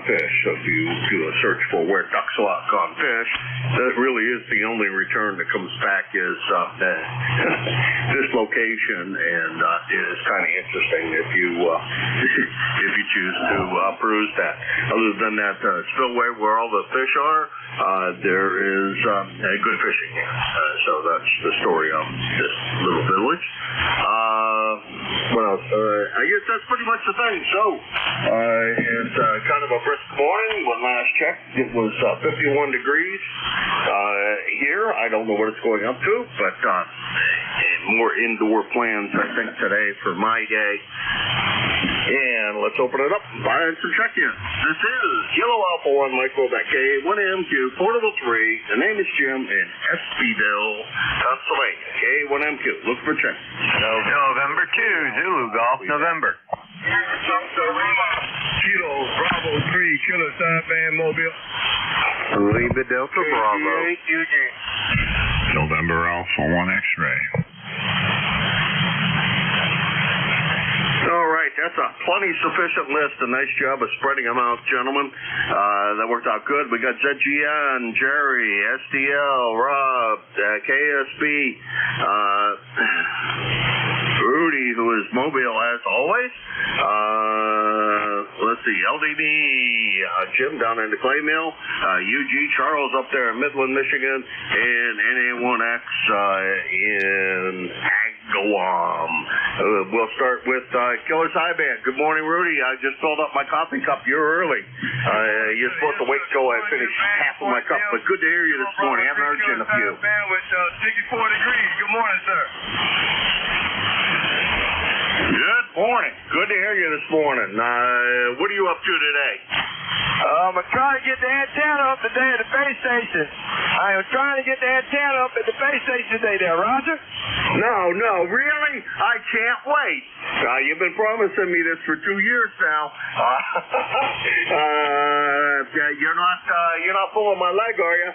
fish. So if you do a search for where ducks walk on fish, that really is the only return that comes back is this location, and it is kind of interesting if you if you choose to peruse that. Other than that spillway where all the fish are, there is good fishing here. So that's the story of this little village. What else? I guess that's pretty much the thing. So it's kind of a brisk morning. When last checked, it was 51 degrees here. I don't know what it's going up to, but more indoor plans, I think, today for my day. And let's open it up and find some check-ins. This is Kilo Alpha 1 Mike Quebec, K1MQ, Portable 3. The name is Jim in Espyville, Pennsylvania. K1MQ. Look for check. November 2, Zulu Golf, November. Kilo Bravo 3, Kilo Sideband Mobile. Lima Delta Bravo. November Alpha 1 X-Ray. All right, that's a plenty sufficient list. A nice job of spreading them out, gentlemen. That worked out good. We got ZGN, Jerry, SDL, Rob, KSB, Rudy, who is mobile as always. Let's see, LDB, Jim down in the Clay Mill, UG, Charles up there in Midland, Michigan, and NA1X in Agawam. We'll start with Killer Sideband. Good morning, Rudy. I just filled up my coffee cup. You're early. You're supposed to wait till I finish half of my cup, but good to hear you this morning. I haven't heard you in a few. With 64 degrees. Good morning, sir. Good morning. Good to hear you this morning. What are you up to today? I'm trying to get the antenna up today at the base station. I am trying to get the antenna up at the base station today there, Roger. No, really? I can't wait. You've been promising me this for 2 years now. You're not pulling my leg, are you?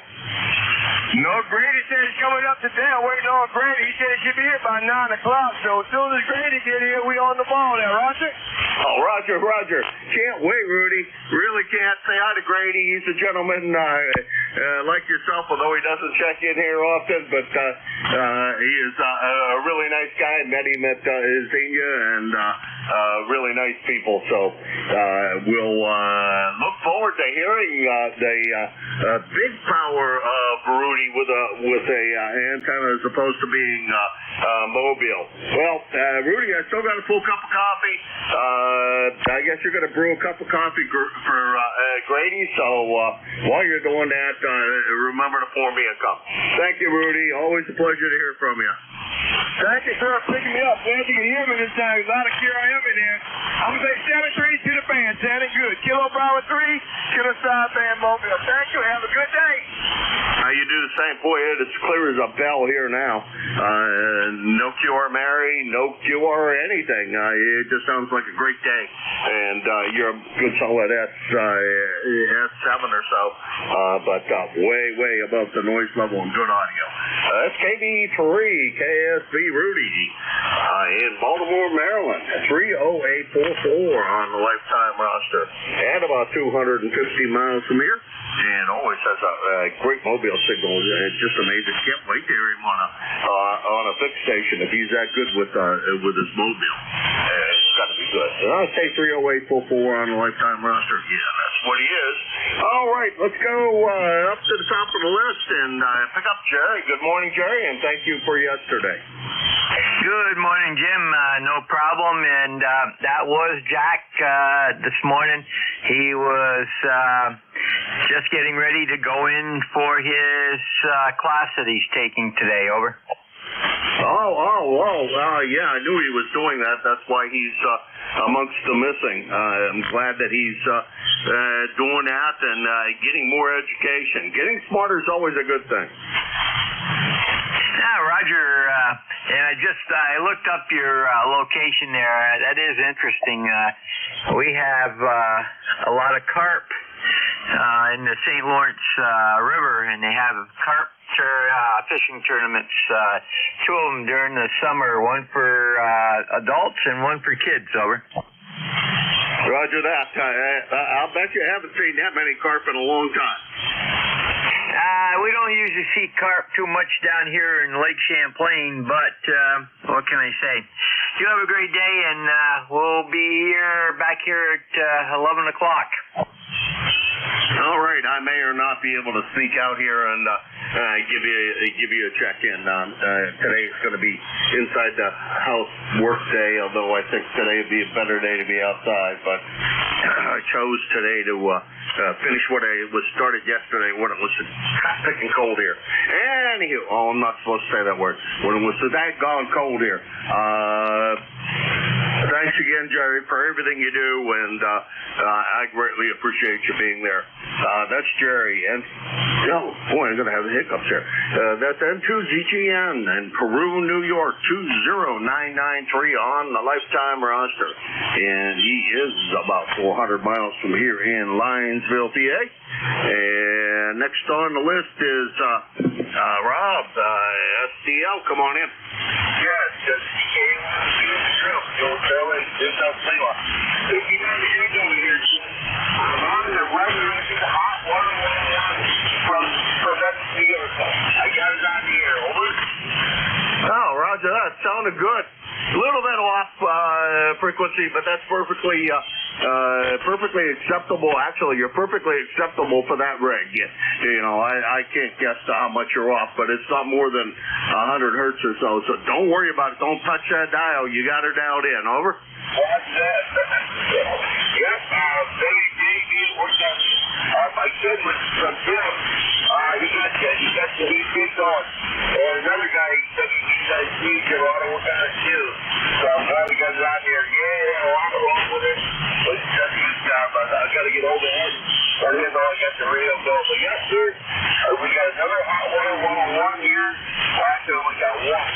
No, Grady said he's coming up today. I'm waiting on Grady. He said he should be here by 9 o'clock. So as soon as Grady get here, we on the ball there, Roger. Oh, Roger. Can't wait, Rudy. Really can't. Say hi to Grady. He's a gentleman like yourself, although he doesn't check in here often. But he is a really nice guy. Met him at Xenia, and really nice people. So we'll look forward to hearing the big power of Rudy with a antenna as opposed to being mobile. Well, Rudy, I still got a full cup of coffee. I guess you're going to brew a cup of coffee for Grady. So while you're doing that, remember to pour me a cup. Thank you, Rudy. Always a pleasure to hear from you. Thank you, sir, for picking me up. Glad you can hear me this time. There's a lot of care I am in there. I'm going to say 7-3 to the band. Sounding good. Kilo Bravo 3, Kilo Sideband Mobile. Thank you. Have a good day. You do the same. Boy, it's clear as a bell here now. No QR Mary, no QR anything. It just sounds like a great day. And you're a good solid S7 or so. But way above the noise level and good audio. That's KB3, KSB Rudy in Baltimore, Maryland. 30844 on the lifetime roster. And about 250 miles from here. And always has a great mobile signal. It's just amazing. Can't wait to hear him on a fixed station if he's that good with his mobile. It's got to be good. And I'll say 30844 on the lifetime roster. Yeah, that's what he is. All right, let's go up to the top of the list and pick up Jerry. Good morning, Jerry, and thank you for yesterday. Good morning, Jim. No problem. And that was Jack this morning. He was just getting ready to go in for his class that he's taking today. Over. Yeah, I knew he was doing that. That's why he's amongst the missing. I'm glad that he's doing that and getting more education. Getting smarter is always a good thing. Yeah, Roger, and I looked up your location there. That is interesting. We have a lot of carp in the St. Lawrence River, and they have carp fishing tournaments, 2 of them during the summer, one for adults and one for kids. Over. Roger that. I'll bet you haven't seen that many carp in a long time. We don't usually see carp too much down here in Lake Champlain, but what can I say? You have a great day, and we'll be back here at 11 o'clock. All right, I may or not be able to sneak out here and give you a check-in. Today is going to be inside the house work day, although I think today would be a better day to be outside. But I chose today to finish what I was started yesterday when it was thick and cold here. Anywho, I'm not supposed to say that word. When it was so daggone cold here. Thanks again, Jerry, for everything you do, and I greatly appreciate you being there. That's Jerry, and oh boy, I'm gonna have the hiccups here. That's N2ZGN in Peru, New York, 20993 on the lifetime roster, and he is about 400 miles from here in Lionsville, PA. And next on the list is Rob, SDL. Come on in. Yes, just Oh, Roger, that sounded good. A little bit off frequency, but that's perfectly acceptable. Actually, you're perfectly acceptable for that rig. You know, I can't guess how much you're off, but it's not more than 100 hertz or so. So don't worry about it. Don't touch that dial. You got her dialed in. Over. What's that? Yes, Dave worked out. My son was from Jim. He got the heat kicked on. And another guy, he said he did a lot of work on it too. So I'm glad we got it out here. Yeah, a lot of wrong with it. But he's done a good job. I got to get over him. Let him know I got the radio bill. But yes, sir, we got another hot water 101 here. Last time we got one.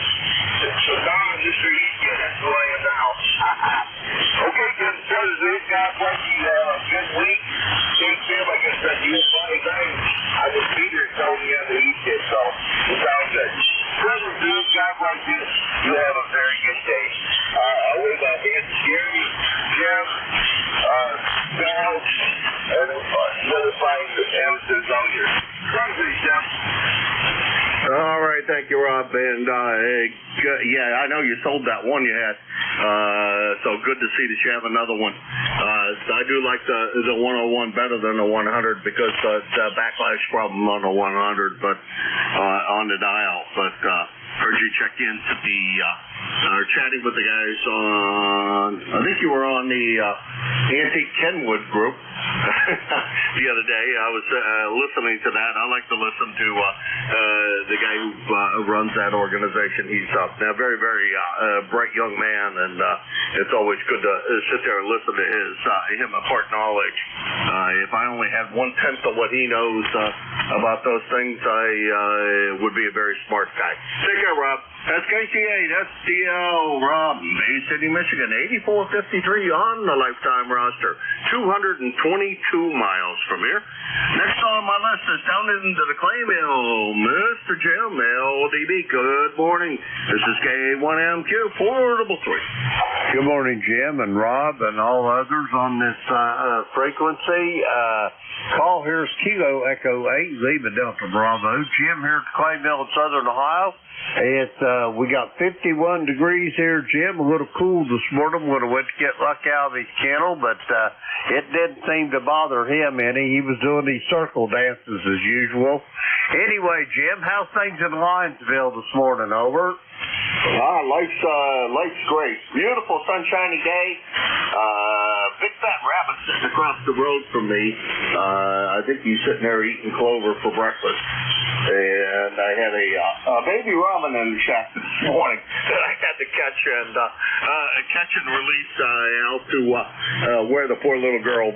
So now I'm just for you. That's who I am now. Okay, good brothers. These guys bless you. Good week. Take care. Like I said, you have funny things. I just be here telling you how to eat this, so it sounds good. Brothers, these guys like this, you have a very good day. With my hands, Jerry, Jim, Bill, and notifying the answers on your brothers, Jim. All right, thank you, Rob. And yeah, I know you sold that one you had. So good to see that you have another one. I do like the 101 better than the 100 because the backlash problem on the 100, but on the dial. But heard you check in to be chatting with the guys on. I think you were on the Antique Kenwood group the other day. I was listening to that. I like to listen to the guy who runs that organization. He's a very, very bright young man, and it's always good to sit there and listen to him impart knowledge. If I only had 1/10 of what he knows about those things, I would be a very smart guy. Take care, Rob. SKC8, SDL, Rob, Bay City, Michigan, 8453 on the lifetime roster, 222 miles from here. Next on my list is down into the clay mill, Mr. Jim, LDB. Good morning. This is K1MQ, Portable 3. Good morning, Jim and Rob and all others on this frequency. Call here's Kilo Echo 8, Zebra Delta Bravo. Jim here at the clay mill in Southern Ohio. We got 51 degrees here, Jim. A little cool this morning when I went to get Luck out of his kennel, but it didn't seem to bother him any. He was doing these circle dances as usual. Anyway, Jim, how's things in Lionsville this morning? Over. Life's great. Beautiful sunshiny day. Big fat rabbit sitting across the road from me. I think he's sitting there eating clover for breakfast. And I had a baby ramen in the shack this morning that I had to catch and release out to where the poor little girl,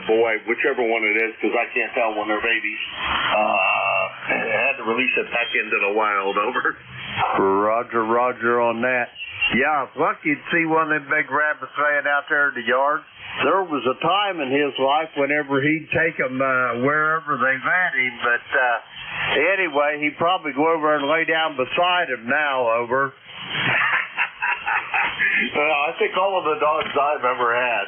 boy, whichever one it is, because I can't tell when they're babies. I had to release it back into the wild. Over. Roger on that. Yeah, it's lucky you'd see one of them big rabbits laying out there in the yard. There was a time in his life whenever he'd take them wherever they met him, but anyway, he'd probably go over and lay down beside him now. Over. I think all of the dogs I've ever had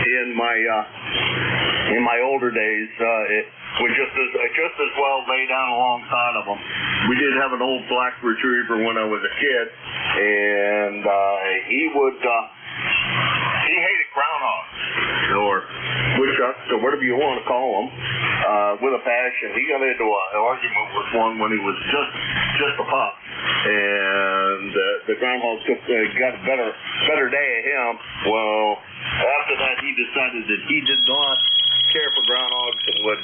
in my older days, it would just as well lay down alongside of them. We did have an old black retriever when I was a kid, and he hated groundhogs, or woodchucks, or whatever you want to call them, with a passion. He got into an argument with one when he was just a pup, and the groundhogs got a better day of him. Well, after that, he decided that he did not care for groundhogs and would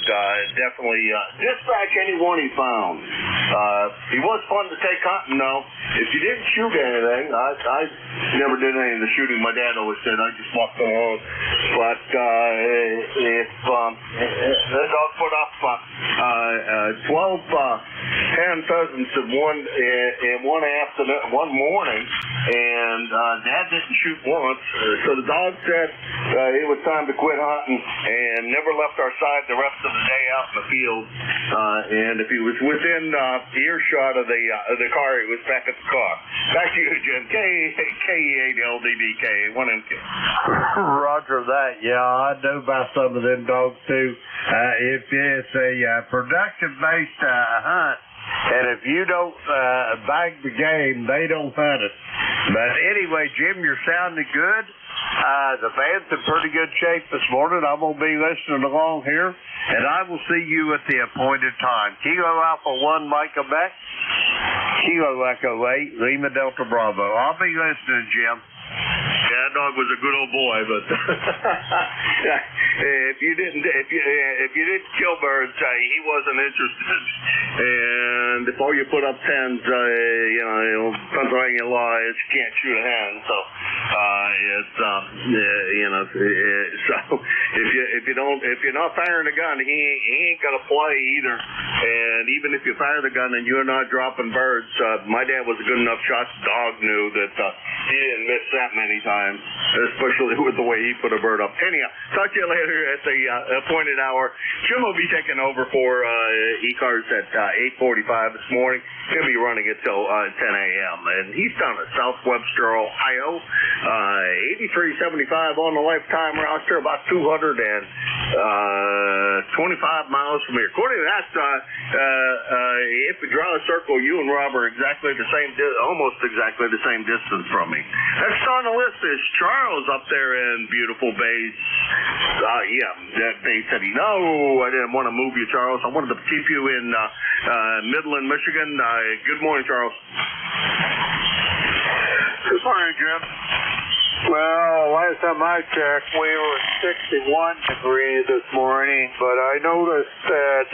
definitely dispatch anyone he found. He was fun to take hunting, though. If you didn't shoot anything, I never did any of the shooting. My dad always said I just walked along. But if that dog put up 12 hen pheasants in one afternoon, one morning, and Dad didn't shoot once, so the dog said it was time to quit hunting and never left our side the rest of the day out in the field. And if he was within earshot of the car, he was back at the car. Back to you, Jim. K-E-8-L-D-D-K, 1MK. Roger that. Yeah, I know about some of them dogs too. If it's a production-based hunt, and if you don't bag the game, they don't hunt it. But anyway, Jim, you're sounding good. The band's in pretty good shape this morning. I'm going to be listening along here, and I will see you at the appointed time. Kilo Alpha 1, Mike Quebec. Kilo Echo 8, Lima Delta Bravo. I'll be listening, Jim. Yeah, that dog was a good old boy, but if you didn't kill birds, he wasn't interested. And if all you put up tens, Pennsylvania law is you can't shoot a hen. So so if you're not firing a gun, he ain't gonna play either. And even if you fire the gun and you're not dropping birds, my dad was a good enough shot. The dog knew that he didn't miss that many times, especially with the way he put a bird up. Anyhow, talk to you later at the appointed hour. Jim will be taking over for ECARS at 8:45 this morning. He'll be running it till 10 a.m. And he's down at South Webster, Ohio. 8375 on the lifetime roster, about 225 miles from here. According to that, if we draw a circle, you and Rob are exactly the same, almost exactly the same distance from me. Next on the list is Charles up there in beautiful Bay. Bay City. No, I didn't want to move you, Charles. I wanted to keep you in Midland, Michigan. Good morning, Charles. Good morning, Jim. Well, last time I checked, we were at 61 degrees this morning, but I noticed that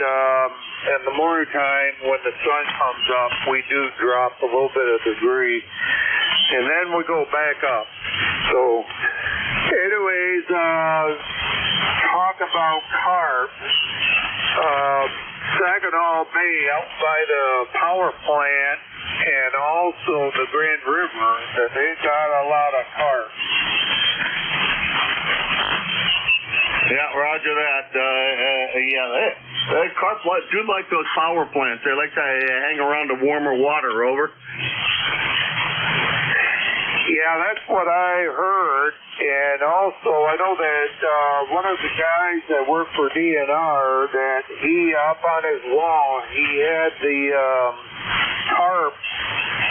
in the morning time when the sun comes up, we do drop a little bit of degree, and then we go back up. So, anyways, talk about carp. Saginaw Bay out by the power plant and also the Grand River, that they got a lot of carp. Yeah, roger that. Carp do like those power plants. They like to hang around the warmer water, over. Yeah, that's what I heard. And also, I know that one of the guys that worked for DNR, that he, up on his wall, he had the carp.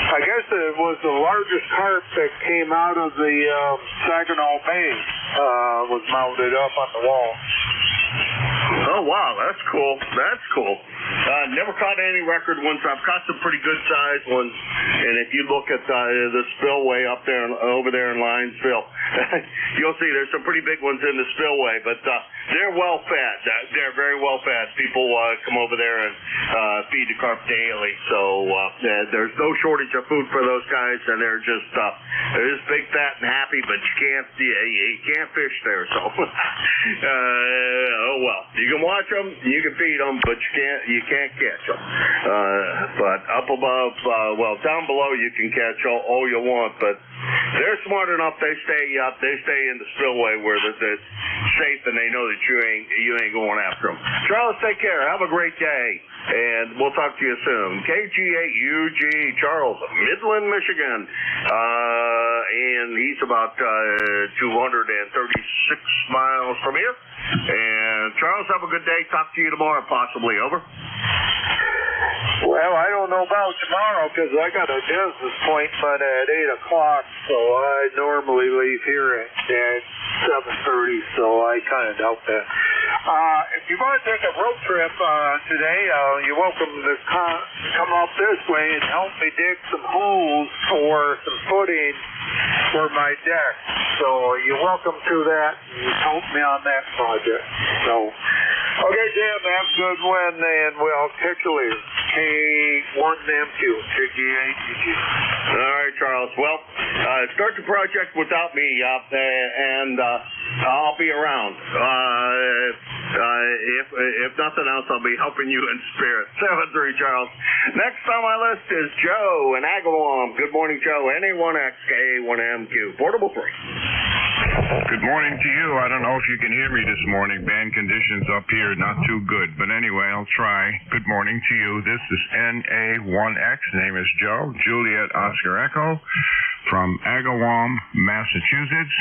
I guess it was the largest carp that came out of the Saginaw Bay, was mounted up on the wall. Oh, wow, that's cool. That's cool. Never caught any record ones. I've caught some pretty good sized ones. And if you look at the spillway up there, over there in Linesville, you'll see there's some pretty big ones in the spillway. But they're well fed. They're very well fed. People come over there and feed the carp daily. So there's no shortage of food for those guys. And they're just big, fat, and happy. But you can't fish there. So oh well, you can watch them, you can feed them, but you can't catch them. But up above, down below you can catch all you want, but they're smart enough. They stay in the spillway where it's safe, and they know that you ain't going after them. Charles, take care. Have a great day, and we'll talk to you soon. KG8UG, Charles, Midland, Michigan. and he's about 236 miles from here. And Charles, have a good day. Talk to you tomorrow, possibly. Over. Well, I don't know about tomorrow because I got a business appointment at 8 o'clock, so I normally leave here at 7:30, so I kind of doubt that. If you want to take a road trip today, you're welcome to come up this way and help me dig some holes for some footing for my deck. So you're welcome to that and help me on that project. So, okay, Jim, have a good one, and we'll catch you later. K1MQ, KG8GG. All right, Charles. Well, start the project without me, and I'll be around. If nothing else, I'll be helping you in spirit. 7-3, Charles. Next on my list is Joe in Agawam. Good morning, Joe. NA1XK1MQ. Portable 3. Good morning to you. I don't know if you can hear me this morning. Band conditions up here not too good. But anyway, I'll try. Good morning to you. This is NA1X. Name is Joe. Juliet Oscar Echo from Agawam, Massachusetts.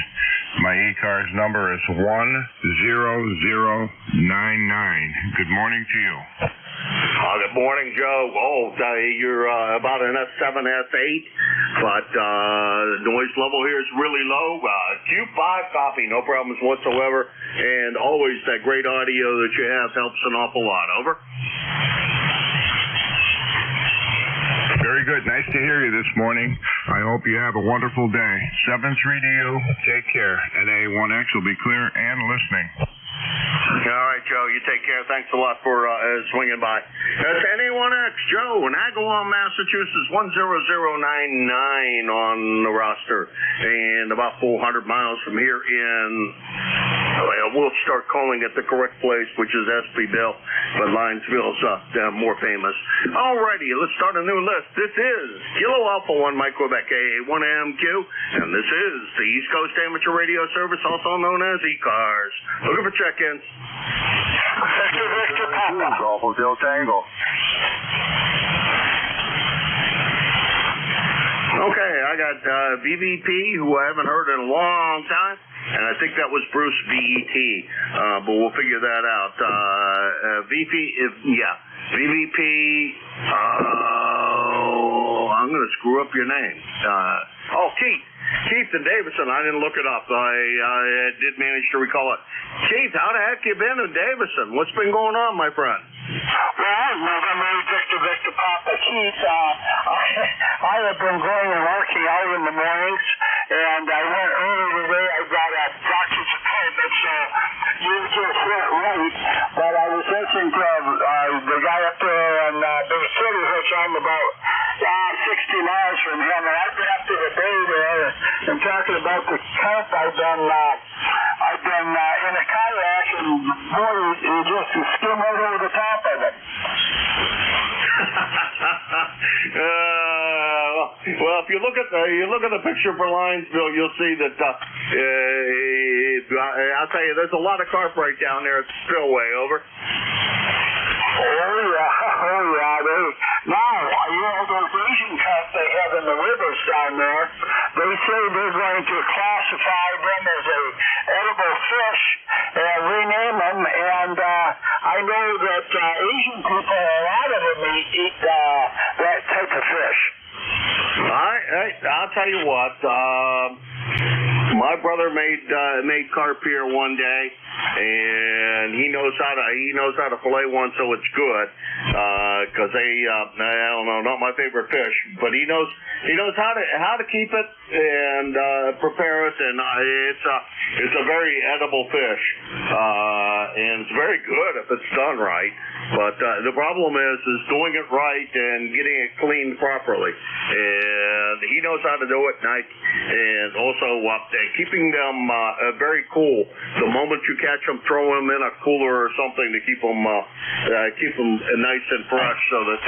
My ECARS number is 10099. Good morning to you. Good morning, Joe. You're about an S7, S8, but the noise level here is really low. Q5 copy, no problems whatsoever, and always that great audio that you have helps an awful lot. Over. Very good. Nice to hear you this morning. I hope you have a wonderful day. 7-3 to you. Take care. NA1X will be clear and listening. All right, Joe. You take care. Thanks a lot for swinging by. That's NA1X, Joe, in Agawam, Massachusetts, 10099 on the roster, and about 400 miles from here in. We'll start calling it the correct place, which is Espyville, but Linesville's more famous. All righty, let's start a new list. This is Kilo Alpha 1 Mike Quebec AA1MQ, and this is the East Coast Amateur Radio Service, also known as ECARS. Looking for check-ins. Victor Papa. Golf Hotel Tango. Okay, I got VVP, who I haven't heard in a long time, and I think that was Bruce VET, but we'll figure that out. VVP, I'm going to screw up your name. Keith in Davison. I didn't look it up. I did manage to recall it. Keith, how the heck you been in Davison? What's been going on, my friend? Well, my Victor Papa Keith, I have been going and working out in the mornings, and I went early today. I got a doctor's appointment, so you just went right. But I was listening to the guy up there in Bay City, which I'm about 60 miles from him, and I've been up to the bay there and talking about the camp I've been in a kayak, and boy, you just skim right over the top of it. Well, if you look at the picture for Linesville, you'll see that I'll tell you, there's a lot of carp right down there at the spillway. Over. Oh yeah. Now, those Asian carp they have in the rivers down there, they say they're going to classify them as a edible fish and rename them, and I know that Asian people, a lot of them eat that type of fish. I'll tell you what. My brother made carp here one day, and he knows how to fillet one, so it's good. Because I don't know, not my favorite fish, but he knows how to keep it and prepare it, and it's a very edible fish, and it's very good if it's done right. But the problem is doing it right and getting it cleaned properly, and he knows how to do it. And also keeping them very cool. The moment you catch them, throw them in a cooler or something to keep them nice and fresh, so that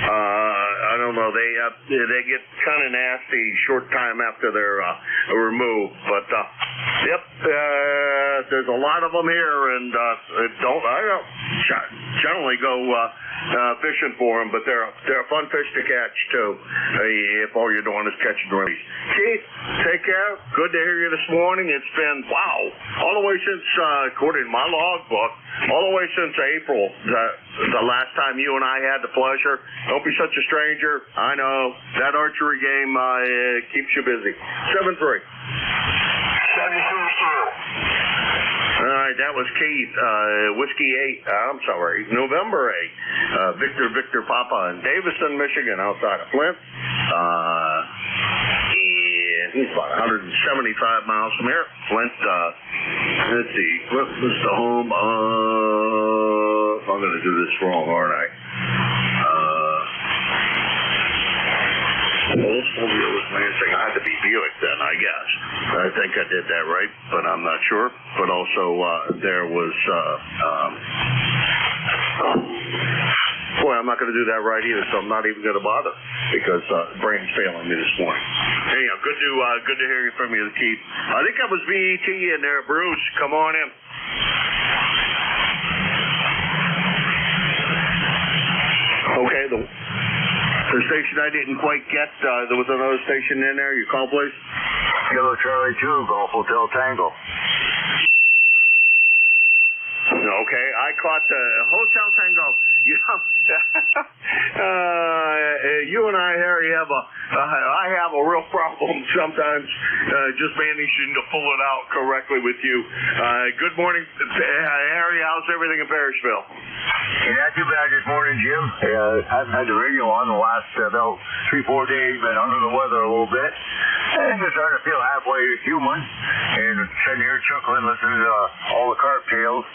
I don't know. They get kind of nasty short time after they're removed. But there's a lot of them here, and I don't generally go fishing for them, but they're a fun fish to catch too. If all you're doing is catching release. Keith, take care. Good to hear you this morning. It's been all the way since, according to my logbook, all the way since April, the last time you and I had the pleasure. Don't be such a stranger. I know that archery game keeps you busy. 7-3. 72. All right, that was Keith. Whiskey 8. I'm sorry, November 8. Victor Papa in Davison, Michigan, outside of Flint. And he's about 175 miles from here. Flint. Let's see. What was the home of? I'm going to do this wrong, aren't I? Oldsmobile was Lansing. I had to be Buick then, I guess. I think I did that right, but I'm not sure. But also there was, boy, I'm not going to do that right either, so I'm not even going to bother because brain's failing me this morning. Anyhow, good to hear you from you, Keith. I think that was VET in there. Bruce, come on in. Okay, the station I didn't quite get, there was another station in there. You call, please? Kilo Charlie 2, Golf Hotel Tango. Okay, I caught the Hotel Tango. You know, you and I, Harry, I have a real problem sometimes just managing to pull it out correctly with you. Good morning, Harry. How's everything in Parrishville? Not too bad this morning, Jim. I haven't had the radio on the last about 3-4 days, been under the weather a little bit. And just starting to feel halfway human. And sitting here chuckling, listening to all the carp tales.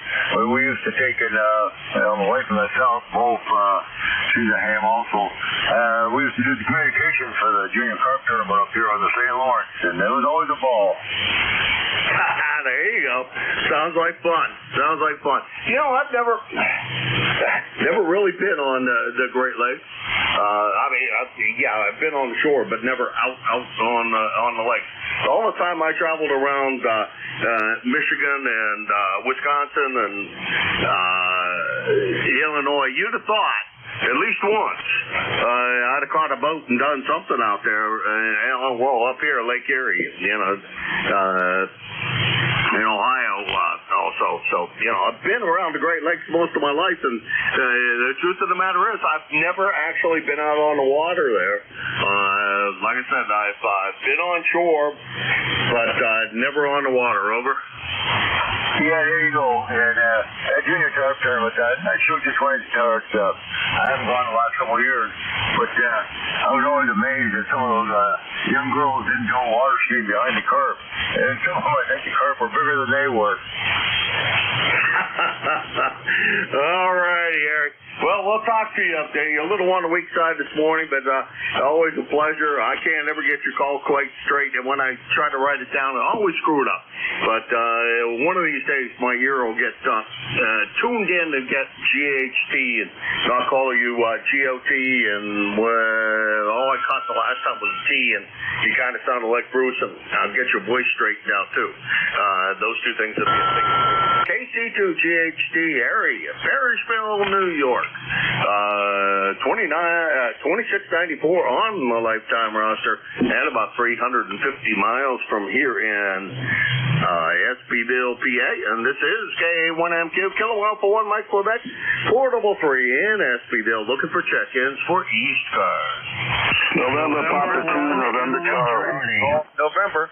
We used to take it, my wife and myself, both, she's a ham also. We used to do the communications for the junior carp tournament up here on the St. Lawrence. And it was always a ball. There you go. Sounds like fun. You know, I've never really been on the Great Lakes. I've been on the shore, but never out on the lake. All the time I traveled around Michigan and Wisconsin and Illinois, you'd have thought at least once I'd have caught a boat and done something out there. Up here, Lake Erie, in Ohio also. So, I've been around the Great Lakes most of my life, and the truth of the matter is I've never actually been out on the water there. Like I said, I've been on shore, but never on the water. Over. Yeah, there you go. And at junior carp tournament, I sure just wanted to start. I haven't gone the last couple of years, but I was always amazed that some of those young girls didn't go water skiing behind the carp. And some of them, I think the carp were bigger than they were. All righty, Eric. Well, we'll talk to you up there. You're a little on the weak side this morning, but always a pleasure. I can't ever get your call quite straight, and when I try to write it down, I always screw it up. But one of these days, my ear will get tuned in to get GHT, and I'll call you GOT, and all I caught the last time was T, and you kind of sounded like Bruce, and I'll get your voice straightened out, too. Those two things will be a thing. KC2 GHT area, Parrishville, New York. 2694 on the lifetime roster, and about 350 miles from here in SBville, PA. And this is K1MQ, Kilo Alpha 1 Mike Quebec, portable free in SBville, looking for check-ins for ECARS. November Papa 2, November Charlie. November.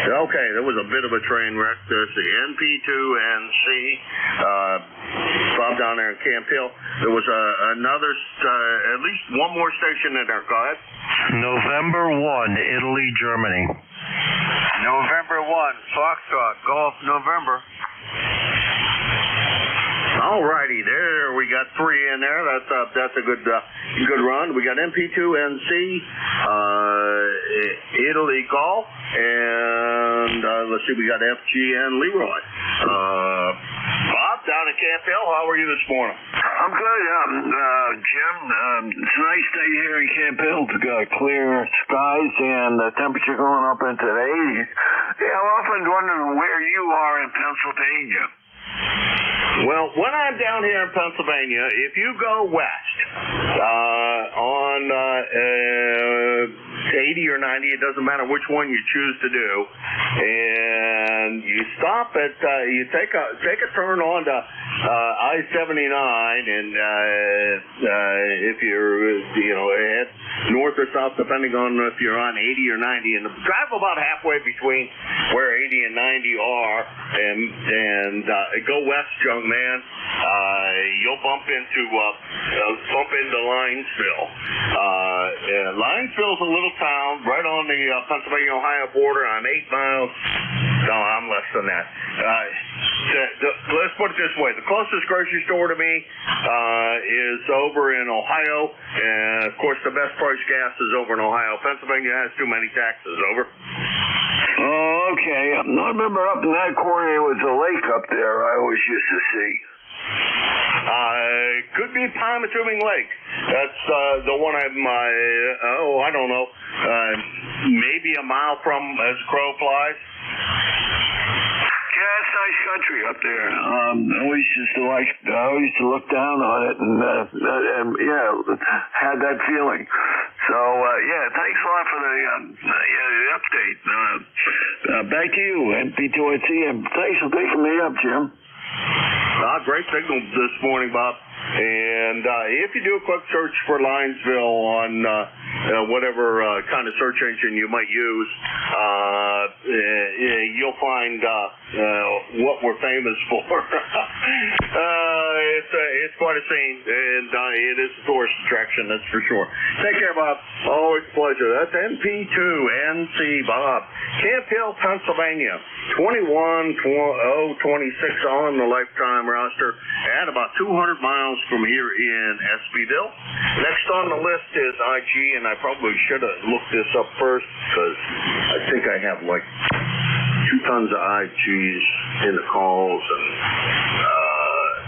Okay, there was a bit of a train wreck. There's the NP2NC, Bob down there in Camp Hill. There was another, at least one more station in there. Go ahead. November 1, Italy, Germany. November 1, Foxtrot, Golf, November. All righty, there we got 3 in there. That's a good run. We got MP2NC, Italy Golf, and let's see, we got FGN Leroy. Bob down at Camp Hill. How are you this morning? I'm good, Jim. It's a nice day here in Camp Hill. It's got clear skies and the temperature going up into the 80s. Yeah, I'm often wondering where you are in Pennsylvania. Well, when I'm down here in Pennsylvania, if you go west on 80 or 90, it doesn't matter which one you choose to do, and you stop at, you take a turn onto I-79, and if you're, head north or south, depending on if you're on 80 or 90, and drive about halfway between where 80 and 90 are, and go west, young man. You'll bump into Linesville. Linesville's a little town right on the Pennsylvania-Ohio border. I'm 8 miles. No, I'm less than that. Let's put it this way. The closest grocery store to me is over in Ohio. And, of course, the best price gas is over in Ohio. Pennsylvania has too many taxes. Over. Oh, okay. I remember up in that corner there was a lake up there I always used to see. Could be Palm-Assuming Lake. That's the one I don't know, maybe a mile from as crow flies. Yeah, it's nice country up there. I always used to look down on it and had that feeling. So thanks a lot for the update. Back to you, MP2AC, and thanks for picking me up, Jim. Great signal this morning, Bob. And if you do a quick search for Linesville on whatever kind of search engine you might use, you'll find what we're famous for. It's quite a scene, and it is a tourist attraction, that's for sure. Take care, Bob. Always a pleasure. That's NP2NC Bob. Camp Hill, Pennsylvania. 21-026 on the lifetime roster, and about 200 miles from here in SBville. Next on the list is IG, and I probably should have looked this up first because I think I have like 2 tons of IGs in the calls, and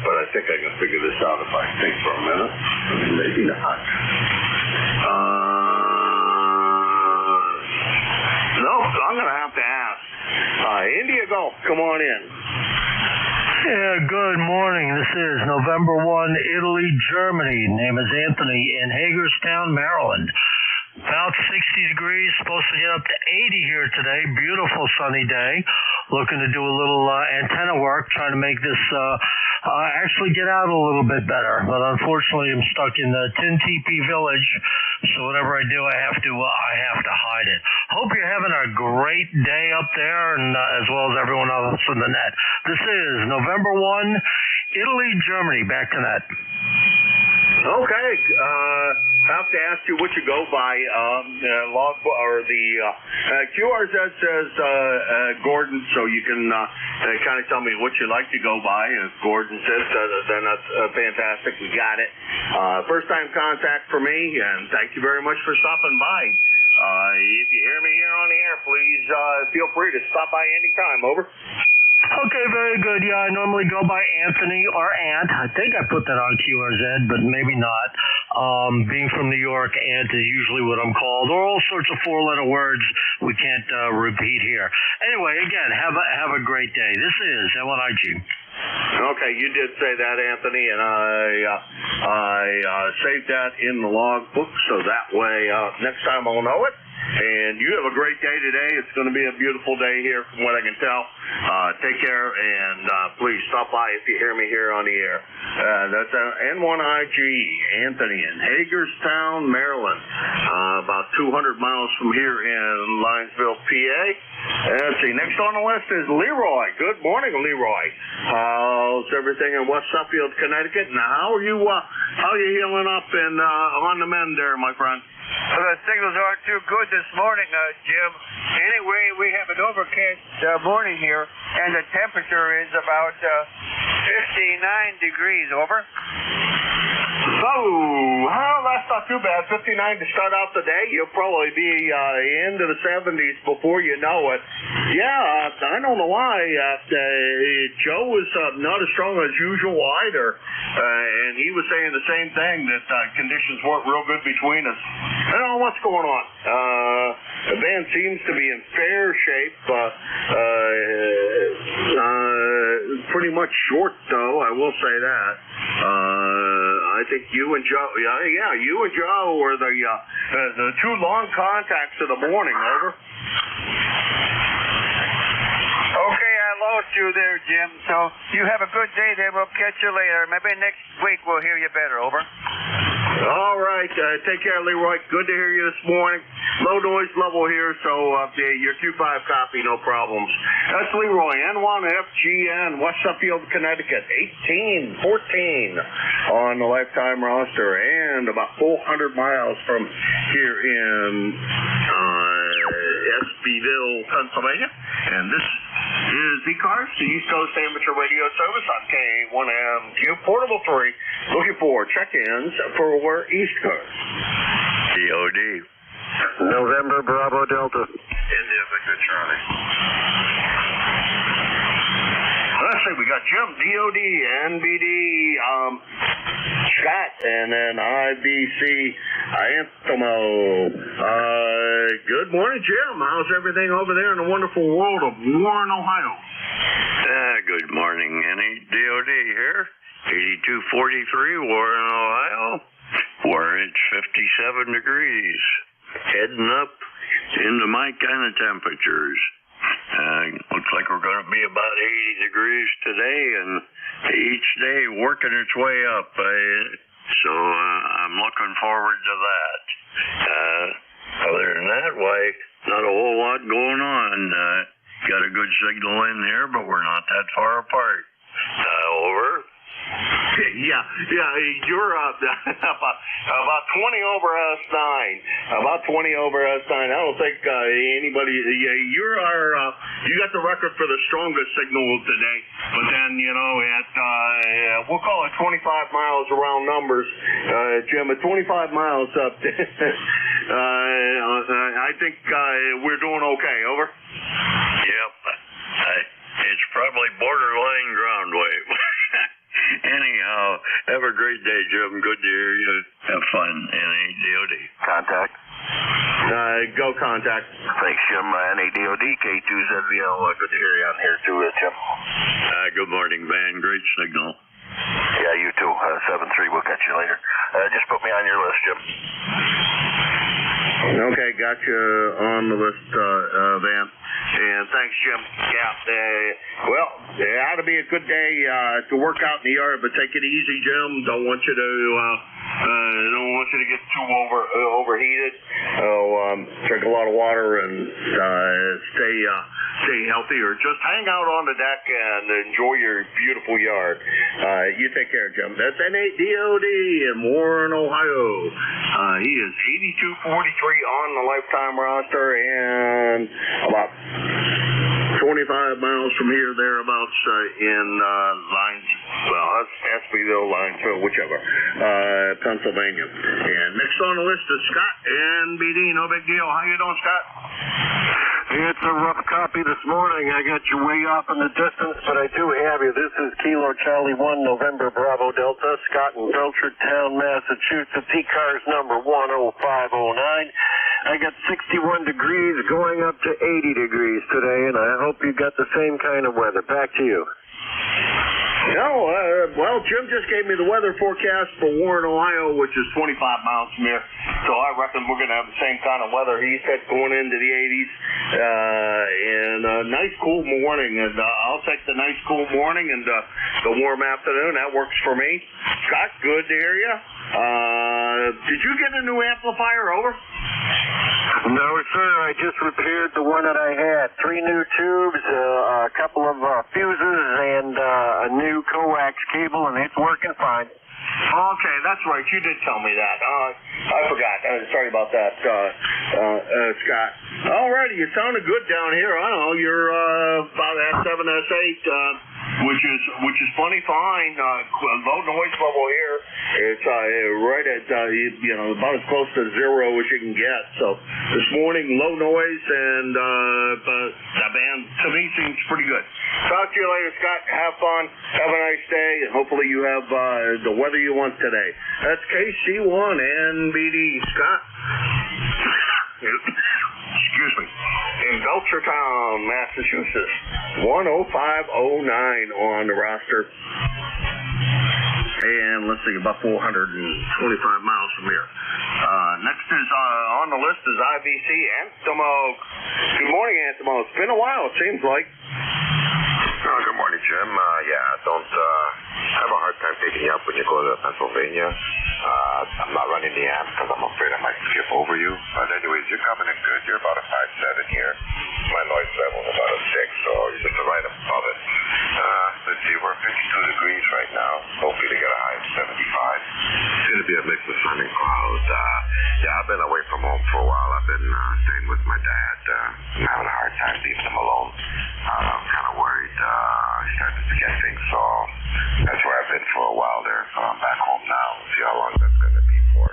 but I think I can figure this out if I think for a minute. Maybe not. No, I'm going to have to ask. India Golf, come on in. Yeah, good morning. This is November 1, Italy, Germany. Name is Anthony in Hagerstown, Maryland. About 60 degrees, supposed to get up to 80 here today. Beautiful sunny day. Looking to do a little antenna work, trying to make this actually get out a little bit better. But unfortunately, I'm stuck in the Tin Teepee Village, so whatever I do, I have to hide it. Hope you're having a great day up there, and as well as everyone else on the net. This is November 1, Italy, Germany. Back to net. Okay. I have to ask you what you go by. Log or the QRZ says Gordon, so you can kind of tell me what you like to go by. If Gordon says then that's fantastic. We got it. First time contact for me, and thank you very much for stopping by. If you hear me here on the air, please feel free to stop by anytime. Over. Okay, very good. Yeah, I normally go by Anthony or Ant. I think I put that on QRZ, but maybe not. Being from New York, Ant is usually what I'm called, or all sorts of 4-letter words we can't repeat here. Anyway, again, have a great day. This is LNIG. Okay, you did say that, Anthony, and I saved that in the log book, so that way next time I'll know it. And you have a great day today. It's going to be a beautiful day here from what I can tell. Take care, and please stop by if you hear me here on the air. That's N1IG, Anthony in Hagerstown, Maryland. About 200 miles from here in Linesville, PA. Let's see, next on the list is Leroy. Good morning, Leroy. How's everything in West Suffield, Connecticut? Now, how are you healing up and on the mend there, my friend? Well, the signals aren't too good this morning, Jim. Anyway, we have an overcast morning here, and the temperature is about 59 degrees. Over. Oh, Well, that's not too bad. 59 to start out the day. You'll probably be into the 70s before you know it. Yeah, I don't know why. Joe was not as strong as usual either. And he was saying the same thing, that conditions weren't real good between us. I don't know what's going on. The band seems to be in fair shape. Pretty much short, though, I will say that. I think you and Joe, you and Joe were the two long contacts of the morning, over. Okay, I lost you there, Jim. So you have a good day there. We'll catch you later. Maybe next week we'll hear you better, over. All right. Take care, Leroy. Good to hear you this morning. Low noise level here, so your Q5 copy, no problems. That's Leroy, N1FGN, West Suffield, Connecticut, 1814 on the lifetime roster, and about 400 miles from here in Espyville, Pennsylvania. And this is ECARS, the East Coast Amateur Radio Service on K1MQ Portable 3, looking for check-ins for East Coast. DOD. November Bravo Delta. India Victor Charlie. Let's see, we got Jim, DOD, NBD, Scott, and then IBC, Antimo. Good morning, Jim. How's everything over there in the wonderful world of Warren, Ohio? Good morning, Annie. DOD here. 8243, Warren, Ohio. Where it's 57 degrees. Heading up into my kind of temperatures. Looks like we're going to be about 80 degrees today, and each day working its way up. So I'm looking forward to that. Other than that, why, not a whole lot going on. Got a good signal in here, but we're not that far apart. Over. Yeah, you're about 20 over S9. About 20 over S9. I don't think anybody. You're you got the record for the strongest signal today. But then we'll call it 25 miles around numbers, Jim. At 25 miles up, I think we're doing okay. Over. Yep. It's probably borderline ground wave. Anyhow, have a great day, Jim. Good to hear you. Have fun. NADOD. Contact. Go contact. Thanks, Jim. NADOD, K2ZVL. Good to hear you on here, too, Jim. Good morning, man. Great signal. Yeah, you too. 7-3. We'll catch you later. Just put me on your list, Jim. Okay, got you on the list, Van. And thanks, Jim. Yeah, well, it ought to be a good day to work out in the yard, but take it easy, Jim. Don't want you to get too overheated. Drink a lot of water and stay healthy, or just hang out on the deck and enjoy your beautiful yard. You take care, Jim. That's N8DOD in Warren, Ohio. He is 8243 on the lifetime roster, and about 25 miles from here, thereabouts, in Lines, well, that's Espyville, Linesville, whichever, Pennsylvania. And next on the list is Scott, NBD, no big deal. How you doing, Scott? It's a rough copy this morning. I got you way off in the distance, but I do have you. This is Kilo Charlie 1, November Bravo Delta, Scott in Belchertown, Massachusetts, ECARS number 10509. I got 61 degrees going up to 80 degrees today, and I hope you got the same kind of weather. Back to you. No, well, Jim just gave me the weather forecast for Warren, Ohio, which is 25 miles from here. So I reckon we're going to have the same kind of weather he said going into the 80s. And a nice cool morning. And I'll take the nice cool morning and the warm afternoon. That works for me. Scott, good to hear you. Did you get a new amplifier, over? No, sir. I just repaired the one that I had. 3 new tubes, a couple of fuses, and a new coax cable, and it's working fine. Okay, that's right. You did tell me that. I forgot. Sorry about that, Scott. Alrighty, you sounded good down here. I don't know. You're about S7, S8, which is plenty fine. Low noise level here. It's right at about as close to zero as you can get. So this morning, low noise, and the band to me seems pretty good. Talk to you later, Scott. Have fun. Have a nice day, and hopefully you have the weather you want today. That's KC1 NBD, Scott. Excuse me. In Belchertown, Massachusetts. 10509 on the roster. And let's see, about 425 miles from here. Next is on the list is IBC Antimo. Good morning, Antimo. It's been a while, it seems like. Good morning, Jim. Don't have a hard time picking you up when you go to Pennsylvania. I'm not running the amp because I'm afraid I might skip over you. But anyways, you're coming in good. You're about a 5.7 here. My noise level is about a 6, so you're just right above it. Let's see, we're 52 degrees right now. Hopefully to get a high of 75. It's going to be a mix of sun and clouds. I've been away from home for a while. I've been staying with my dad. I'm having a hard time leaving him alone. I'm kind of worried. He's starting to forget things, so that's where I've been for a while there. So I'm back home now. See how long that's going to be for.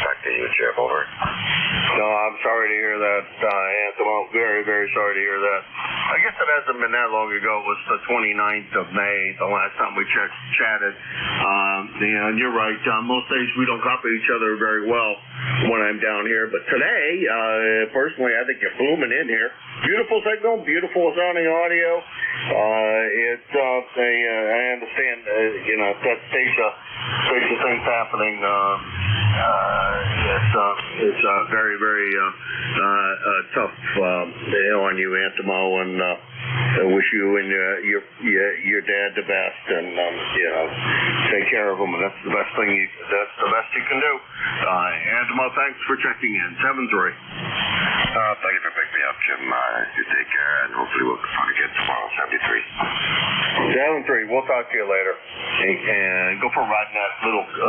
Back to you, Jim. Over. No, I'm sorry to hear that, Antimo. Very, very sorry to hear that. I guess it hasn't been that long ago. It was the 29th of May, the last time we chatted. And you're right. Most days we don't copy each other very well when I'm down here. But today, personally, I think you're booming in here. Beautiful signal, beautiful sounding audio. I understand, that stage of things happening. It's very, very tough on you, Antimo, and I wish you and your dad the best, and take care of them. And that's the best thing. That's the best you can do. Antimo, thanks for checking in. 7-3. Thank you for picking me up, Jim. You take care, and hopefully we'll talk again tomorrow. 73. 7-3. We'll talk to you later. And go for a ride in that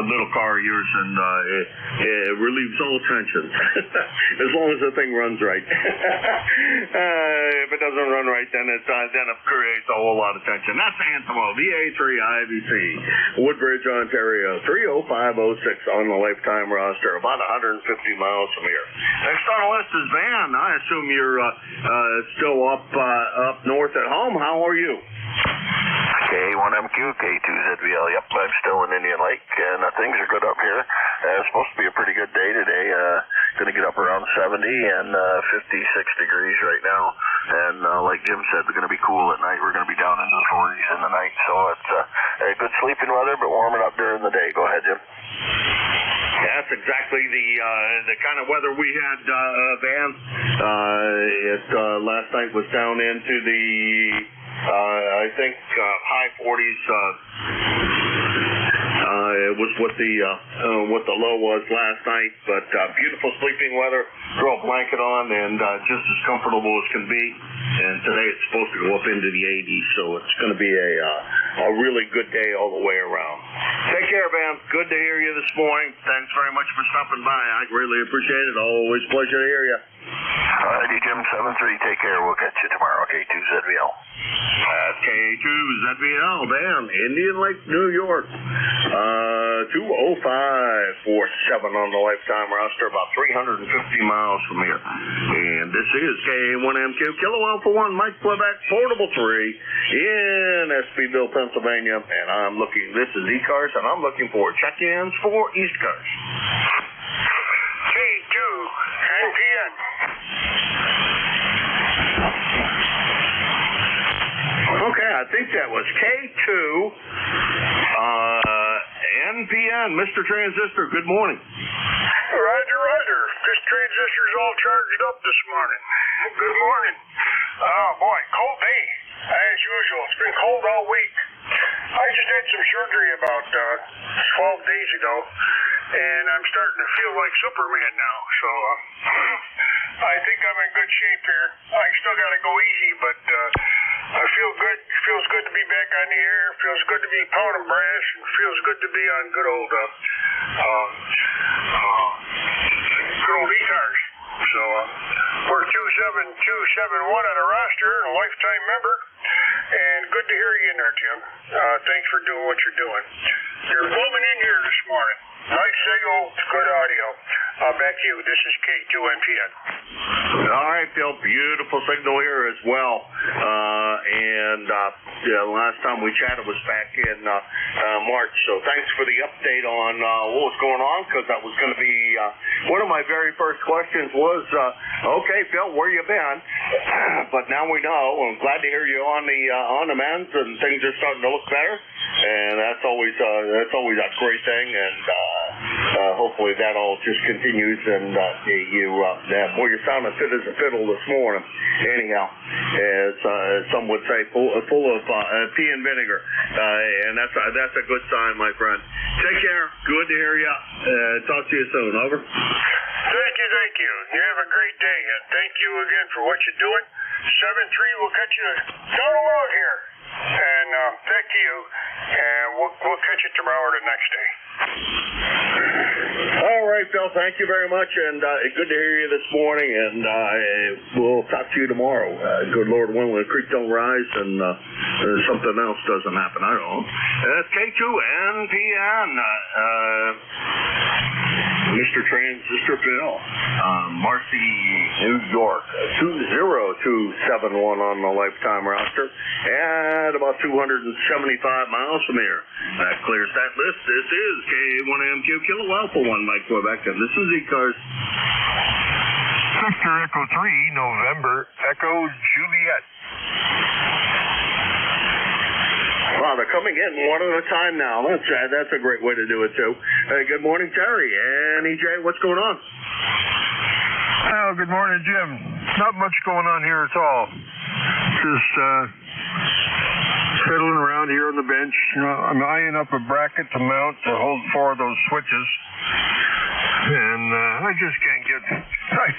little car of yours, and it relieves all tension. As long as the thing runs right. If it doesn't run right, then it creates a whole lot of tension. That's Antimo, VA3 IVC, Woodbridge, Ontario, 30506 on the lifetime roster, about 150 miles from here. Next on the list is Van. I assume you're still up north at home. How are you? K1MQ, K2ZVL. Yep, I'm still in Indian Lake, and things are good up here. It's supposed to be a pretty good day today. Going to get up around 70 and 56 degrees right now. And like Jim said, we're going to be cool at night. We're going to be down into the 40s in the night. So it's good sleeping weather, but warming up during the day. Go ahead, Jim. That's exactly the kind of weather we had, Van. Last night was down into the I think high 40s was what the low was last night. But beautiful sleeping weather. Throw a blanket on and just as comfortable as can be. And today it's supposed to go up into the 80s, so it's going to be a really good day all the way around. Take care, Van. Good to hear you this morning. Thanks very much for stopping by. I really appreciate it. Always a pleasure to hear you. Alrighty, Jim. 7-3. Take care. We'll catch you tomorrow. K2ZVL. That's K2ZVL, Van, Indian Lake, New York. 20547 on the lifetime roster, about 350 miles from here. And this is K1MQ, Kilo Alpha 1, Mike Quebec, Portable 3 in SPville, Pennsylvania. And this is ECARS, and I'm looking for check-ins for ECARS. K2, NPN. Okay, I think that was K2 NPN. Mr. Transistor, good morning. Roger. This transistor's all charged up this morning. Good morning. Oh, boy, cold day. As usual, it's been cold all week. I just had some surgery about 12 days ago, and I'm starting to feel like Superman now. So I think I'm in good shape here. I still got to go easy, but I feel good. It feels good to be back on the air. It feels good to be pounding brass. It feels good to be on good old ECARS. So we're 27271 on the roster, a lifetime member. And good to hear you in there, Jim. Thanks for doing what you're doing. You're booming in here this morning. Nice signal, good audio. Back to you. This is K2NPN. All right, Bill. Beautiful signal here as well. Last time we chatted was back in March. So thanks for the update on what was going on, because that was going to be one of my very first questions was, okay, Bill, where you been? But now we know. I'm glad to hear you on the mend, and things are starting to look better. And that's always a great thing. And hopefully that all just continues. And you sounded fit as a fiddle this morning. Anyhow, as some would say, full of pea and vinegar, and that's a good sign, my friend. Take care. Good to hear you. Talk to you soon. Over. Thank you. You have a great day, and thank you again for what you're doing. 7-3 will get you down along here. And back to you, and we'll catch you tomorrow or the next day. All right, Bill. Thank you very much, and good to hear you this morning. And we'll talk to you tomorrow. Good Lord willing, the creek don't rise, and something else doesn't happen. I don't know. That's K2NPN. Mr. Transistor Bill, Marcy, New York, 20271 on the lifetime roster, and about 275 miles from here. That clears that list. This is K1MQ Kilo Alpha 1 Mike Quebec, and this is ECARS. Victor Echo 3, November Echo Juliet. Wow, they're coming in one at a time now. That's a great way to do it, too. Good morning, Terry. And EJ, what's going on? Oh, good morning, Jim. Not much going on here at all. Just fiddling around here on the bench. You know, I'm eyeing up a bracket to mount to hold 4 of those switches. And I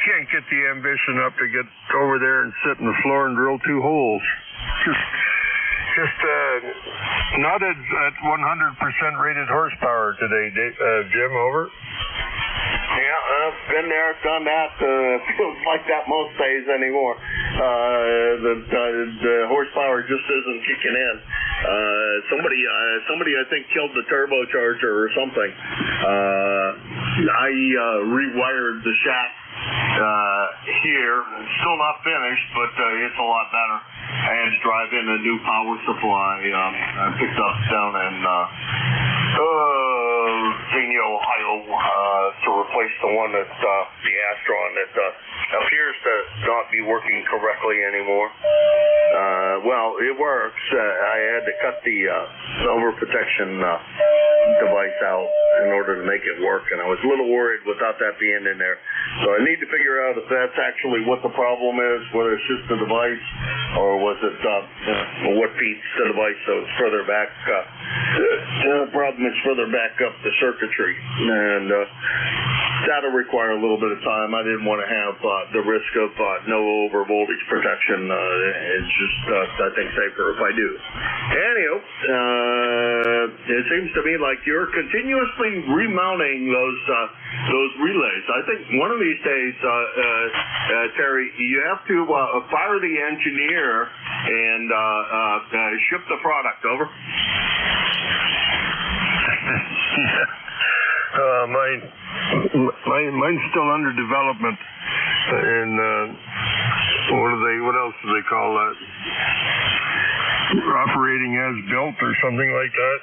can't get the ambition up to get over there and sit in the floor and drill 2 holes. Just not at 100% rated horsepower today, Jim, over. Yeah, I've been there, done that. Feels like that most days anymore. The horsepower just isn't kicking in. Somebody I think killed the turbocharger or something. I rewired the shaft here. Still not finished, but it's a lot better. I had to drive in a new power supply I picked up down in Xenia, Ohio, to replace the one that the Astron that appears to not be working correctly anymore. Well, it works. I had to cut the overprotection device out in order to make it work, and I was a little worried without that being in there. So I need to figure out if that's actually what the problem is, whether it's just the device, or was it what feeds the device so it's further back. The problem is further back up the circuitry, and that'll require a little bit of time. I didn't want to have the risk of no over voltage protection. It's just, I think, safer if I do. Anywho, it seems to me like you're continuously remounting those relays. I think one of these days, Terry, you have to fire the engineer and ship the product over. Mine's still under development, and what else do they call that? Operating as built or something like that.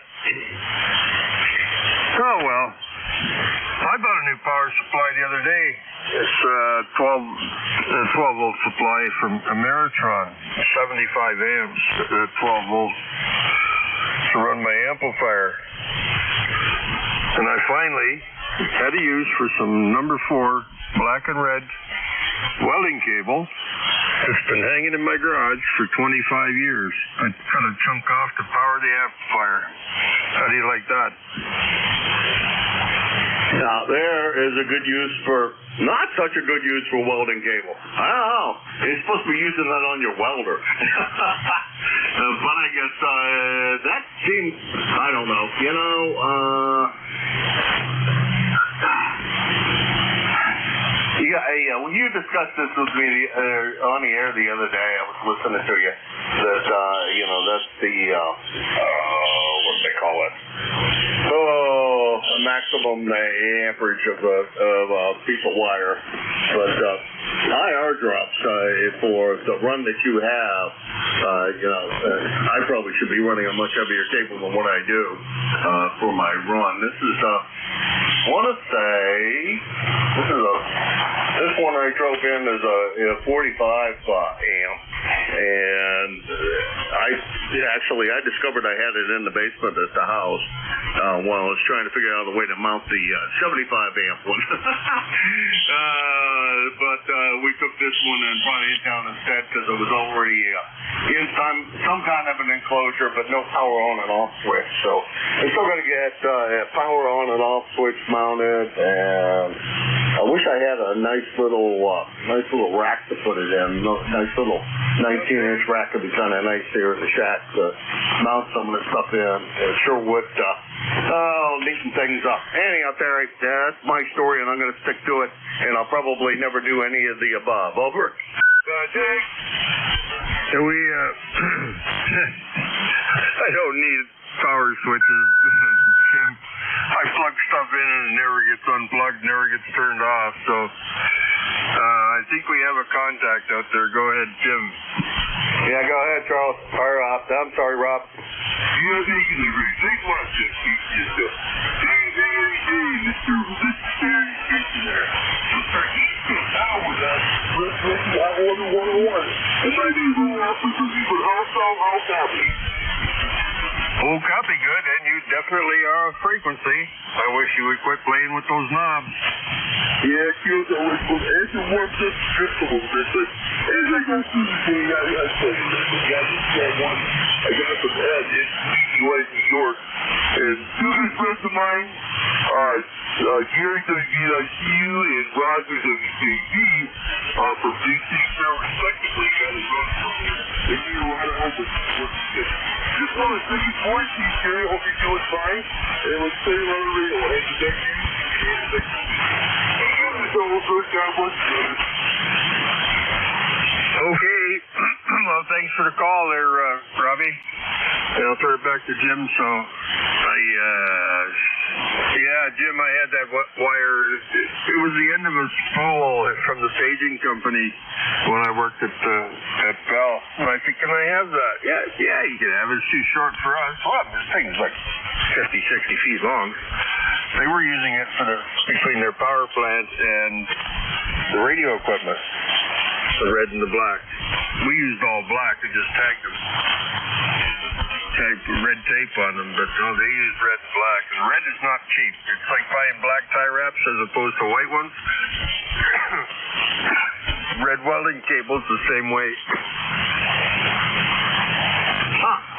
Oh well, I bought a new power supply the other day. It's a 12 volt supply from Ameritron, 75 amps, 12 volts to run my amplifier. And I finally had to use for some number 4 black and red welding cable. It's been hanging in my garage for 25 years. I cut a chunk off to power the amplifier. How do you like that? Now, there is a good use for, not such a good use for welding cable. I don't know. You're supposed to be using that on your welder. But I guess that seems, I don't know. You know, you discussed this with me on the air the other day. I was listening to you. That that's the what do they call it? Maximum amperage of a piece of wire. But IR drops for the run that you have. I probably should be running a much heavier cable than what I do for my run. This is I want to say this one I drove in is a 45 amp, and I discovered I had it in the basement at the house while I was trying to figure out a way to mount the 75 amp one. But we took this one and brought it down instead because it was already in some kind of an enclosure, but no power on and off switch. So I'm still going to get power on and off switch mounted, and I wish I had a nice little rack to put it in. Nice little 19-inch rack would be kind of nice here in the shack to mount some of the stuff in. It sure would neaten things up. Anyhow, Terry, that's my story, and I'm going to stick to it, and I'll probably never do any of the above. Over. Jake? So I don't need power switches. I plug stuff in and it never gets unplugged, never gets turned off. So I think we have a contact out there. Go ahead, Jim. Yeah, go ahead, Charles. Or I'm sorry, Rob. Yeah, thank you. Thanks a lot, Jim. Mr. There. Mr. Easton, now with us. I order 101. If I need to but how copy? Oh, copy good, and you definitely are a frequency. I wish you would quit playing with those knobs. Yeah, Q, it's a work just a little bit, but as I go through the day, I tell you, I just got one. I got some head. It's right in New York. And two good friends of mine, Gary WBIQ and Roger WKD, from DC Fair, respectively, got his own program. They need a lot of help with what you get. Just want to say good morning to you, Gary. Hope you're doing fine. And let's stay on the radio. And the next you, so God bless you. Okay. Well, thanks for the call there, Robbie. And I'll turn it back to Jim. So, Jim, I had that wire. It was the end of a spool from the paging company when I worked at Bell. And I said, can I have that? Yeah, you can have it. It's too short for us. Well, this thing's like 50, 60 feet long. They were using it for between their power plant and the radio equipment, the red and the black. We used all black and just tagged them. Tagged red tape on them, but no, they use red and black. And red is not cheap. It's like buying black tie wraps as opposed to white ones. Red welding cable's the same way.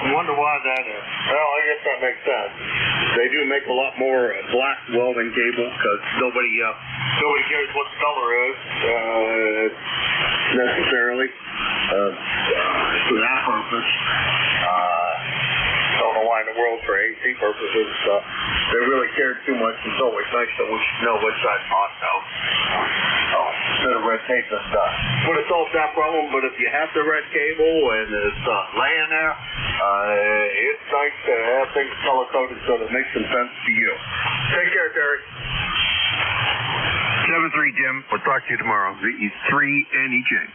I wonder why that is. Well, I guess that makes sense. They do make a lot more black welding cable because nobody cares what the color is necessarily for that purpose. Don't know why in the world for AC purposes they really cared too much. It's always nice that we should know which side's hot now. Instead of red tape and would have solved that problem, but if you have the red cable and it's laying there, it's nice to have things color coded so that it makes some sense to you. Take care, Terry. 7-3, Jim. We'll talk to you tomorrow. VE3NEJ.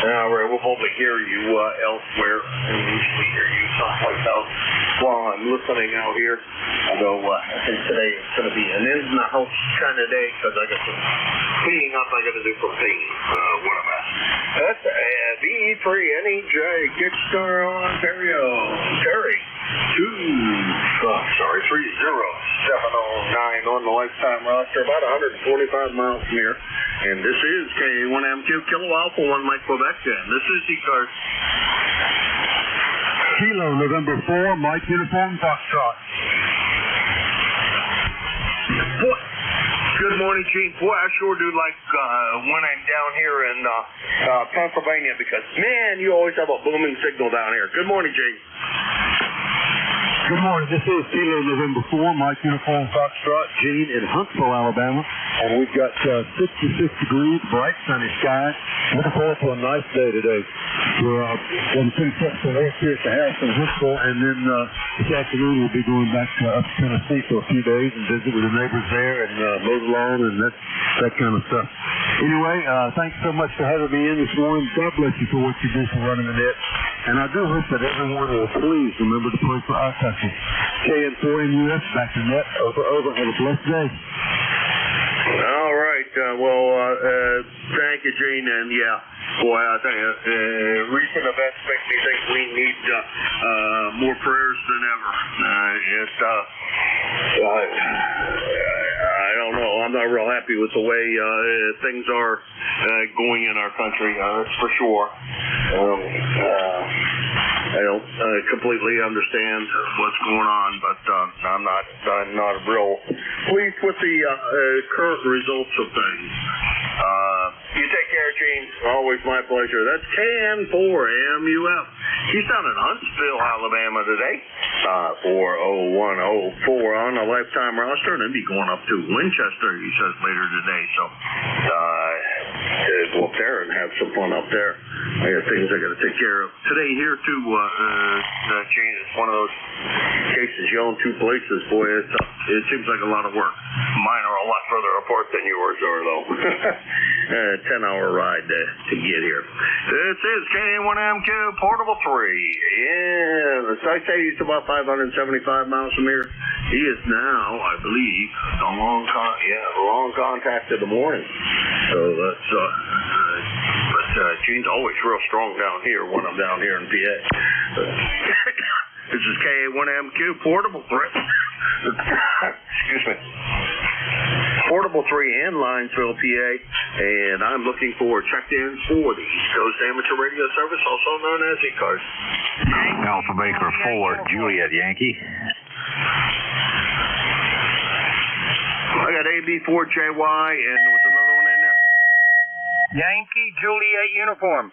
All right, we'll probably hear you elsewhere. We usually hear you someplace else while I'm listening out here. Although I think today it's going to be an in-the-house kind of day because I got some cleaning up I got to do for Ping. What am I? That's VE3NEJ, Kickstar, Ontario. Terry, 30709 on the lifetime roster, about 145 miles from here. And this is K1MQ Kilo Alpha 1 Mike Quebec, and this is ECARS. Kilo, November 4, Mike Uniform Foxtrot. Good morning, Gene. Boy, I sure do like when I'm down here in Pennsylvania because, man, you always have a booming signal down here. Good morning, Gene. Good morning. This is Kilo November 4, Mike Uniform Foxtrot, Gene in Huntsville, Alabama. And we've got 66 degrees, bright sunny skies. Looking forward to a nice day today. We're going to finish up some work here at the house in Huntsville, and then this afternoon we'll be going back up to Tennessee for a few days and visit with the neighbors there and mow the lawn and that kind of stuff. Anyway, thanks so much for having me in this morning. God bless you for what you do for running the net. And I do hope that everyone will please remember to pray for our country. KN4NUS, back to net. Over. Have a blessed day. All right. Thank you, Gene. And yeah, boy, I think recent events make me think we need more prayers than ever. I don't know. I'm not real happy with the way things are going in our country. That's for sure. I don't completely understand what's going on, but I'm not real pleased with the current results of things. You take care, Gene. Always my pleasure. That's KN4MUF. He's down in Huntsville, Alabama today. 40104 on a lifetime roster, and then be going up to Winchester, he says, later today. So go up there and have some fun up there. I got things I got to take care of today here too. Gene, it's one of those cases you own two places. Boy, it seems like a lot of work. Mine are a lot further apart than yours are, though. 10-hour ride to get here. This is K1MQ Portable 3. Yeah, I say he's about 575 miles from here. He is now, I believe, the long contact of the morning. So that's but Gene's always real strong down here when I'm down here in PA. This is K1MQ Portable 3. Excuse me. Portable 3 in Linesville, PA, and I'm looking for check-ins for the East Coast Amateur Radio Service, also known as ECARS. Alpha Baker 4, Juliet Yankee. I got AB4JY, and there was another one in there. Yankee Juliet uniform.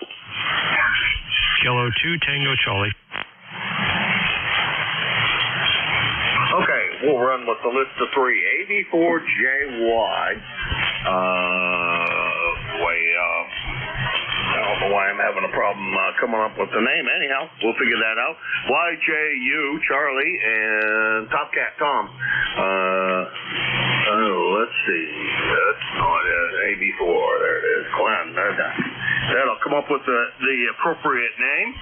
Kilo 2 Tango Charlie. Okay, we'll run with the list of 3. AB4JY. I don't know why I'm having a problem coming up with the name. Anyhow, we'll figure that out. YJU, Charlie, and Top Cat Tom. Let's see. That's not AB4. There it is. Glenn. That'll come up with the appropriate name.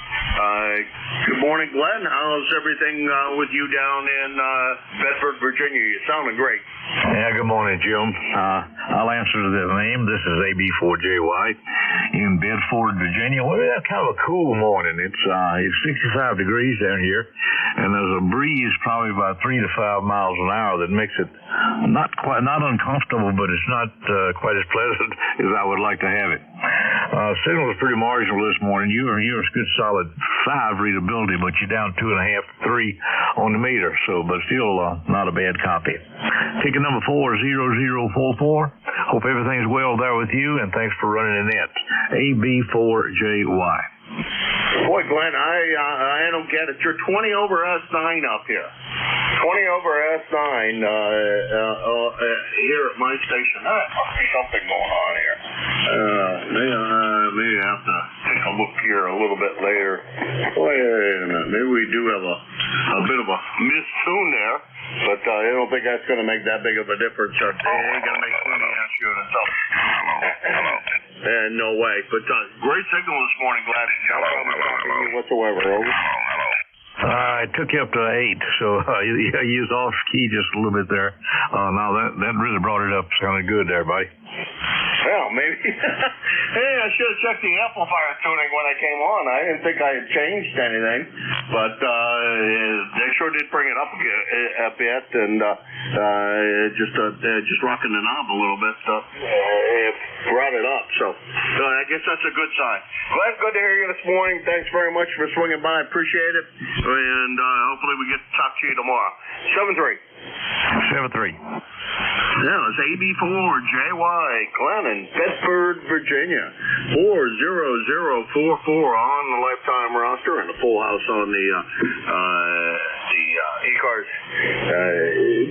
Good morning, Glenn. How's everything with you down in Bedford, Virginia? You're sounding great. Yeah, good morning, Jim. I'll answer to the name. This is AB4JY in Bedford, Virginia. Well, it's kind of a cool morning. It's 65 degrees down here, and there's a breeze probably about 3 to 5 miles an hour that makes it not uncomfortable, but it's not quite as pleasant as I would like to have it. Signal is pretty marginal this morning. You're a good solid 5 readability, but you're down 2.5, 3 on the meter. So, but still not a bad copy. Ticket number 40044. Hope everything's well there with you, and thanks for running the net. AB4JY. Boy, Glenn, I don't get it. You're 20 over S9 up here. 20 over S9 here at my station. There must be something going on here. Maybe I have to take a look here a little bit later. Wait a minute. Maybe we do have a bit of a miss tune there, but I don't think that's going to make that big of a difference. It ain't going to make any issue itself. Hello. No way. But great signal this morning, Gladys. No problem talking to you whatsoever. Over. Hello. I took you up to 8, so you used off key just a little bit there. Now that really brought it up. Sounded good there, buddy. Well, maybe. Hey, I should have checked the amplifier tuning when I came on. I didn't think I had changed anything, but they sure did bring it up a bit, and just rocking the knob a little bit. It brought it up, so I guess that's a good sign. Glenn, good to hear you this morning. Thanks very much for swinging by. Appreciate it, and hopefully we get to talk to you tomorrow. 7-3. Yeah, it's AB4JY, Glenn in Bedford, Virginia. 40044 on the lifetime roster, and a full house on the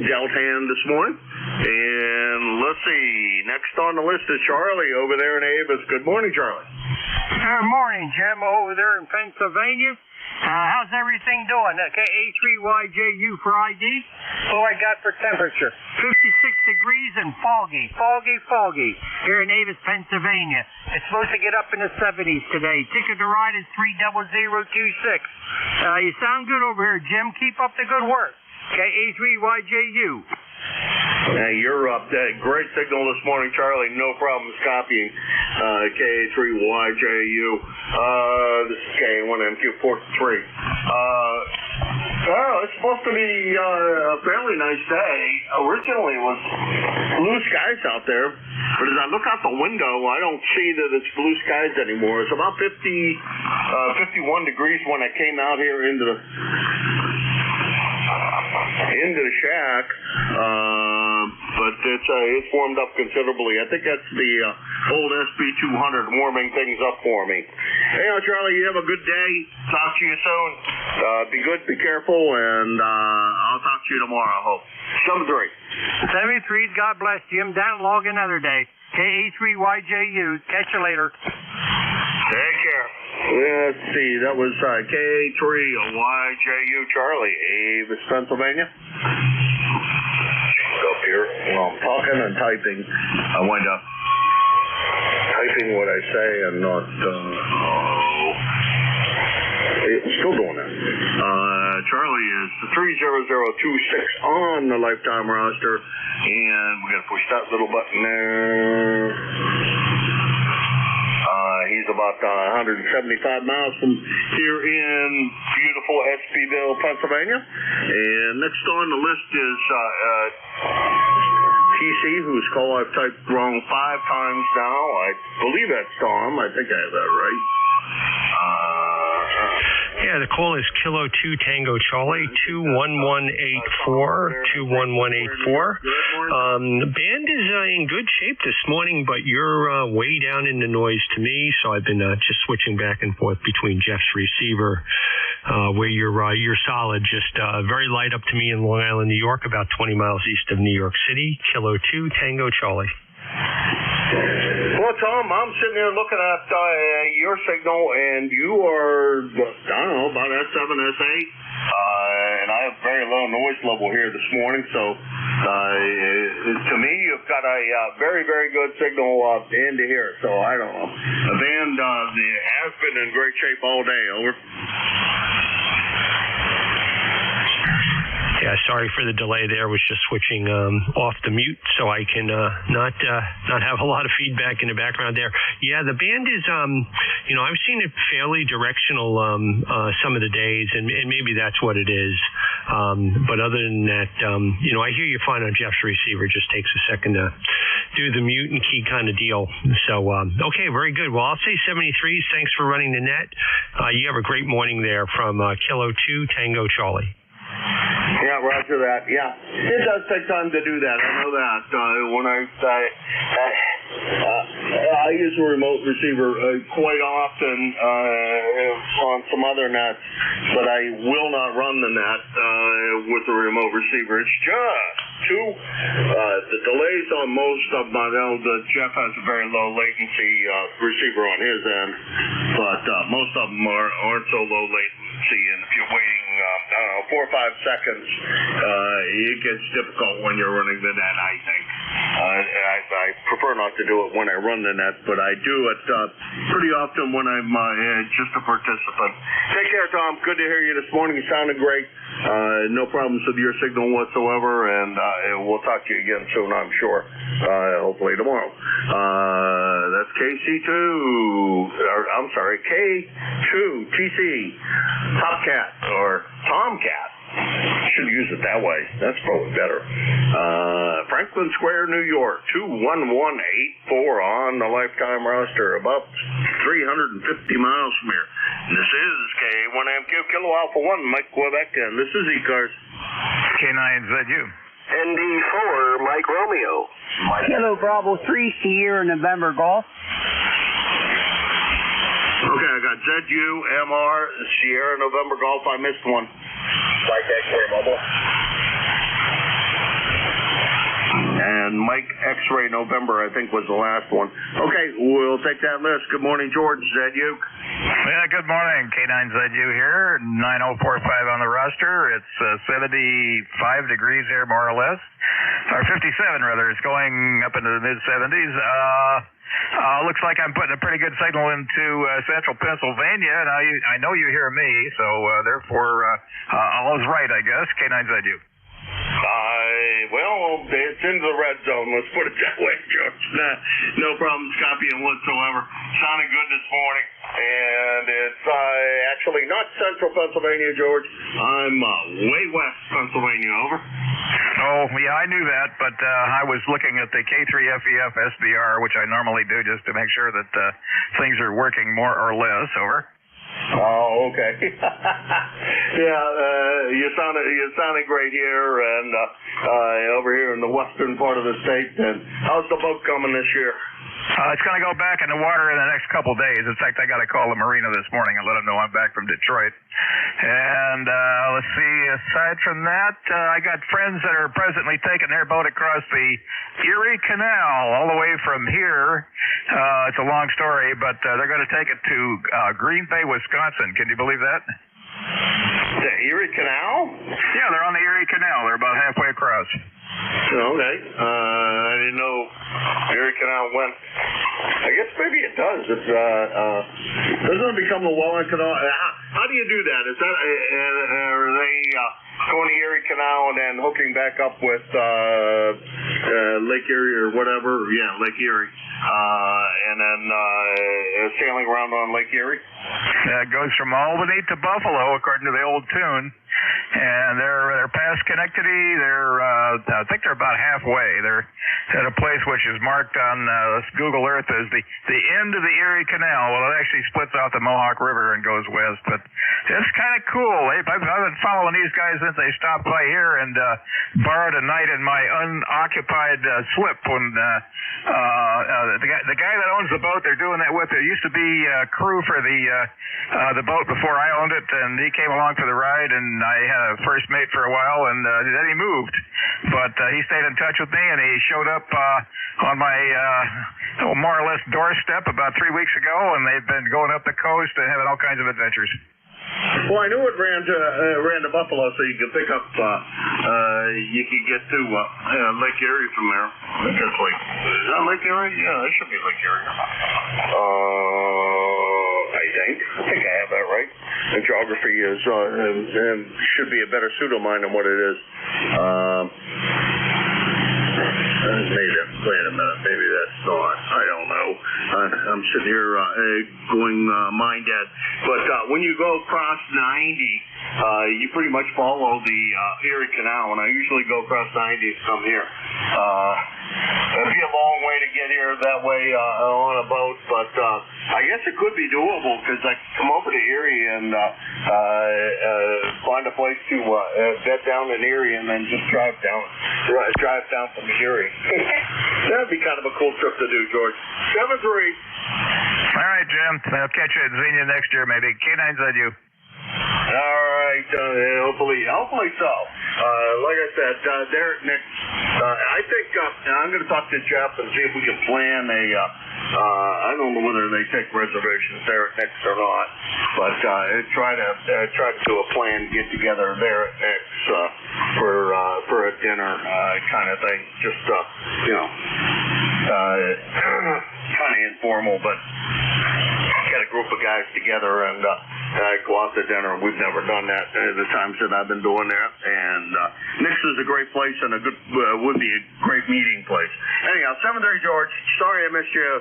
dealt hand this morning. And let's see, next on the list is Charlie over there in Avis. Good morning, Charlie. Good morning, Jim, over there in Pennsylvania. How's everything doing? Okay, A3YJU for ID. What I got for temperature? 56 degrees and foggy. Foggy. Here in Avis, Pennsylvania. It's supposed to get up in the 70s today. Ticket to ride is 30026. You sound good over here, Jim. Keep up the good work. Okay, A3YJU. You're up. Great signal this morning, Charlie. No problems copying KA3YJU. This is KA1MQ43. Well, it's supposed to be a fairly nice day. Originally, it was blue skies out there. But as I look out the window, I don't see that it's blue skies anymore. It's about 51 degrees when I came out here into the shack, but it's warmed up considerably. I think that's the old SB200 warming things up for me. Hey, Charlie, you have a good day. Talk to you soon. Be good, be careful, and I'll talk to you tomorrow, I hope. 73. 73, God bless, Jim. Down log another day. KA3YJU. Catch you later. Take care. Let's see, that was KA3YJU Charlie, Avis, Pennsylvania. Up here, while I'm talking and typing, I wind up typing what I say and not, still doing that. Charlie is 30026 on the lifetime roster, and we're going to push that little button there. He's about 175 miles from here in beautiful Espyville, Pennsylvania. And next on the list is TC, whose call I've typed wrong 5 times now. I believe that's Tom. I think I have that right. Yeah, the call is Kilo 2 Tango Charlie 21184 21184. The band is in good shape this morning, but you're way down in the noise to me, so I've been just switching back and forth between Jeff's receiver, where you're solid, just very light up to me in Long Island, New York, about 20 miles east of New York City. Kilo 2 Tango Charlie. Well, Tom, I'm sitting here looking at your signal, and you are, I don't know, about S7, S8, and I have very low noise level here this morning, so to me, you've got a very, very good signal into here, so I don't know. The band has been in great shape all day, over. Yeah, sorry for the delay there. Was just switching off the mute so I can not have a lot of feedback in the background there. Yeah, the band is, I've seen it fairly directional some of the days, and maybe that's what it is. But other than that, I hear you fine on Jeff's receiver. Just takes a second to do the mute and key kind of deal. So, okay, very good. Well, I'll say 73. Thanks for running the net. You have a great morning there from Kilo 2 Tango Charlie. Yeah, roger that. Yeah, it does take time to do that. I know that. When I use a remote receiver quite often on some other nets, but I will not run the net with the remote receiver. It's just the delays on most of them. I know that Jeff has a very low latency receiver on his end, but most of them aren't so low latency, and if you're waiting 4 or 5 seconds, it gets difficult when you're running the net, I think. I prefer not to do it when I run the net, but I do it pretty often when I'm just a participant. Take care, Tom. Good to hear you this morning. You sounded great. No problems with your signal whatsoever, and we'll talk to you again soon, I'm sure. Hopefully tomorrow. That's KC2, I'm sorry, K2 TC Topcat or Tomcat. Should use it that way. That's probably better. Franklin Square, New York, 21184 on the lifetime roster, about 350 miles from here. And this is K1MQ Kilo Alpha 1, Mike Quebec, and this is ECARS. K9ZU. ND4, Mike Romeo. Kilo Bravo 3, Sierra November Golf. Okay, I got ZU, MR, Sierra November Golf. I missed one. Mike X-Ray Mobile. and Mike X-Ray November, I think, was the last one. Okay, we'll take that list. Good morning, George. Is that you? Yeah, good morning. K9ZU here, 9045 on the roster. It's 75 degrees here, more or less. Or 57, rather. It's going up into the mid-70s. Looks like I'm putting a pretty good signal into central Pennsylvania, and I know you hear me, so therefore all is right, I guess. K9ZU. Well, it's into the red zone. Let's put it that way, George. No problems copying whatsoever. Sounded good this morning. And it's actually not central Pennsylvania, George. I'm way west Pennsylvania, over. Oh, yeah, I knew that, but I was looking at the K3FEF SBR, which I normally do just to make sure that things are working more or less, over. Oh, okay. Yeah, you sounded great here, and over here in the western part of the state. And how's the boat coming this year? It's going to go back in the water in the next couple of days. In fact, I got to call the marina this morning and let them know I'm back from Detroit. And let's see, aside from that, I got friends that are presently taking their boat across the Erie Canal all the way from here. It's a long story, but they're going to take it to Green Bay, Wisconsin. Can you believe that? The Erie Canal? Yeah, they're on the Erie Canal. They're about halfway across. Okay. I didn't know Erie Canal went. I guess maybe it does. It's doesn't it become the Welland Canal? How do you do that? Is that are they going to Erie Canal and then hooking back up with Lake Erie or whatever? Yeah, Lake Erie, and then sailing around on Lake Erie. It goes from Albany to Buffalo, according to the old tune. And they're past Schenectady. I think they're about halfway. They're at a place which is marked on Google Earth as the end of the Erie Canal. Well, it actually splits off the Mohawk River and goes west. But it's kind of cool. I've been following these guys since they stopped by here and borrowed a night in my unoccupied slip when the guy that owns the boat they're doing that with, there used to be crew for the boat before I owned it, and he came along for the ride, and I had a first mate for a while, and then he moved. But he stayed in touch with me, and he showed up on my more or less doorstep about 3 weeks ago, and they've been going up the coast and having all kinds of adventures. Well, I knew it ran to Buffalo, so you could pick up. You could get to Lake Erie from there. I think that's is that Lake Erie? Yeah, it should be Lake Erie. I think I have that right. The geography is should be a better pseudo-mine than what it is. Wait a minute, maybe that's not. I don't know. I'm sitting here going mind dead. But when you go across 90, you pretty much follow the Erie Canal, and I usually go across 90 to come here. It'd be a long way to get here that way on a boat, but I guess it could be doable because I come over to Erie and find a place to bed down in Erie and then just drive down from Erie. That'd be kind of a cool trip to do, George. 7-3. All right, Jim. I'll catch you at Xenia next year, maybe. K9ZU. All right. Hopefully so. Like I said, Derek, Nick, I think I'm going to talk to Jeff and see if we can plan a. I don't know whether they take reservations there at Nick's or not, but try to do a plan, get together there at Nick's for a dinner kind of thing. Just kind of informal, but get a group of guys together and go out to dinner. We've never done that the times that I've been doing that, and Nick's is a great place and a good would be a great meeting place. Anyhow, 7-3, George. Sorry I missed you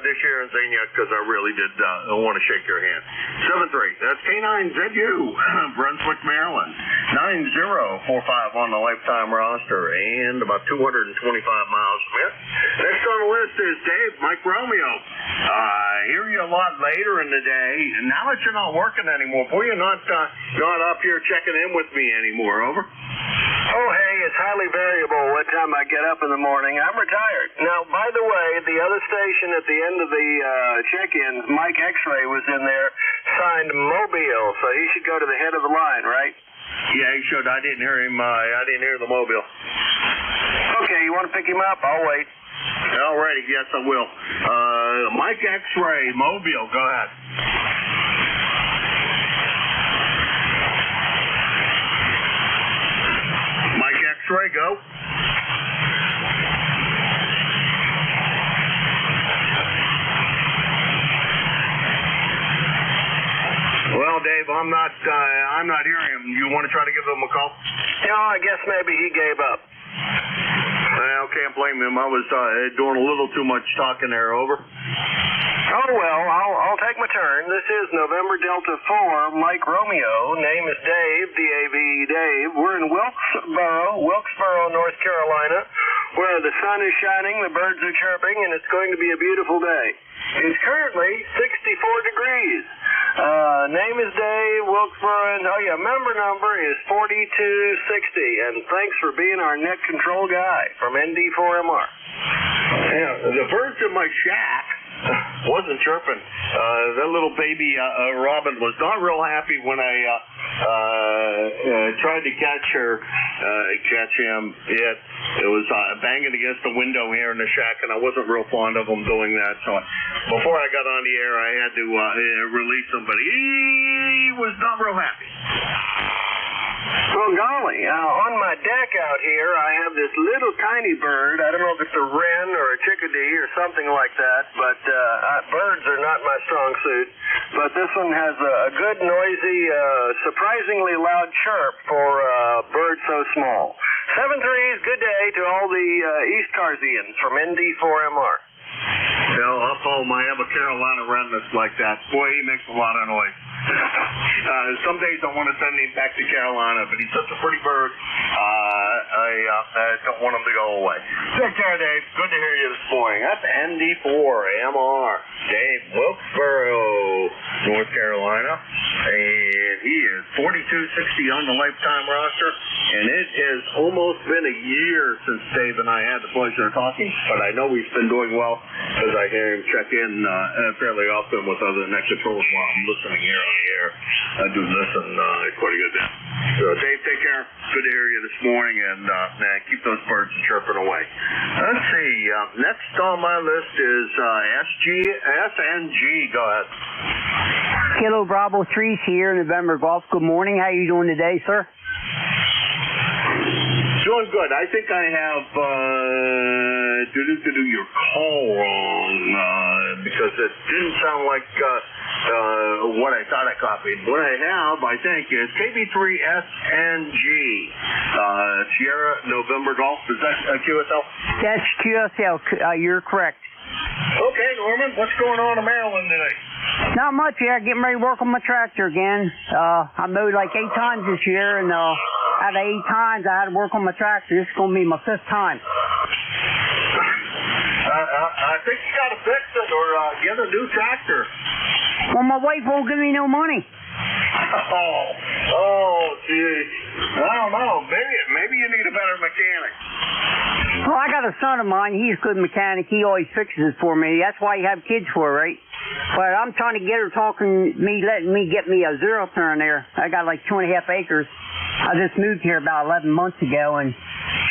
this year in Xenia because I really did want to shake your hand. 7-3. That's K9ZU, Brunswick, Maryland. 9045 on the lifetime roster and about 225 miles from here. Next on the list is Dave, Mike Romeo. I hear you a lot later in the day, and now that you're not working anymore, boy, you're not up here checking in with me anymore. Over. Oh, hey, it's highly variable what time I get up in the morning. I'm retired. Now, by the way, the other station at the end of the check-ins, Mike X-Ray was in there, signed Mobile, so he should go to the head of the line, right? Yeah, he should. I didn't hear him. I didn't hear the Mobile. Okay, you want to pick him up? I'll wait. All righty, yes, I will. Mike X-Ray, Mobile, go ahead. Mike X-Ray, go. Well, Dave, I'm not hearing him. You want to try to give him a call? No, I guess maybe he gave up. I can't blame him. I was doing a little too much talking there. Over. Oh, well, I'll take my turn. This is November Delta 4, Mike Romeo. Name is Dave, D-A-V-E, Dave. We're in Wilkesboro, North Carolina, where the sun is shining, the birds are chirping, and it's going to be a beautiful day. It's currently 64 degrees. Name is Dave, Wilkesboro, and member number is 4260. And thanks for being our net control guy from ND4MR. Yeah, the birds in my shack wasn't chirping. That little baby robin was not real happy when I tried to catch him. It was banging against the window here in the shack, and I wasn't real fond of him doing that. So before I got on the air, I had to release him, but he was not real happy. Well, golly, on my deck out here, I have this little tiny bird. I don't know if it's a wren or a chickadee or something like that, but birds are not my strong suit. But this one has a good, noisy, surprisingly loud chirp for a bird so small. 7-3's good day to all the ECARSians from ND4MR. Well, I'll call my ever Carolina wren that's like that. Boy, he makes a lot of noise. Some days I want to send him back to Carolina, but he's such a pretty bird. I don't want him to go away. Take care, Dave. Good to hear you this morning. That's ND4MR. Dave, Wilkesboro, North Carolina. And he is 4260 on the lifetime roster. And it has almost been a year since Dave and I had the pleasure of talking, but I know he's been doing well because I hear him check in fairly often with other net controls while I'm listening here on the air. I do listen quite a good bit. So, Dave, take care. Good to hear you this morning, and keep those birds chirping away. Let's see. Next on my list is SNG. Go ahead. Kilo Bravo 3's here, November Golf. Good morning. How you doing today, sir? Doing good. I think I have your call wrong because it didn't sound like what I thought I copied. What I have, I think, is KB3SNG, Sierra November Golf. Is that QSL? That's QSL. You're correct. Okay, Norman, what's going on in Maryland today? Not much yet. Getting ready to work on my tractor again. I mowed like 8 times this year, and out of 8 times I had to work on my tractor. This is going to be my 5th time. I think you got to fix it or get a new tractor. Well, my wife won't give me no money. Oh, geez. I don't know. Maybe you need a better mechanic. Well, I got a son of mine. He's a good mechanic. He always fixes it for me. That's why you have kids for, right? But I'm trying to get her letting me get me a zero turn there. I got like 2.5 acres. I just moved here about 11 months ago, and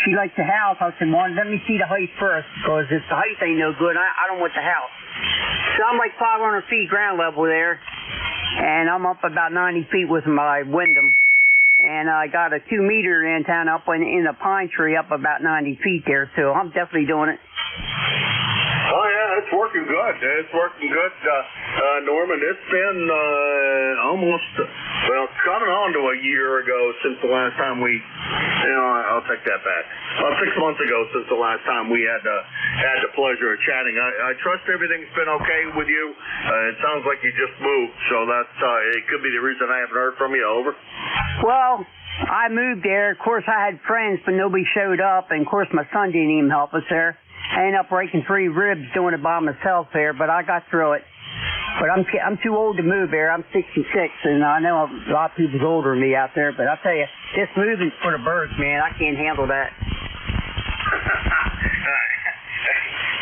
she likes the house. I said, well, let me see the height first, because if the height ain't no good, I don't want the house. So I'm like 500 feet ground level there, and I'm up about 90 feet with my Wyndham. And I got a 2-meter antenna up in a pine tree up about 90 feet there, so I'm definitely doing it. Oh, yeah, it's working good. It's working good, Norman. It's been it's coming on to a year ago since the last time I'll take that back. About 6 months ago since the last time we had the pleasure of chatting. I trust everything's been okay with you. It sounds like you just moved, so that's it could be the reason I haven't heard from you. Over. Well, I moved there. Of course, I had friends, but nobody showed up, and of course, my son didn't even help us there. I ended up breaking 3 ribs doing it by myself there, but I got through it. But I'm too old to move there. I'm 66, and I know a lot of people's older than me out there. But I'll tell you, this moving's for the birds, man. I can't handle that.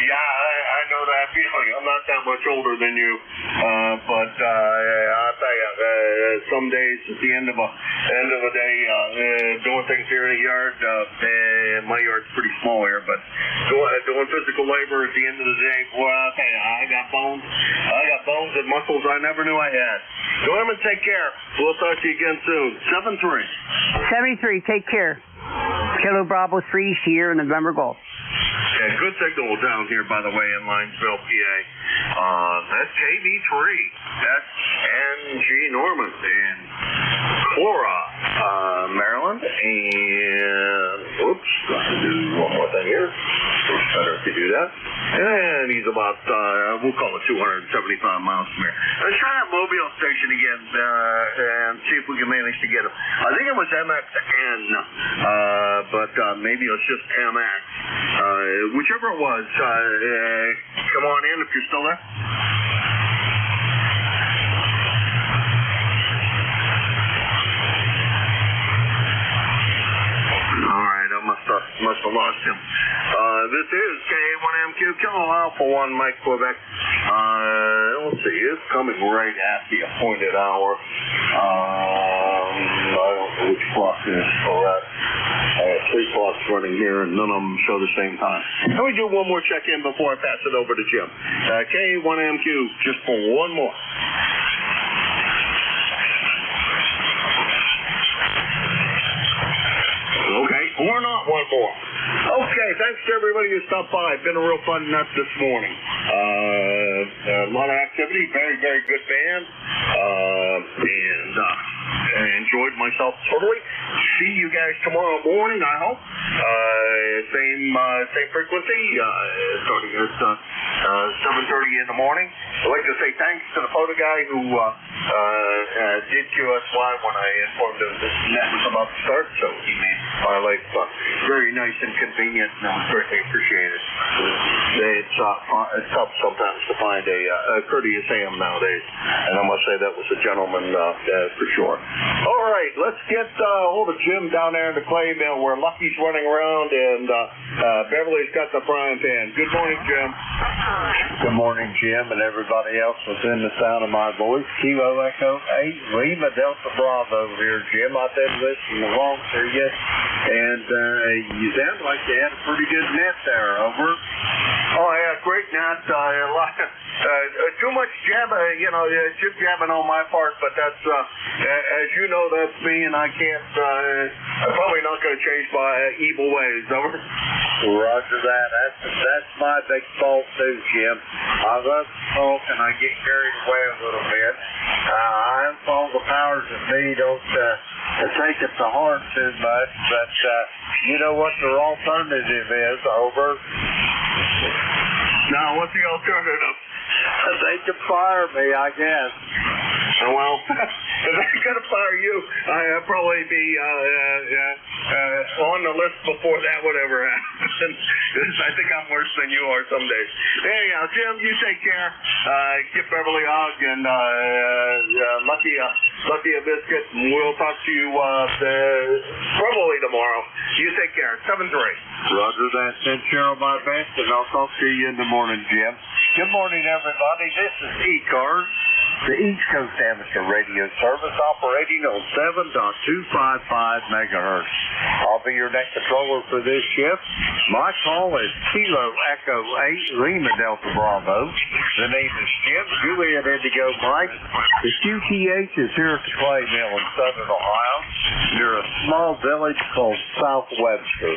Yeah, I know that feeling. I'm not that much older than you, but I tell you, some days at the end of a day, doing things here in the yard. My yard's pretty small here, but doing physical labor at the end of the day, boy, I'll tell you, I got bones and muscles I never knew I had. Go ahead and take care. We'll talk to you again soon. 73. Take care. Kilo Bravo 3 Sierra November Golf. Yeah, good signal down here, by the way, in Linesville, PA. That's KB3. That's NG Norman in Cora, Maryland. And, oops, got to do one more thing here. It's better if you do that. And he's about, we'll call it 275 miles from here. Let's try that Mobile station again and see if we can manage to get him. I think it was MXN, but maybe it's just MX. Whichever it was, come on in if you're still there. All right, I must have lost him. This is K1MQ Kilo Alpha 1 Mike Quebec. Let's see, it's coming right at the appointed hour. I don't know which clock it is for that. 3 clocks running here, and none of them show the same time. Let me do one more check-in before I pass it over to Jim. K1MQ, just for one more. Okay, or not one more. Okay, thanks to everybody who stopped by. Been a real fun night this morning. A lot of activity, very, very good band. And I enjoyed myself totally. See you guys tomorrow morning, I hope. Same frequency, starting at 7:30 in the morning. I'd like to say thanks to the photo guy who did QSY when I informed him this net was about to start, so he made my life very nice and convenient, and I greatly appreciate it. It's tough sometimes to find a courteous ham nowadays, and I must say that was a gentleman for sure. All right, let's get hold of Jim down there in the clay mill where Lucky's running around and Beverly's got the frying pan. Good morning, Jim. Good morning, Jim, and everybody else within the sound of my voice. Kilo Echo 8, Lima Delta Bravo here, Jim. I did listen along to you, and you sound like you had a pretty good net there. Over. Oh, yeah, great net. Too much jabbing, just jabbing on my part, but that's, as you know, that's me, and I can't, I'm probably not going to change my evil ways. Over. Roger that. That's my big fault too, Jim. I love to talk and I get carried away a little bit. I have all the powers that be, don't take it to heart too much, but you know what their alternative is, over. Now, what's the alternative? They can fire me, I guess. Well, if they're going to fire you, I'll probably be on the list before that would ever happen. I think I'm worse than you are some days. Anyhow, Jim, you take care. Give Beverly a hug and Lucky a biscuit, and we'll talk to you probably tomorrow. You take care. 7-3. Roger that. Send Cheryl my best, and I'll talk to you in the morning, Jim. Good morning, everybody. This is ECARS, the East Coast Amateur Radio Service, operating on 7.255 megahertz. I'll be your next controller for this shift. My call is Kilo Echo 8 Lima Delta Bravo. The name is Jim, Juliet Indigo Mike. The QTH is here at the clay mill in southern Ohio, near a small village called South Webster.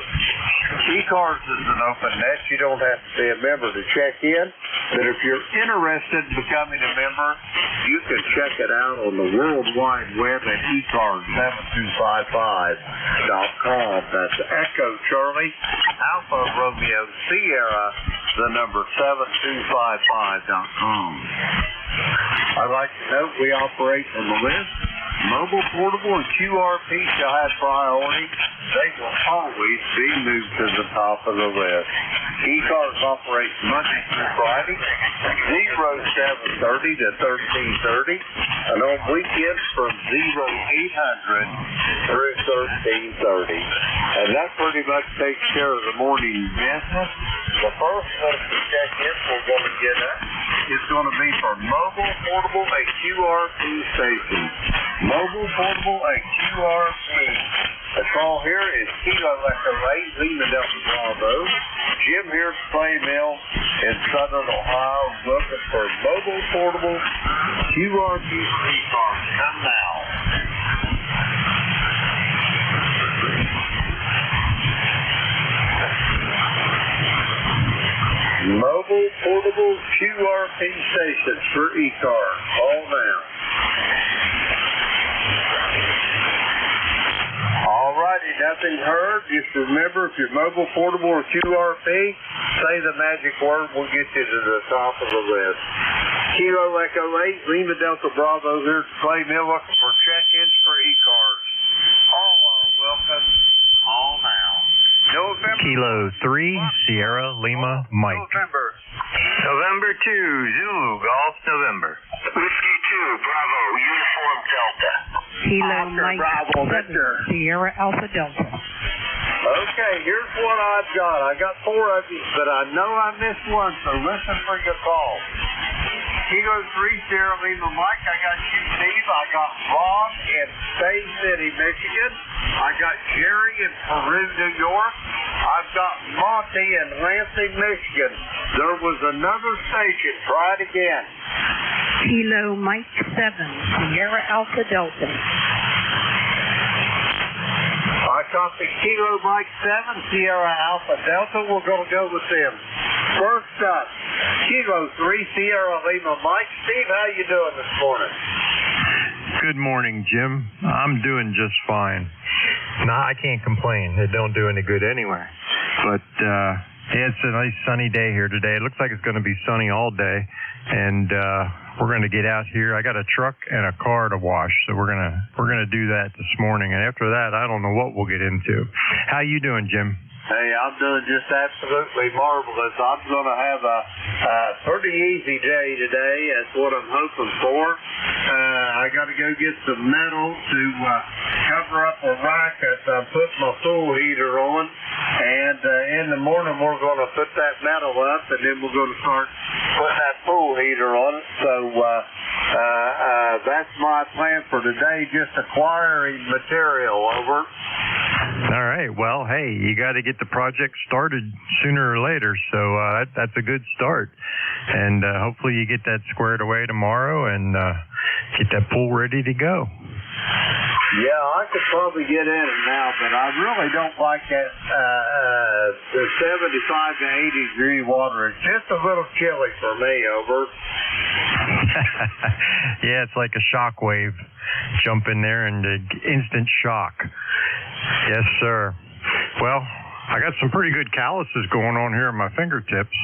ECARS is an open net. You don't have to be a member to check in, but if you're interested in becoming a member, you can check it out on the World Wide Web at ECARS7255.com. That's Echo Charlie, Alpha Romeo Sierra, the number 7255.com. I'd like to note we operate on the list. Mobile, portable, and QRP shall have priority. They will always be moved to the top of the list. ECARS operates Monday through Friday, 0730 to 1330, and on weekends from 0800 through 1330. And that pretty much takes care of the morning business. The first one to check in, we're going to get up. is going to be for mobile, portable, and QRP stations. Mobile, portable, and QRP. The call here is Kilo Echo 8, Lima Delta Bravo. Jim here at Clay Mill in Southern Ohio looking for mobile, portable, QRP ECARS. Come now. Mobile, portable, QRP stations for ECARS. Call now. Alrighty, nothing heard. Just remember, if you're mobile, portable, or QRP, say the magic word. We'll get you to the top of the list. Kilo Echo 8, Lima Delta Bravo here at Clay Mill looking for check-ins for ECARS. All are welcome. All now. November. Kilo 3, Sierra Lima Mike. November 2, Zulu, Golf, November. Whiskey 2, Bravo, Uniform Delta. Kilo Oscar, Mike Bravo, 7, Victor. Sierra Alpha Delta. Okay, here's what I've got. I got 4 of you, but I know I missed one, so listen for your call. Kilo 3, Sierra Lima Mike. I got you, Steve. I got Rob in Bay City, Michigan. I got Jerry in Peru, New York. I've got Monty in Lansing, Michigan. There was another station. Try it again. Kilo Mike 7, Sierra Alpha Delta. I copy Kilo Mike 7, Sierra Alpha Delta. We're going to go with them. First up, Kilo 3, Sierra Lima Mike. Steve, how you doing this morning? Good morning, Jim. I'm doing just fine. Nah, I can't complain. It don't do any good anyway. But it's a nice sunny day here today. It looks like it's going to be sunny all day, and we're going to get out here. I got a truck and a car to wash, so we're gonna do that this morning. And after that, I don't know what we'll get into. How you doing, Jim? Hey, I'm doing just absolutely marvelous. I'm going to have a pretty easy day today. That's what I'm hoping for. I got to go get some metal to cover up a rack that I put my pool heater on. And in the morning, we're going to put that metal up, and then we're going to start putting that pool heater on it. So that's my plan for today, just acquiring material. Over. All right. Well, hey, you got to get the project started sooner or later, so that's a good start. And hopefully you get that squared away tomorrow and get that pool ready to go. Yeah, I could probably get in it now, but I really don't like that the 75 to 80 degree water. It's just a little chilly for me. Over. Yeah, it's like a shock wave. Jump in there and instant shock. Yes, sir. Well, I got some pretty good calluses going on here on my fingertips.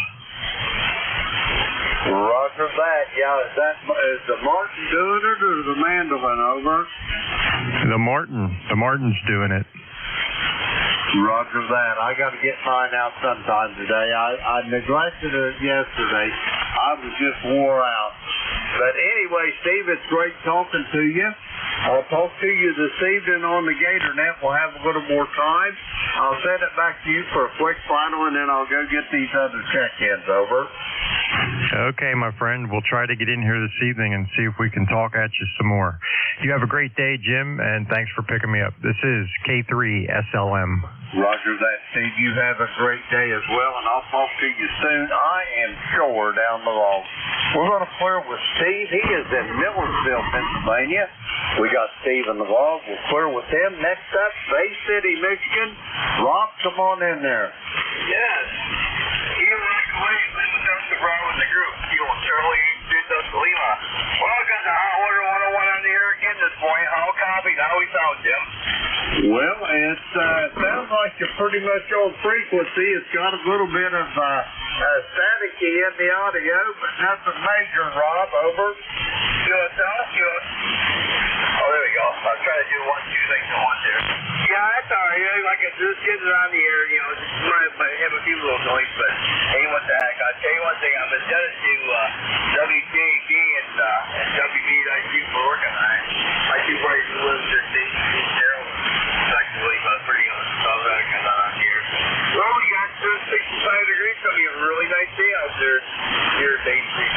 Roger that. Yeah, is the Martin doing it or the mandolin? Over. The Martin's doing it. Roger that. I got to get mine out sometime today. I neglected it yesterday. I was just wore out. But anyway, Steve, it's great talking to you. I'll talk to you this evening on the Gator Net. We'll have a little more time. I'll send it back to you for a quick final, and then I'll go get these other check-ins. Over. Okay, my friend. We'll try to get in here this evening and see if we can talk at you some more. You have a great day, Jim, and thanks for picking me up. This is K3SLM. Roger that, Steve. You have a great day as well, and I'll talk to you soon. I am sure down the road. We're going to clear with Steve. He is in Millersville, Pennsylvania. We got Steve in the log. We'll clear with him. Next up, Bay City, Michigan. Rob, come on in there. Yes. Kilo Echo 8, Lima Delta Bravo in the group. Kilo Charlie, Delta Lima. Welcome to Hot Water 101 on the air again this morning. How copied? How we sound, Jim? Well, it sounds like you're pretty much on frequency. It's got a little bit of staticky in the audio, but nothing major, Rob. Over. Oh, there we go. I was trying to do 1, 2 things at once here. Yeah, that's all right. Like I just getting it on the air, might have a few little noise, but hey, what the heck? I'll tell you one thing. I'm indebted to WJD and WBIQ for working on it. My two brothers who live in their station, Daryl, effectively, but pretty on here. Well, we got 65 degrees. It's going to be a really nice day out there here at Bay Street.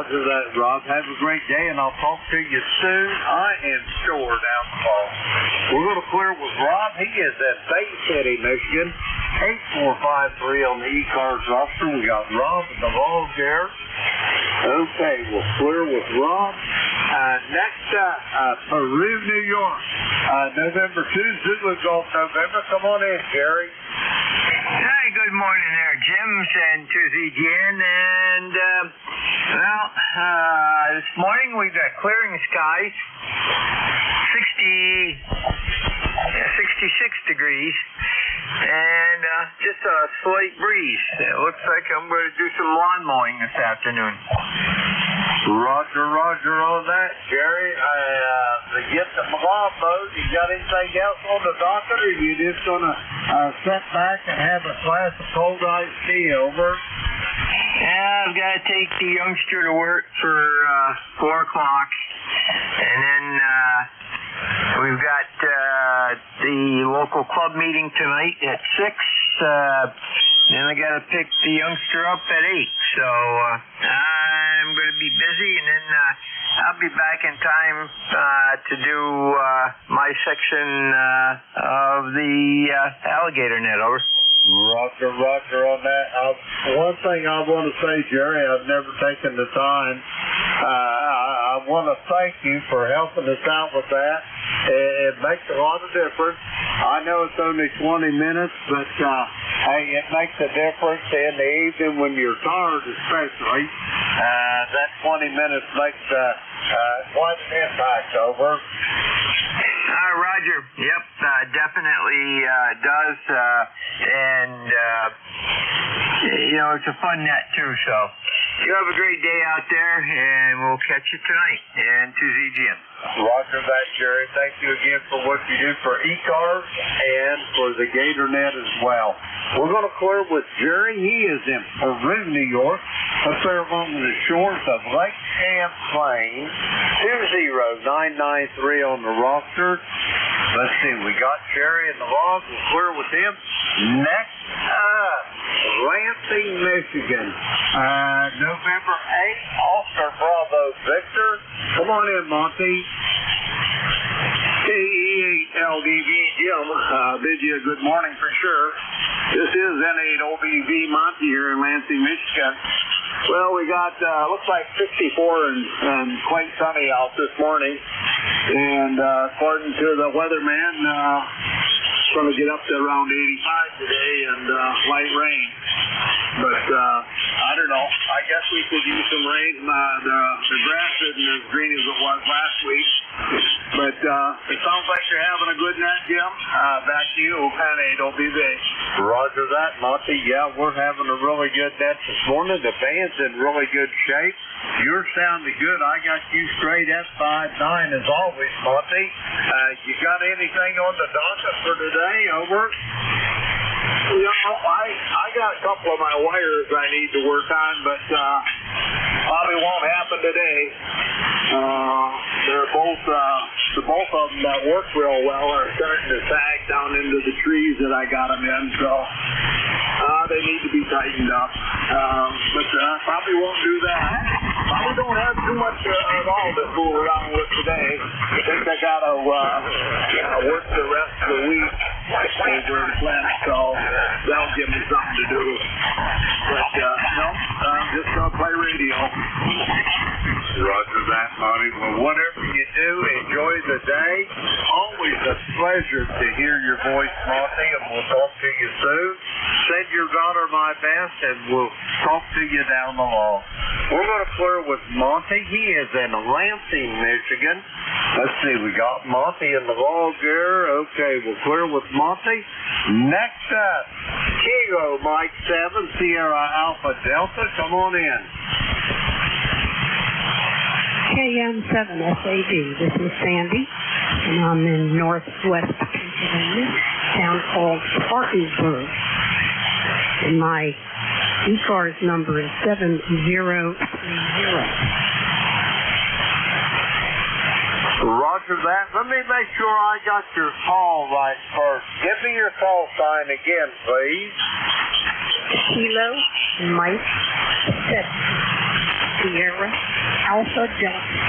Roger that, Rob. Have a great day, and I'll talk to you soon. I am sure down the hall. We're going to clear with Rob. He is at Bay City, Michigan. 8453 on the ECARS roster. We got Rob in the log there. Okay, we'll clear with Rob. Next up, Peru, New York. November 2, Zulu Golf November. Come on in, Jerry. Hi, good morning there, Jim and Tuesday again. And, this morning we've got clearing skies, 66 degrees, and just a slight breeze. It looks like I'm going to do some lawn mowing this afternoon. Roger on that, Jerry. To get the lawn mowed, you got anything else on the docket, or you just going to sit back and have a glass of cold iced tea over? I've got to take the youngster to work for 4 o'clock, and then we've got the local club meeting tonight at 6. Then I got to pick the youngster up at 8. So I'm going to be busy, and then I'll be back in time to do my section of the alligator net. Over. Roger on that. One thing I want to say, Jerry, I've never taken the time. I want to thank you for helping us out with that. It makes a lot of difference. I know it's only 20 minutes, but hey, it makes a difference in the evening when you're tired, especially. That 20 minutes makes quite an impact. Over. Roger. Yep, definitely does. And it's a fun net too. So you have a great day out there, and we'll catch you tonight in Tuesday Gym. Roger that, Jerry. Thank you again for what you do for ECARS and for the Gator Net as well. We're going to clear with Jerry. He is in Peru, New York, up there along the shores of Lake Champlain. 20993 on the roster. Let's see, we got Jerry in the log. We'll clear with him. Next up, Lansing, Michigan. November 8th, Oscar Bravo Victor. Come on in, Monty. KE8LDV Jim, bid you a good morning for sure. This is N8OBV Monty here in Lansing, Michigan. Well, we got, looks like 64 and quite sunny out this morning. And according to the weatherman, it's going to get up to around 85 today and light rain. But I don't know. I guess we could use some rain. The grass isn't as green as it was last week. But it sounds like you're having a good night, Jim. Back to you, N8OBV. Roger that, Monty. Yeah, we're having a really good net this morning. The band's in really good shape. You're sounding good. I got you straight at 5'9" as always, Monty. You got anything on the docket for today? Over. I got a couple of my wires I need to work on, but probably won't happen today. They're both, the both of them that work real well are starting to sag down into the trees that I got them in, so they need to be tightened up. But probably won't do that. Probably don't have too much at all to fool around with today. I think I got to work the rest of the week over in Flint, so that'll give me something to do. But no, I'm just going to play radio. Roger that, Monty. Well, whatever you do, enjoy the day. Always a pleasure to hear your voice, Monty, and we'll talk to you soon. Send your daughter my best, and we'll talk to you down the line. We're going to clear with Monty. He is in Lansing, Michigan. Let's see, we got Monty in the log here. Okay, we'll clear with Monty. Next up, Kilo Mike 7, Sierra Alpha Delta. Come on in. KM7SAD. This is Sandy, and I'm in northwest Pennsylvania, a town called Spartanburg. And my ECARS number is 7030. Roger that. Let me make sure I got your call right first. Give me your call sign again, please. Kilo Mike 7 Sierra Alpha Delta.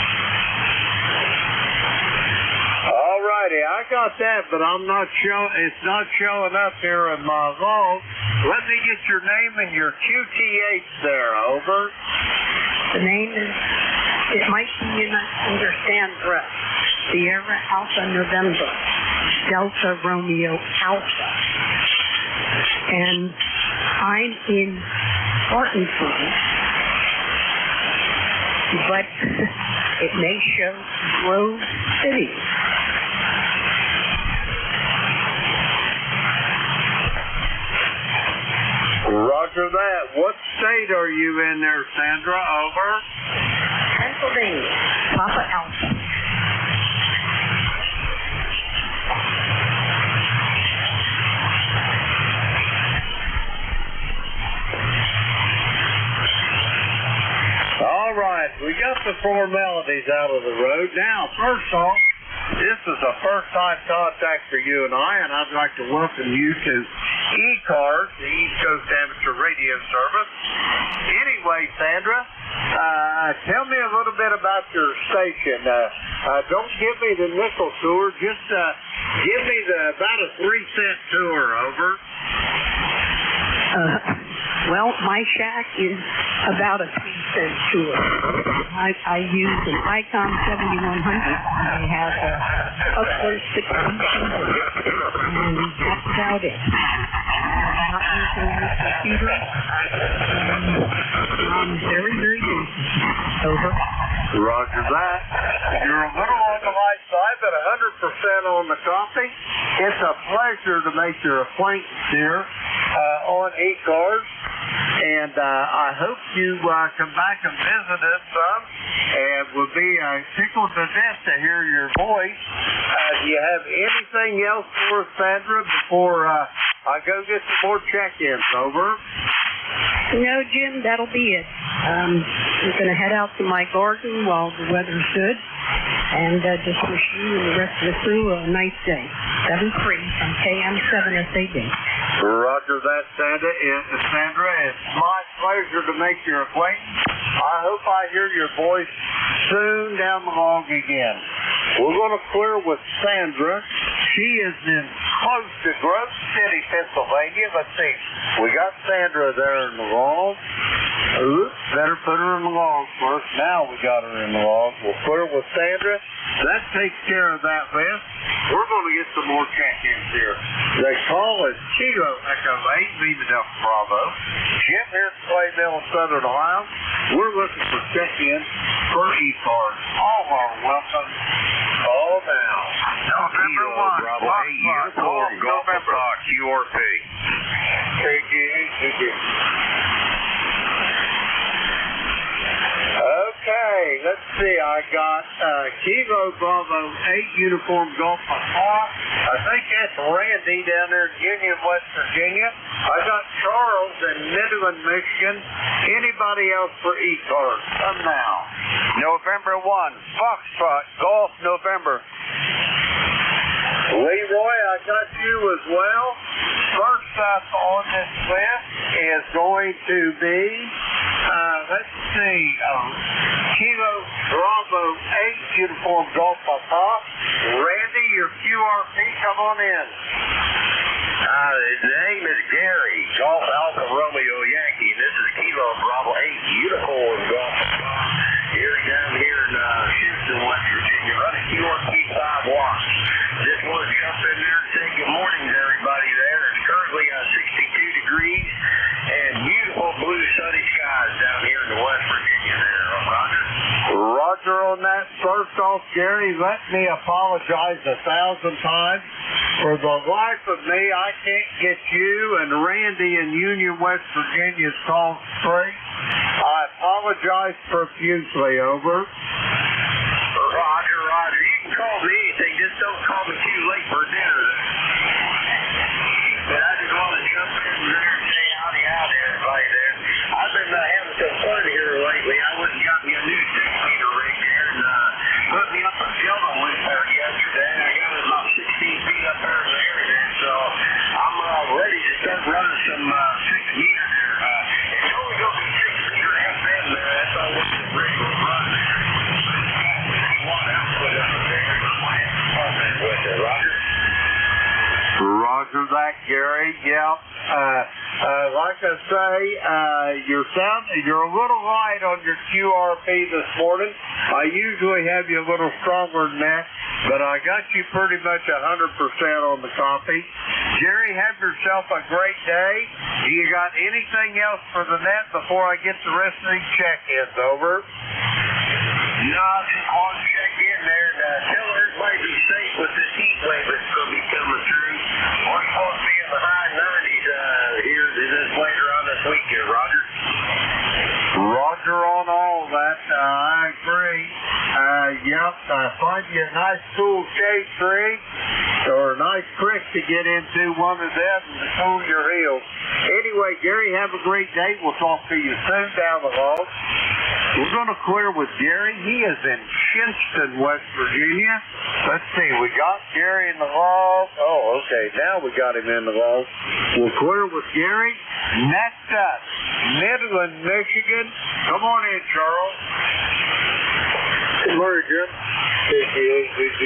All righty, I got that, but it's not showing up here in my log. Let me get your name and your QTH there, over. The name is, it might be under Sandra. Sierra Alpha November, Delta Romeo Alpha. And I'm in Spartanburg, but it may show Grove City. Roger that. What state are you in there, Sandra? Over. Pennsylvania, Papa Alpha. All right, we got the formalities out of the road. Now, first off, this is a first-time contact for you and I'd like to welcome you to ECARS, the East Coast Amateur Radio Service. Anyway, Sandra, tell me a little bit about your station. Don't give me the nickel tour, just give me about a 3-cent tour, over. Well, my shack is about a 3-cent tour. I use an ICOM 7100. I have a Hustler 6 and that's about it. I'm not using a computer. I'm very, very busy. Over. Roger that. You're a little on the light side, but 100% on the coffee. It's a pleasure to make your acquaintance here on ECARS. And I hope you come back and visit us some, and would be tickled to death to hear your voice. Do you have anything else for us, Sandra, before I go get some more check-ins, over? No, Jim, that'll be it. I'm going to head out to my garden while the weather's good, and just wish you and the rest of the crew a nice day. 7-3 from KM7SAD. Roger that, Sandra. It's my pleasure to make your acquaintance. I hope I hear your voice soon down the log again. We're going to clear with Sandra. She is in close to Grove City, Pennsylvania. Let's see. We got Sandra there in the log. Oops, better put her in the log first. Now we got her in the log. We'll clear with Sandra. That takes care of that list. We're going to get some more check-ins here. The call is Kilo Echo 8, Lima Delta Bravo. Jim here at Clay Mill in Southern Ohio. We're looking for check-ins for ECARS. All are welcome. Call now. November 1. Bravo 8, Uniform Golf Papa QRP. Thank you. Okay, let's see. I got Kilo Bravo 8 Uniform Golf Papa. I think that's Randy down there in Union, West Virginia. I got Charles in Midland, Michigan. Anybody else for ECARS? Come now. November 1, Foxtrot Golf November. Leroy, I got you as well. First up on this list is going to be, let's see, Kilo Bravo 8 Uniform Golf Papa. Randy, your QRP, come on in. His name is Gary, Golf Alpha Romeo Yankee. This is Kilo Bravo 8 Unicorn Golf Papa. Down here in Houston, West Virginia, running QRP 5 watts. Just want to jump in there and say good morning to everybody there. It's currently 62 degrees and beautiful blue sunny skies down here in West Virginia there. Roger. Roger on that. First off, Gary, let me apologize 1,000 times. For the life of me, I can't get you and Randy in Union, West Virginia's call straight. I apologize profusely, over. Roger. You can call me anything, just don't call me too late for dinner. But I just want to jump in there and say howdy to everybody there. I've been having some fun here lately. I went and got me a new 6-meter rig there and put me up a jello with there yesterday. I got it about 16 feet up there in the air there, so I'm ready to start running some 6-meter there. It's only going to be 6-meter FM there. That's all what the rig will run there. Like I say, you're a little light on your QRP this morning. I usually have you a little stronger than that, but I got you pretty much 100% on the copy. Jerry, have yourself a great day. Do you got anything else for the net before I get the rest of these check-ins over? No, just want to check in there. Tell everybody to be safe with this heat wave that's going to be coming through. We're supposed to be in the high 90s here this later on this week here, Roger. Roger on all that. I agree. Yep. Find you a nice cool shade tree or a nice creek to get into, one of them, to cool your heels. Anyway, Gary, have a great day. We'll talk to you soon down the road. We're going to clear with Gary. He is in Shinston, West Virginia. Let's see. We got Gary in the log. Oh, okay. Now we got him in the log. We'll clear with Gary. Next up, Midland, Michigan. Come on in, Charles. Good morning, Jim. KGAGG.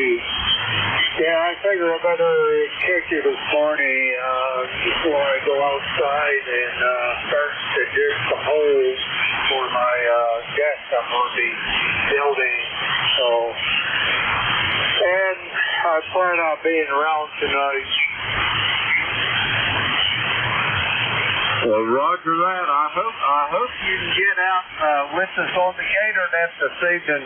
Yeah, I figure I better check you this morning before I go outside and start to dig the holes for my deck I'm going to be building. So, and I plan on being around tonight. Well, Roger that. I hope you can get out with us on the gator net this evening.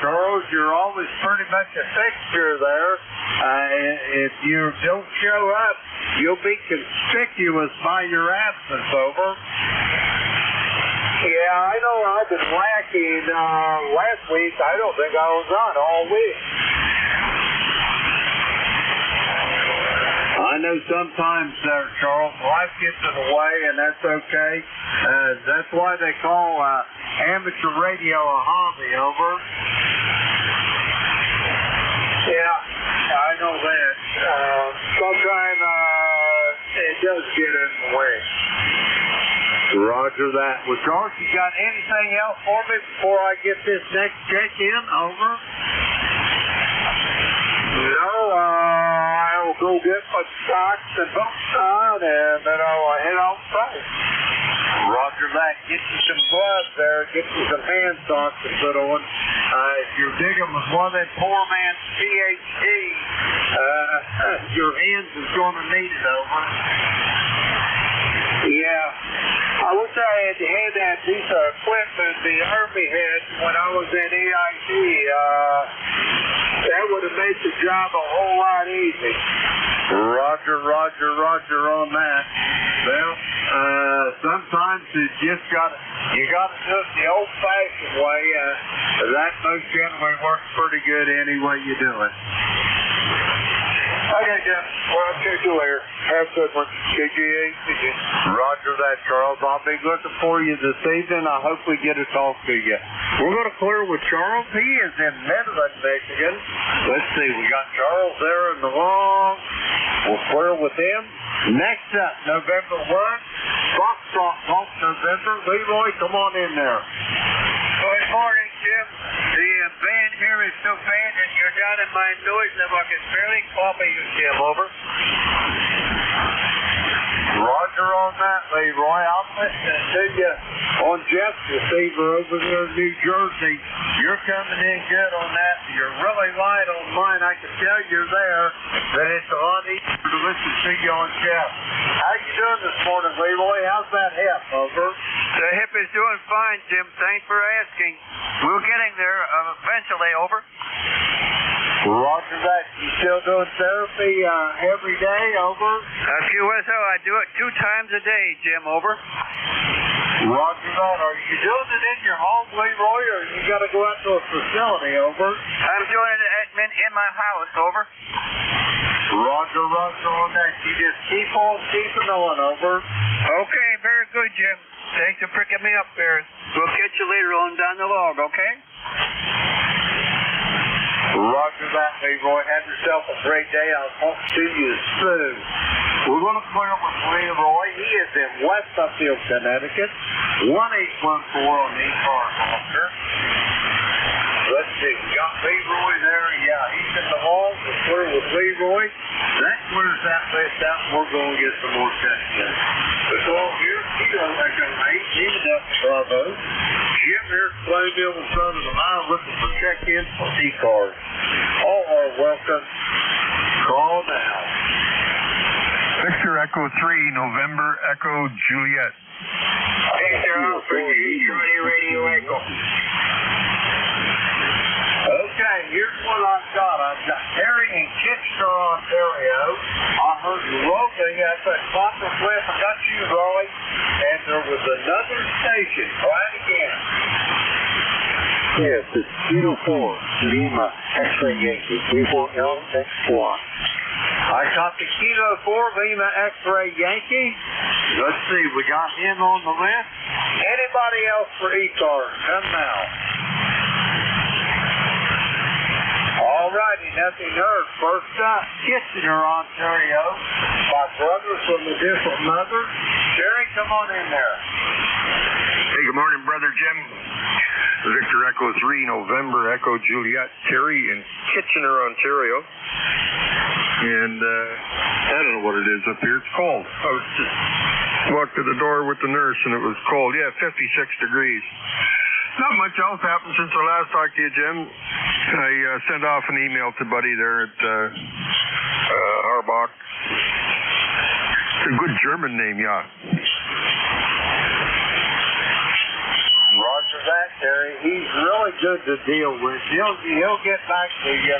Charles, you're always pretty much a fixture there. If you don't show up, you'll be conspicuous by your absence, over. Yeah, I know I've been lacking last week. I don't think I was on all week. I know sometimes, Charles, life gets in the way, and that's okay. That's why they call amateur radio a hobby, over. Yeah, I know that. Sometimes it does get in the way. Roger that. Well, Charles, you got anything else for me before I get this next check-in, over? No, I'll go get my socks and boots on, and then I'll head outside. Roger that. Get you some gloves there. Get you some hand socks to put on. If you're digging with one of that poor man's PhD, your hands is going to need it, over. Yeah. I wish I had had that piece of equipment the Army had when I was at EIT. That would have made the job a whole lot easy. Roger on that. Well, sometimes you gotta do it the old-fashioned way. That most generally works pretty good any way you do it. Okay, Jim. Well, I'll catch you later. Have a good one. KGACG. Roger that, Charles. I'll be looking for you this evening. I hope we get to talk to you. We're going to clear with Charles. He is in Midland, Michigan. Let's see. We got Charles there in the long. We'll clear with him. Next up, November 1. Foxtrot Golf November. Leroy, come on in there. Good morning, Jim. The band here is so bad that you're down in my noise level. I can barely copy you, Jim. Over. Roger on that, Leroy. I'm listening to you on Jeff's receiver over there in New Jersey. You're coming in good on that. You're really light on mine. I can tell you're there, but it's a lot easier to listen to you on Jeff. How you doing this morning, Leroy? How's that hip, over? The hip is doing fine, Jim. Thanks for asking. We're getting there eventually, over. Roger that. You still doing therapy every day, over? QSO, I do it 2 times a day, Jim, over. Roger that. Are you doing it in your home, Leroy, or you got to go out to a facility, over? I'm doing it in my house, over. Roger on that. You just keep on keeping on, over. Okay, very good, Jim. Thanks for picking me up there. We'll catch you later on down the log, okay? Roger that, Leroy. Have yourself a great day. I'll talk to you soon. We're going to clear with Leroy. He is in West Upfield, Connecticut. 1814 on the ECARS officer. Let's see. We got Leroy there. Yeah, he's in the hall. We're clear with Leroy. That clears that list out, and we're going to get some more tests done. Let's all here. Kilo Echo 8, Lima Delta Bravo. Jim here, Playville and Southern Ohio, looking for check-ins for ECARS. All are welcome. Call now. Victor Echo 3, November Echo Juliet. Victor Alfred, Charlie Radio Echo. Okay, here's what I've got. I've got Harry in Kitchener, Ontario. I heard Rolling at that Copper Cliff. I got you, Rolling. And there was another station. Try it again. Yes, it's Kilo 4, Lima, X-Ray Yankee, 34061. I got the Kilo 4, Lima, X-Ray Yankee. Let's see, we got him on the list. Anybody else for ECARS? Come now. Alrighty, nothing heard. First up, Kitchener, Ontario. My brothers from a different mother. Sherry, come on in there. Hey, good morning, Brother Jim. Victor Echo 3, November Echo Juliet. Terry in Kitchener, Ontario. And I don't know what it is up here. It's cold. I was just walked to the door with the nurse and it was cold. Yeah, 56 degrees. Not much else happened since I last talked to you, Jim. I sent off an email to Buddy there at Harbach. It's a good German name, yeah. Roger that, Terry. He's really good to deal with. He'll get back to you,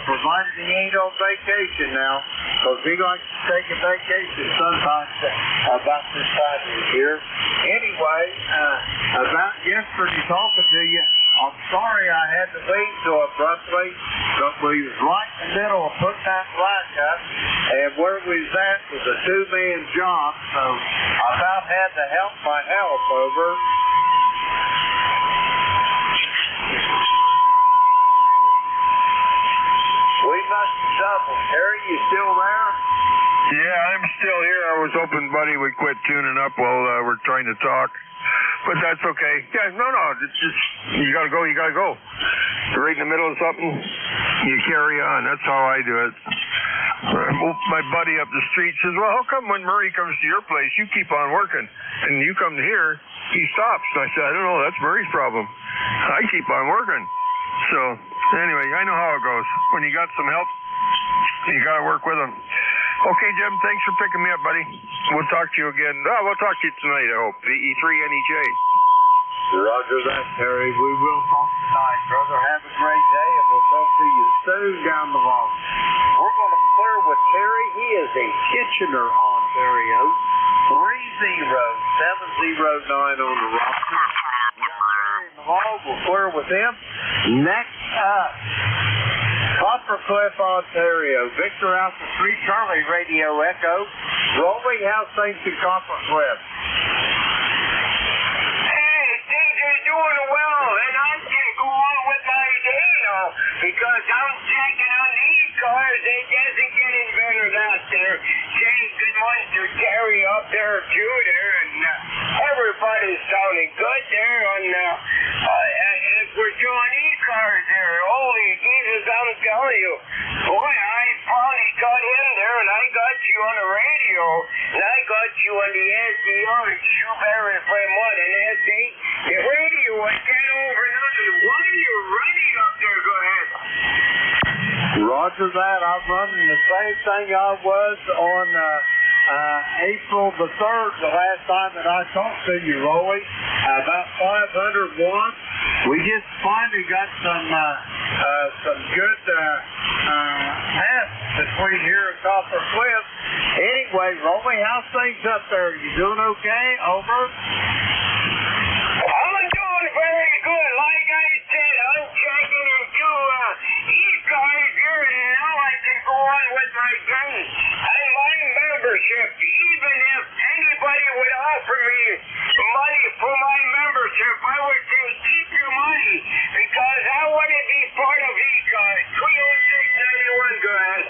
provided he ain't on vacation now, because he likes to take a vacation sometimes about this time of the year. Anyway, about yesterday talking to you, I'm sorry I had to leave so abruptly, but we was right in the middle of putting that black up, and where we was at was a two-man job, so I about had to help my help over. We must have doubled. Harry, you still there? Yeah, I'm still here. I was hoping Buddy would quit tuning up while we're trying to talk. But that's okay. Yeah, no, it's just, you gotta go. You're right in the middle of something, you carry on. That's how I do it. My buddy up the street says, well, how come when Murray comes to your place, you keep on working, and you come here, he stops? And I said, I don't know, that's Murray's problem. I keep on working. So, anyway, I know how it goes. When you got some help, you gotta work with them. Okay, Jim, thanks for picking me up, buddy. We'll talk to you again. We'll talk to you tonight, I hope. VE3NEJ. Roger that, Terry. We will talk tonight, brother. Have a great day, and we'll talk to you soon down the road. We're going to clear with Terry. He is in Kitchener, Ontario. 30709 on the roster. We got Terry in the log. We'll clear with him. Next up, Copper Cliff, Ontario. Victor Alpha 3, Charlie Radio Echo. Rolly, how's things in Copper Cliff? Hey, things are doing well, and I'm going to go on with my day now, because I'm checking on the ECARS. It doesn't get any better out there. Saying good morning to Terry up there, too, there, and everybody's sounding good there on, we're doing ECARS there. Holy Jesus, I'm telling you. Boy, I finally got in there, and I got you on the radio, and I got you on the SDR, Shoeberry Frame 1, and SD. The radio was dead over nothing. Why are you running up there? Go ahead. Roger that. I'm running the same thing I was on April the 3rd, the last time that I talked to you, Rolly. About 500 watts. We just finally got some good tests between here and Copper Cliff. Anyway, Rolly, how's things up there? You doing okay? Over? I'm doing very good. Like I said, I'm checking into ECARS here, and now I can go on with my game. And my membership, even if anybody would offer me money for my membership, I would say keep your money, because I want to be part of ECARS. 30691, go ahead.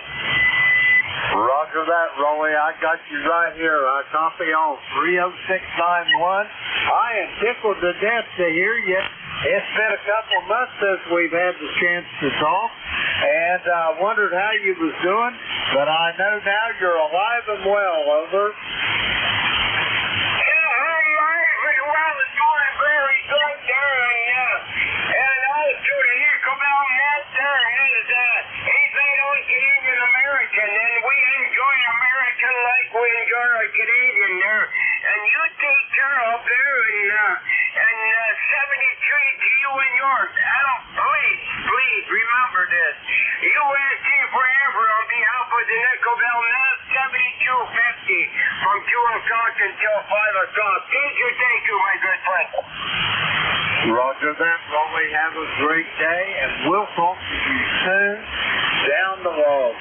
Roger that, Rolly. I got you right here. I copy on 30691. I am tickled to death to hear you. It's been a couple of months since we've had the chance to talk, and I wondered how you was doing. but I know now you're alive and well, over. Very good there, and also the Ecobel Master is he's made on Canadian American, and we enjoy American like we enjoy our Canadian there, and you take care of there, and 73 to you and yours. Adam, please remember this. USA forever on behalf of the Ecobel Master, 7250 from 2 o'clock until 5 o'clock. Thank you, my good friend. Roger that, Rolly. Have a great day, and we'll talk to you soon down the road.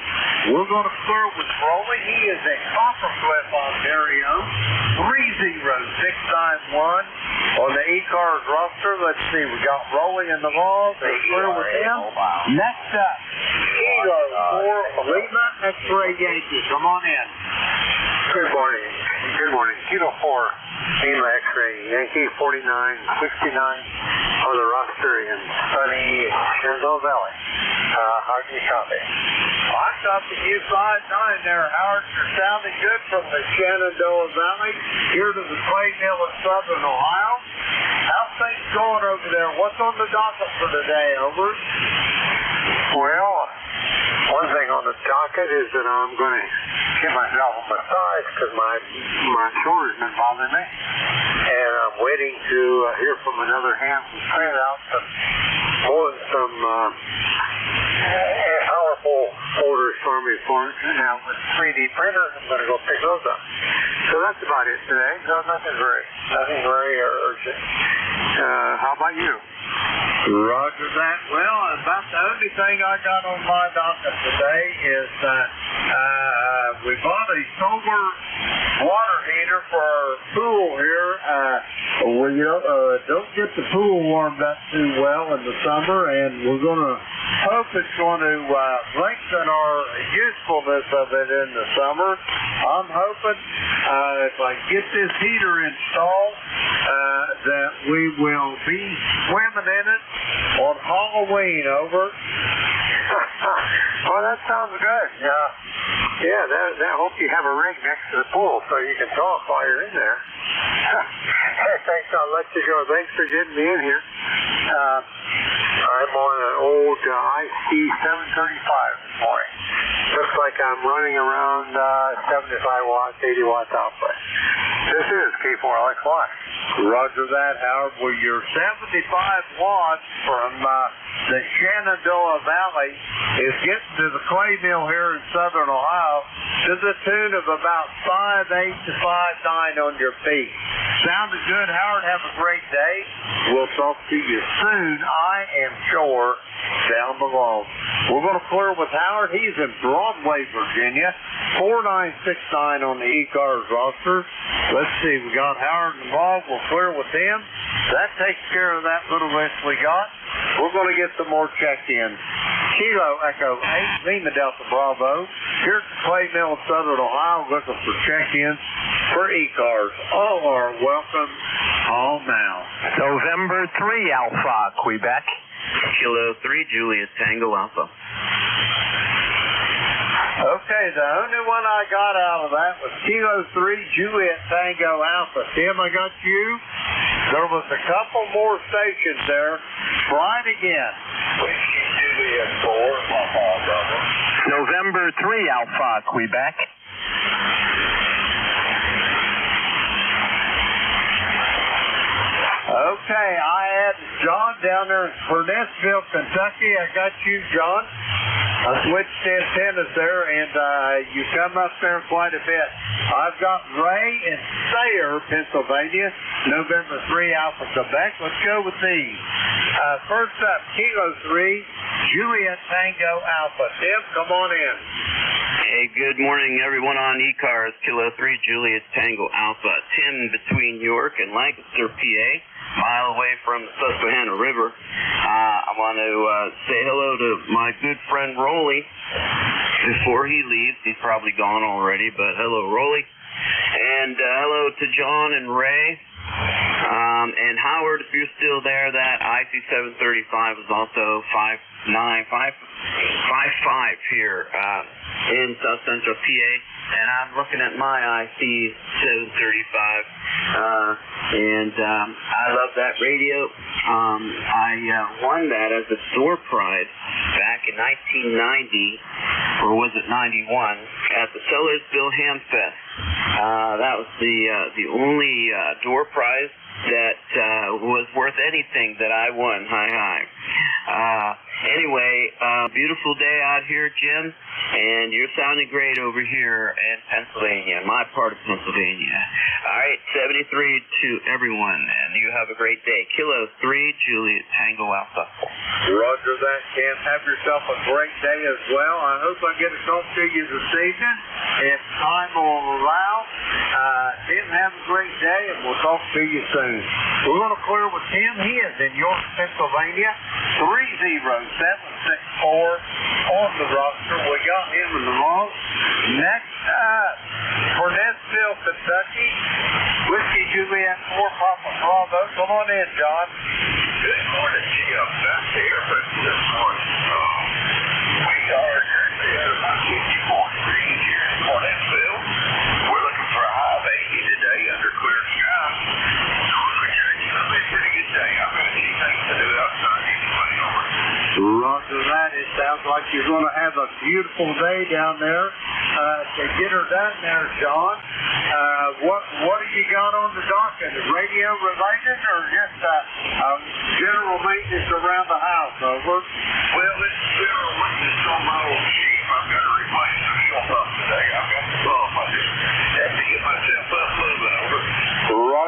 We're going to clear with Rolly. He is in Coppercliff, Ontario. 30691 on the ECARS roster. Let's see, we got Rolly in the log. They clear with him. Next up, Kilo 4 Lima X-Ray Yankee. Come on in. Good morning. Kilo 4 Lima X-Ray Yankee 4969 on the roster in sunny Shenandoah Valley. How do you copy? I'm copying you 5-9 there, Howard. You're sounding good from the Shenandoah Valley here to the Clay Mill in southern Ohio. How's things going over there? What's on the docket for today, over? Well, one thing on the docket is that I'm going to give myself a massage because my shoulder's been bothering me. And I'm waiting to hear from another hand who's printed out some powerful folders for me now with 3D printer. I'm going to go pick those up. So that's about it today. No, nothing very urgent. How about you? Roger that. Well, about the only thing I got on my docket today is we bought a solar water heater for our pool here. We don't get the pool warmed up too well in the summer, and we're going to hope it's going to lengthen our usefulness of it in the summer. I'm hoping if I get this heater installed that we will be swimming in it on Halloween, over. Well, that sounds good. Yeah, I hope you have a rig next to the pool so you can talk while you're in there. Hey, thanks. I'll let you go. Thanks for getting me in here. I'm on an old IC 735 this morning. Looks like I'm running around 75 watts, 80 watts output. This is K4LXY. Roger that, Howard. Well, you're 75 watts from the Shenandoah Valley is getting to the clay mill here in southern Ohio to the tune of about 5.8 to 5.9 on your feet. Sounded good, Howard. Have a great day. We'll talk to you soon, I am sure, down the road. We're going to clear with Howard. He's in Broadway, Virginia. 4969 on the ECARS roster. Let's see, we got Howard involved. We'll clear with him. That takes care of that little list we got. We're going to get some more check-ins. Kilo Echo 8, Lima Delta Bravo. Here's the Clay Mill in southern Ohio looking for check-ins for ECARS. All are welcome home now. November 3 Alpha, Quebec. Kilo 3, Juliet Tango Alpha. Okay, the only one I got out of that was Kilo 3, Juliet Tango Alpha. Tim, I got you. There was a couple more stations there. Try it again. Whiskey Juliet 4, Papa Bravo. November 3 Alpha, Quebec. Okay, I had John down there in Furnessville, Kentucky. I got you, John. I switched antennas there, and you come up there quite a bit. I've got Ray in Sayre, Pennsylvania, November 3 Alpha, Quebec. Let's go with these. First up, Kilo 3, Juliet Tango Alpha. Tim, come on in. Hey, good morning, everyone on ECARS. Kilo 3, Juliet Tango Alpha. Tim between York and Lancaster, PA. Mile away from the Susquehanna River. I want to say hello to my good friend Rolly before he leaves. He's probably gone already, but hello, Rolly. And hello to John and Ray. And Howard, if you're still there, that IC 735 is also 5.5 here. in South Central PA, and I'm looking at my IC 735, and I love that radio. I won that as a door prize back in 1990, or was it 91, at the Sellersville Ham Fest. That was the only door prize that was worth anything that I won. Hi. Anyway, beautiful day out here, Jim, and you're sounding great over here in Pennsylvania, my part of Pennsylvania. All right, 73 to everyone, and you have a great day. Kilo 3, Juliet Tango Alpha. Roger that, Ken. Have yourself a great day as well. I hope I get to talk to you this evening if time will allow. Tim, have a great day, and we'll talk to you soon. We're going to clear with Tim. He is in York, Pennsylvania, 30764 on the roster. We got him in the wrong. Next up, Burnettsville, Kentucky, Whiskey Juliet 4, Papa Bravo. Come on in, John. Good morning, Jim. Back here this morning. We are currently at about 54 degrees here in Burnettsville. We're looking for a high of 80 today under clear sky. So we're projecting a pretty good day. I've got a few things to do outside anyway. Roger that. It sounds like you're going to have a beautiful day down there. To get her done there, John, what do you got on the docket? Radio related or just general maintenance around the house? Over. Well, it's general maintenance on my old Jeep. I've got to replace the fuel pump today. I've got the pump. I just have to get myself up moving. Over.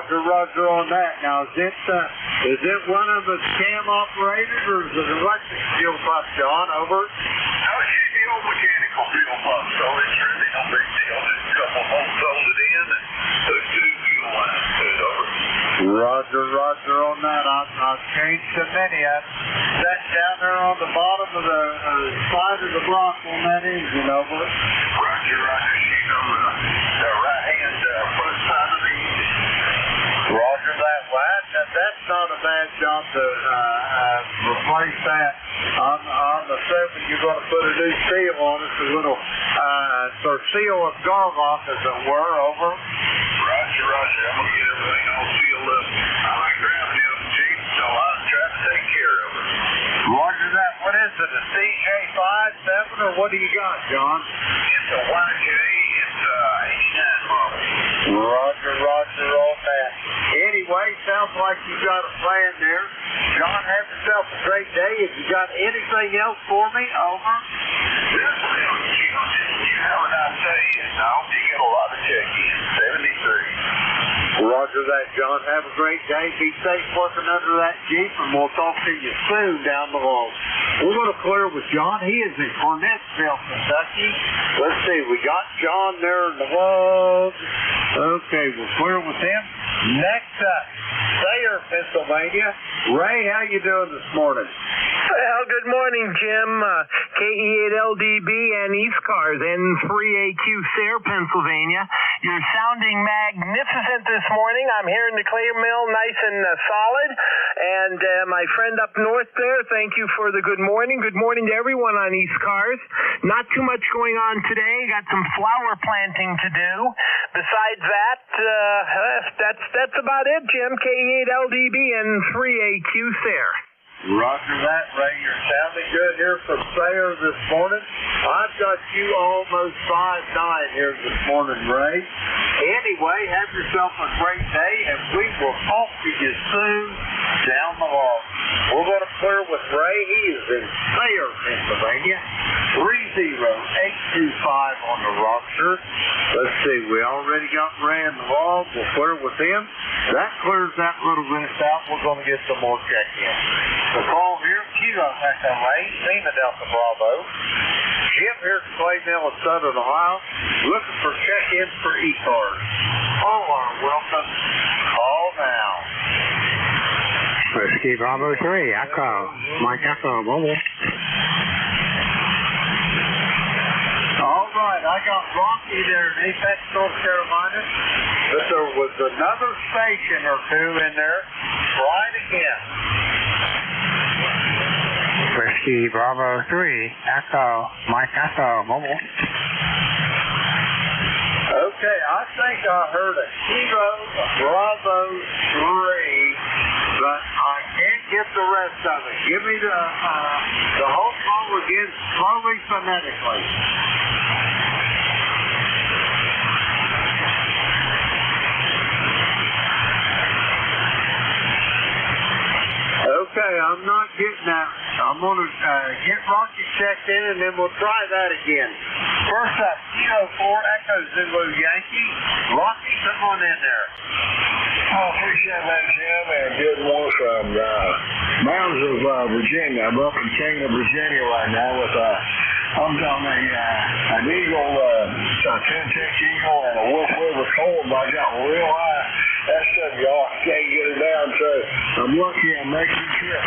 Roger on that. Now, is it one of the cam operated or is it electric fuel pump, John? Over. No, it's just the old mechanical fuel pump, so it's really no big deal. Just a couple bolts folded in and hooked to the fuel line to it. Over. Roger on that. I've changed so many. That's down there on the bottom of the side of the block on that engine. Over. Roger. She's on the right-hand front side of the engine. Roger that. Well, that's not a bad job to replace that. I'm assuming you're going to put a new seal on it, a little seal of dog off, as it were. Over. Roger. I'm going to get everything all sealed up. I like driving the other Jeep, so I'm trying to take care of it. Roger that. What is it, a CJ57 or what do you got, John? It's a YJ. It's 89 model. Roger on that. Anyway, sounds like you got a plan there. John, have yourself a great day. If you got anything else for me, over. Yes, well, you have a nice day, and I hope you get a lot of check-ins. 73. Roger that, John. Have a great day. Be safe working under that Jeep, and we'll talk to you soon down the road. We're going to clear with John. He is in Burnettsville, Kentucky. Let's see. We got John there in the road. Okay, we'll clear with him. Next up, Sayre, Pennsylvania. Ray, how you doing this morning? Well, good morning, Jim. KE8LDB and ECARS N3AQ Sayre, Pennsylvania. You're sounding magnificent this morning. I'm here in the clay mill, nice and solid. And my friend up north there, thank you for the good morning. Good morning to everyone on ECARS. Not too much going on today. Got some flower planting to do. Besides that, that's about it, Jim. KE8LDB and 3AQ Sayre. Roger that, Ray. You're sounding good here from Sayre this morning. I've got you almost 5'9" here this morning, Ray. Anyway, have yourself a great day, and we will talk to you soon down the road. We're going to clear with Ray. He is in Sayre, Pennsylvania. 30825 on the roster. Let's see, we already got Ray in the log. We'll clear with him. That clears that little bit out. We're going to get some more check-in. The call here, Kilo Echo 8, Lima Delta Bravo. Jim here at Clay Mill in Southern Ohio, looking for check-ins for ECARS. All are welcome. Call now. Whiskey Bravo 3, Echo, Mike Echo, Mobile. All right, I got Rocky there in Apex, North Carolina, but there was another station or two in there. Try it again. Whiskey Bravo 3, Echo, Mike Echo, Mobile. Okay, I think I heard a Kilo Bravo 3, but I can't get the rest of it. Give me the whole song again, slowly, phonetically. Okay, I'm not getting that. I'm going to get Rocky checked in, and then we'll try that again. First up, Kilo 4 Echo Zulu Yankee. Rocky, come on in there. Oh, appreciate that, Jim, and good morning from the mountains of Virginia. I'm up in Kingdom, Virginia right now with I'm on an eagle, a 10-tick eagle, and a Wolf River cold. I got real high. That's something y'all can't get it down, so I'm lucky I'm making the trip.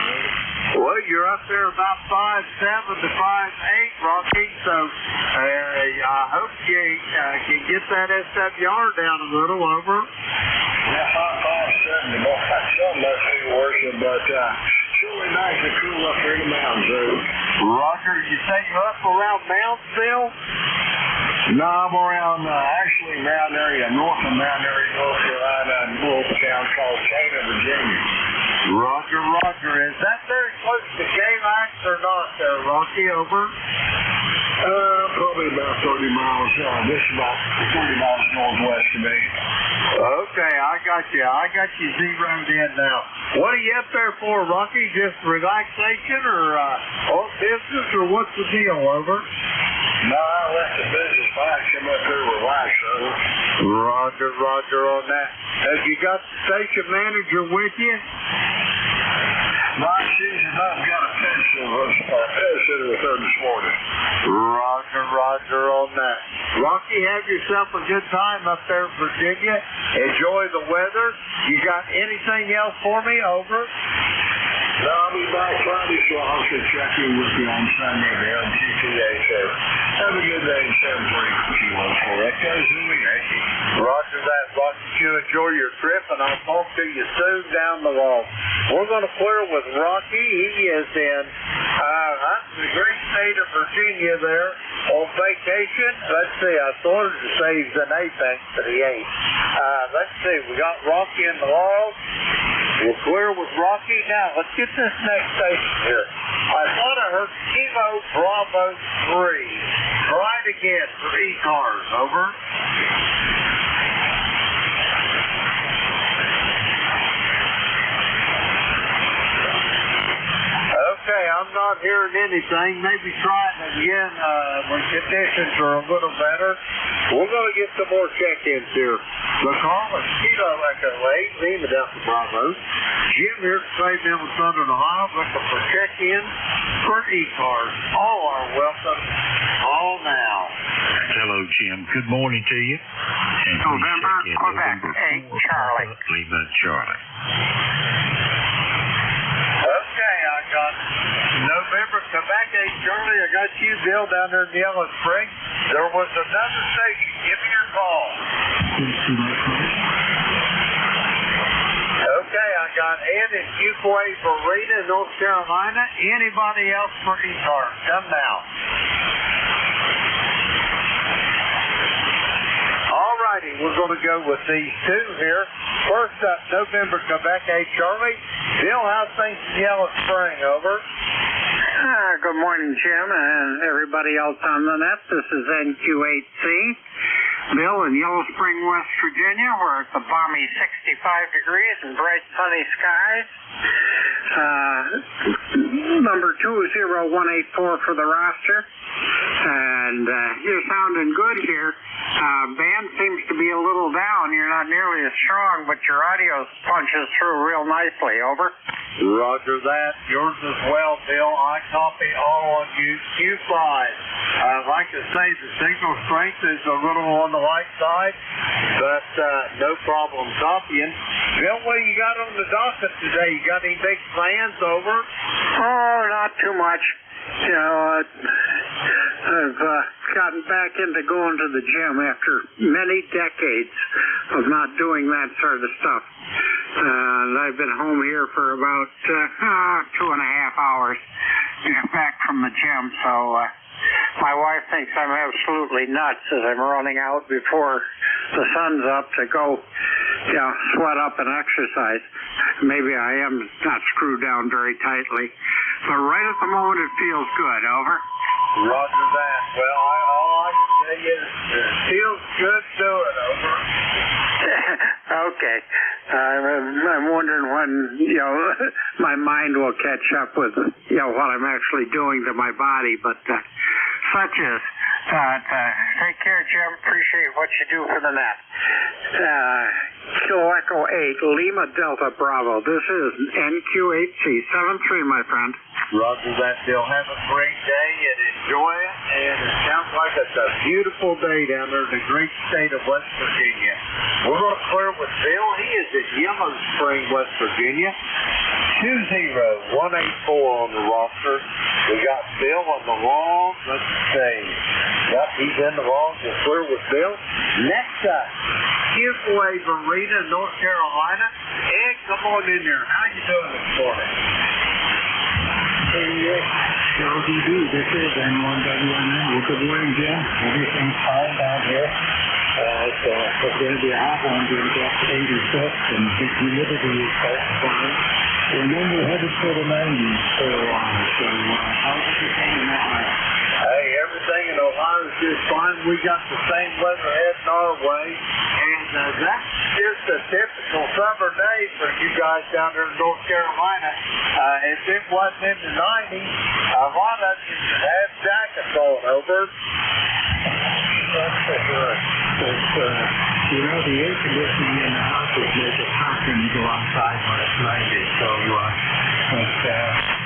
Well, you're up there about 5'7" to 5'8", Rocky, so I hope you can get that SWR down a little over. Yeah, 5'7", the boy, something must be working, but it's really nice and cool up here in the mountains, dude. Roger, you say you're up around Moundsville? No, I'm around, actually Mountain area, north of Mountain area, North Carolina, in a little town called Cana, Virginia. Roger, Roger. Is that very close to K-Max or not there, Rocky? Over? Probably about 30 miles. This is about 30 miles northwest of me. Okay, I got you. I got you zeroed in now. What are you up there for, Rocky? Just relaxation or business, or what's the deal? Over? No, I left the business behind. Come up here to relax, over. Roger, Roger on that. Have you got the station manager with you? No, she's not got a pet sitter with her this morning. Roger, Roger on that. Rocky, have yourself a good time up there in Virginia. Enjoy the weather. You got anything else for me? Over? No, I'll be back Friday, so I'll check in with you on Sunday there on TTA. So have a good day and 7-3 that goes Zulu Yankee. Roger that, Rocky. You enjoy your trip, and I'll talk to you soon down the road. We're going to clear with Rocky. He is in the great state of Virginia there on vacation. Let's see, I started to say he's in Apex, but he ain't. Let's see, we got Rocky in the log. We're clear with Rocky. Now, let's get this next station here. I thought I heard Kilo Bravo 3. Try it again for ECARS. Over. Okay, I'm not hearing anything. Maybe try it again when conditions are a little better. We're going to get some more check-ins here. The call is Kilo Echo 8, Lima Delta Bravo. Jim here at St. Milton, Southern Ohio, looking for check-in for ECARS. All are welcome. All now. Hello, Jim. Good morning to you. And November, Quebec, 8, Charlie. Lima, Charlie. Okay, I got November, Quebec, 8, Charlie. I got you, Bill, down there in Yellow Spring. There was another station. Give me your call. Okay, I got Ed in Fuquay, Verena, North Carolina. Anybody else for ECARS? Come now. Alrighty, we're going to go with these two here. First up, November, Quebec, 8, Charlie. Bill, how's things in Yellow Spring? Over. Good morning, Jim, and everybody else on the net. This is NQ8C. Bill in Yellow Spring, West Virginia. We're at the balmy 65 degrees and bright sunny skies. Number 20184 for the roster. And you're sounding good here. Band seems to be a little down. You're not nearly as strong, but your audio punches through real nicely. Over. Roger that. Yours as well, Bill. I copy all on you. Q5. Like I say, the signal strength is a little on the light side, but no problem copying. Bill, what do you got on the docket today? You got any big plans? Over? Oh, not too much. You know, I've gotten back into going to the gym after many decades of not doing that sort of stuff. And I've been home here for about 2.5 hours back from the gym, so My wife thinks I'm absolutely nuts as I'm running out before the sun's up to go, sweat up and exercise. Maybe I am not screwed down very tightly, but right at the moment it feels good. Over. Roger that. Well, all I can say is it feels good doing. Over. Okay. I'm wondering when, my mind will catch up with, what I'm actually doing to my body, but such is. Take care, Jim. Appreciate what you do for the net. Kilo Echo 8, Lima Delta Bravo. This is NQ8C 73, my friend. Roger that, Bill. Have a great day and enjoy it. And it sounds like it's a beautiful day down there in the great state of West Virginia. We're going to clear with Bill. He is in Yellow Spring, West Virginia. 20184 on the roster. We got Bill on the wrong. Let's see. Yep, he's in the wrong. We'll clear with Bill. Next up, Hugh Arena, North Carolina. Ed, come on in there. How you doing this morning? Yes, LDB, this is N1WNN. Good morning, Jim. Everything's fine down here. It's going to be a hot one, going to get 86, and the humidity is quite fine. And then we're headed for the 90s for a while. So, how's everything in Ohio? Hey, everything in Ohio is just fine. We got the same weather heading our way, and that's just a typical summer day for you guys down there in North Carolina. If it wasn't in the 90s, a lot of you should have jackets on. Over. That's for sure. But, the air conditioning in the house would make it hot when you go outside when it's 90. So,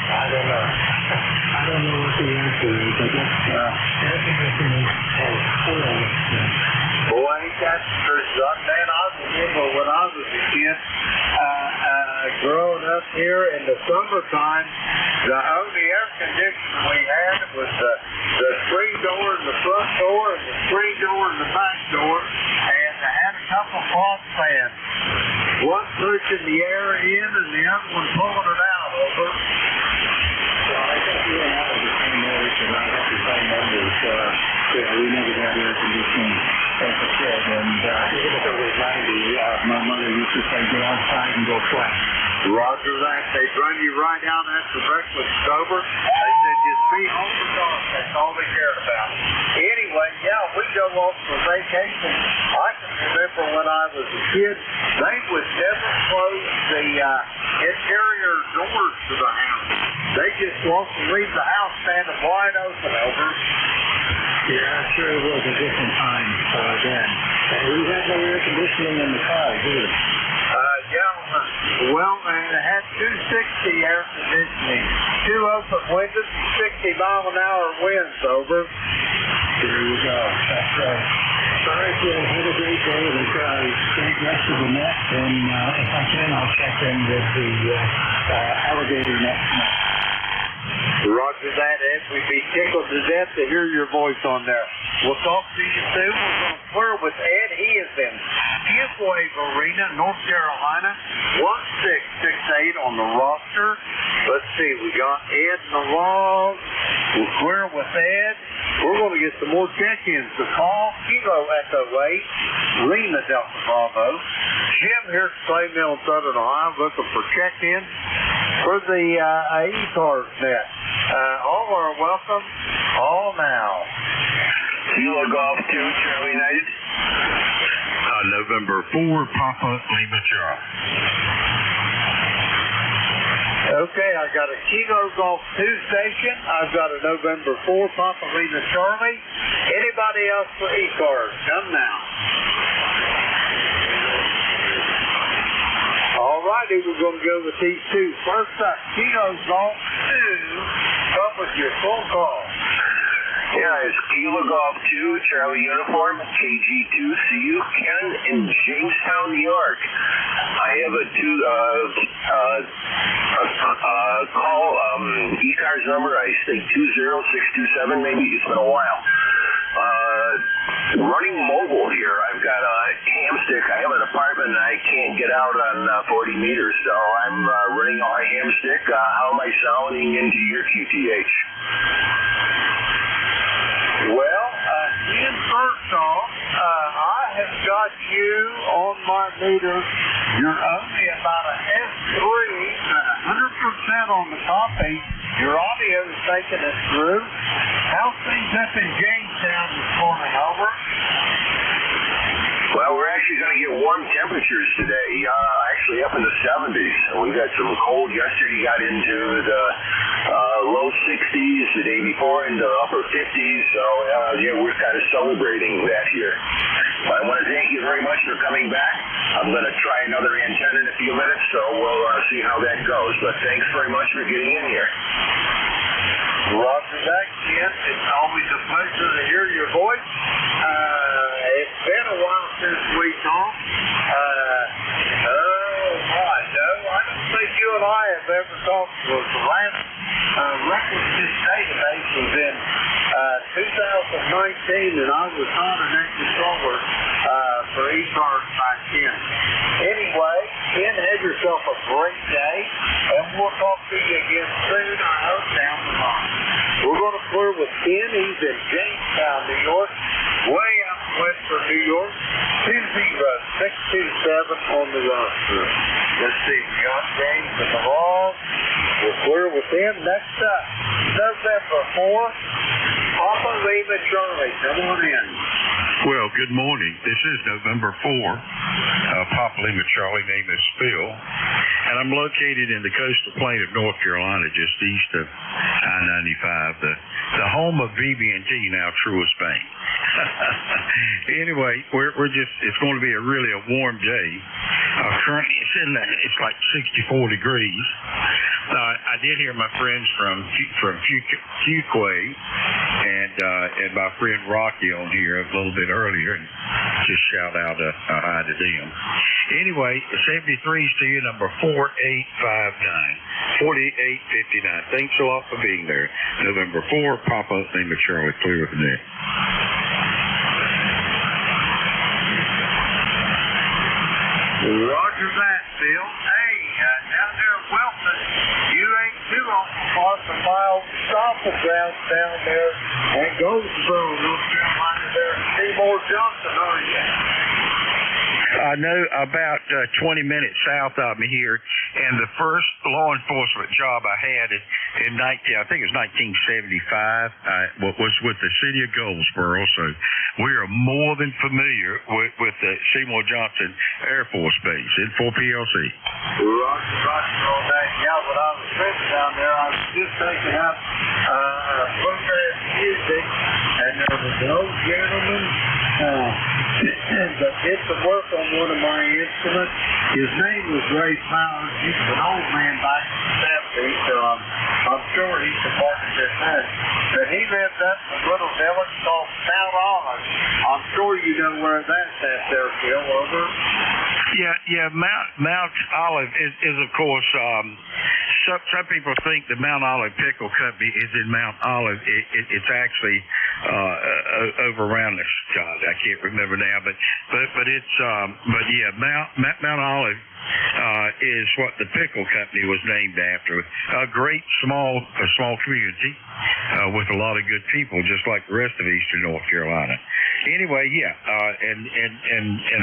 I don't know. I don't know what the answer is, but air conditioning has horrible. Boy, ain't that true. Man, I remember when I was a kid, growing up here in the summertime, the only air conditioning we had was the screen door in the front door and the screen door in the back door, and they had a couple of frost fans. One pushing the air in and the other one pulling it out. Over. Well, I think you and I are the same age, and I have the same numbers. We never had air conditioning as a kid, and even if it was 90, my mother used to say, get outside and go play. Roger that. They'd run you right out after breakfast is over. They said, just be home for dark. That's all they cared about. Anyway, we go off for vacation. I can remember when I was a kid, they would never close the interior doors to the house. They just walk and leave the house standing wide open. Over. Yeah, sure it was a different time then. We had no air conditioning in the car, did we? Well, it had 260 air conditioning, 2 open windows, 60-mile-an-hour winds. Over. There you go. That's right. All right, well, have a great day. Great rest of the net, and if I can, I'll check in with the alligator next month. Roger that, Ed. We'd be tickled to death to hear your voice on there. We'll talk to you soon. We're going to clear with Ed. He is in Fuquay Arena, North Carolina, 1668 on the roster. Let's see, we got Ed in the log. We'll clear with Ed. We're going to get some more check-ins. The call, Kilo Echo 8, Lima Delta Bravo. Jim here at Clay Mill, Southern Ohio, looking for check-ins for the ECARS net. All are welcome. All now. Kilo Golf 2, Charlie United. November 4, Papa Lima Charlie. Okay, I've got a Kilo Golf 2 station. I've got a November 4 Papa Lima Charlie. Anybody else for ECARS? Come now. All righty, we're going to go with these two. First up, Kilo Golf 2. Come with your phone call. Yeah, it's Kilo Golf 2, Charlie Uniform, KG2CU, Ken in Jamestown, New York. I have a call ECARS number, I think 20627, maybe. It's been a while. Running mobile here. I've got a hamstick. I have an apartment and I can't get out on 40 meters, so I'm running on my hamstick. How am I sounding into your QTH? meter. You're only about a S3 at 100% on the copy. Your audio is taking it through. How's things up in Jamestown this morning? Over. Well, we're actually going to get warm temperatures today, actually up in the 70s. We got some cold yesterday, got into the low 60s the day before, into the upper 50s. So, yeah, we're kind of celebrating that here. I want to thank you very much for coming back. I'm going to try another antenna in a few minutes, so we'll see how that goes. But thanks very much for getting in here. Roger that, Ken. It's always a pleasure to hear your voice. It's been a while since we talked. I don't think you and I have ever talked. The last record in this database was in 2019, and I was on an active caller for ECARS back then. Anyway, Ken, have yourself a great day, and we'll talk to you again soon, I hope, down the line. We're going to clear with Ken. He's in Jamestown, New York, way out western New York, 20627 on the roster. Let's see, we got James in the log. We'll clear with him. Next up, November 4th, Papa Lima Charlie. Come on in. Well, good morning. This is November 4. Papa Lima Charlie, name is Phil, and I'm located in the coastal plain of North Carolina, just east of I-95, the home of BB&T, now Truist Bank. Anyway, it's going to be a warm day. Currently, it's like 64 degrees. I did hear my friends from Fuquay and my friend Rocky on here a little bit earlier, and just shout out a hi to them. Anyway, 73's to you, number 4859. Thanks a lot for being there. November 4, Papa Lima Charlie, clear with me. Roger that, Phil. Hey, down there in Wilson, you ain't too awful far from my old stomping grounds down there at Goldsboro, North Carolina, there at Seymour Johnson, are you? I know about 20 minutes south of me here, and the first law enforcement job I had in I think it was 1975, was with the city of Goldsboro. So we are more than familiar with the Seymour Johnson Air Force Base in 4PLC. Roger on that. Yeah, when I was sitting down there, I was just taking out bluegrass music, and there was an old gentleman that did some work on one of my instruments. His name was Ray Powers. He was an old man back in the 70s, so I'm sure he's departed this day. But he lived up in a little village called Mount Olive. I'm sure you know where that's at there, Phil. Over. Yeah. Mount Olive is of course. Some people think the Mount Olive Pickle Company is in Mount Olive. It's actually over around this. God, I can't remember now, but yeah, Mount Olive is what the pickle company was named after. A great small community with a lot of good people, just like the rest of Eastern North Carolina. Anyway, yeah, and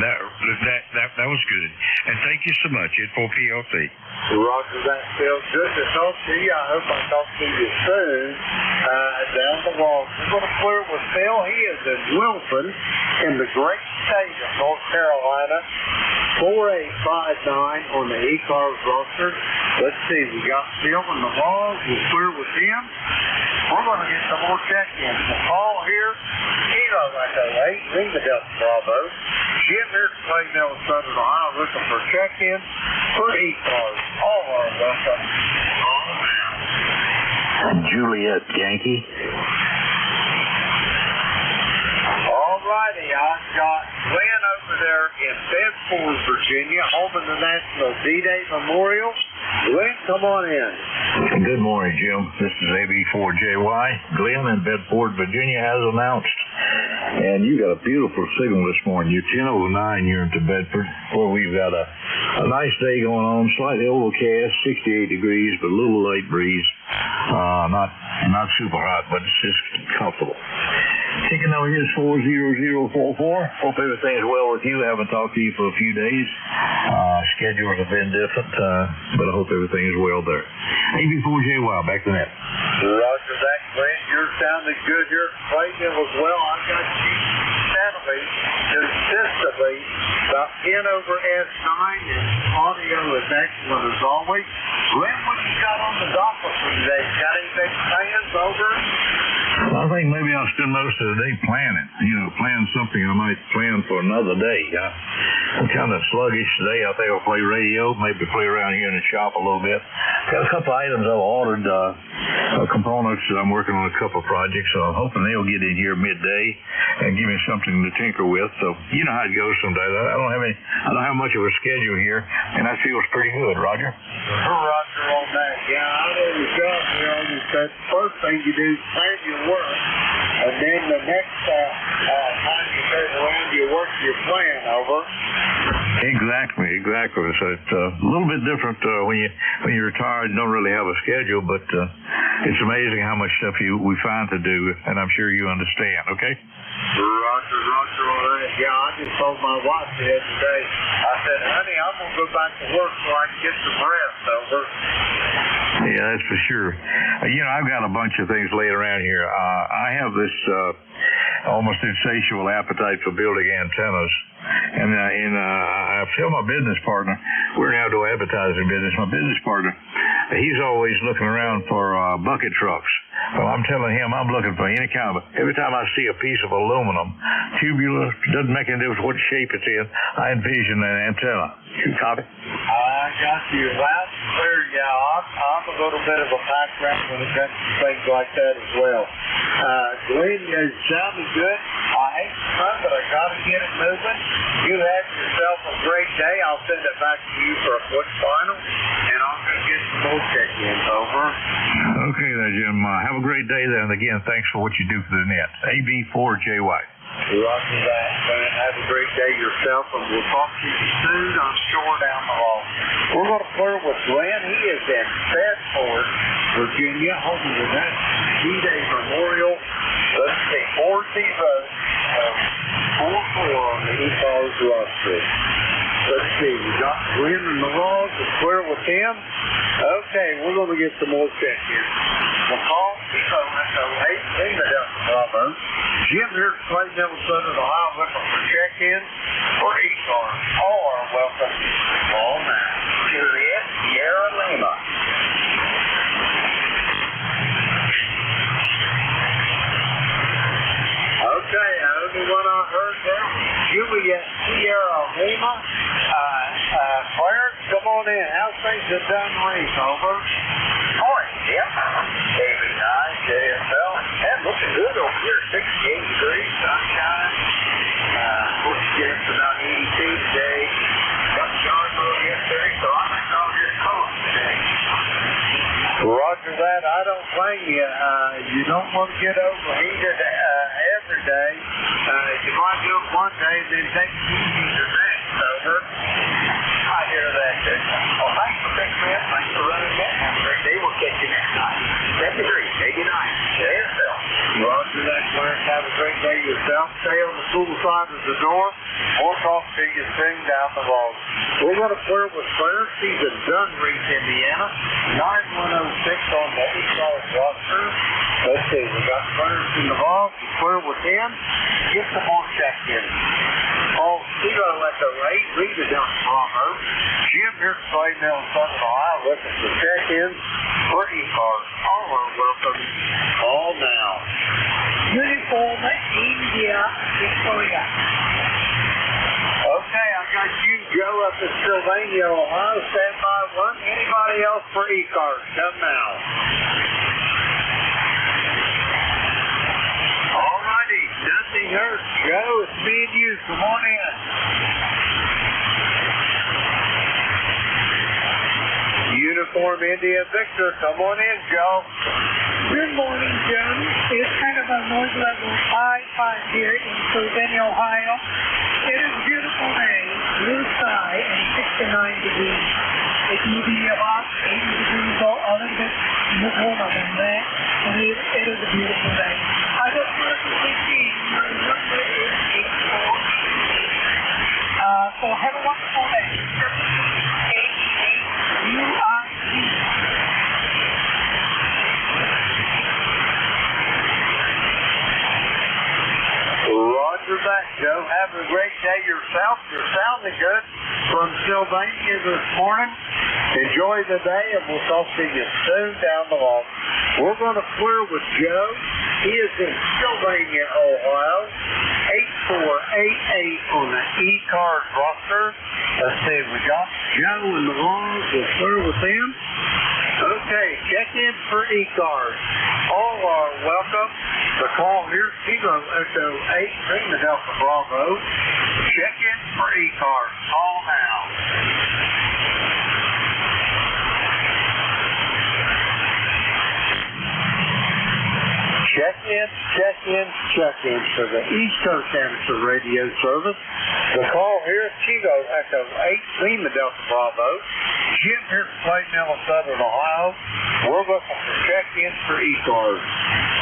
that was good. And thank you so much. At 4PLC. Roger that, Phil. Good to talk to you. I hope I talk to you soon. Down the wall. We're going to clear with Phil. He is in Wilson in the great state of North Carolina. 4859 on the ECARS roster. Let's see, we got Phil in the log. We'll clear with him. We're going to get some more check-ins. The call here, Kilo Echo 8, Lima Delta Bravo. Jim here at Clay Mill, Southern Ohio, looking for check-in for ECARS. All are welcome. Juliet Yankee. Alrighty, I've got Glenn over there in Bedford, Virginia, home of the National D-Day Memorial. Glenn, come on in. Good morning, Jim. This is AB4JY. Glenn in Bedford, Virginia has announced. And you got a beautiful signal this morning. You're 10:09 here into Bedford, where we've got a nice day going on, slightly overcast, 68 degrees, but a little light breeze. Not super hot, but it's just comfortable. Ticket number here is 40044. Hope everything is well with you. Haven't talked to you for a few days. Schedules have been different, but I hope everything is well there. AB4JY, back to net. Roger that, Glenn. You're sounding good here. Clayton as well. I got you steadily, consistently, about 10 over S9, and audio is excellent as always. Glenn, what you got on the docket for today? Got any big plans over? I think maybe I'll spend most of the day planning. Plan something I might plan for another day. I'm kind of sluggish today. I think I'll play radio, maybe play around here in the shop a little bit. Got a couple items I've ordered, components that I'm working on a couple projects, so I'm hoping they'll get in here midday and give me something to tinker with. So you know how it goes some days. I don't have much of a schedule here, and that feels pretty good, Roger. Roger on that. Yeah, I know you got me on this. That first thing you do is plan your work, and then the next time you turn around, you work your plan over. Exactly. So it's a little bit different when you're retired and don't really have a schedule, but it's amazing how much stuff we find to do, and I'm sure you understand, okay? Roger on that. Yeah, I just told my wife the other day, I said, honey, I'm going to go back to work so I can get some rest over. Yeah, that's for sure. I've got a bunch of things laying around here. I have this almost insatiable appetite for building antennas. And I tell my business partner, we're now doing advertising business. My business partner, he's always looking around for bucket trucks. Well, I'm telling him I'm looking for any kind of, every time I see a piece of aluminum, tubular, doesn't make any difference what shape it's in, I envision an antenna. You copy? I got you loud and clear. Yeah, I'm a little bit of a pack rat when it comes to things like that as well. Glenn, you sounded good. I hate to run, but I got to get it moving. You have yourself a great day. I'll send it back to you for a quick final, and I'm going to get some more check-ins over. Okay there, Jim. Have a great day then. And again, thanks for what you do for the net. AB4JY. Roger that, man. Have a great day yourself, and we'll talk to you soon, I'm sure, down the hall. We're going to flirt with Glenn. He is in Bedford, Virginia, home of the D-Day Memorial. Let's see, 4-4 on the ECARS roster. Let's see, we got Glenn in the log to square with him. Okay, we're going to get some more check-ins. We'll call Bravo. Jim here at Clay Middle Southern Ohio looking for check-ins for ECARS. All are welcome. All now. Juliet, Sierra Lima. Okay, the only one I heard there was Juliet, Sierra Lima. Clarence, come on in. How's things at Dunreef? Over. Morning, Jim. Very nice, JFL. And looking good over here. 68 degrees, sunshine. Supposed to get up to about 82 today. Got John Road yesterday, so I think I'll get home today. Roger that. I don't blame you. You don't want to get overheated every day. You might do it one day and then take it easy the next. Over. I hear that, too. Well, thanks for picking me up. Thanks for running that. Have a great day. We'll catch you next time. 73, 89. JSL. Roger that, Clarence. Have a great day yourself. Stay on the cool side of the door. We'll talk to you soon down the road. We're going to flirt with Clarence. He's in Dunreef, Indiana. 9106 on the ECARS roster. Let's see. We got Clarence in the hall. We flirt with him. Get some more check-ins. Call Kilo Echo 8. Read it down to Bravo. Jim here at Clay Middle Southern Ohio looking for check-ins for ECARS. All are welcome. All now. Uniform India, Victoria. Okay, I got you, Joe, up in Sylvania, Ohio. Stand by one. Anybody else for ECARS? Come now. All righty. Nothing hurts. Joe, it's me and you. Come on in. Uniform India Victor. Come on in, Joe. Good morning, Jim. It's kind of a noise level 5 here in Sylvania, Ohio. It is a beautiful day, blue sky, and 69 degrees. It can be about 80 degrees or a little bit warmer than that, and it is a beautiful day. I look forward to 16 having a great day yourself. You're sounding good from Sylvania this morning. Enjoy the day, and we'll talk to you soon down the line. We're going to clear with Joe. He is in Sylvania, Ohio. 8488 on the ECARS roster. Let's see, we got Joe and the Longs. We'll clear with him. Okay, check in for ECARS. All are welcome. The call here, Kilo Echo 8, Lima Delta Bravo. Check in for ECARS. Call now. Check in for the East Coast Amateur Radio Service. The call here is Kilo Echo 8, Lima Delta Bravo. Jim here from Clayton, Southern Ohio. We're looking for check-in for ECARS.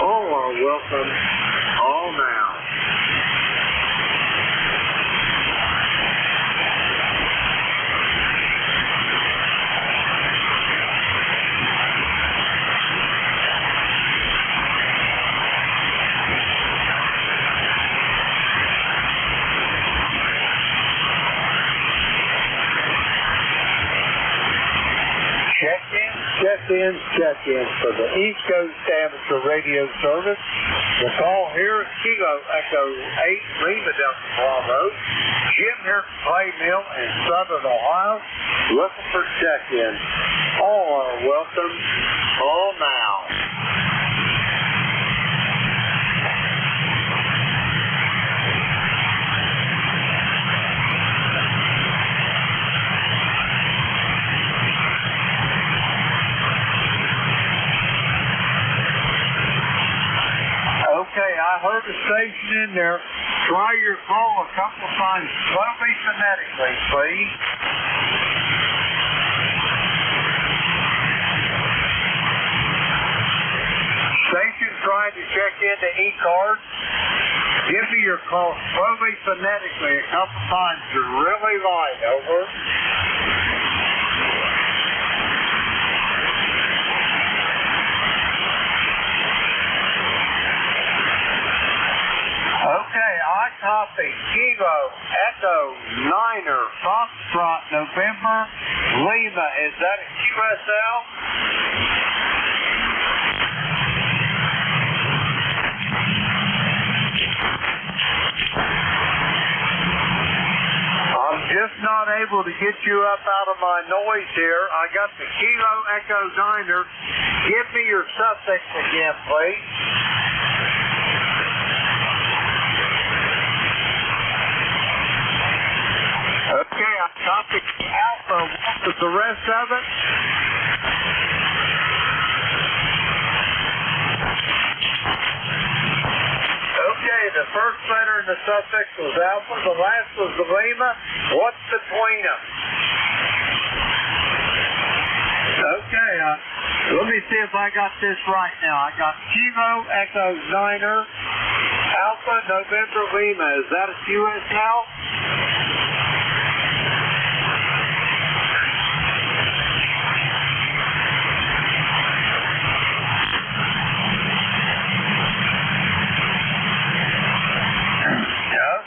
All are welcome. All now. Check in for the East Coast Amateur Radio Service. The call here is Kilo Echo 8, Lima Delta Bravo. Jim here from Clay Mill in Southern Ohio. Looking for check-in. All are welcome. All now. Okay, I heard the station in there. Try your call a couple of times. Slowly, phonetically, please. Station trying to check into ECARS. Give me your call slowly, phonetically a couple of times. You're really light. Over. Okay, I copy Kilo Echo 9er Foxtrot November Lima. Is that a QSL? I'm just not able to get you up out of my noise here. I got the Kilo Echo 9er. Give me your suffix again, please. Okay, I copied Alpha. What was the rest of it? Okay, the first letter in the suffix was Alpha. The last was the Lima. What's between them? Okay, let me see if I got this right now. I got Kilo Echo 9er, Alpha November Lima. Is that a QSL?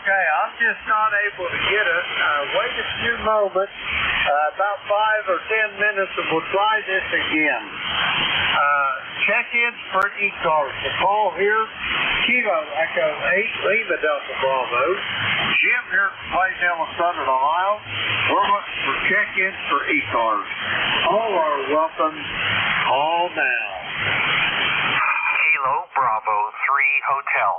Okay, I'm just not able to get it. Wait a few moments, about 5 or 10 minutes, and we'll try this again. Check-in for ECARS. The call here, Kilo Echo 8, Lima Delta Bravo. Jim here from Playdale, Southern Ohio. We're looking for check-in for ECARS. All are welcome. Call now. Kilo Bravo 3 Hotel.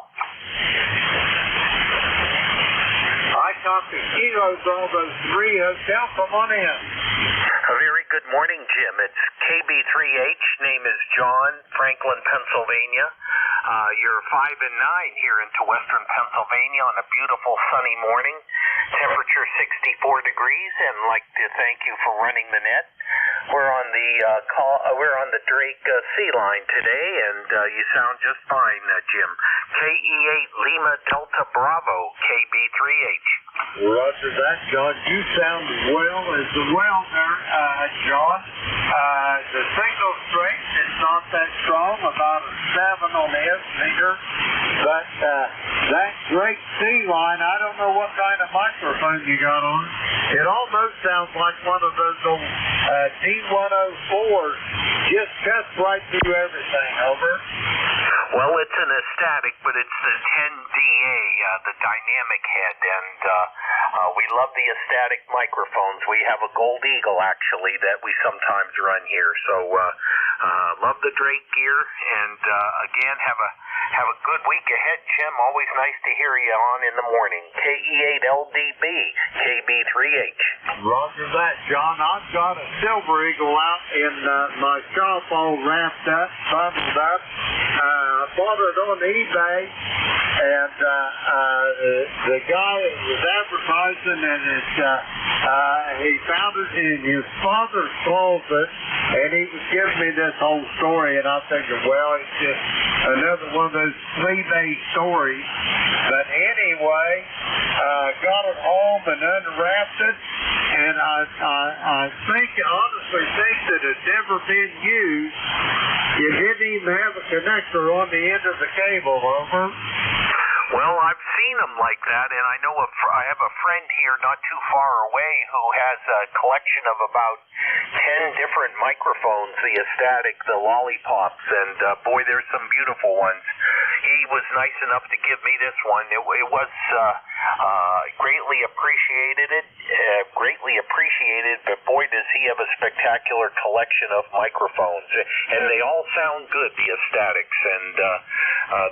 I talked to Kilo Bravo 3 Hotel. Come on in. A very good morning, Jim. It's KB3H. Name is John, Franklin, Pennsylvania. You're 5 and 9 here into western Pennsylvania on a beautiful sunny morning. Temperature 64 degrees, and like to thank you for running the net. We're on the we're on the Drake Sea Line today, and you sound just fine, Jim. KE8 Lima Delta Bravo, KB3H. Roger that, John. You sound well as well there, John. The signal strength is not that strong, about a 7 on the S meter, but That great C line, I don't know what kind of microphone you got on. It almost sounds like one of those old D104s. Just cuts right through everything, over. Well, it's an aesthetic, but it's the 10DA, the dynamic head, and we love the aesthetic microphones. We have a Gold Eagle, actually, that we sometimes run here. So love the Drake gear, and again, have a good week ahead, Jim. Always nice to hear you on in the morning. KE8LDB, KB3H. Roger that, John. I've got a Silver Eagle out in my shop all wrapped up, bundled up. I bought it on eBay, and the guy was advertising, and he found it in his father's closet, and he was giving me this whole story, and I figured, well, it's just another one of those flea-based stories. But anyway, got it home and unwrapped it, and I honestly think that it's never been used. You didn't even have a connector on the end of the cable, over. Well, I've seen them like that, and I know I have a friend here not too far away who has a collection of about 10 different microphones, the Astatic, the Lollipops, and boy, there's some beautiful ones. He was nice enough to give me this one. It was greatly appreciated, but boy, does he have a spectacular collection of microphones, and they all sound good, the Astatics, and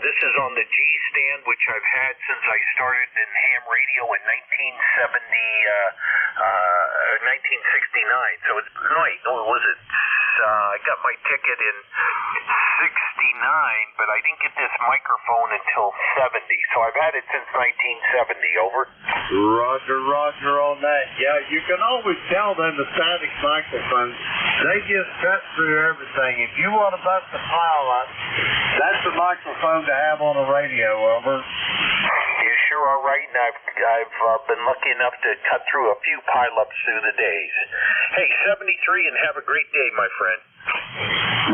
this is on the G stand, which I've had since I started in ham radio in 1969, so it's, was it? I got my ticket in 69, but I didn't get this microphone until 70, so I've had it since 1970, over. Roger on that. Yeah, you can always tell them the static microphones. They just cut through everything. If you want to bust a pile up, that's the microphone to have on a radio, over. You sure are right, and I've been lucky enough to cut through a few pileups through the days. Hey, 73, and have a great day, my friend.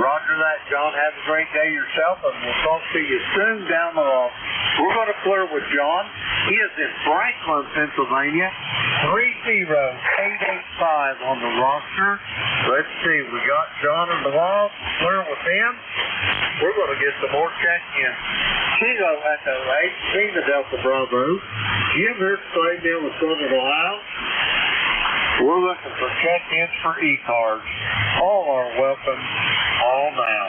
Roger that, John. Have a great day yourself, and we'll talk to you soon down the road. We're going to clear with John. He is in Franklin, Pennsylvania. 30885 on the roster. Let's see. We got John in the wall. Clear with him. We're going to get some more check-in. Kilo Echo 8, Lima Delta Bravo. Jim here to Claymore in Southern Ohio. We're looking for check-ins for ECARS. All are welcome, all now.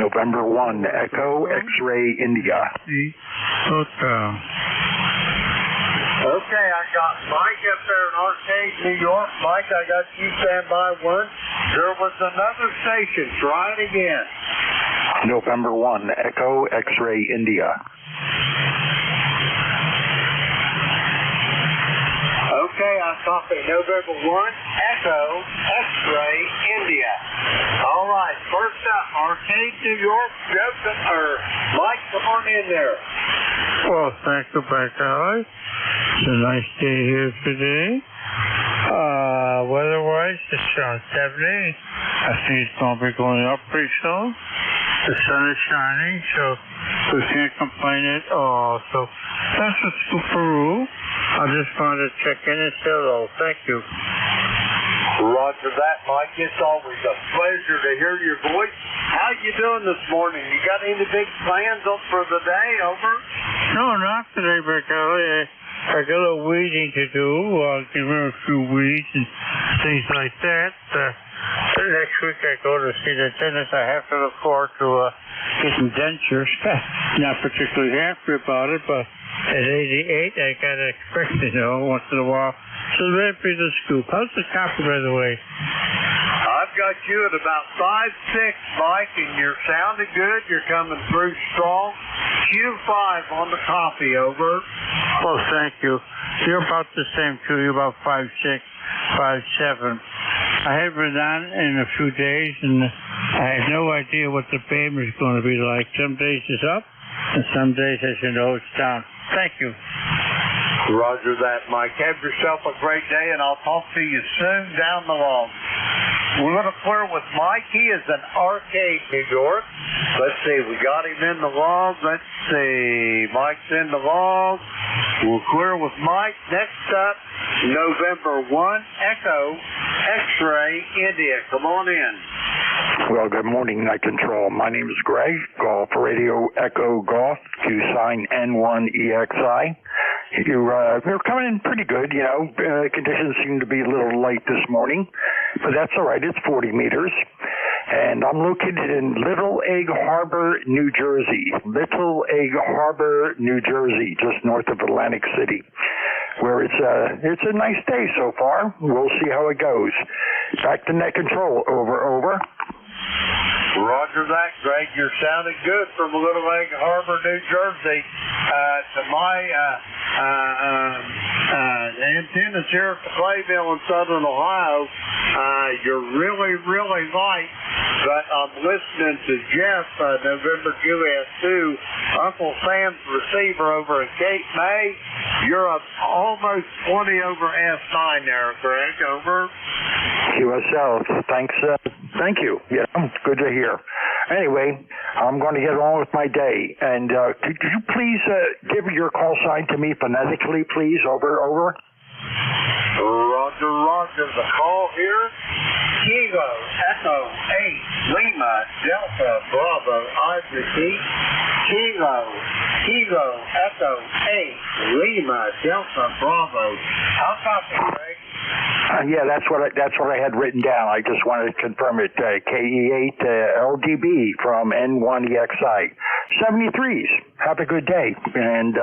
November 1, Echo X-Ray India. Okay, I got Mike up there in Arcade, New York. Mike, I got you stand by one. There was another station. Try it again. November 1, Echo X-Ray India. Okay, I copy. November 1, Echo X-Ray India. All right, first up, Arcade, New York. Mike, come on in there. Well, thank you, Becky. It's a nice day here today. Weather-wise, it's around 70. I think it's going to be going up pretty soon. The sun is shining, so we can't complain at all. So that's a Super-Roo. I just wanted to check in and say hello. Thank you. Roger that, Mike. It's always a pleasure to hear your voice. How you doing this morning? You got any big plans up for the day, over? No, not today, Becky. I got a weeding to do. I'll get rid of a few weeds and things like that. Next week I go to see the dentist. I have to look forward to getting dentures. Not particularly happy about it, but at 88 I gotta expect it, once in a while. So that'd be the scoop. How's the copy, by the way? I've got you at about 5'6", Mike, and you're sounding good. You're coming through strong. Q5 on the copy, over. Oh, thank you. You're about the same, too. You're about 5'6", 5'7". I haven't been on in a few days, and I have no idea what the payment is going to be like. Some days it's up, and some days, as you know, it's down. Thank you. Roger that, Mike. Have yourself a great day, and I'll talk to you soon down the road. We're going to clear with Mike. He is in Arcade, New York. Let's see. We got him in the log. Let's see. Mike's in the log. We'll clear with Mike. Next up, November 1, Echo, X-Ray, India. Come on in. Well, good morning, Night Control. My name is Greg, Golf Radio Echo Golf, Q sign N1EXI. You're coming in pretty good, you know. Conditions seem to be a little light this morning, but that's all right. It's 40 meters. And I'm located in Little Egg Harbor, New Jersey. Little Egg Harbor, New Jersey, just north of Atlantic City, where it's a nice day so far. We'll see how it goes. Back to Net Control. Over. Roger that, Greg. You're sounding good from Little Egg Harbor, New Jersey. To my antennas here at the Clayville in Southern Ohio, you're really, really light. But I'm listening to Jeff, November Juliet 2, Uncle Sam's receiver over at Cape May. You're up almost 20 over S9 there, Greg. Over. QSL. Thanks. Thank you. Yeah, good to hear. Anyway, I'm going to get on with my day. And could you please give your call sign to me phonetically, please? Over. Roger. The call here. Kilo, Echo, 8, Lima, Delta, Bravo, I repeat. Kilo, Echo, 8, Lima, Delta, Bravo. How about Greg? Yeah, that's what I had written down. I just wanted to confirm it. KE8 LDB from N1EXI. 73s. Have a good day. And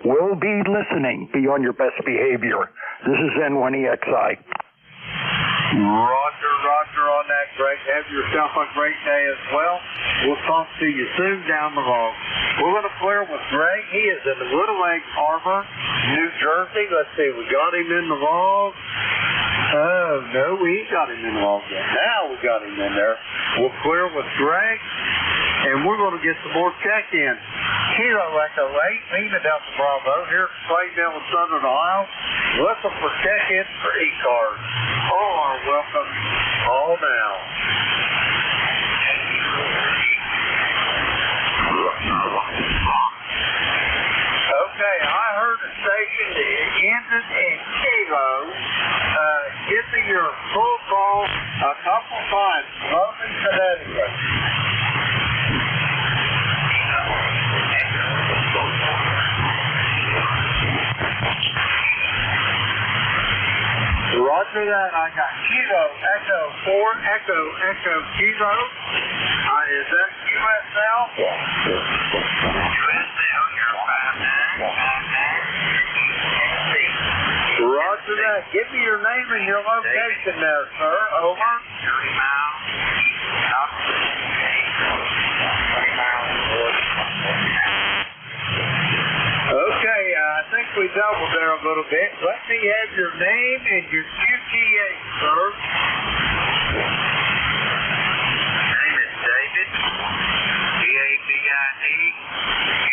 we'll be listening. Be on your best behavior. This is N1EXI. Roger on that, Greg. Have yourself a great day as well. We'll talk to you soon down the road. We're going to clear with Greg. He is in the Little Egg Harbor, New Jersey. Let's see. We got him in the log. Oh, no, we ain't got him in the log yet. Now we got him in there. We'll clear with Greg, and we're going to get some more check-in. Kilo Echo 8, Lima Delta Bravo, here at Clayville in Southern Ohio. Looking for check-ins for ECARS. All are welcome. All now. Okay, I heard a station that ended in Kilo. Give me your full call a couple times. Lovely Connecticut. Roger that. I got Kilo, Echo 4, Echo, Kilo. Is that QSL? QSL, you're 59. Roger that. Give me your name and your location there, sir. Over. 30 miles. Okay, I think we doubled there a little bit. Let me have your name and your QTA, sir. My name is David, D-A-V-I-D,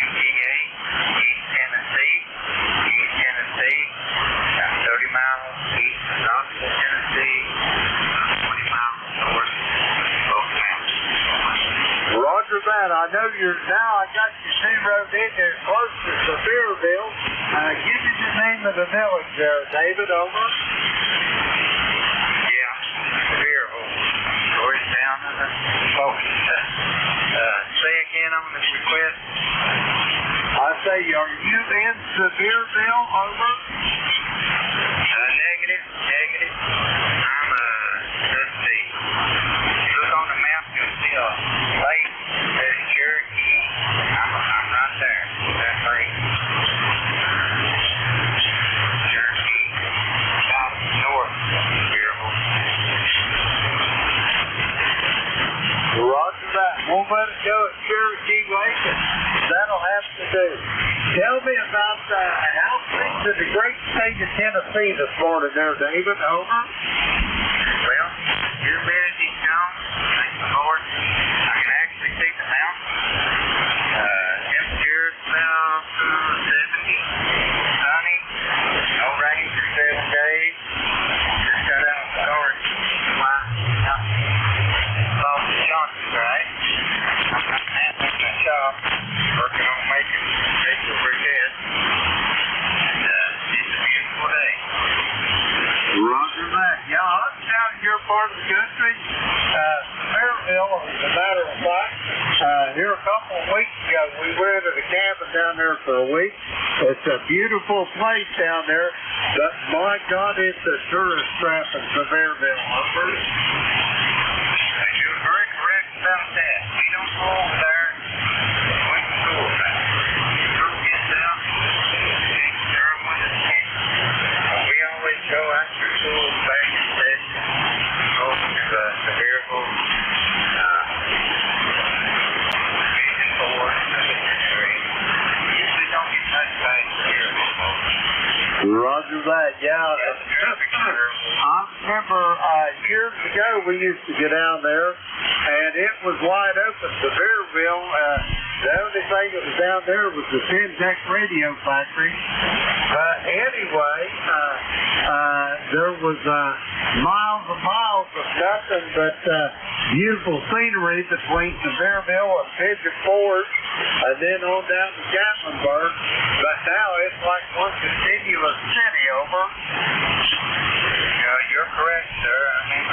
QTA, East Tennessee, about 30 miles east of Knoxville, Tennessee, 20 miles north of Oak Mountain. Roger that. I know I got you zeroed in there close to Sevierville. Give me the name of the village there, David. Over. Yeah, Sevierville. Where's down in the say again on this request. I say, are you in Sevierville? Over. Negative. I'm let's see. Look on the map, you'll see a lake. There's Cherokee. I'm right there. That's right. Cherokee. South north of Sevierville. Roger that. We'll let it go at Cherokee Lake, and that'll have to do. Tell me about how things in the great state of Tennessee this morning there, David. Over. Well, humidity down. Thank the Lord. I can actually see the mountains. Temperatures about 70. Sunny. No rain for 7 days. Just got out of the garden. Out Well, as a matter of fact, here a couple of weeks ago, we rented a cabin down there for a week. It's a beautiful place down there, but my God, it's a tourist trap in Sevierville. You're very correct about that. We don't go over there. We can go over there. Girl gets out, takes care of when it's kids. We always go after school back in session, go to Sevierville, Division 4, area. Usually don't get much back here. Roger that, yeah. I remember years ago we used to get down there, and it was wide open. Sevierville, the only thing that was down there was the Syntec radio factory. Anyway, there was miles and miles of nothing but beautiful scenery between Sevierville and Pigeon Forge, and then on down to Gatlinburg. But now it's like one continuous city over. You're correct, sir. I mean,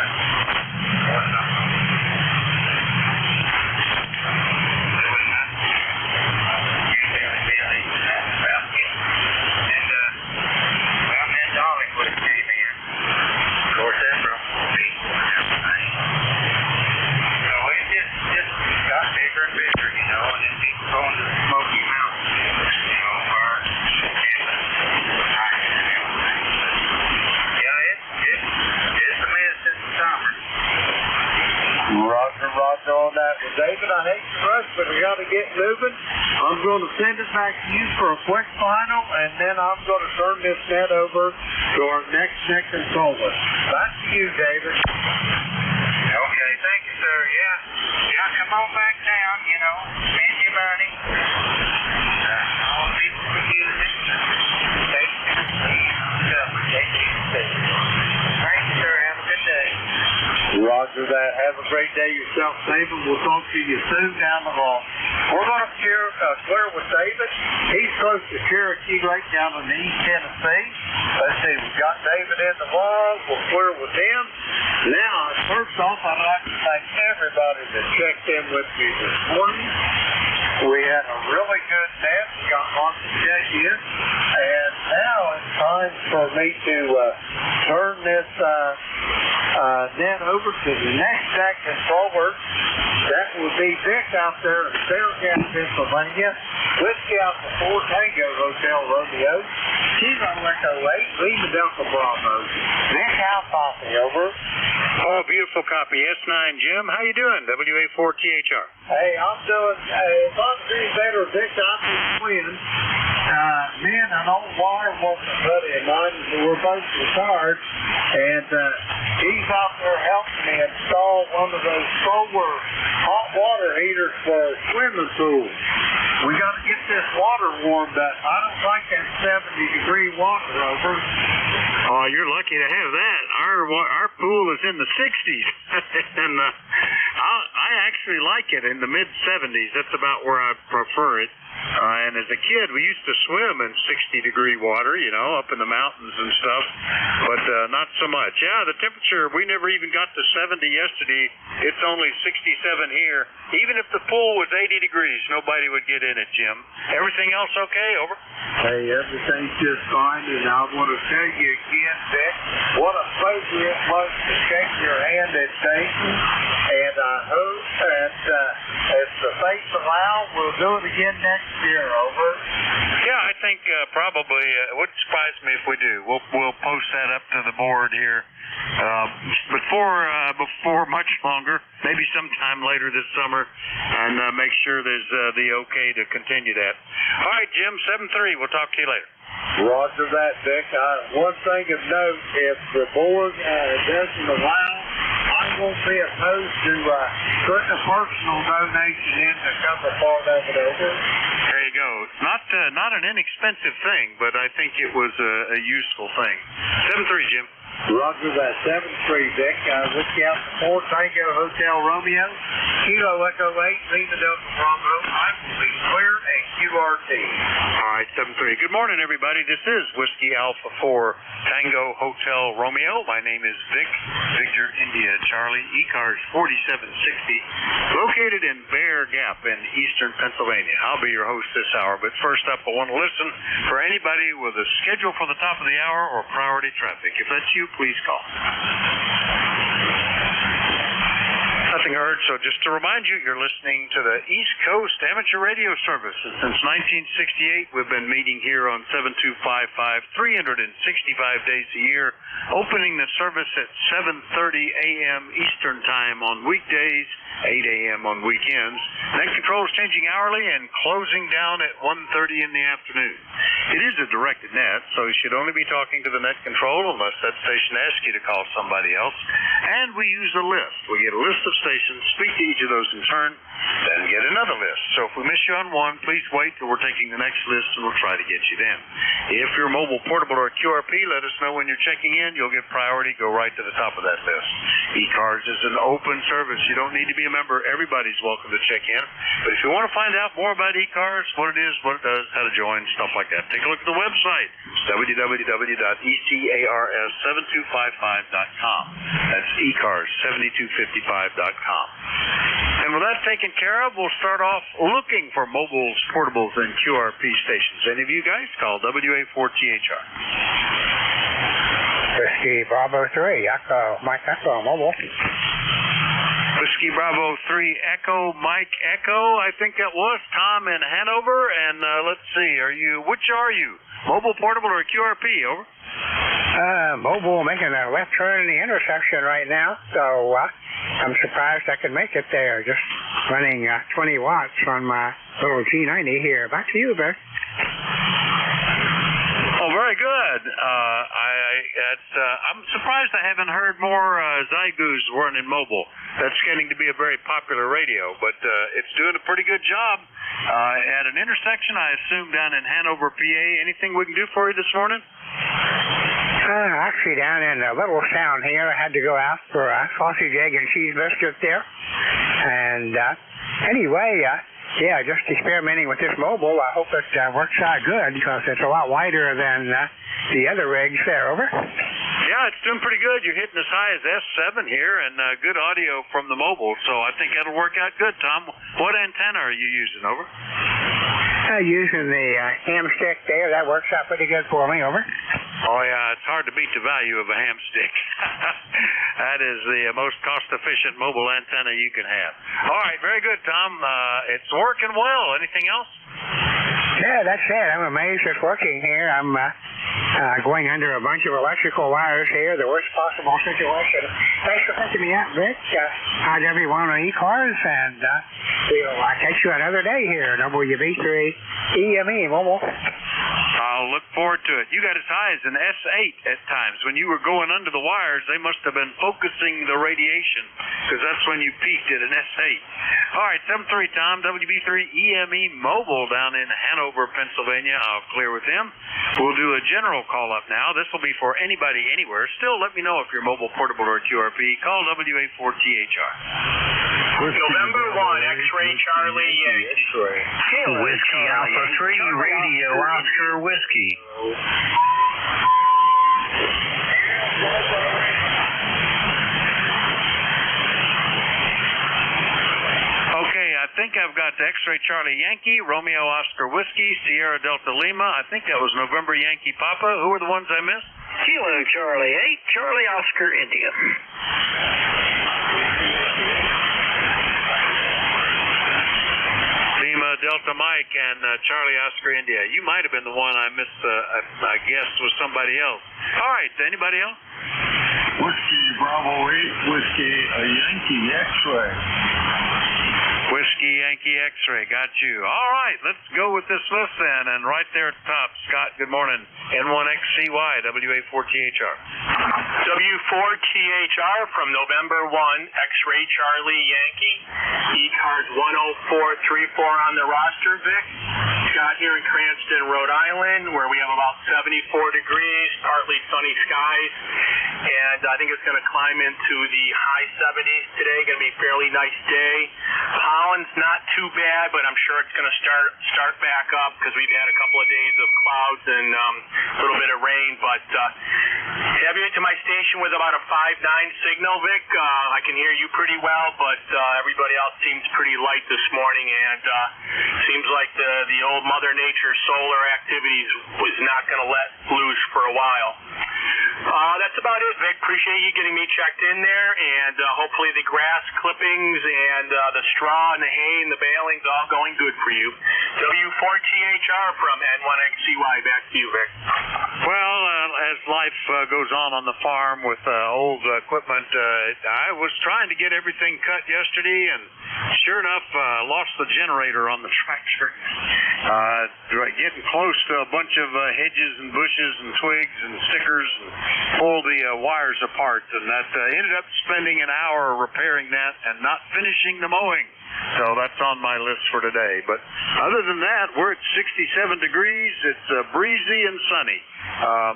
Roger on that. Well, David, I hate to rush, but we got to get moving. I'm going to send it back to you for a quick final, and then I'm going to turn this net over to our next controller. Back to you, David. Okay, thank you, sir. Yeah, come on back down, Send your money. All people can use it. Take it. Thank you, sir. Have a good day. Roger that. Have a great day yourself, David. We'll talk to you soon down the hall. We're going to clear with David. He's close to Cherokee Lake down in East Tennessee. Let's see, we've got David in the log. We'll clear with him. Now, first off, I'd like to thank everybody that checked in with me this morning. We had a really good net. We got lots of check-in. And now it's time for me to turn this net over to the next controller. That would be Dick out there in Saratoga, Pennsylvania. Whiskey Alpha 4 Tango Hotel Romeo. Kilo Echo 8, Lima Delta Bravo. Dick Alpha, over. Oh, beautiful copy. S9 Jim. How you doing? WA4THR. Hey, I'm doing, if I'm doing better, Dick, I'm his twin. Me and an old wire working buddy of mine, we're both retired, and he's out there helping me install one of those solar hot water heaters for a swimming pool. We got to get this water warmed up. I don't like that 70-degree water over. Oh, you're lucky to have that. Our pool is in the 60s, and I actually like it in the mid-70s. That's about where I prefer it. And as a kid, we used to swim in 60-degree water, up in the mountains and stuff, but not so much. Yeah, the temperature, we never even got to 70 yesterday. It's only 67 here. Even if the pool was 80 degrees, nobody would get in it, Jim. Everything else okay? Over. Hey, everything's just fine, and I want to tell you again, Dick, what a pleasure it was to shake your hand at Dayton, and I hope that as the fates allow, we'll do it again next year. Over. Yeah, I think probably. It wouldn't surprise me if we do. We'll post that up to the board here before much longer, maybe sometime later this summer, and make sure there's the okay to continue that. All right, Jim, 7-3. We'll talk to you later. Roger that, Dick. One thing of note, if the board doesn't allow, I won't be opposed to putting a personal donation in to cover part of it over. There you go. It's not an inexpensive thing, but I think it was a useful thing. 7-3, Jim. Roger that. 7-3, Dick. Whiskey Alpha 4 Tango Hotel Romeo. Kilo Echo 8 Lima Delta Bravo. I will be clear and QRT. All right, 7-3. Good morning, everybody. This is Whiskey Alpha 4 Tango Hotel Romeo. My name is Vic, Victor India Charlie, ECARS 4760, located in Bear Gap in eastern Pennsylvania. I'll be your host this hour, but first up, I want to listen for anybody with a schedule for the top of the hour or priority traffic. If that's you, please call. Nothing heard, so just to remind you, you're listening to the East Coast Amateur Radio Service. Since 1968, we've been meeting here on 7255, 365 days a year, opening the service at 7:30 a.m. Eastern Time on weekdays, 8 a.m. on weekends. Net control is changing hourly and closing down at 1:30 in the afternoon. It is a directed net, so you should only be talking to the net control unless that station asks you to call somebody else. And we use a list. We get a list of stations, speak to each of those in turn, then get another list. So if we miss you on one, please wait till we're taking the next list and we'll try to get you then. If you're mobile, portable, or QRP, let us know when you're checking in. You'll get priority. Go right to the top of that list. ECARS is an open service. You don't need to be a member. Everybody's welcome to check in. But if you want to find out more about ECARS, what it is, what it does, how to join, stuff like that, take a look at the website, www.ecars7255.com. That's ECARS7255.com. And with that taken care of, we'll start off looking for mobiles, portables, and QRP stations. Any of you guys, call WA4THR. Whiskey Bravo 3, Echo, Mike Echo, mobile. Whiskey Bravo 3, Echo, Mike Echo, I think that was Tom in Hanover. And let's see, which are you? Mobile, portable, or QRP? Over. Mobile, making a left turn in the intersection right now, so I'm surprised I could make it there. Just running 20 watts on my little G90 here. Back to you, Vic. Oh, very good. I'm surprised I haven't heard more Zygoos running mobile. That's getting to be a very popular radio, but it's doing a pretty good job. At an intersection, I assume, down in Hanover, PA. Anything we can do for you this morning? Actually, down in Littlestown here, I had to go out for a sausage, egg, and cheese biscuit there. And anyway, just experimenting with this mobile. I hope it works out good because it's a lot wider than the other rigs there. Over. Yeah, it's doing pretty good. You're hitting as high as S7 here and good audio from the mobile, so I think that'll work out good, Tom. What antenna are you using? Over. Using the ham stick there. That works out pretty good for me. Over. Oh, yeah, it's hard to beat the value of a ham stick. That is the most cost-efficient mobile antenna you can have. All right, very good, Tom. It's working well. Anything else? Yeah, that's it. I'm amazed it's working here. I'm going under a bunch of electrical wires here, the worst possible situation. Thanks for picking me up, Vic. How's everyone on ECARS? And we'll catch you another day here, WB3 EME Mobile. I'll look forward to it. You got as high as an S8 at times. When you were going under the wires, they must have been focusing the radiation because that's when you peaked at an S8. All right, 7-3, Tom, WB3 EME Mobile down in Hanover, Pennsylvania. I'll clear with him. We'll do a general call-up now. This will be for anybody anywhere. Still, let me know if you're mobile, portable, or QRP. Call WA4THR. November 1, X-Ray Charlie Yankee. Whiskey Alpha 3, Radio Oscar Whiskey. Okay, I think I've got the X-Ray Charlie Yankee, Romeo Oscar Whiskey, Sierra Delta Lima. I think that was November Yankee Papa. Who were the ones I missed? Kilo Charlie 8, Charlie Oscar India. Lima Delta Mike and Charlie Oscar India. You might have been the one I missed, I guess, was somebody else. All right, anybody else? Whiskey Bravo 8, Whiskey Yankee X-Ray. Whiskey Yankee X-Ray, got you. All right, let's go with this list then. And right there at the top, Scott, good morning. N1XCY, WA4THR. W4THR from November 1, X-Ray Charlie Yankee. ECARS 10434 on the roster, Vic. Scott here in Cranston, Rhode Island, where we have about 74 degrees, partly sunny skies. And I think it's going to climb into the high 70s today. Going to be a fairly nice day. Pollen's not too bad, but I'm sure it's going to start back up because we've had a couple of days of clouds and a little bit of rain. But have you to my station with about a 5.9 signal, Vic? I can hear you pretty well, but everybody else seems pretty light this morning, and seems like the old Mother Nature solar activities was not going to let loose for a while. That's about it, Vic. Appreciate you getting me checked in there, and hopefully the grass clippings and the straw and the hay and the baling's all going good for you. W4THR from N1XCY. Back to you, Vic. Well, as life goes on the farm with old equipment, I was trying to get everything cut yesterday, and sure enough, lost the generator on the tractor. Getting close to a bunch of hedges and bushes and twigs and stickers, and pulled the wires apart, and that ended up spending an hour repairing that and not finishing the mowing. So that's on my list for today. But other than that, we're at 67 degrees. It's breezy and sunny.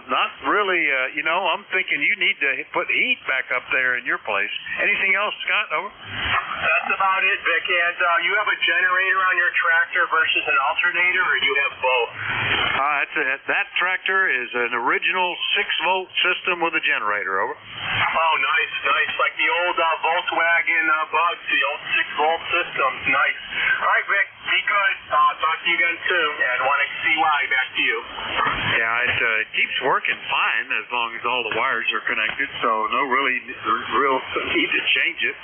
Not really, I'm thinking you need to put heat back up there in your place. Anything else, Scott? Over? That's about it, Vic. And you have a generator on your tractor versus an alternator, or you have both? That tractor is an original 6-volt system with a generator. Over. Oh, nice. Like the old Volkswagen Bugs, the old 6-volt systems. Nice. All right, Vic. Be good. Talk to you again soon. And 1XCY, back to you. Yeah, it keeps working fine as long as all the wires are connected, so no real need to change it.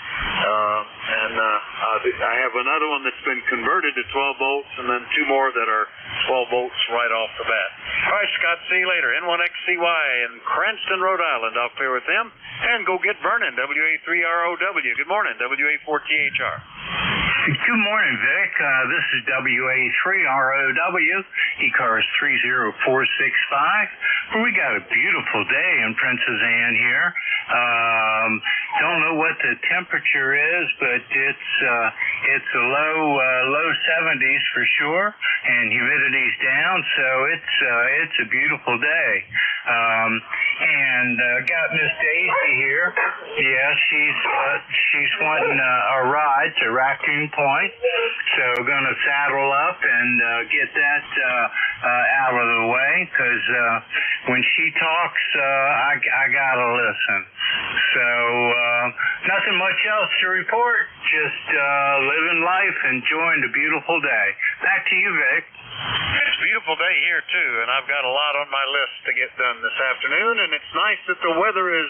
I have another one that's been converted to 12 volts, and then 2 more that are 12 volts right off the bat. All right, Scott, see you later. N1XCY in Cranston, Rhode Island. I'll clear with them. And go get Vernon, WA3ROW. Good morning, WA4THR. Good morning, Vic. This is WA3ROW, ECARS 30465. We got a beautiful day in Princess Anne here. Don't know what the temperature is, but it's a low 70s for sure, and humidity's down, so it's a beautiful day. And got Miss Daisy here. Yeah, she's wanting a ride to Raccoon Point, so gonna saddle up and get that out of the way, because when she talks, I gotta listen. So nothing much else to report. Just living life, enjoying the beautiful day. Back to you, Vic. It's a beautiful day here too, and I've got a lot on my list to get done this afternoon, and it's nice that the weather is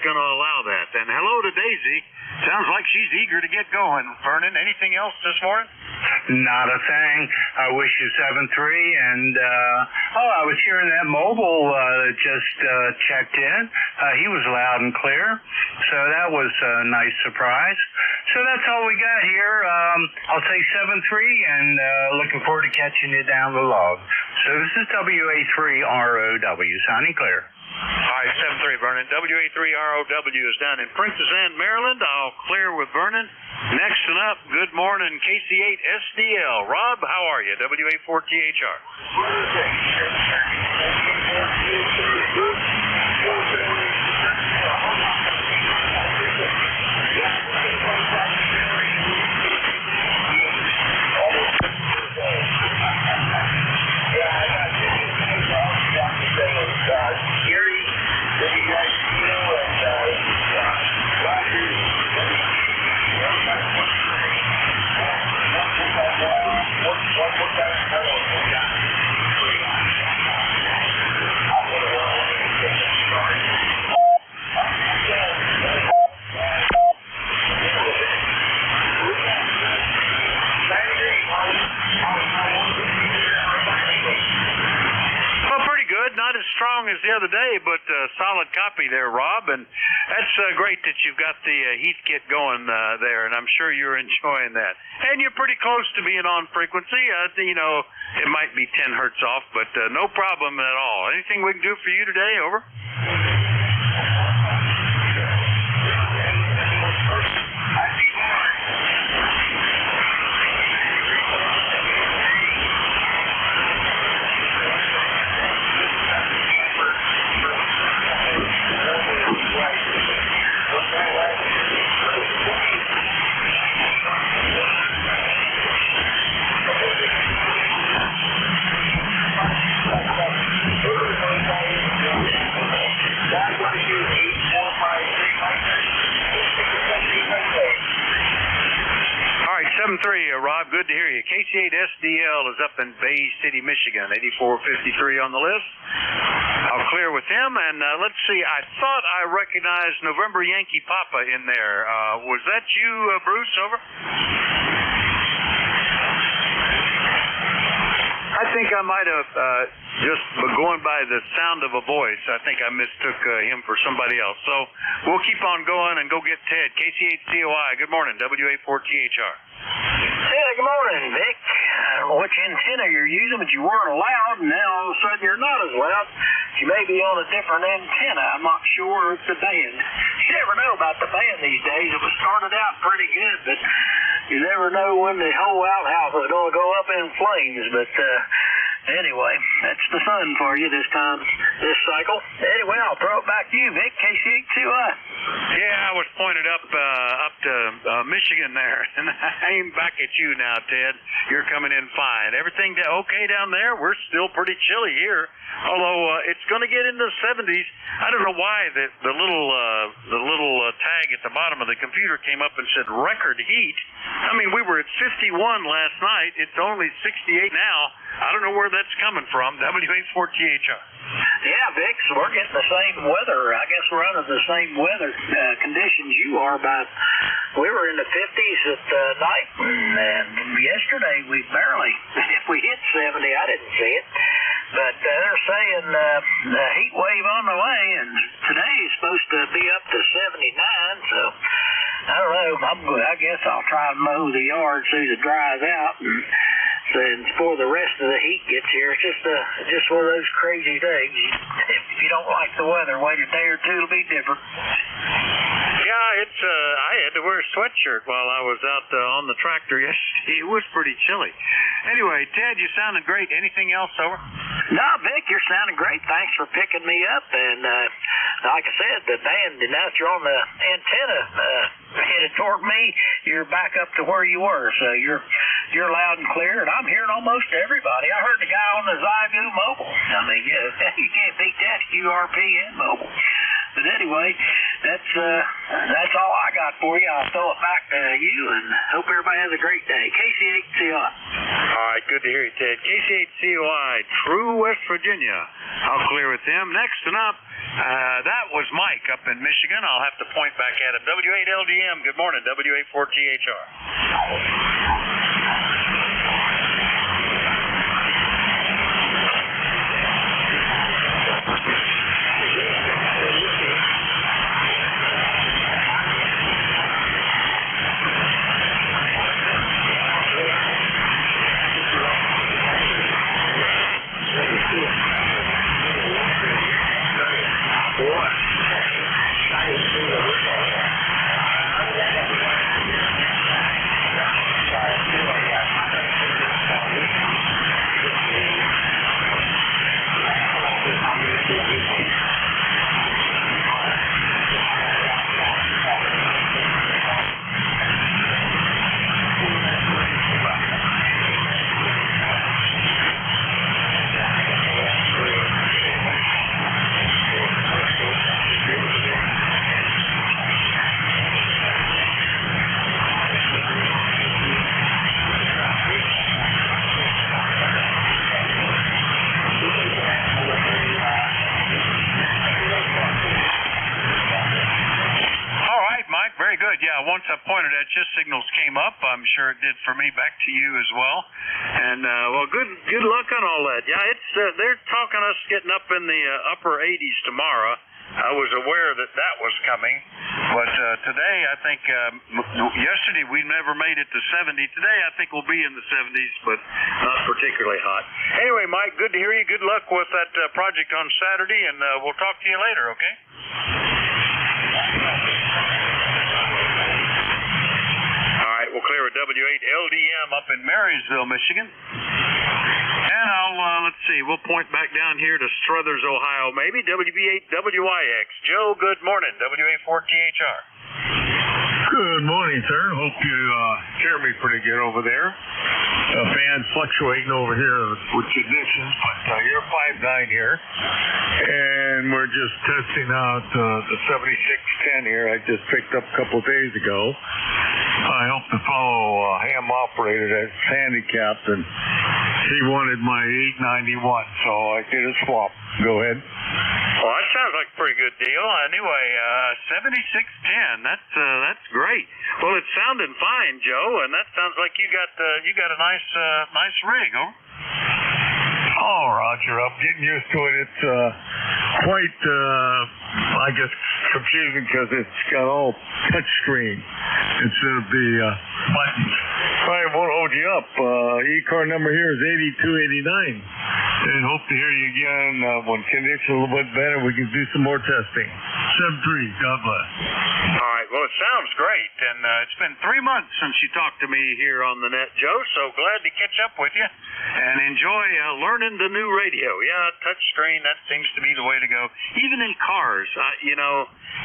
going to allow that. And hello to Daisy. Sounds like she's eager to get going. Vernon, anything else this morning? Not a thing. I wish you 7-3, and I was hearing that mobile just checked in. He was loud and clear, so that was a nice surprise. So that's all we got here. I'll say 7-3, and looking forward to catching you down the log. So this is WA3ROW, signing clear. All right, 7-3, Vernon. WA3ROW is down in Princess Anne, Maryland. I'll clear with Vernon. Next and up, good morning, KC8SDL. Rob, how are you? WA4THR. Not as strong as the other day, but solid copy there, Rob. And that's great that you've got the heat kit going there, and I'm sure you're enjoying that. And you're pretty close to being on frequency. It might be 10 hertz off, but no problem at all. Anything we can do for you today? Over. 7-3, Rob, good to hear you. KC8SDL is up in Bay City, Michigan, 8453 on the list. I'll clear with him, and let's see, I thought I recognized November Yankee Papa in there. Was that you, Bruce, over? I think I might have, just going by the sound of a voice, I think I mistook him for somebody else. So we'll keep on going and go get Ted. KC8COI, good morning, WA4THR. Yeah, good morning, Vic. I don't know which antenna you're using, but you weren't loud, and now all of a sudden you're not as loud. You may be on a different antenna. I'm not sure it's the band. You never know about the band these days. It was started out pretty good, but you never know when the whole outhouse is going to go up in flames. But anyway, that's the sun for you this time, this cycle. Anyway, I'll throw it back to you, Vic. KC8COI. Yeah, I was pointed up to Michigan there, and I aim back at you now, Ted. You're coming in fine. Everything okay down there? We're still pretty chilly here, although it's going to get into the 70s. I don't know why the little tag at the bottom of the computer came up and said record heat. I mean, we were at 51 last night. It's only 68 now. I don't know where that's coming from. WA4THR. Yeah, Vic, so we're getting the same weather. I guess we're under the same weather conditions you are. We were in the 50s at night, and yesterday we barely, if we hit 70, I didn't see it. But they're saying the heat wave on the way, and today is supposed to be up to 79, so I don't know. I guess I'll try and mow the yard so it dries out. And before the rest of the heat gets here, it's just one of those crazy things. If you don't like the weather, wait a day or two, it'll be different. Yeah, I had to wear a sweatshirt while I was out on the tractor yesterday. It was pretty chilly. Anyway, Ted, you sounded great. Anything else, over? No, Vic, you're sounding great. Thanks for picking me up. And like I said, the band, now that you're on the antenna headed toward me, you're back up to where you were. So you're loud and clear, and I'm hearing almost everybody. I heard the guy on the Zygo mobile. I mean, you can't beat that, QRP and mobile. But anyway, that's all I got for you. I'll throw it back to you, and hope everybody has a great day. KC8COI. All right, good to hear you, Ted. KC8COI, True, West Virginia. I'll clear with them. Next and up, that was Mike up in Michigan. I'll have to point back at him. W8LDM, good morning. WA4THR. Once I pointed at you, signals came up. I'm sure it did for me, back to you as well. And well, good luck on all that. Yeah, it's they're talking us getting up in the upper 80s tomorrow. I was aware that was coming, but today I think yesterday we never made it to 70. Today I think we'll be in the 70s, but not particularly hot. Anyway, Mike, good to hear you. Good luck with that project on Saturday, and we'll talk to you later. Okay. We'll clear a W8LDM up in Marysville, Michigan. And let's see, we'll point back down here to Struthers, Ohio, maybe. WB8WYX. Joe, good morning. WA4THR. Good morning, sir. Hope you hear me pretty good over there. fans fluctuating over here with conditions, but you're 5'9" here, and we're just testing out the 7610 here. I just picked up a couple days ago. I hope the fellow ham operator that's handicapped, and he wanted my 891, so I did a swap. Go ahead. Well, that sounds like a pretty good deal. Anyway, 7610. That's great. Well, it's sounding fine, Joe, and that sounds like you got a nice rig, over. Oh, Roger, I'm getting used to it. It's quite, I guess, confusing because it's got all touch screen instead of the buttons. I won't hold you up. ECAR number here is 8289. And hope to hear you again when conditions are a little bit better. We can do some more testing. 7-3. God bless. All right. Well, it sounds great, and it's been 3 months since you talked to me here on the net, Joe. So glad to catch up with you and enjoy learning the new radio. Yeah, touch screen. That seems to be the way to go. Even in cars,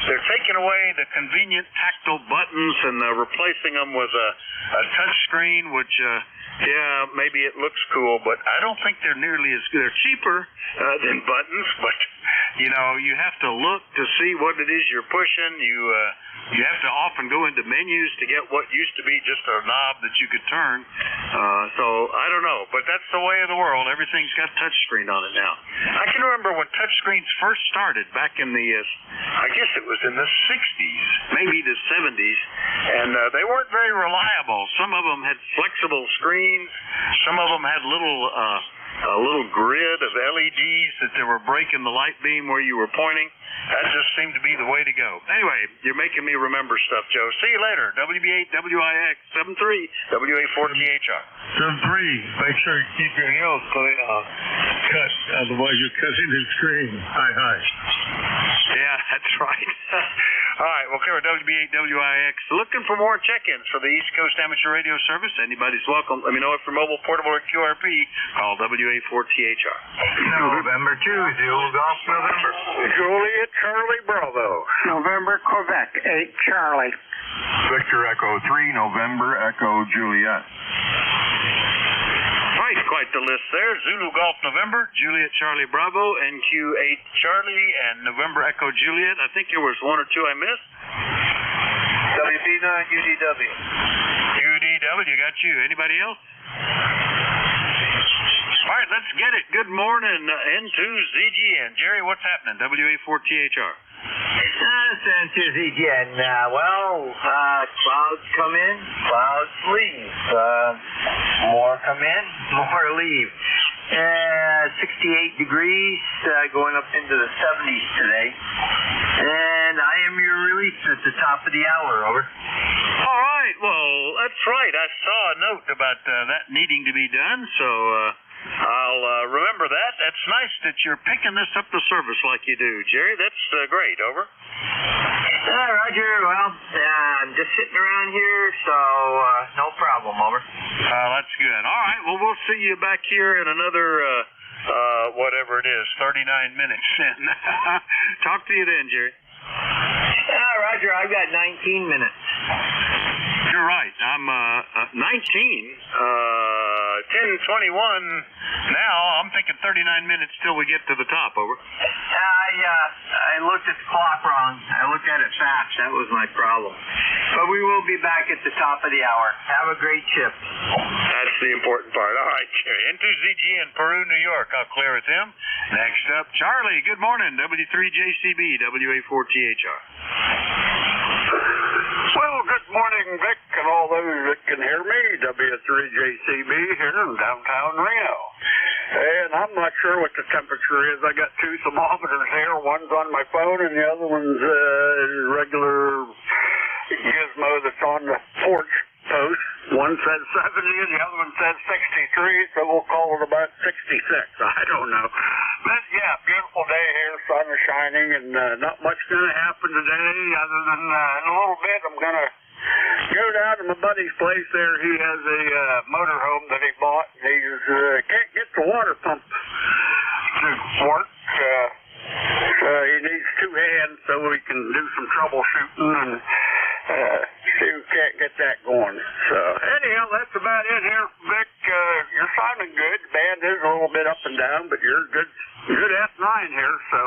they're taking away the convenient tactile buttons and replacing them with a touch screen, which. Yeah, maybe it looks cool, but I don't think they're nearly as good. They're cheaper than buttons, but, you have to look to see what it is you're pushing. You have to often go into menus to get what used to be just a knob that you could turn. So, I don't know, but that's the way of the world. Everything's got touchscreen on it now. I can remember when touchscreens first started back in the, I guess it was in the 60s, maybe the 70s, and they weren't very reliable. Some of them had flexible screens. Some of them had a little grid of LEDs that they were breaking the light beam where you were pointing. That just seemed to be the way to go. Anyway, you're making me remember stuff, Joe. See you later. WB8 WIX 73 WA4THR. 7-3. Make sure you keep your nails cut, otherwise you're cutting the screen. Hi. Yeah, that's right. All right, well, cover WB8 WIX. Looking for more check-ins for the East Coast Amateur Radio Service. Anybody's welcome. Let me know if you're mobile, portable, or QRP. Call WA4THR. November 2, Zulu Golf November. Juliet Charlie Bravo. November Quebec 8 Charlie. Victor Echo 3, November Echo Juliet. Right, quite the list there. Zulu Golf November, Juliet Charlie Bravo, NQ8 Charlie, and November Echo Juliet. I think there was one or two I missed. WB9 UDW. UDW, got you. Anybody else? All right, let's get it. Good morning, N2ZGN. Jerry, what's happening? WA4THR. N2ZGN. Clouds come in, clouds leave. More come in, more leave. 68 degrees, going up into the 70s today. And I am your release at the top of the hour, over. All right, well, that's right. I saw a note about that needing to be done, so I'll remember that. That's nice that you're picking this up the service like you do, Jerry. That's great, over. Roger, well, I'm just sitting around here, so no problem, over. That's good. All right, well, we'll see you back here in another, whatever it is, 39 minutes. Talk to you then, Jerry. Roger, I've got 19 minutes. You're right. I'm 19. 10:21 now. I'm thinking 39 minutes till we get to the top, over. I looked at the clock wrong. I looked at it fast. That was my problem. But we will be back at the top of the hour. Have a great trip. That's the important part. All right, Jerry. N2ZG in Peru, New York. I'll clear with him. Next up, Charlie. Good morning. W3JCB, WA4THR. Well, good morning, Vic, and all those that can hear me. W3JCB here in downtown Reno. And I'm not sure what the temperature is. I got two thermometers here. One's on my phone, and the other one's regular gizmo that's on the porch post. One says 70, and the other one says 63, so we'll call it about 66. I don't know. But, yeah, beautiful day here. Sun is shining, and not much going to happen today other than in a little bit I'm going to go down to my buddy's place there. He has a motorhome that he bought, and he can't get the water pump to work. He needs two hands so we can do some troubleshooting and see if we can't get that going. So, anyhow, that's about it here, Vic. You're sounding good. The band is a little bit up and down, but you're good F9 here, so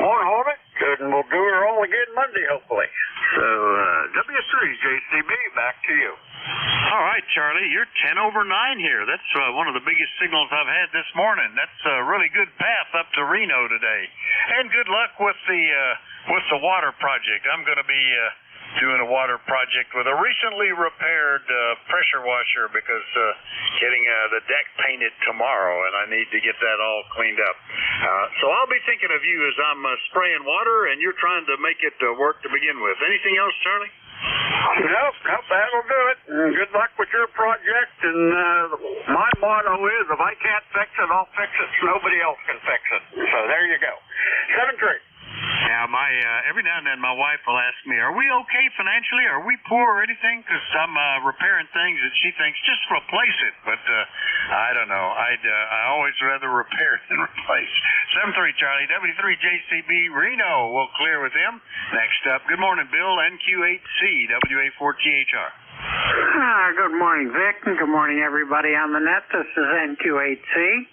won't hold it, and we'll do her all again Monday, hopefully. So, W3JCB, back to you. All right, Charlie, you're 10 over 9 here. That's one of the biggest signals I've had this morning. That's a really good path up to Reno today. And good luck with the water project. I'm going to be doing a water project with a recently repaired pressure washer because getting the deck painted tomorrow, and I need to get that all cleaned up. So I'll be thinking of you as I'm spraying water, and you're trying to make it work to begin with. Anything else, Charlie? Nope, that'll do it. Good luck with your project, and my motto is, if I can't fix it, I'll fix it so nobody else can fix it. So there you go. 7-3. Yeah, every now and then my wife will ask me, are we okay financially? Are we poor or anything? Because I'm repairing things that she thinks just replace it. But I don't know. I always rather repair than replace. 7-3, Charlie. W3JCB Reno. We'll clear with them. Next up, good morning, Bill, NQ8C, WA4THR. Good morning, Vic, and good morning, everybody on the net. This is NQ8C,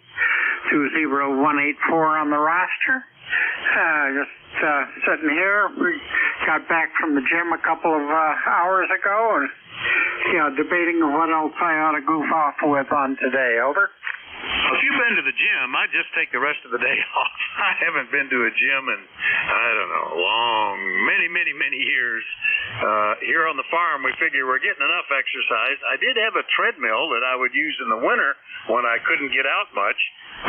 20184 on the roster. Just sitting here. We got back from the gym a couple of hours ago, and debating what else I ought to goof off with on today. Over. If you've been to the gym, I'd just take the rest of the day off. I haven't been to a gym in, I don't know, many years. Here on the farm, we figure we're getting enough exercise. I did have a treadmill that I would use in the winter when I couldn't get out much,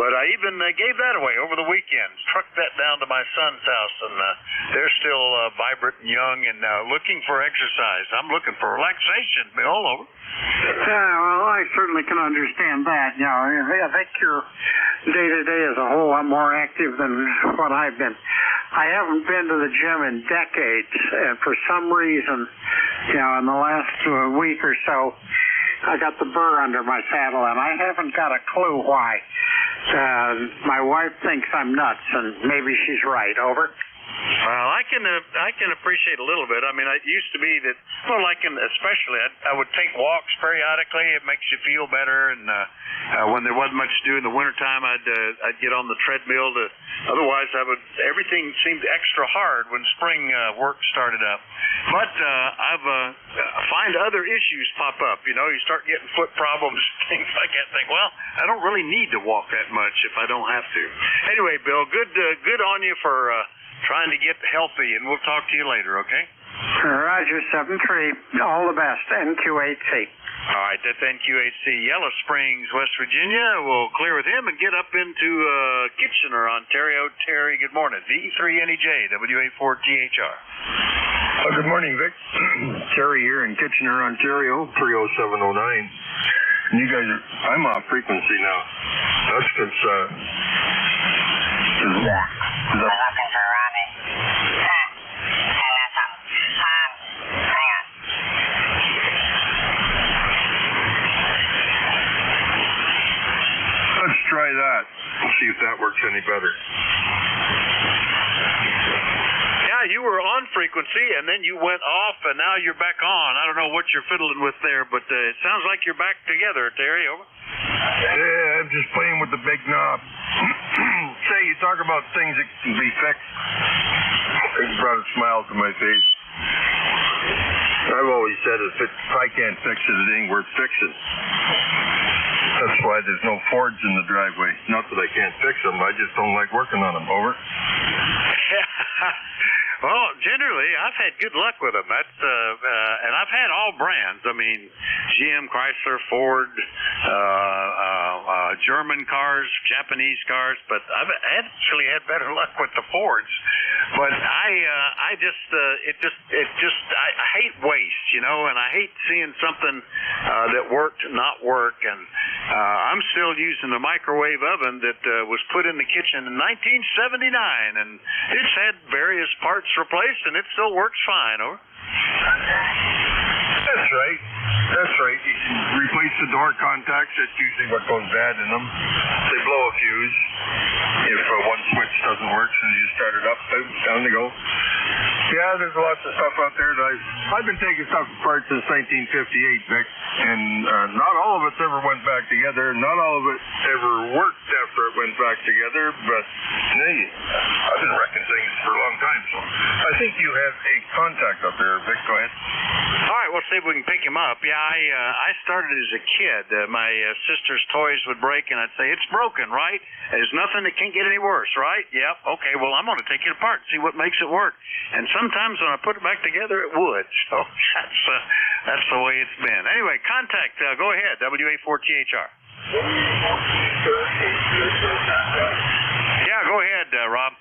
but I even gave that away over the weekend. Trucked that down to my son's house, and they're still vibrant and young and looking for exercise. I'm looking for relaxation, Bill. Over. Well, I certainly can understand that. I think your day-to-day as a whole, I'm more active than what I've been. I haven't been to the gym in decades, and for some reason, in the last week or so, I got the burr under my saddle, and I haven't got a clue why. My wife thinks I'm nuts, and maybe she's right. Over. Well, I can appreciate a little bit. I mean, it used to be that, especially, I would take walks periodically. It makes you feel better. And when there wasn't much to do in the wintertime, I'd get on the treadmill. Otherwise, everything seemed extra hard when spring work started up. But I've find other issues pop up. You start getting foot problems, things like that. Think, well, I don't really need to walk that much if I don't have to. Anyway, Bill, good on you for trying to get healthy, and we'll talk to you later, okay? Roger, 7-3. All the best, NQ8C. All right, that's NQ8C. Yellow Springs, West Virginia. We'll clear with him and get up into Kitchener, Ontario. Terry, good morning. V3NEJ, WA4THR. Good morning, Vic. Terry here in Kitchener, Ontario, 30709. And you guys I'm off frequency now. That's because, let's try that. We'll see if that works any better. Yeah, you were on frequency, and then you went off, and now you're back on. I don't know what you're fiddling with there, but it sounds like you're back together, Terry. Over. Yeah, I'm just playing with the big knob. Say, you talk about things that can be fixed. It brought a smile to my face. I've always said if I can't fix it, it ain't worth fixing. That's why there's no Fords in the driveway. Not that I can't fix them, I just don't like working on them. Over. Well, generally, I've had good luck with them. That's and I've had all brands. I mean, GM, Chrysler, Ford, German cars, Japanese cars, but I've actually had better luck with the Fords. But I hate waste, and I hate seeing something that worked not work. And I'm still using the microwave oven that was put in the kitchen in 1979, and it's had various parts replaced, and it still works fine. Over. That's right. You can replace the door contacts. That's usually what goes bad in them. They blow a fuse. If one switch doesn't work, so you start it up, down they go. Yeah, there's lots of stuff out there that I've been taking stuff apart since 1958, Vic, and together. Not all of it ever worked after it went back together, but hey, I've been wrecking things for a long time, so I think you have a contact up there, Vic. Go ahead. All right, we'll see if we can pick him up. Yeah, I started as a kid. My sister's toys would break, and I'd say, it's broken, right? There's nothing that can't get any worse, right? Yep. Okay, well, I'm going to take it apart and see what makes it work. And sometimes when I put it back together, it would. So that's the way it's been. Anyway, contact. Go ahead, WA4THR. Yeah, go ahead, Rob.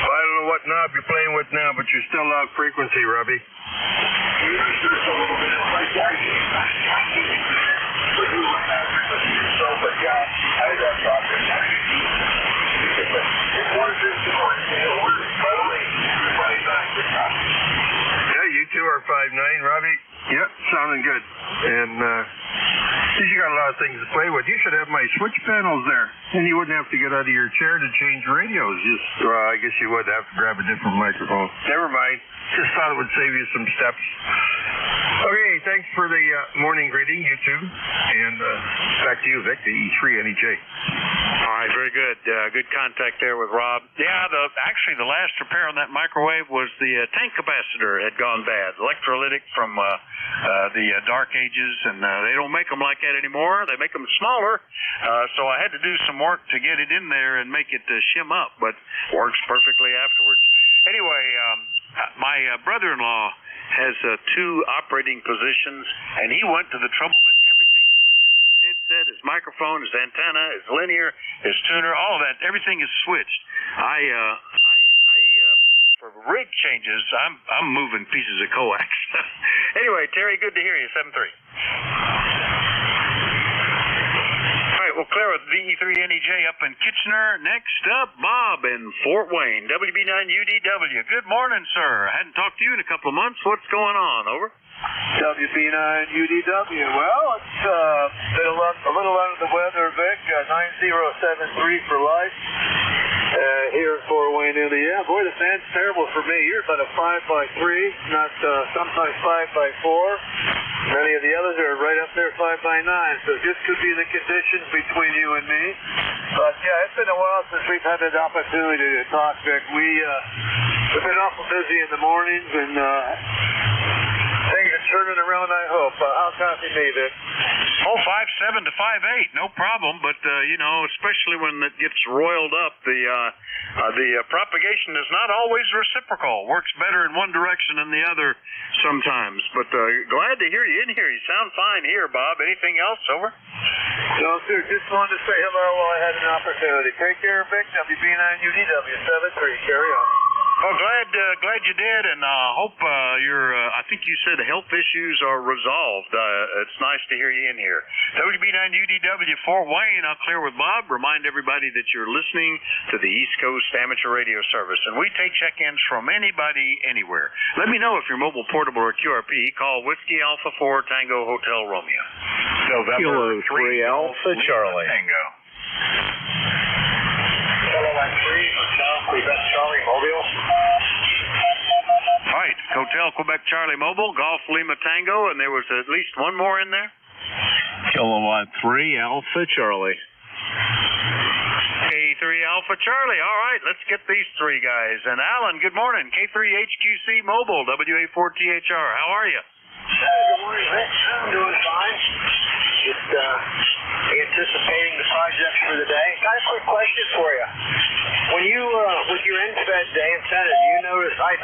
I don't know what knob you're playing with now, but you're still out frequency, Robbie. Yeah, you two are 5'9", Robbie. Yep, sounding good. And you got a lot of things to play with. You should have my switch panels there. And you wouldn't have to get out of your chair to change radios. I guess you would have to grab a different microphone. Never mind. Just thought it would save you some steps. Okay, thanks for the morning greeting, you two. And back to you, Vic, the E3NEJ. All right, very good. Good contact there with Rob. Yeah, actually the last repair on that microwave was the tank capacitor had gone bad. Electrolytic from the dark ages, and they don't make them like that anymore. They make them smaller, so I had to do some work to get it in there and make it shim up, but works perfectly afterwards. Anyway, my brother-in-law has two operating positions, and he went to the trouble that everything switches. His headset, his microphone, his antenna, his linear, his tuner, all of that, everything is switched. For rig changes, I'm moving pieces of coax. Anyway, Terry, good to hear you, 7-3. All right, we'll clear with VE3NEJ up in Kitchener. Next up, Bob in Fort Wayne, WB9UDW. Good morning, sir. I hadn't talked to you in a couple of months. What's going on? Over. WB9UDW. Well, it's been a little under the weather, Vic. 9073 for life. Here in Fort Wayne, Indiana. Boy, the fan's terrible for me. You're about a 5x3, not sometimes 5x4. Many of the others are right up there 5x9. So this could be the conditions between you and me. But yeah, it's been a while since we've had that opportunity to talk, Vic. We've been awful busy in the mornings, and things are turning around, I hope. How copy me, Vic? Oh, 5'7" to 5'8", no problem. But especially when it gets roiled up, the propagation is not always reciprocal. Works better in one direction than the other sometimes. But glad to hear you in here. You sound fine here, Bob. Anything else? Over. No, sir. Just wanted to say hello while I had an opportunity. Take care, Vic. WB9UDW 73. Carry on. Well, glad you did, and hope I think you said health issues are resolved. It's nice to hear you in here. WB9UDW Fort Wayne, I'll clear with Bob. Remind everybody that you're listening to the East Coast Amateur Radio Service, and we take check-ins from anybody, anywhere. Let me know if you're mobile, portable, or QRP. Call Whiskey Alpha 4 Tango Hotel Romeo. November 3 Alpha Charlie. Tango. Hotel 3, Quebec Charlie Mobile. All right, Hotel Quebec Charlie Mobile, Golf Lima Tango, and there was at least one more in there? Kilowatt 3 Alpha Charlie. K3 Alpha Charlie. All right, let's get these three guys. And Alan, good morning. K3HQC Mobile, WA4THR. How are you? Good morning, Vic. I'm doing fine. Just anticipating the projects for the day. Got a quick question for you. When you, with your in-fed antenna, do you notice, I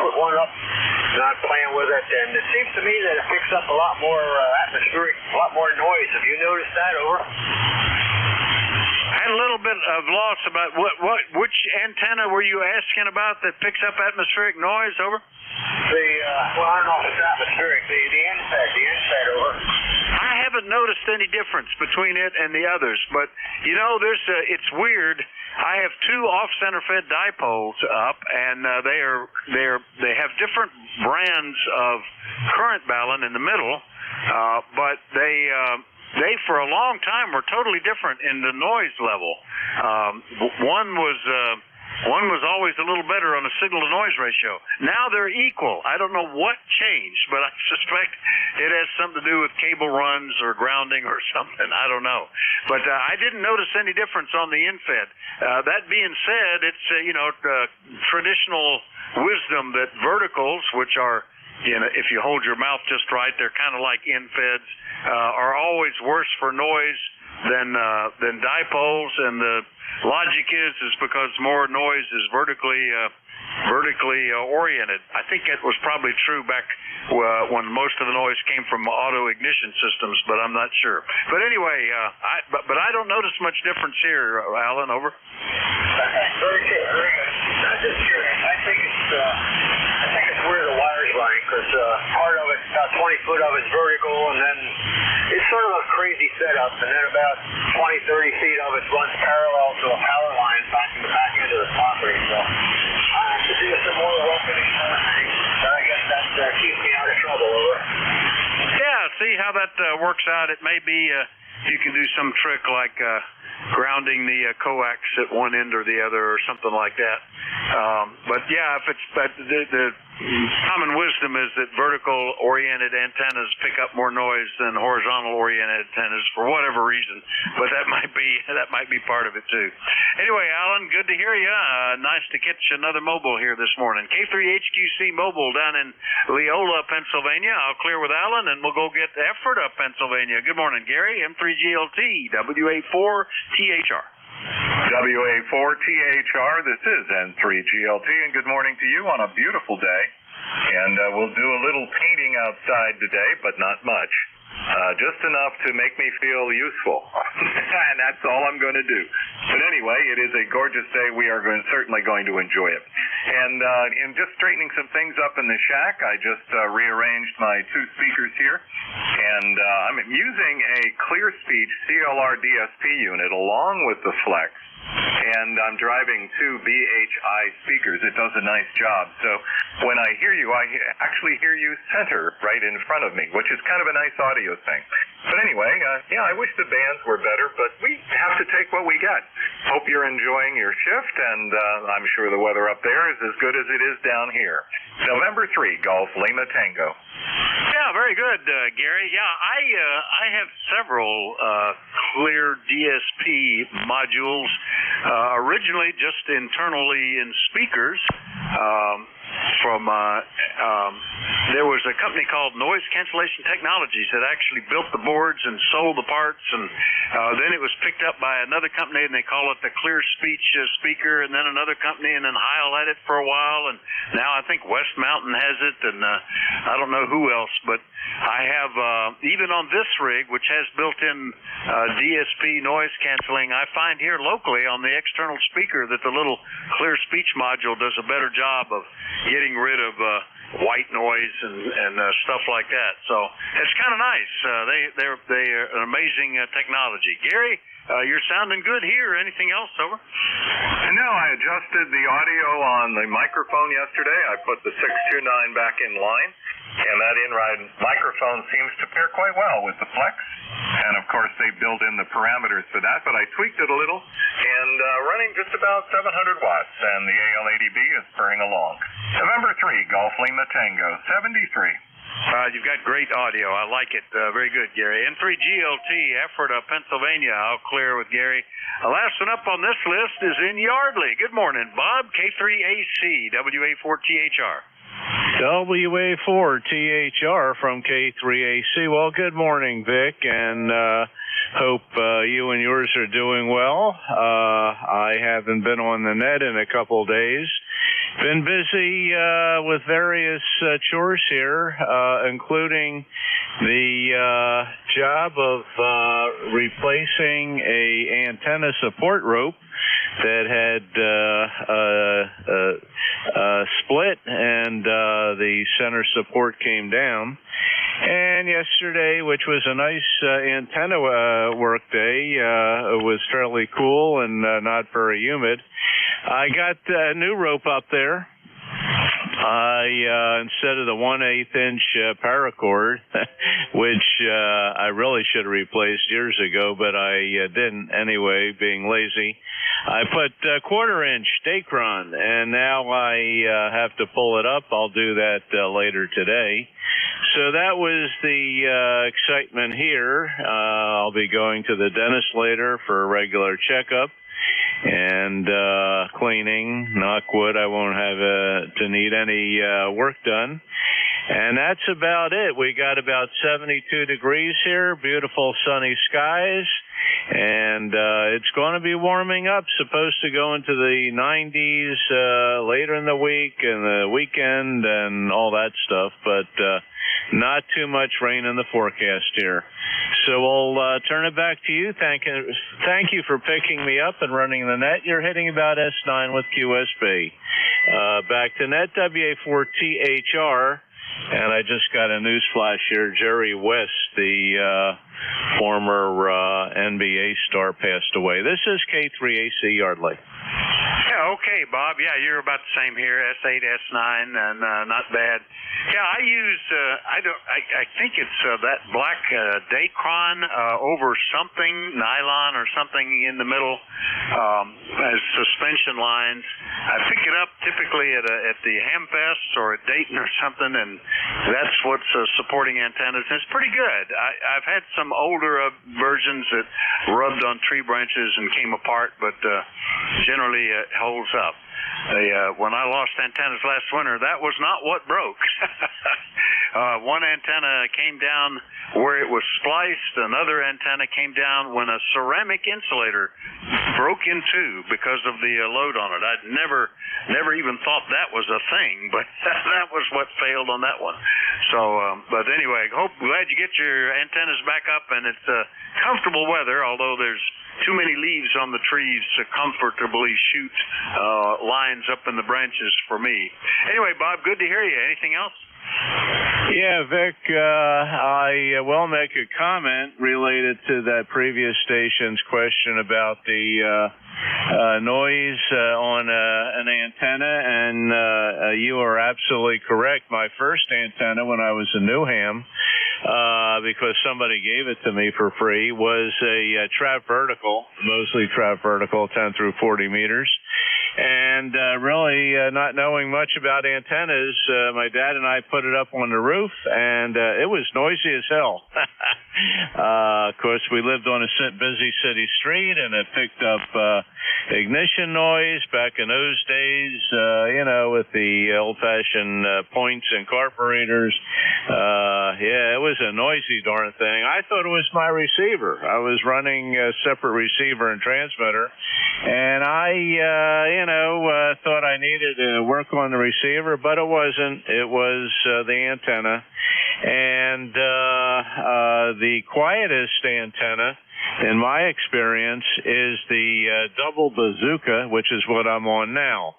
put one up and I'm playing with it, and it seems to me that it picks up a lot more atmospheric, a lot more noise. Have you noticed that, over? I had a little bit of loss about which antenna were you asking about that picks up atmospheric noise, over? Well, I don't know if it's atmospheric, the in-fed, over. I haven't noticed any difference between it and the others, but it's weird. I have two off-center fed dipoles up, and they have different brands of current balun in the middle, but they for a long time were totally different in the noise level. One was one was always a little better on the signal-to-noise ratio. Now they're equal. I don't know what changed, but I suspect it has something to do with cable runs or grounding or something. I don't know. But I didn't notice any difference on the infed. That being said, it's, traditional wisdom that verticals, which are, if you hold your mouth just right, they're kind of like infeds, are always worse for noise than dipoles, and the logic is because more noise is vertically oriented. I think that was probably true back when most of the noise came from auto ignition systems, but I'm not sure. But anyway, I don't notice much difference here, Alan. Over. Very good. Very good. I'm just curious. I think it's where the wires line, because part of it, about 20 foot of it's vertical, and then it's sort of a crazy setup, and then about 20, 30 feet of it runs parallel to a power line back into the property. So I have to do some more welcoming things, but I guess that keeps me out of trouble. Over. Yeah, see how that works out. It may be you can do some trick like grounding the coax at one end or the other, or something like that. But yeah, the common wisdom is that vertical-oriented antennas pick up more noise than horizontal-oriented antennas for whatever reason. But that might be part of it too. Anyway, Alan, good to hear you. Nice to catch another mobile here this morning. K3HQC mobile down in Leola, Pennsylvania. I'll clear with Alan, and we'll go get Ephrata, Pennsylvania. Good morning, Gary. M3GLT, WA4THR. WA4THR, this is N3GLT, and good morning to you on a beautiful day. And we'll do a little painting outside today, but not much. Just enough to make me feel useful. And that's all I'm going to do. But anyway, it is a gorgeous day. We are certainly going to enjoy it. And in just straightening some things up in the shack, I just rearranged my two speakers here. And I'm using a ClearSpeech CLR DSP unit along with the Flex. And I'm driving two BHI speakers. It does a nice job. So when I hear you, I actually hear you center right in front of me, which is kind of a nice audio thing. But anyway, I wish the bands were better, but we have to take what we got. Hope you're enjoying your shift, and I'm sure the weather up there is as good as it is down here. November 3, Golf Lima Tango. Yeah, very good, Gary. Yeah, I have several clear DSP modules, originally just internally in speakers. There was a company called Noise Cancellation Technologies that actually built the boards and sold the parts, and then it was picked up by another company, and they call it the ClearSpeech speaker, and then another company, and then Heil had it for a while, and now I think West Mountain has it, and I don't know who else, but I have, even on this rig, which has built-in DSP noise canceling, I find here locally on the external speaker that the little ClearSpeech module does a better job of getting rid of white noise and stuff like that. So it's kind of nice. They're an amazing technology. Gary, you're sounding good here. Anything else, over? No, I adjusted the audio on the microphone yesterday. I put the 629 back in line, and that in-ride microphone seems to pair quite well with the Flex. And of course, they built in the parameters for that, but I tweaked it a little, and running just about 700 watts, and the AL80B is purring along. November 3, Golf Lima Tango, 73. You've got great audio. I like it. Very good, Gary. N3GLT, Ephrata, Pennsylvania. I'll clear with Gary. Last one up on this list is in Yardley. Good morning, Bob. K3AC, WA4THR. WA4THR from K3AC. Well, good morning, Vic, and hope you and yours are doing well. I haven't been on the net in a couple days. Been busy with various chores here, including the job of replacing a antenna support rope that had split, and the center support came down. And yesterday, which was a nice antenna work day, it was fairly cool and not very humid. I got a new rope up there. I instead of the 1/8 inch paracord, which I really should have replaced years ago, but I didn't anyway, being lazy, I put 1/4 inch Dacron, and now I have to pull it up. I'll do that later today. So that was the excitement here. I'll be going to the dentist later for a regular checkup and cleaning. Knock wood, I won't have to need any work done. And that's about it. We got about 72 degrees here, beautiful sunny skies, and it's going to be warming up, supposed to go into the 90s later in the week and the weekend and all that stuff, but not too much rain in the forecast here. So we'll turn it back to you. Thank you for picking me up and running the net. You're hitting about S9 with QSB. Back to net, WA4THR. And I just got a news flash here. Jerry West, the former NBA star, passed away. This is K3AC Yardley. Yeah, okay, Bob. Yeah, you're about the same here, S8, S9, and not bad. Yeah, I use, I think it's that black Dacron over something, nylon or something in the middle as suspension lines. I pick it up typically at the Hamfest or at Dayton or something, and that's what's supporting antennas. And it's pretty good. I've had some older versions that rubbed on tree branches and came apart, but generally it holds up. When I lost antennas last winter, that was not what broke. One antenna came down where it was spliced. Another antenna came down when a ceramic insulator broke in two because of the load on it. I'd never even thought that was a thing, but that was what failed on that one. So, but anyway, glad you get your antennas back up, and it's comfortable weather, although there's too many leaves on the trees to comfortably shoot lines up in the branches for me. Anyway, Bob, good to hear you. Anything else? Yeah, Vic, I will make a comment related to that previous station's question about the noise on an antenna, and you are absolutely correct. My first antenna when I was in Newham, because somebody gave it to me for free, was a trap vertical, mostly trap vertical, 10 through 40 meters. And really not knowing much about antennas, my dad and I put it up on the roof, and it was noisy as hell. Of course, we lived on a busy city street, and it picked up ignition noise back in those days, with the old-fashioned points and carburetors. Yeah, it was a noisy darn thing. I thought it was my receiver. I was running a separate receiver and transmitter, and I, thought I needed to work on the receiver, but it wasn't. It was the antenna. And the quietest antenna, in my experience, is the double bazooka, which is what I'm on now.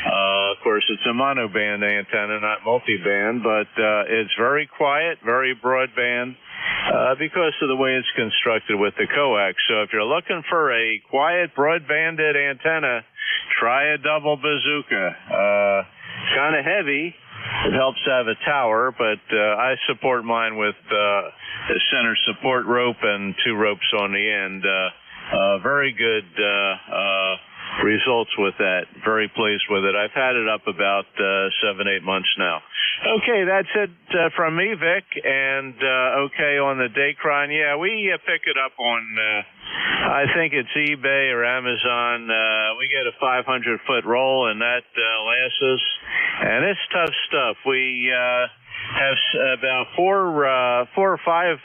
Of course, it's a monoband antenna, not multiband, but it's very quiet, very broadband, because of the way it's constructed with the coax. So if you're looking for a quiet, broadbanded antenna, try a double bazooka. Kind of heavy. It helps to have a tower, but I support mine with a center support rope and 2 ropes on the end. Very good results with that. Very pleased with it. I've had it up about 7-8 months now. Okay, that's it from me, Vic. And okay, on the Dacron, yeah, we pick it up on, I think it's eBay or Amazon. We get a 500-foot roll, and that lasts us. And it's tough stuff. We have about 4 or 5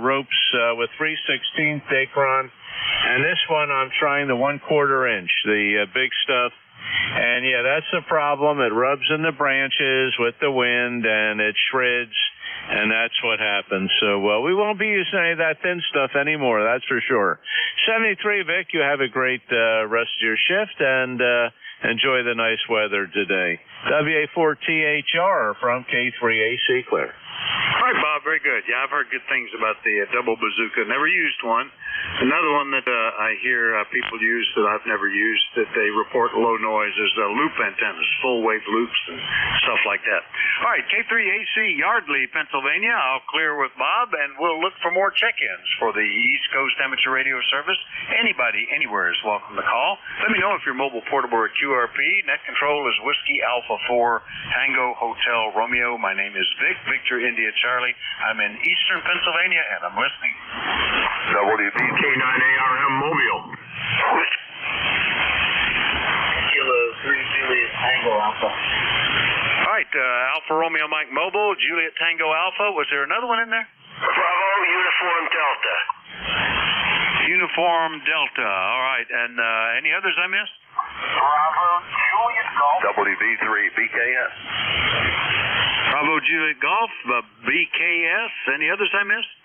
ropes with 3/16 Dacron. And this one, I'm trying the 1/4 inch, the big stuff. And yeah, that's the problem. It rubs in the branches with the wind, and it shreds, and that's what happens. So we won't be using any of that thin stuff anymore, that's for sure. 73, Vic, you have a great rest of your shift, and enjoy the nice weather today. WA4THR from K3AC Clear. All right, Bob, very good. Yeah, I've heard good things about the double bazooka. Never used one. Another one that I hear people use that I've never used that they report low noise is loop antennas, full wave loops and stuff like that. All right, K3AC, Yardley, Pennsylvania. I'll clear with Bob, and we'll look for more check-ins for the East Coast Amateur Radio Service. Anybody, anywhere is welcome to call. Let me know if you're mobile, portable, or QRP. Net control is Whiskey Alpha 4, Tango Hotel Romeo. My name is Vic, Victor India Charlie. I'm in Eastern Pennsylvania, and I'm listening. WBK9ARM Mobile. Kilo 3 Juliet Tango Alpha. All right, Alpha Romeo Mike Mobile, Juliet Tango Alpha. Was there another one in there? Bravo Uniform Delta. Uniform Delta. All right, and any others I missed? Bravo Juliet Golf. WB3 BKS. Bravo Juliet Golf, BKS. Any others I missed?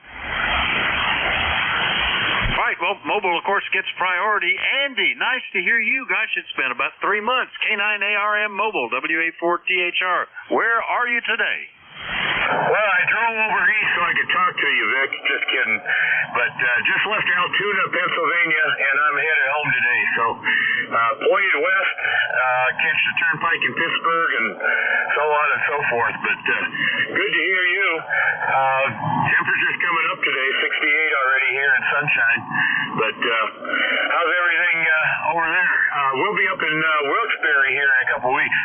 All right, well, mobile, of course, gets priority. Andy, nice to hear you. Gosh, it's been about 3 months. K9ARM Mobile, WA4THR. Where are you today? Well, I drove over east so I could talk to you, Vic. Just kidding. But just left Altoona, Pennsylvania, and I'm headed home today. So pointed west, catch the turnpike in Pittsburgh, and so on and so forth. But good to hear you. Temperature's coming up today, 68 already here in sunshine. But how's everything over there? We'll be up in Wilkes-Barre here in a couple weeks.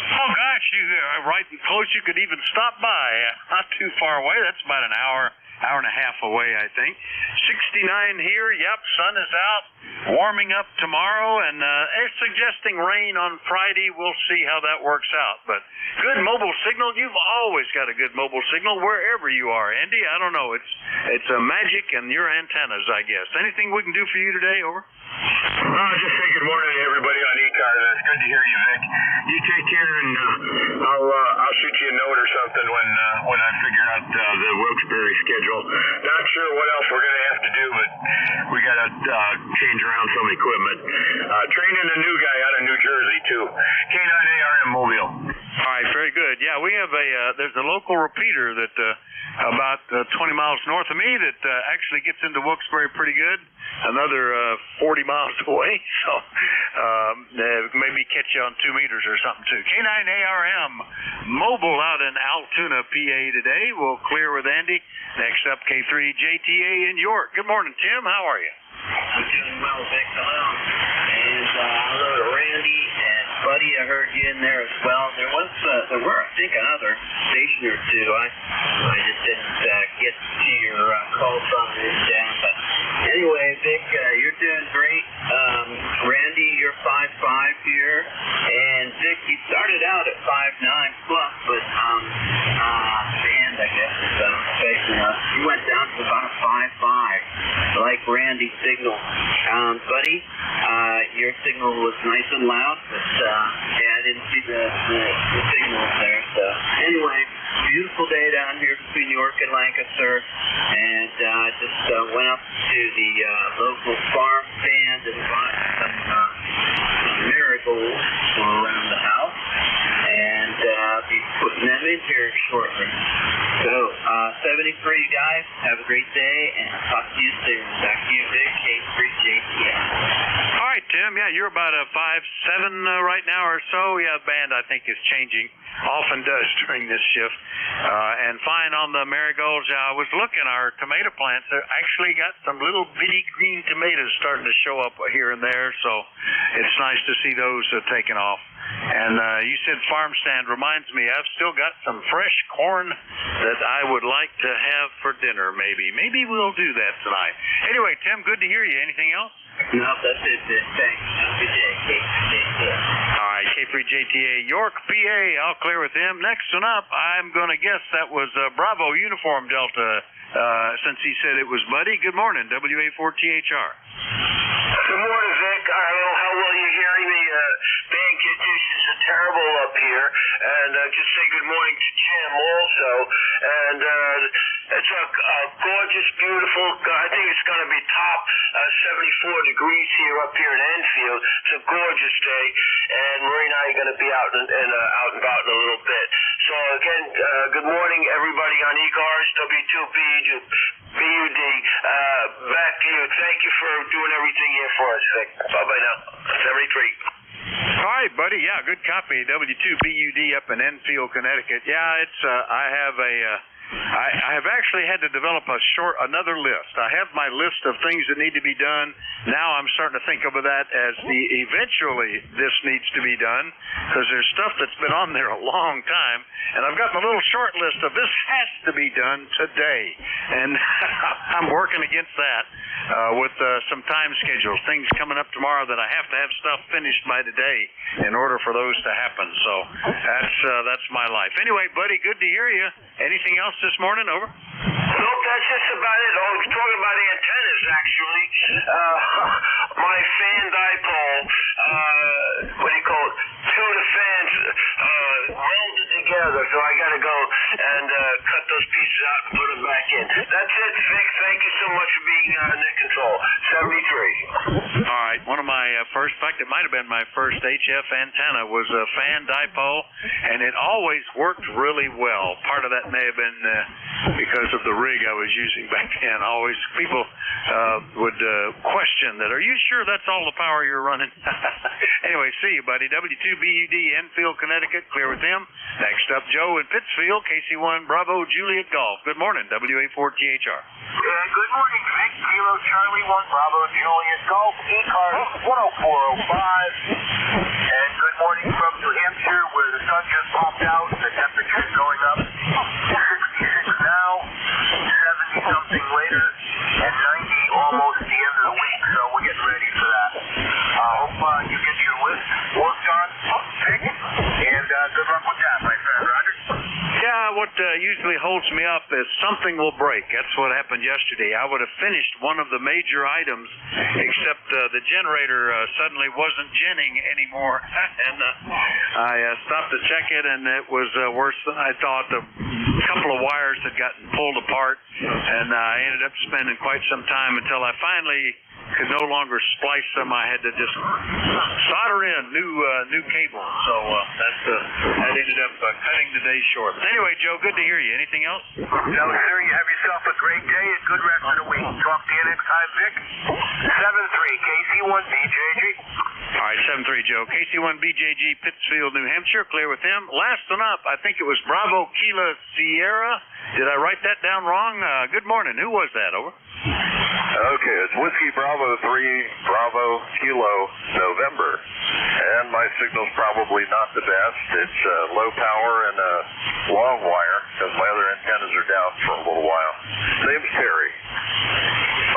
Oh, gosh, you right close. You could even stop by. Not too far away. That's about an hour and a half away, I think. 69 here. Yep, sun is out. Warming up tomorrow, and it's suggesting rain on Friday. We'll see how that works out. But good mobile signal. You've always got a good mobile signal wherever you are, Andy. I don't know. It's a magic in your antennas, I guess. Anything we can do for you today? Over. Just say good morning to everybody on ECARS. It's good to hear you, Vic. You take care, and I'll shoot you a note or something when I figure out the Wilkes-Barre schedule. Not sure what else we're going to have to do, but we got to change around some equipment. Training a new guy out of New Jersey too. K9ARM Mobile. All right, very good. Yeah, we have there's a local repeater that about 20 miles north of me that actually gets into Wilkes-Barre pretty good. Another 40 miles away, so maybe catch you on 2 meters or something too. K9ARM Mobile out in Altoona, PA today. We'll clear with Andy. Next up, K3JTA in York. Good morning, Tim. How are you? I'm doing well, Vic. Hello. And hello to Randy and Buddy. I heard you in there as well. There were, I think, another station or two. I just didn't get to your call from this down. But anyway, Vic, you're doing great. Randy, you're 5'5" here. And Vic, you started out at 5'9" plus, but band, I guess, is facing us. You went down to about a 5'5", like Randy's signal. Buddy, your signal was nice and loud, but I didn't see the signals there. So anyway, beautiful day down here between York and Lancaster, and just went up to the local farm stand and bought some marigolds for around the house, and be putting them in here shortly. So 73, you guys, have a great day, and I'll talk to you soon. Back to you, Vic, K3JTA. All right, Tim. Yeah, you're about a 5'7" right now or so. Yeah, band I think is changing. Often does during this shift. And fine on the marigolds. I was looking, our tomato plants actually got some little bitty green tomatoes starting to show up here and there, so it's nice to see those taking off. And you said farm stand. Reminds me, I've still got some fresh corn that I would like to have for dinner, maybe. Maybe we'll do that tonight. Anyway, Tim, good to hear you. Anything else? No, that's it, Vic. Thanks. Have a good day, K3JTA. All right, K3JTA, York, PA. I'll clear with him. Next one up, I'm going to guess that was Bravo Uniform Delta, since he said it was Buddy. Good morning, WA4THR. Good morning, Vic. I don't know how well you're hearing me. Band conditions are terrible up here. And just say good morning to Jim also. And it's a gorgeous, beautiful, I think it's going to be top 74 degrees here up here in Enfield. It's a gorgeous day. And Marie and I are going to be out and about in a little bit. So again, good morning, everybody on ECARS, W2BUD. Back to you. Thank you for doing everything here for us, Vic. Bye-bye now. 73. All right, buddy. Yeah, good copy. W2BUD up in Enfield, Connecticut. Yeah, it's I have actually had to develop another list. I have my list of things that need to be done. Now I'm starting to think of that as eventually this needs to be done, because there's stuff that's been on there a long time, and I've got my little short list of this has to be done today, and I'm working against that with some time schedules, things coming up tomorrow that I have to have stuff finished by today in order for those to happen. So that's my life. Anyway, buddy, good to hear you. Anything else this morning? Over. Nope, that's just about it. Oh, talking about antennas, actually. My fan dipole, what do you call it? Two of the fans welded together, so I got to go and cut those pieces out and put them back in. That's it, Vic. Thank you so much for being net control. 73. All right. One of my first, in fact, it might have been my first HF antenna was a fan dipole, and it always worked really well. Part of that may have been because of the rig I was using back then. Always people would question that. Are you sure that's all the power you're running? Anyway, see you, buddy. W2BUD, Enfield, Connecticut. Clear with them. Next up, Joe in Pittsfield, KC1 Bravo Juliet Golf. Good morning, WA4THR. Good morning, Vic. Kilo Charlie 1 Bravo Juliet Golf, ECARS 10405. And good morning from New Hampshire, where the sun just popped out and the temperature is going up. 66 now, 70-something later, and 90 almost at the end of the week, so we're getting ready for that. I hope you get your list worked on, Vic, and good luck with that, my friend. Roger? Yeah, what usually holds me up is something will break. That's what happened yesterday. I would have finished one of the major items, except the generator suddenly wasn't ginning anymore. And I stopped to check it, and it was worse than I thought. A couple of wires had gotten pulled apart, and I ended up spending quite some time until I finally could no longer splice them. I had to just solder in new cable. So that ended up cutting the day short. But anyway, Joe, good to hear you. Anything else? No, sir. You have yourself a great day and good rest of the week. Talk to you next time, Vic. 73 KC1BJG. All right, 73 Joe. KC1BJG, Pittsfield, New Hampshire. Clear with him. Last one up, I think it was Bravo Kilo Sierra. Did I write that down wrong? Good morning. Who was that? Over. Okay, it's Whiskey Bravo 3, Bravo Kilo, November. And my signal's probably not the best. It's low power and a long wire, because my other antennas are down for a little while. Name's Terry.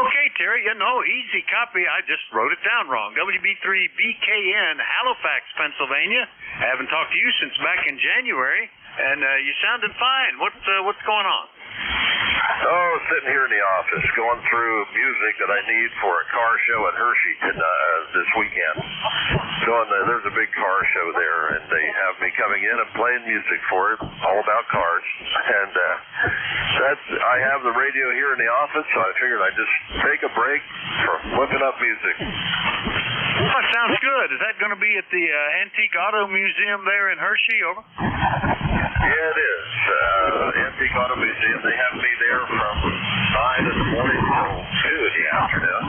Okay, Terry, easy copy. I just wrote it down wrong. WB3BKN, Halifax, Pennsylvania. I haven't talked to you since back in January, and you sounded fine. What's going on? Oh, sitting here in the office, going through music that I need for a car show at Hershey this weekend. There's a big car show there, and they have me coming in and playing music for it, all about cars. And I have the radio here in the office, so I figured I'd just take a break from looking up music. That sounds good. Is that going to be at the Antique Auto Museum there in Hershey? Over. Yeah, it is. Antique Auto Museum. They have me there from 9 in the morning till 2 in the afternoon,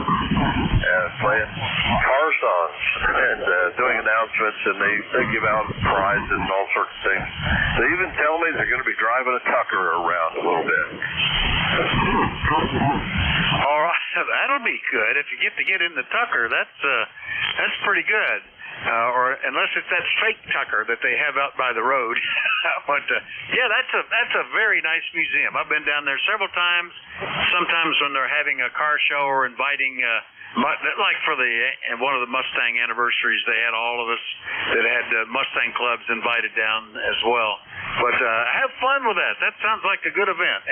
playing car songs and doing announcements, and they give out prizes and all sorts of things. They even tell me they're going to be driving a Tucker around a little bit. All right, that'll be good. If you get in the Tucker, that's pretty good. Or unless it's that fake Tucker that they have out by the road. But yeah, that's a very nice museum. I've been down there several times. Sometimes when they're having a car show or inviting, like for one of the Mustang anniversaries, they had all of us that had Mustang clubs invited down as well. But have fun with that. That sounds like a good event.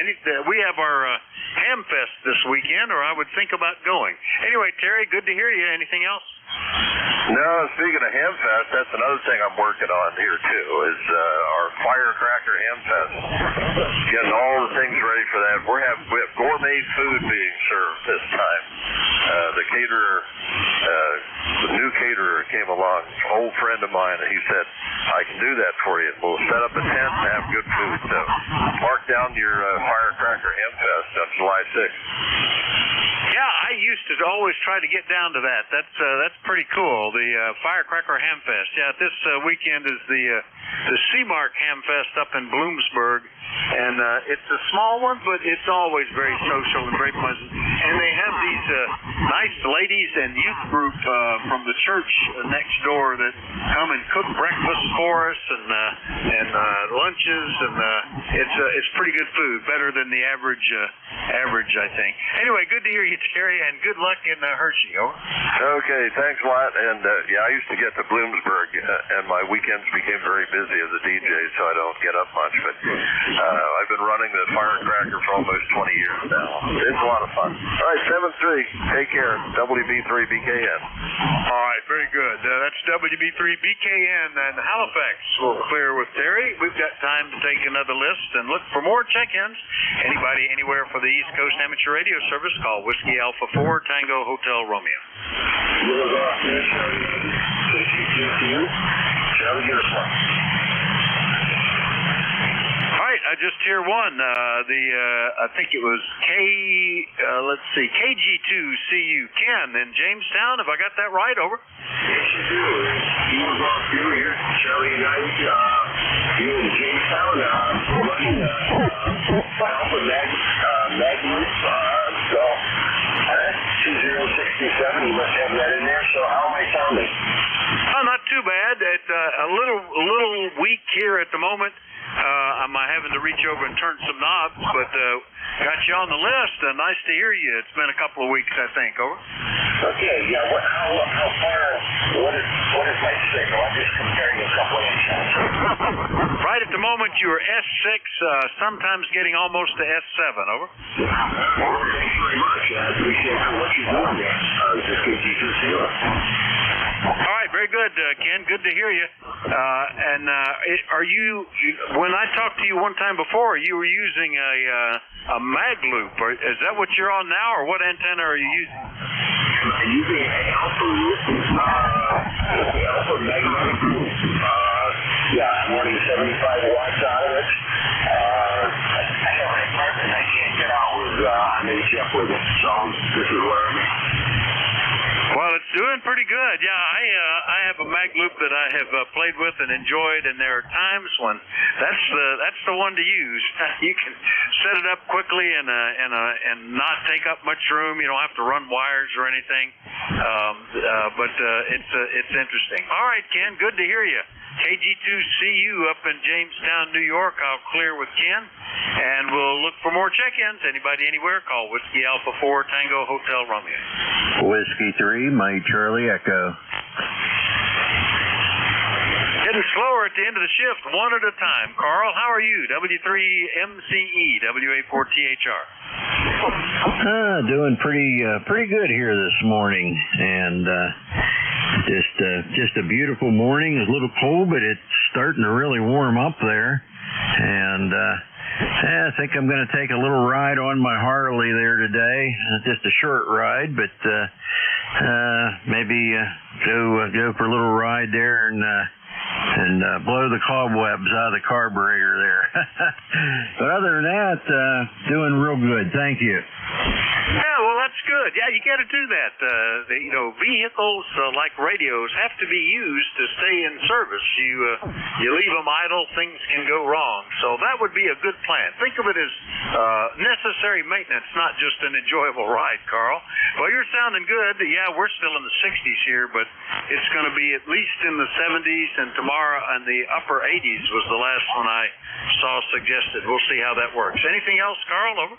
We have our Hamfest this weekend, or I would think about going. Anyway, Terry, good to hear you. Anything else? No, speaking of Hamfest, that's another thing I'm working on here too, is our Firecracker Hamfest. Getting all the things ready for that. We have gourmet food being served this time. The caterer, the new caterer came along, an old friend of mine, and he said, I can do that for you. We'll set up a tent and have good food. So mark down your Firecracker Hamfest on July 6th. Yeah, I used to always try to get down to that. That's pretty cool. The Firecracker Hamfest. Yeah, this weekend is the Seamark Hamfest up in Bloomsburg, and it's a small one, but it's always very social and very pleasant. And they have these nice ladies and youth group from the church next door that come and cook breakfast for us and lunches, and it's pretty good food, better than the average, I think. Anyway, good to hear you, Terry, and good luck in Hershey. Over. Okay, thanks a lot. And yeah, I used to get to Bloomsburg, and my weekends became very busy as a DJ, so I don't get up much. But I've been running the Firecracker for almost 20 years now. It's a lot of fun. All right, 7-3. Take care. WB3BKN. All right, very good. That's WB3BKN and Halifax. We'll clear with Terry. We've got time to take another list and look for more check-ins. Anybody anywhere for the East Coast Amateur Radio Service, call Whiskey Alpha 4 Tango Hotel Romeo. All right, I just hear one. I think it was KG2CU Ken in Jamestown. Have I got that right? Over. Yes, you do. You were going through here, Charlie and I, you in Jamestown, running Alpha Magnum, so 2067, you must have that in there. So how am I sounding? Oh, not too bad. It's a little weak here at the moment. I'm having to reach over and turn some knobs, but got you on the list. Nice to hear you. It's been a couple of weeks, I think. Over. Okay, yeah. How far? What is my signal? I'm just comparing a couple of inches. Right at the moment, you're S6, sometimes getting almost to S7. Over. Well, thanks very much. I appreciate what you're doing there. Just good to see you. All right, very good, Ken. Good to hear you. And are you? When I talked to you one time before, you were using a mag loop. Is that what you're on now, or what antenna are you using? I'm using an Alpha loop. Alpha magnetic loop. Yeah, I'm running 75 watts out of it. I have an apartment I can't get out with. I'm in check with it, so this is where I'm at. Well, it's doing pretty good. Yeah, I have a mag loop that I have played with and enjoyed, and there are times when that's the one to use. You can set it up quickly and not take up much room. You don't have to run wires or anything. But it's interesting. All right, Ken, good to hear you. KG2CU up in Jamestown, New York. I'll clear with Ken, and we'll look for more check-ins. Anybody anywhere, call Whiskey Alpha 4 Tango Hotel Romeo. Whiskey 3, Mike Charlie Echo. Getting slower at the end of the shift, one at a time. Carl, how are you? W3MCE, WA4THR. Doing pretty good here this morning, and just a beautiful morning. It's a little cold, but it's starting to really warm up there, and I think I'm going to take a little ride on my Harley there today. Just a short ride, but maybe go for a little ride there and blow the cobwebs out of the carburetor there. But other than that, doing real good. Thank you. Yeah, well, that's good. Yeah, you got to do that. Vehicles like radios have to be used to stay in service. You leave them idle, things can go wrong. So that would be a good plan. Think of it as necessary maintenance, not just an enjoyable ride, Carl. Well, you're sounding good. Yeah, we're still in the 60s here, but it's going to be at least in the 70s, and tomorrow in the upper 80s was the last one I saw suggested. We'll see how that works. Anything else, Carl? Over.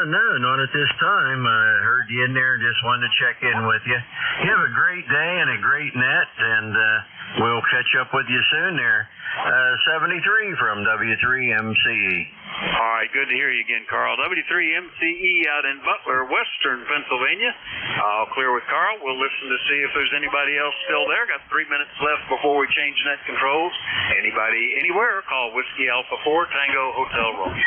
No, not at this time. I heard you in there and just wanted to check in with you. You have a great day and a great net, and we'll catch up with you soon there. 73 from W3MCE. All right, good to hear you again, Carl. W3MCE out in Butler, Western Pennsylvania. I'll clear with Carl. We'll listen to see if there's anybody else still there. Got 3 minutes left before we change net controls. Anybody, anywhere, call Whiskey Alpha 4 Tango Hotel Room.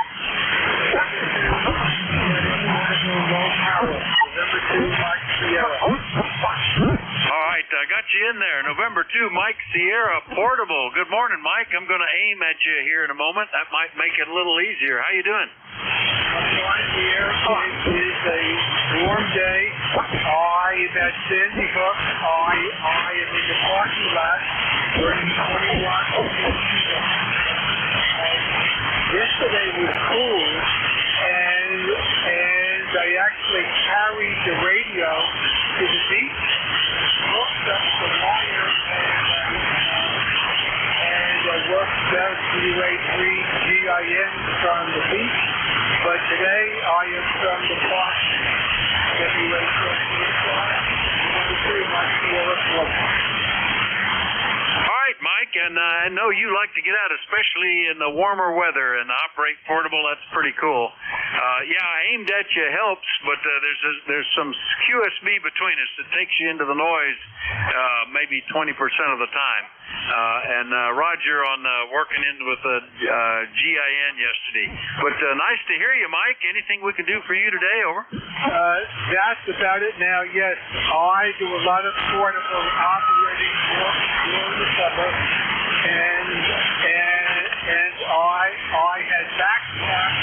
All right, I got you in there. November 2, Mike Sierra Portable. Good morning, Mike. I'm going to aim at you here in a moment. That might make it a little easier. How you doing? Here. It is a warm day. I am at Sandy Hook. I am in the parking lot burning 20 watts of yesterday was cool, and I actually carried the radio to the beach, hooked up the wire, and I worked down WA3 GIN from the beach. But today I am from the park, All right, Mike, and I know you like to get out, especially in the warmer weather, and operate portable. That's pretty cool. Yeah, I aimed at you helps, but there's some QSB between us that takes you into the noise maybe 20% of the time. And Roger on working in with the GIN yesterday. But nice to hear you, Mike. Anything we can do for you today? Over. That's about it now. Yes, I do a lot of portable operating during the summer, and I had backpack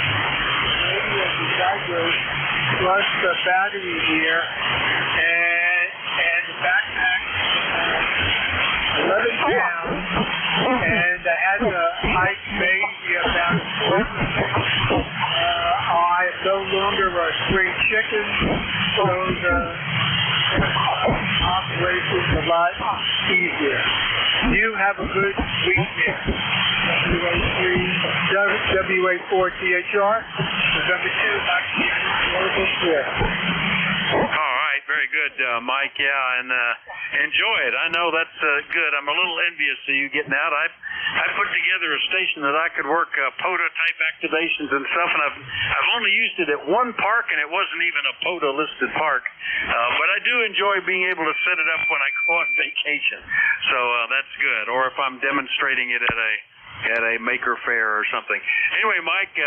radio designers plus the battery here, and the backpack 11 pounds, and I had to hike maybe about 4. I am no longer a spring chicken, so the operation's a lot easier. You have a good weekend. WA4THR, November 2, Global Square. All right, very good, Mike. Yeah, and enjoy it. I know that's good. I'm a little envious of you getting out. I put together a station that I could work POTA type activations and stuff, and I've only used it at one park, and it wasn't even a POTA listed park. But I do enjoy being able to set it up when I go on vacation. So that's good. Or if I'm demonstrating it at a maker fair or something. Anyway, Mike,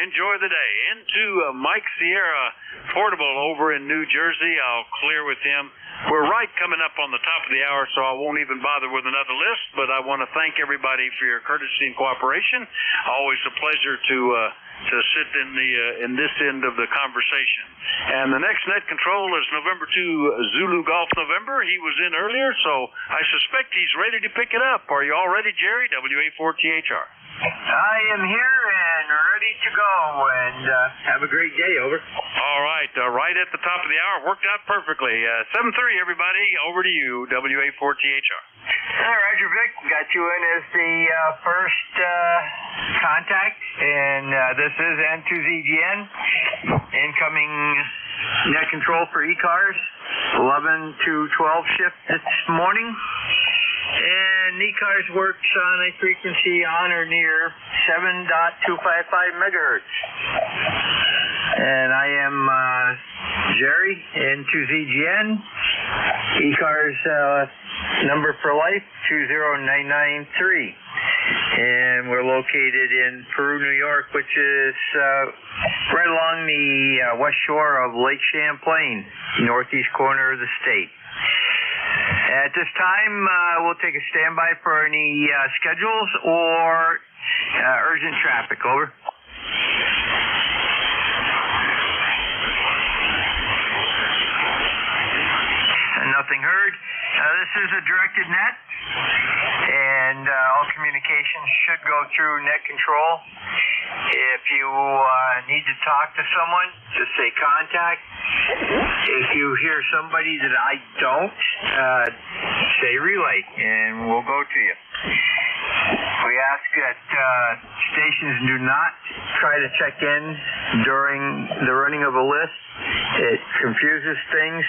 enjoy the day. Into Mike Sierra Portable over in New Jersey. I'll clear with him. We're right coming up on the top of the hour, so I won't even bother with another list, but I want to thank everybody for your courtesy and cooperation. Always a pleasure to sit in this end of the conversation. And the next net control is November 2 Zulu Golf November. He was in earlier, so I suspect he's ready to pick it up. Are you all ready, Jerry? WA4THR. I am here and ready to go, and have a great day. Over. All right, right at the top of the hour. Worked out perfectly. 7:30, everybody. Over to you, WA4THR. Roger, Vic. Got you in as the first contact, and this is N2ZGN. Incoming net control for ECARS, 11 to 12 shift this morning. And ECARS works on a frequency on or near 7.255 megahertz. And I am Jerry, N2ZGN. ECARS number for life, 20993. And we're located in Peru, New York, which is right along the west shore of Lake Champlain, northeast corner of the state. At this time, we'll take a standby for any schedules or urgent traffic. Over. Nothing heard. This is a directed net, and all communications should go through net control. If you need to talk to someone, just say contact. If you hear somebody that I don't, say relay, and we'll go to you. We ask that stations do not try to check in during the running of a list. It confuses things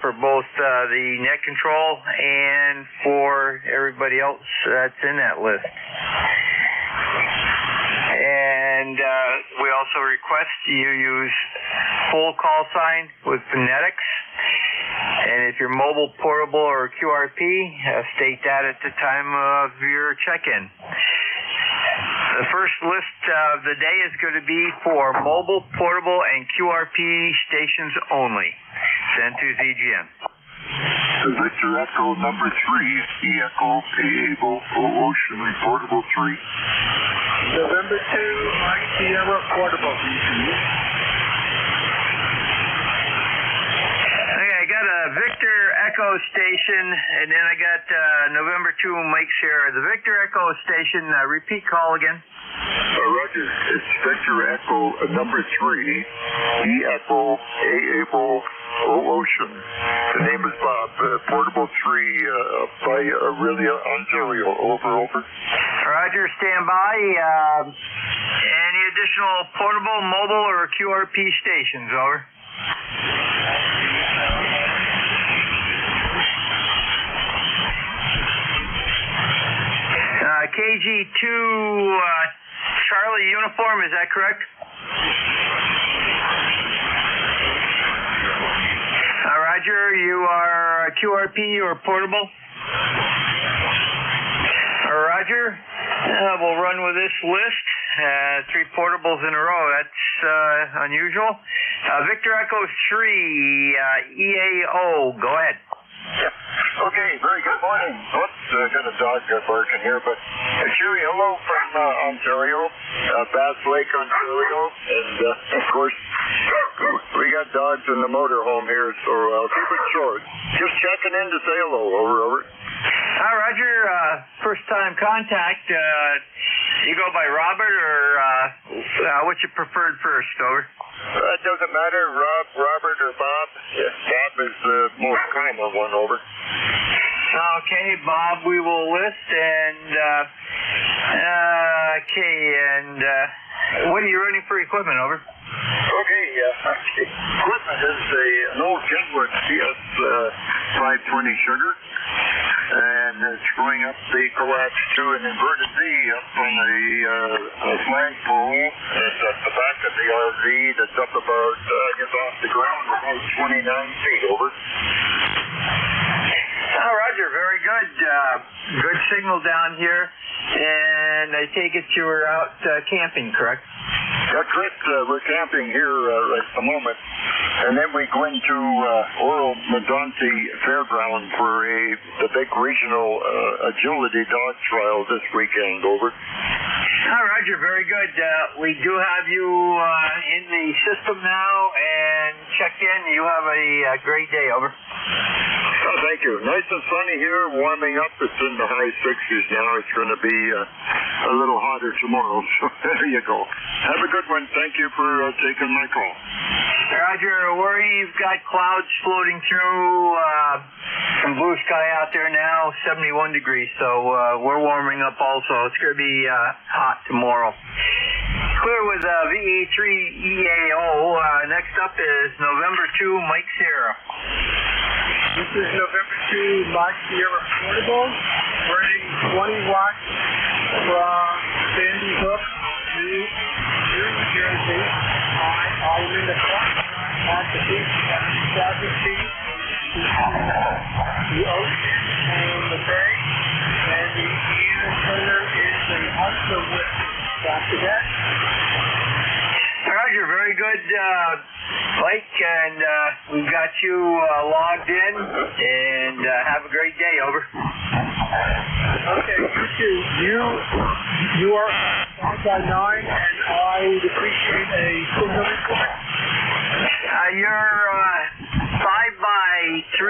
for both the net control and for everybody else that's in that list. And we also request you use full call sign with phonetics. And if you're mobile, portable, or QRP, state that at the time of your check-in. The first list of the day is going to be for mobile, portable, and QRP stations only. Send to ZGN. Victor Echo number 3, Echo Able Ocean Portable 3. November 2, Mike Sierra Portable. I got a Victor Echo station, and then I got November 2 Mike Sierra. The Victor Echo station, repeat call again. Roger. It's Victor Echo number 3, Echo Able Ocean. The name is Bob. Portable 3 by Aurelia, Ontario. Over. Roger, stand by. Any additional portable, mobile, or QRP stations? Over. KG2 Charlie uniform, is that correct? Roger, you are QRP or portable? Roger, we'll run with this list. 3 portables in a row, that's unusual. Victor Echo 3, EAO, go ahead. Yeah. Okay, very good morning. Oops, got a dog barking here, but Cheery, hello from Ontario, Bass Lake, Ontario, and of course, we got dogs in the motorhome here, so I'll keep it short. Just checking in to say hello. Over. Roger, first time contact. You go by Robert, or what's your preferred first? Over. It doesn't matter, Robert, or Bob. Yeah, Bob is the most common one. Over. Okay, Bob, we will list, and what are you running for equipment? Over. Okay, equipment is an old Kenwood CS 520 sugar, and it's going up the coax to an inverted V up on a flagpole that's at the back of the RV that's up about, off the ground about 29 feet. Over. Roger, very good. Good signal down here, and I take it you were out camping, correct? That's correct. We're camping here at the moment, and then we go into Oro Medonte Fairground for the big regional agility dog trial this weekend. Over. Roger, very good. We do have you in the system now and checked in. You have a great day. Over. Oh, thank you. Nice and sunny here, warming up. It's in the high 60s now. It's going to be a little hotter tomorrow. So there you go. Have a good one. Thank you for taking my call. Roger, where you've got clouds floating through, some blue sky out there now, 71 degrees. So we're warming up also. It's going to be hot tomorrow. Clear with VE3EAO. Next up is November 2, Mike Sierra. This is November 2, Mike Sierra Portable, running 20 watts from Sandy Hook to New Jersey. I'm in the front at the beach at 7 feet the ocean and the bay, and the antenna is a Hunter with after that. Roger, very good, Mike, and we've got you logged in, and have a great day. Over. Okay, you too. You are 5x9, and I would appreciate a signal report. You're 5x3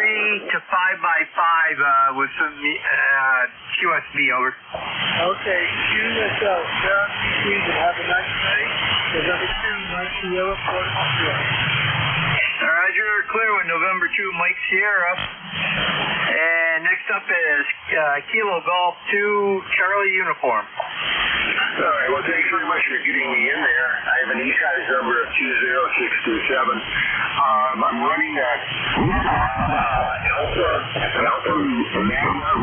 to 5x5 with some QSB. Over. Okay, QSL. Have a nice day. November 2, Mike Sierra, Portable. Roger, clear with November 2, Mike Sierra. And next up is Kilo Golf 2, Charlie Uniform. All right, well, thanks very much for getting me in there. I have an ECARS number of 20627. I'm running at Alpha Magna,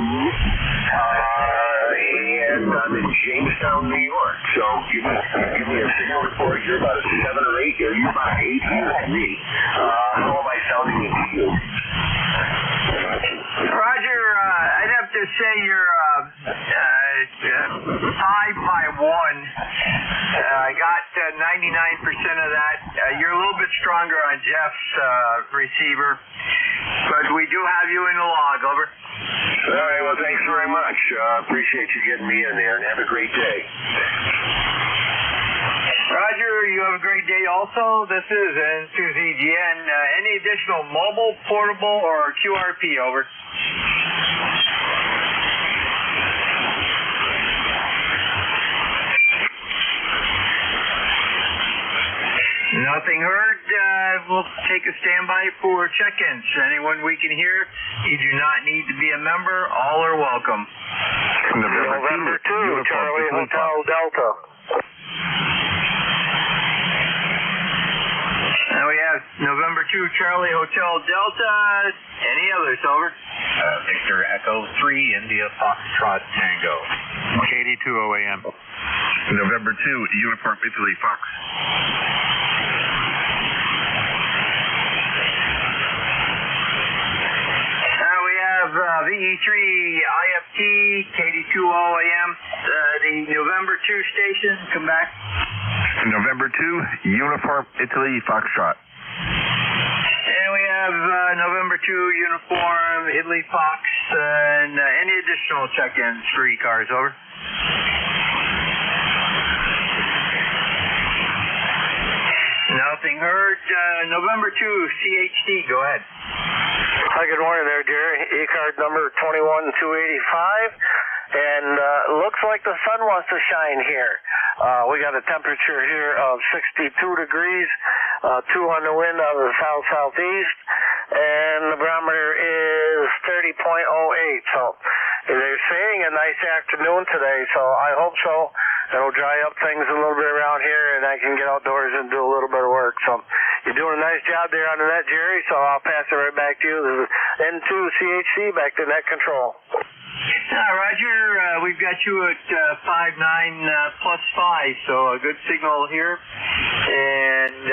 and I'm in Jamestown, New York. So give me a signal report. You're about a 7 or 8. You're about 8 years to me. How am I sounding to you? Roger, I'd have to say you're tied by 1. I got 99% of that. You're a little bit stronger on Jeff's receiver, but we do have you in the log. Over. All right, well, thanks very much. Appreciate you getting me in there, and have a great day. Roger, you have a great day also. This is N2ZGN. Any additional mobile, portable, or QRP, over? Nothing heard. We'll take a standby for check-ins. Anyone we can hear, you do not need to be a member. All are welcome. November 2, Charlie Hotel Delta. Now we have November 2, Charlie Hotel Delta. Any others, over? Victor Echo 3, India Foxtrot Tango. KD2 OAM. November 2, Uniform Italy Fox. VE3 IFT, KD2 OAM, the November 2 station, come back. November 2, Uniform Italy Foxtrot. And we have November 2, Uniform Italy Fox, and any additional check-ins for ECARS, over. Nothing heard. November 2, CHD, go ahead. Hi, good morning there, Jerry. ECARS number 21285. And it looks like the sun wants to shine here. We got a temperature here of 62 degrees, 2 on the wind out of the south-southeast, and the barometer is 30.08. So they're saying a nice afternoon today, so I hope so. It'll dry up things a little bit around here, and I can get outdoors and do a little bit of work. So you're doing a nice job there on the net, Jerry, so I'll pass it right back to you. This is N2CHC back to net control. Roger, we've got you at 5.9 plus 5, so a good signal here. And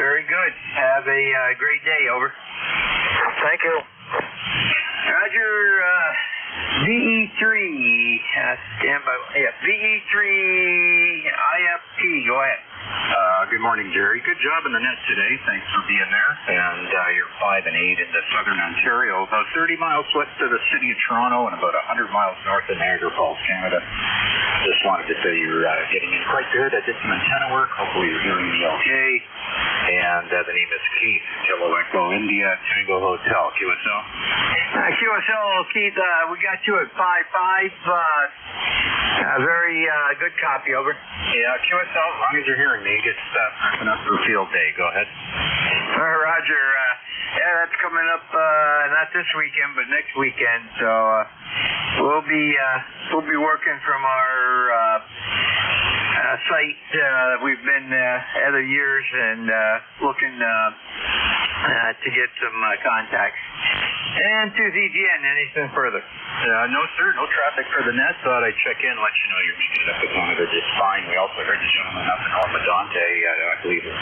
very good. Have a great day, over. Thank you. Roger, VE3, stand by. Yeah, VE3 IFT, go ahead. Good morning, Jerry. Good job in the net today. Thanks for being there. And you're 5 and 8 into southern Ontario, about 30 miles west of the city of Toronto and about 100 miles north of Niagara Falls, Canada. Just wanted to say you're getting in quite good. I did some antenna work. Hopefully you're hearing me okay. And the name is Keith, Kilo Echo India Tango Hotel, QSL. QSL, Keith, we got you at 5.5. Very good copy, over. Yeah, QSL, as long as you're hearing me, get prepping up for field day. Go ahead. Roger. Yeah, that's coming up not this weekend, but next weekend. So we'll be working from our site we've been other years and looking to get some contacts. And to ZGN, anything further? No, sir. No traffic for the net. Thought I'd check in, let you know you're making it up to Canada just fine. We also heard the gentleman up in Ormadante. I believe it's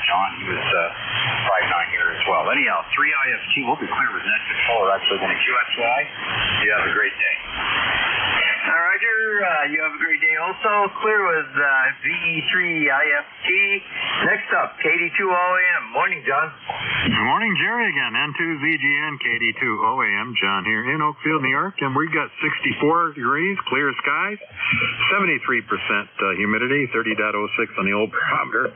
John. He was 5.9 here as well. Anyhow, 3 IFT. We'll be clear with net control. We're actually going to QSY. You have a great day. Roger, you have a great day also. Clear with VE3 IFT. Next up, KD2 OAM. Morning, John. Good morning, Jerry again. N2ZGN, KD2 OAM. John here in Oakfield, New York, and we've got 64 degrees, clear skies, 73% humidity, 30.06 on the old barometer.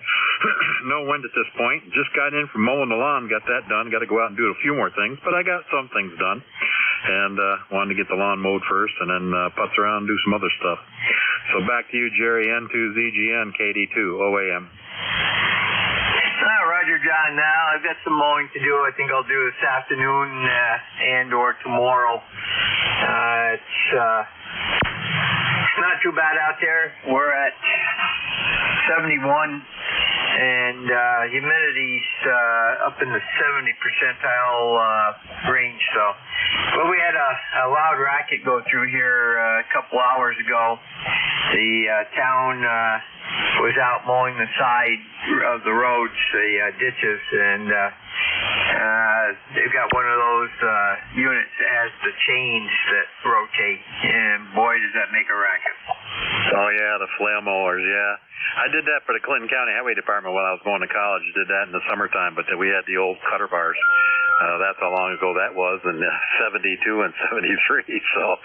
No wind at this point. Just got in from mowing the lawn, got that done. Got to go out and do a few more things, but I got some things done. And wanted to get the lawn mowed first and then putz around and do some other stuff. So back to you, Jerry, N2ZGN, KD2 OAM. Roger, John. Now I've got some mowing to do. I think I'll do this afternoon and or tomorrow. It's not too bad out there. We're at 71, and humidity's up in the 70 percentile range. So, but we had a loud racket go through here a couple hours ago. The town was out mowing the side of the roads, the ditches, and they've got one of those units that has the chains that rotate, and boy, does that make a racket. Oh, yeah, the flail mowers, yeah. I did that for the Clinton County Highway Department when I was going to college. Did that in the summertime, but then we had the old cutter bars. That's how long ago that was, in 72 and 73. So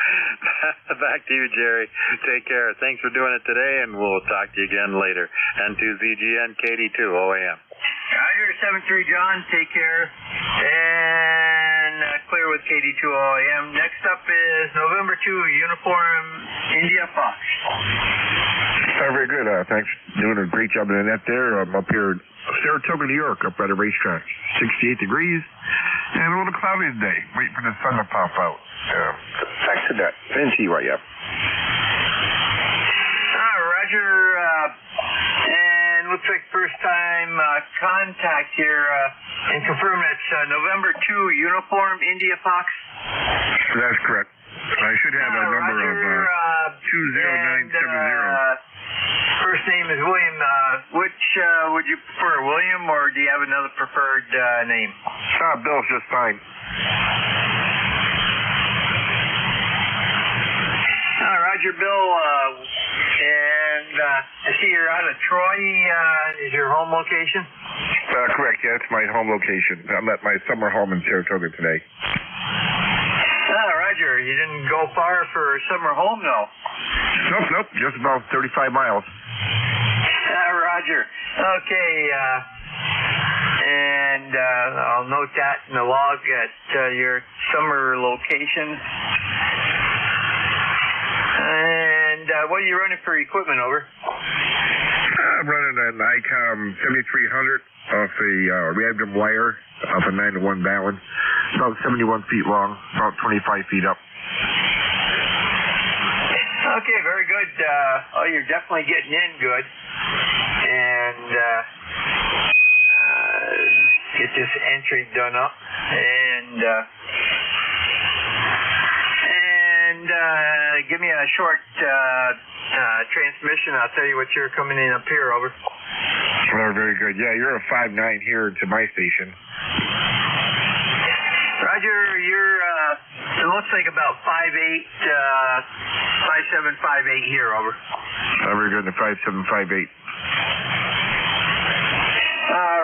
back to you, Jerry. Take care. Thanks for doing it today, and we'll talk to you again later. N2ZGN, KD2 OAM. Roger, 73 John. Take care. And clear with KD2 OAM. Next up is November 2, Uniform India Fox. Very good. Thanks for doing a great job in the net there. I'm up here in Saratoga, New York, up by the racetrack. 68 degrees and a little cloudy today. Wait for the sun to pop out. Thanks to that. NT, right up. Roger. And looks like first time contact here. And confirm that's November 2, Uniform India Fox. That's correct. I should have a number of 20970. First name is William. Which would you prefer, William, or do you have another preferred name? Bill's just fine. Roger, Bill. And I see you're out of Troy. Is your home location? Correct. Yeah, it's my home location. I'm at my summer home in Saratoga today. Roger. You didn't go far for summer home, though. Nope. Just about 35 miles. Roger. Okay. And I'll note that in the log at your summer location. And what are you running for equipment, over? I'm running an ICOM 7300 off a random wire off a 9-to-1 balance. About 71 feet long, about 25 feet up. Okay, very good. You're definitely getting in good. And get this entry done up. And give me a short transmission. I'll tell you what you're coming in up here, over. Oh, very good. Yeah, you're a 5'9" here to my station. Roger, you're, it looks like about 5'8", 5'7", 5'8" here, over. Very good, the 5'7", 5'8".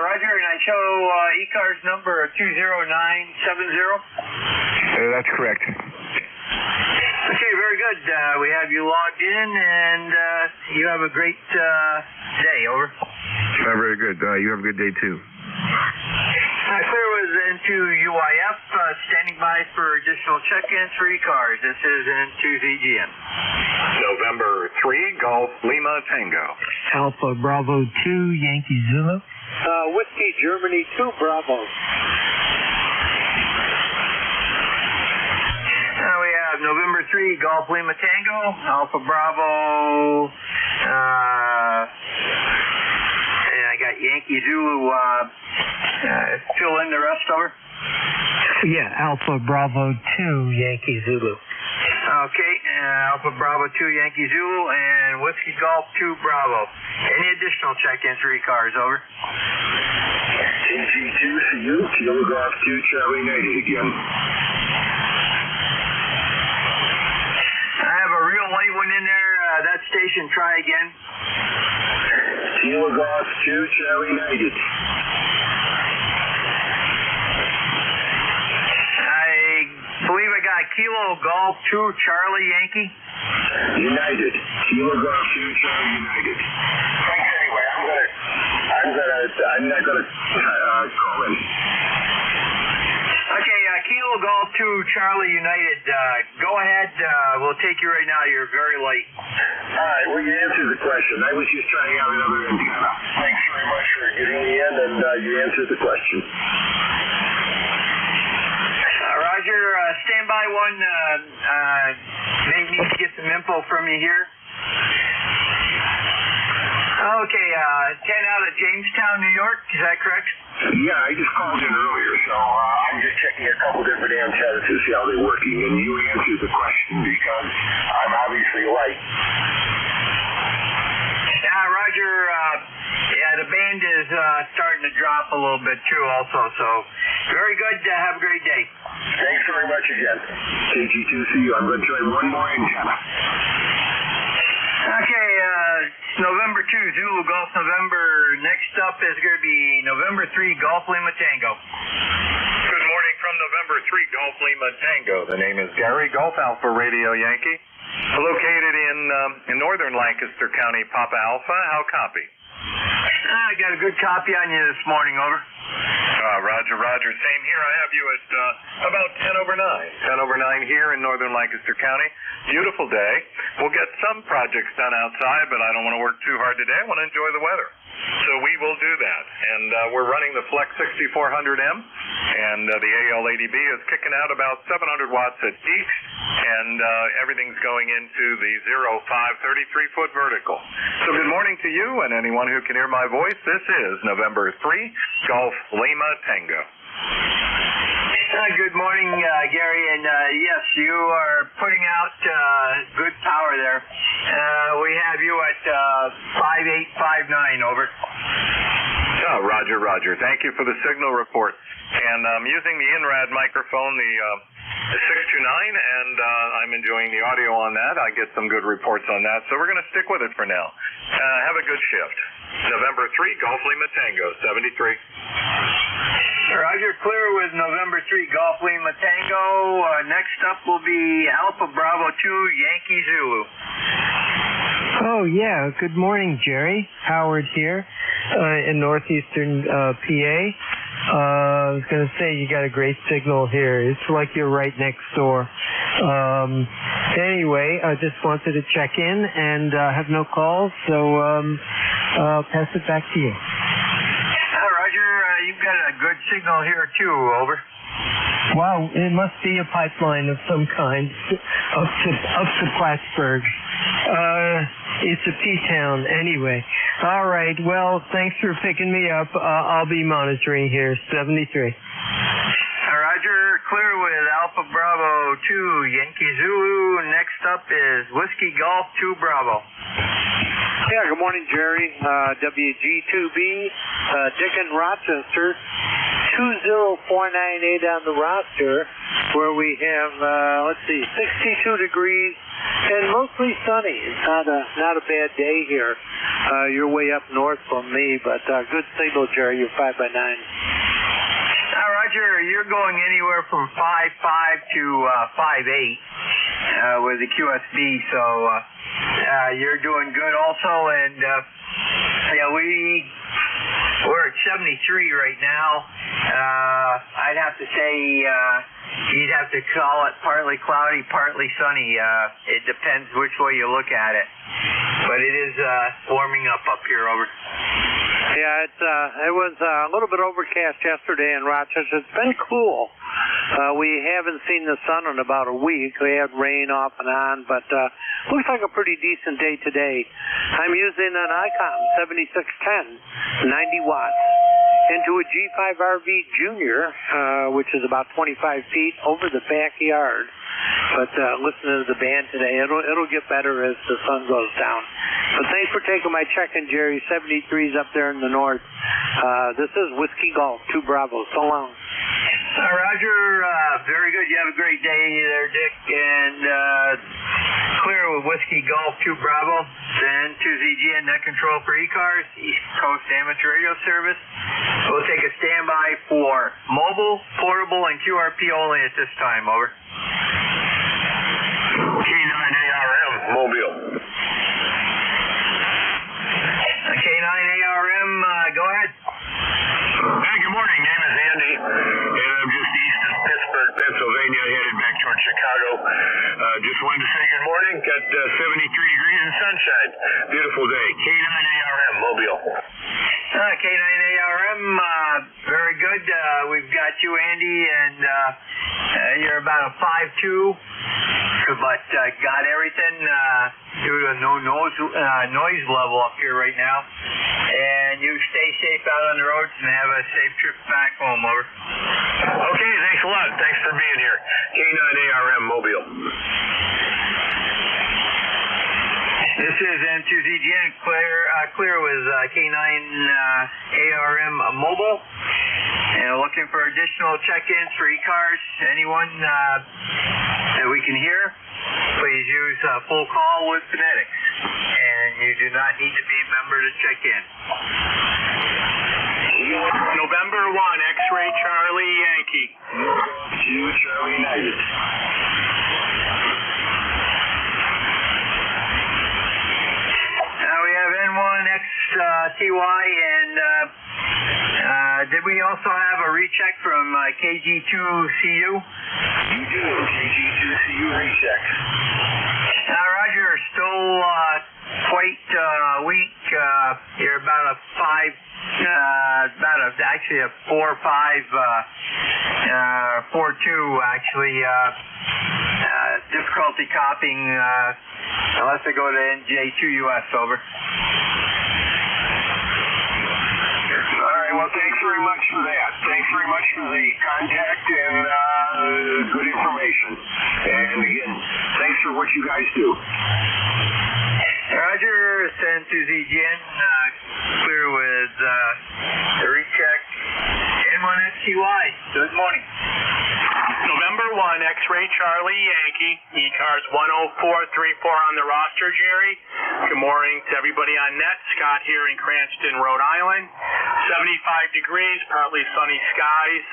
Roger, and I show ECARS number 20970. That's correct. Okay, very good. We have you logged in, and you have a great day, over. Very good. You have a good day, too. Clear with N2 UIF, standing by for additional check-ins for ECARS. This is N2 ZGN. November 3, Golf Lima Tango. Alpha Bravo 2, Yankee Zulu. Whiskey Germany 2, Bravo. We have November 3, Golf Lima Tango, Alpha Bravo, and I got Yankee Zulu. Fill in the rest, over. Yeah, Alpha Bravo 2, Yankee Zulu. Okay, Alpha Bravo 2, Yankee Zulu, and Whiskey Golf 2, Bravo. Any additional check-ins for ECARS, over? TG2, see you. Kilo Golf 2, Charlie 90 again. I have a real light one in there. That station, try again. Kilo Golf 2, Charlie 90. I believe I got Kilo Golf 2, Charlie Yankee. United. Kilo Golf 2, Charlie United. Anyway, I'm not gonna call in. Okay, Kilo Golf 2, Charlie United. Go ahead. We'll take you right now. You're very late. All right, well, you answered the question. I was just trying out another antenna. Thanks very much for getting me in, and you answered the question. Roger, stand by one. May need to get some info from you here. Okay, 10 out of Jamestown, New York. Is that correct? Yeah, I just called in earlier, so I'm just checking a couple different antennas to see how they're working, and you answered the question because I'm obviously right. Roger. The band is starting to drop a little bit too also, so very good. Have a great day. Thanks very much again. KG2C, I'm going to try one more antenna. Okay, November 2, Zulu Golf November. Next up is going to be November 3, Golf Lima Tango. Good morning from November 3, Golf Lima Tango. The name is Gary, Golf Alpha Radio Yankee. Located in northern Lancaster County, Papa Alpha. How copy? I got a good copy on you this morning, over. Roger. Same here. I have you at about 10 over 9. 10 over 9 here in northern Lancaster County. Beautiful day. We'll get some projects done outside, but I don't want to work too hard today. I want to enjoy the weather. So we will do that. And we're running the Flex 6400M, and the AL80B is kicking out about 700 watts at peaks, and everything's going into the 05 33-foot vertical. So good morning to you and anyone who can hear my voice. This is November 3, Golf Lima Tango. Good morning, Gary, and yes, you are putting out good power there. We have you at 5859, over. Roger. Thank you for the signal report. And I'm using the INRAD microphone, the 629, and I'm enjoying the audio on that. I get some good reports on that, so we're going to stick with it for now. Have a good shift. November 3, Golf Lima Tango, 73. Roger, clear with November 3, Golf Lima Tango. Next up will be Alpha Bravo 2, Yankee Zulu. Oh, yeah. Good morning, Jerry. Howard here in northeastern PA. I was going to say you got a great signal here. It's like you're right next door. Anyway, I just wanted to check in and have no calls, so I'll pass it back to you. Roger, you've got a good signal here too, over. Wow, it must be a pipeline of some kind up to Plattsburgh. It's a P-town anyway. All right, well, thanks for picking me up. I'll be monitoring here, 73. Roger, clear with Alpha Bravo 2, Yankee Zulu. Next up is Whiskey Golf 2 Bravo. Yeah, good morning, Jerry. WG2B, Dick in Rochester. 20498 on the roster, where we have, 62 degrees and mostly sunny. It's not a bad day here. You're way up north from me, but good signal, Jerry. You're 5 by 9. Roger, you're going anywhere from 5.5 to 5.8 with the QSB, so you're doing good also. And we're at 73 right now. I'd have to say you'd have to call it partly cloudy, partly sunny. It depends which way you look at it. But it is warming up here, over. Yeah, it was a little bit overcast yesterday in Rochester. It's been cool. We haven't seen the sun in about a week. We had rain off and on, but looks like a pretty decent day today. I'm using an ICOM 7610, 90 watts, into a G5RV Junior, which is about 25 feet over the backyard. But listening to the band today, it'll get better as the sun goes down. But thanks for taking my check-in, Jerry. 73's up there in the north. This is Whiskey Golf 2 Bravo. So long. Roger, very good. You have a great day there, Dick. And clear with Whiskey Golf 2 Bravo. Then to ZGN Net Control for ECARS, East Coast Amateur Radio Service. We'll take a standby for mobile, portable, and QRP only at this time. Over. K9ARM, Mobile. K9ARM, go ahead. Hey, good morning. Name is Andy, and I'm just east of Pittsburgh, Pennsylvania, headed back towards Chicago. Just wanted to say good morning. Got 73 degrees and sunshine. Beautiful day. K9ARM, Mobile. K9ARM, very good. We've got you, Andy, and you're about a 5'2". but got everything due to no noise level up here right now. And you stay safe out on the roads and have a safe trip back home. Over. Okay, thanks a lot. Thanks for being here. K9ARM Mobile. This is N2ZGN clear with K9ARM Mobile. And looking for additional check-ins for ECARS. Anyone that we can hear, please use full call with phonetics. And you do not need to be a member to check in. November 1, X-Ray Charlie Yankee. Charlie United. Now we have N1XTY and did we also have a recheck from KG2CU? You do, KG2CU recheck. Roger, still quite weak. You're about a 4.5, actually a 4.2 actually. Difficulty copying unless I go to NJ2US, over. Well, thanks very much for that. Thanks very much for the contact and good information. And again, thanks for what you guys do. Roger, send to ZGN, clear with the recheck. N1STY, good morning. November 1, X-Ray Charlie Yankee, ECARS 10434 on the roster, Jerry. Good morning to everybody on net. Scott here in Cranston, Rhode Island. 75 degrees, partly sunny skies.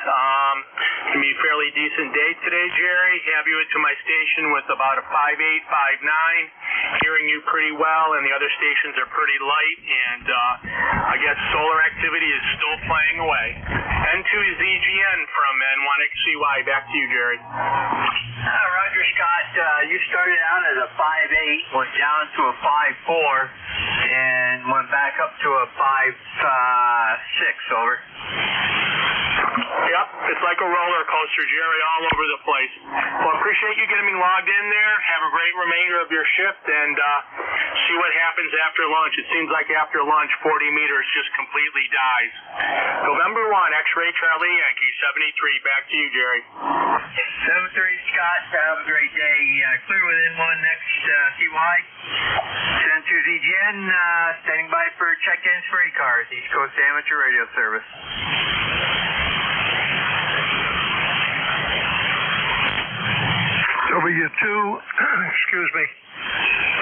Gonna be a fairly decent day today, Jerry. Have you into my station with about a 5.8, 5.9. Hearing you pretty well, and the other stations are pretty light, and I guess solar activity is still playing away. N2ZGN from N1XCY. Back to you, Jerry. Roger, Scott. You started out as a 5.8, went down to a 5.4, and went back up to a 5.6, over. Yep, it's like a roller coaster, Jerry, all over the place. Well, appreciate you getting me logged in there. Have a great remainder of your shift, and see what happens after lunch. It seems like after lunch, 40 meters just completely dies. November 1, X-Ray Charlie Yankee, 73. Back to you, Jerry. 7:30, Scott. Have a great day. Clear with N1XTY. Send to ZGN, standing by for check-ins for ECARS, East Coast Amateur Radio Service. W2, excuse me.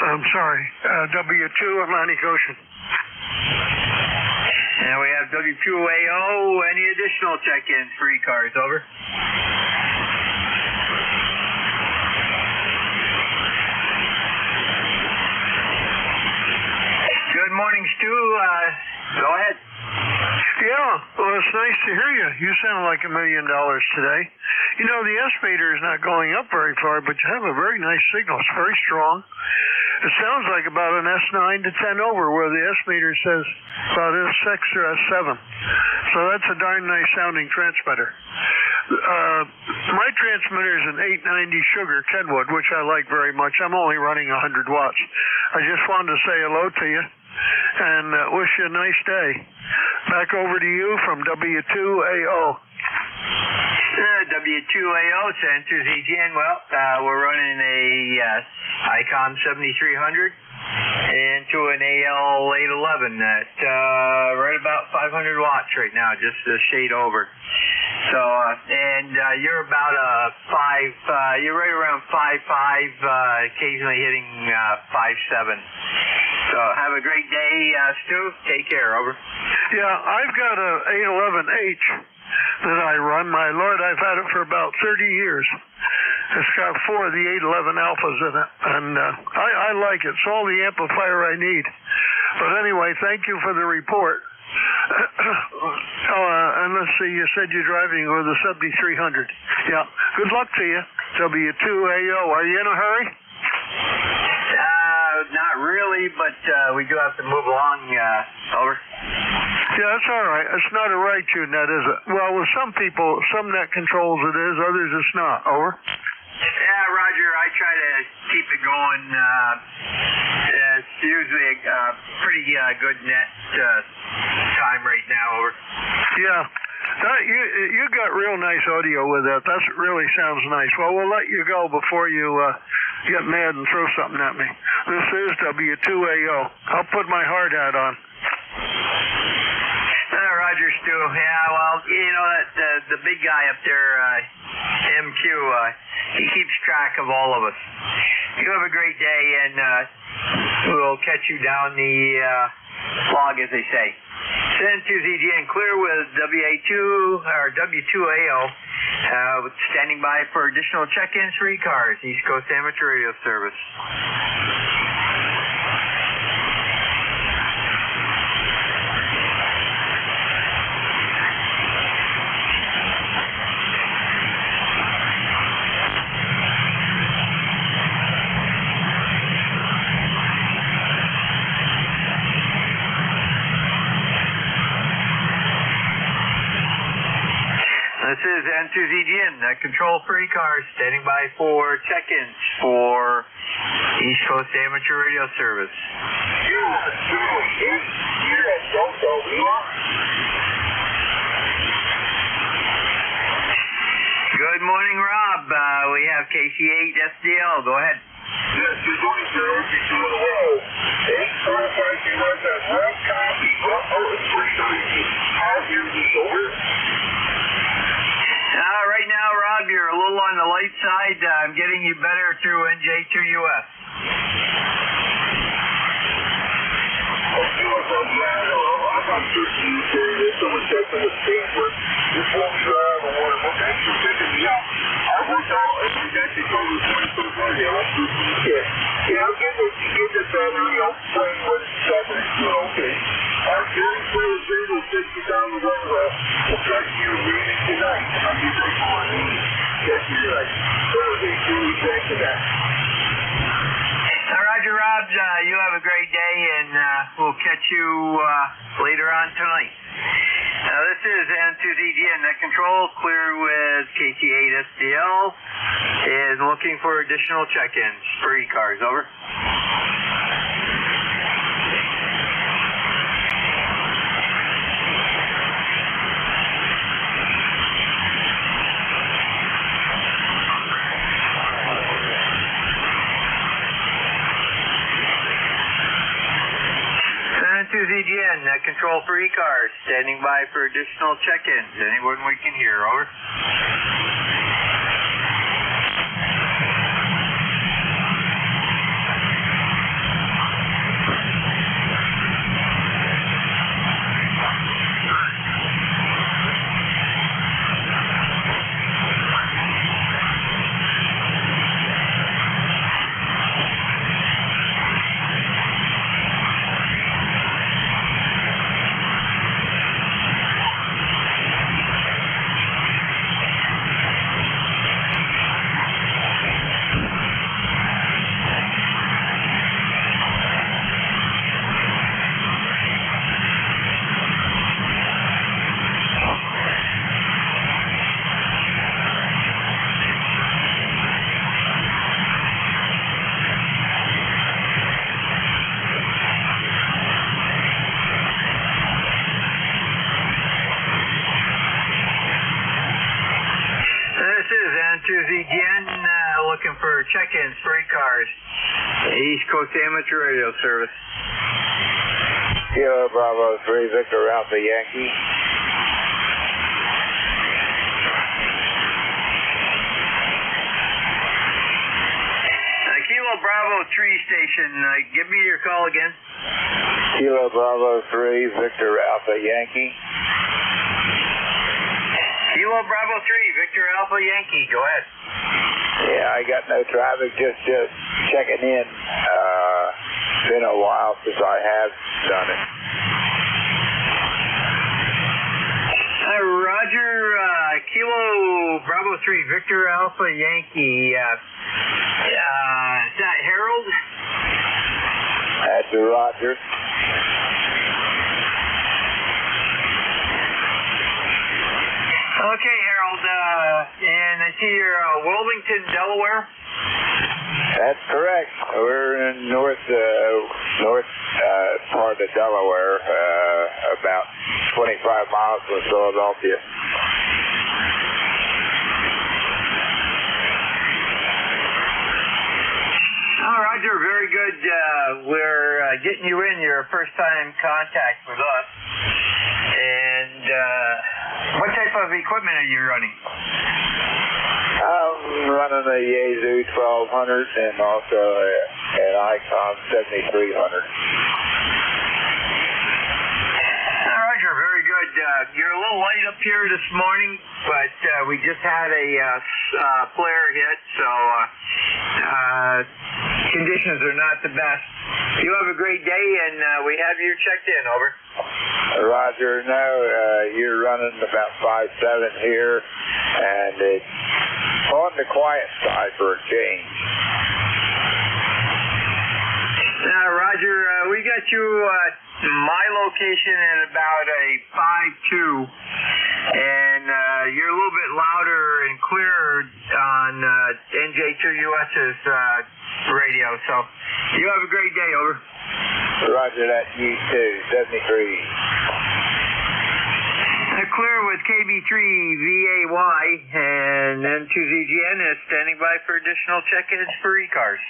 I'm sorry. W2, Atlantic Ocean. And we have W2AO. Any additional check-ins for ECARS, over? Good morning, Stu. Go ahead. Yeah, well, it's nice to hear you. You sound like $1 million today. You know, the estimator is not going up very far, but you have a very nice signal. It's very strong. It sounds like about an S9 to 10 over, where the estimator says about S6 or S7. So that's a darn nice sounding transmitter. My transmitter is an 890 Sugar Kenwood, which I like very much. I'm only running 100 watts. I just wanted to say hello to you and wish you a nice day. Back over to you from W2AO. W2AO, sent to ZGN. Well, we're running a ICOM 7300 into an AL811 at right about 500 watts right now, just a shade over. So, and you're about you're right around 5.5, occasionally hitting 5.7. So have a great day, Stu. Take care, over. Yeah, I've got a 811H that I run. My Lord, I've had it for about 30 years. It's got 4 of the 811 alphas in it, and I like it. It's all the amplifier I need. But anyway, thank you for the report. And let's see, you said you're driving with a 7300. Yeah, good luck to you. W2AO, are you in a hurry? Not really, but we do have to move along, over. Yeah, that's all right. It's not a right tune net, is it? Well, with some people, some net controls it is, others it's not. Over. Yeah, Roger, I try to keep it going. It's usually a pretty good net time right now. Yeah. You got real nice audio with that. That really sounds nice. Well, we'll let you go before you get mad and throw something at me. This is W2AO. I'll put my hard hat on. Roger, Stu. Yeah, well, you know, the big guy up there, MQ, he keeps track of all of us. You have a great day, and we'll catch you down the log, as they say. Send to ZGN clear with WA2 or W2AO, standing by for additional check-ins for ECARS, East Coast Amateur Radio Service. This is N2ZGN, control for ECARS, standing by for check-ins for East Coast Amateur Radio Service. Good morning, Rob. We have KC8 SDL. Go ahead. Yes, good morning, sir. You're doing well. Hey, certified you want that red copy. How here's the over? Right now, Rob, you're a little on the light side. I'm getting you better through NJ2US. I'm searching you for this. Someone said to the state where this won't be out of water. Well, thanks for checking me out. I worked out every day to go to the point so far. Yeah, I'm searching you. Yeah, I'll get the battery. I'll play with it. Okay. Our very first thing will take you down the road. We'll try to you reading tonight. I'll be right on. Yes, you're right. Thursday, thanks for that. Roger, Rob, you have a great day, and we'll catch you later on tonight. This is N2ZGN Net Control, clear with KT8 SDL, is looking for additional check-ins for ECARS. Over. ZGN, net control for ECARS, standing by for additional check-ins. Anyone we can hear, over. ZGN, looking for check-ins for ECARS, East Coast Amateur Radio Service. Kilo Bravo 3, Victor Alpha Yankee. Kilo Bravo 3 station, give me your call again. Kilo Bravo 3, Victor Alpha Yankee. Kilo Bravo 3, Victor Alpha Yankee, go ahead. Yeah, I got no traffic, just checking in. Been a while since I have done it. Roger, Kilo Bravo 3, Victor Alpha Yankee. Is that Harold? That's Roger. Okay, Harold, and I see you're Wilmington, Delaware. That's correct. We're in north part of Delaware, about 25 miles from Philadelphia. Oh, Roger, very good. We're getting you in. You're a first-time contact with us. And what type of equipment are you running? I'm running a Yaesu 1200 and also an Icon 7300. Roger, very good. You're a little late up here this morning, but we just had a flare hit, so conditions are not the best. You have a great day, and we have you checked in. Over. Roger, no, you're running about 5.7 here, and it's on the quiet side for a change. Roger, we got you my location at about a 5.2, and you're a little bit louder and clearer on NJ2US's radio, so you have a great day. Over. Roger that, you too, 73. Clear with KB3VAY, and N2ZGN is standing by for additional check-ins for ECARS.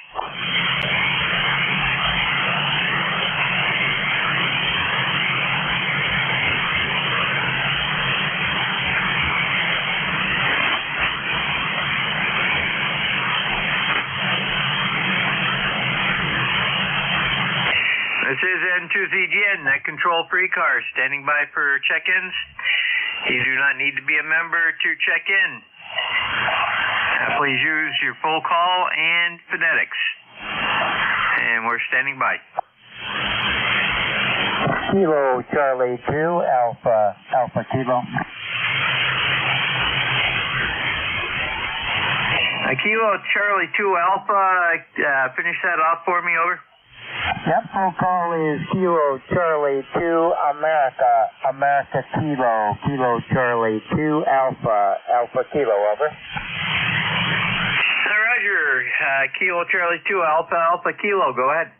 This is N2ZGN, net control for ECARS, standing by for check-ins. You do not need to be a member to check in. Please use your full call and phonetics. And we're standing by. Kilo Charlie 2, Alpha Kilo. Kilo Charlie 2 Alpha, finish that off for me. Over. Yep, full call is Kilo Charlie 2 America Kilo Charlie 2 Alpha Kilo. Over. Roger, Kilo Charlie 2 Alpha Kilo, go ahead.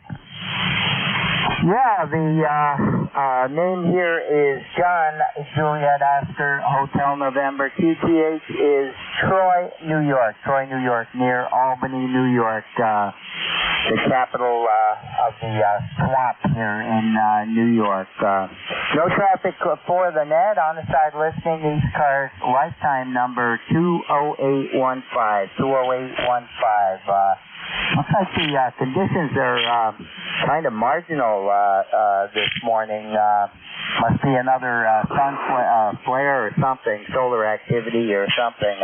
Yeah, the name here is John Juliet Oscar Hotel November. QTH is Troy, New York, near Albany, New York, the capital of the swamp here in New York. No traffic for the net. On the side listening, ECARS lifetime number 20815. Looks like the conditions are kind of marginal this morning. Must be another sun flare or something, solar activity or something.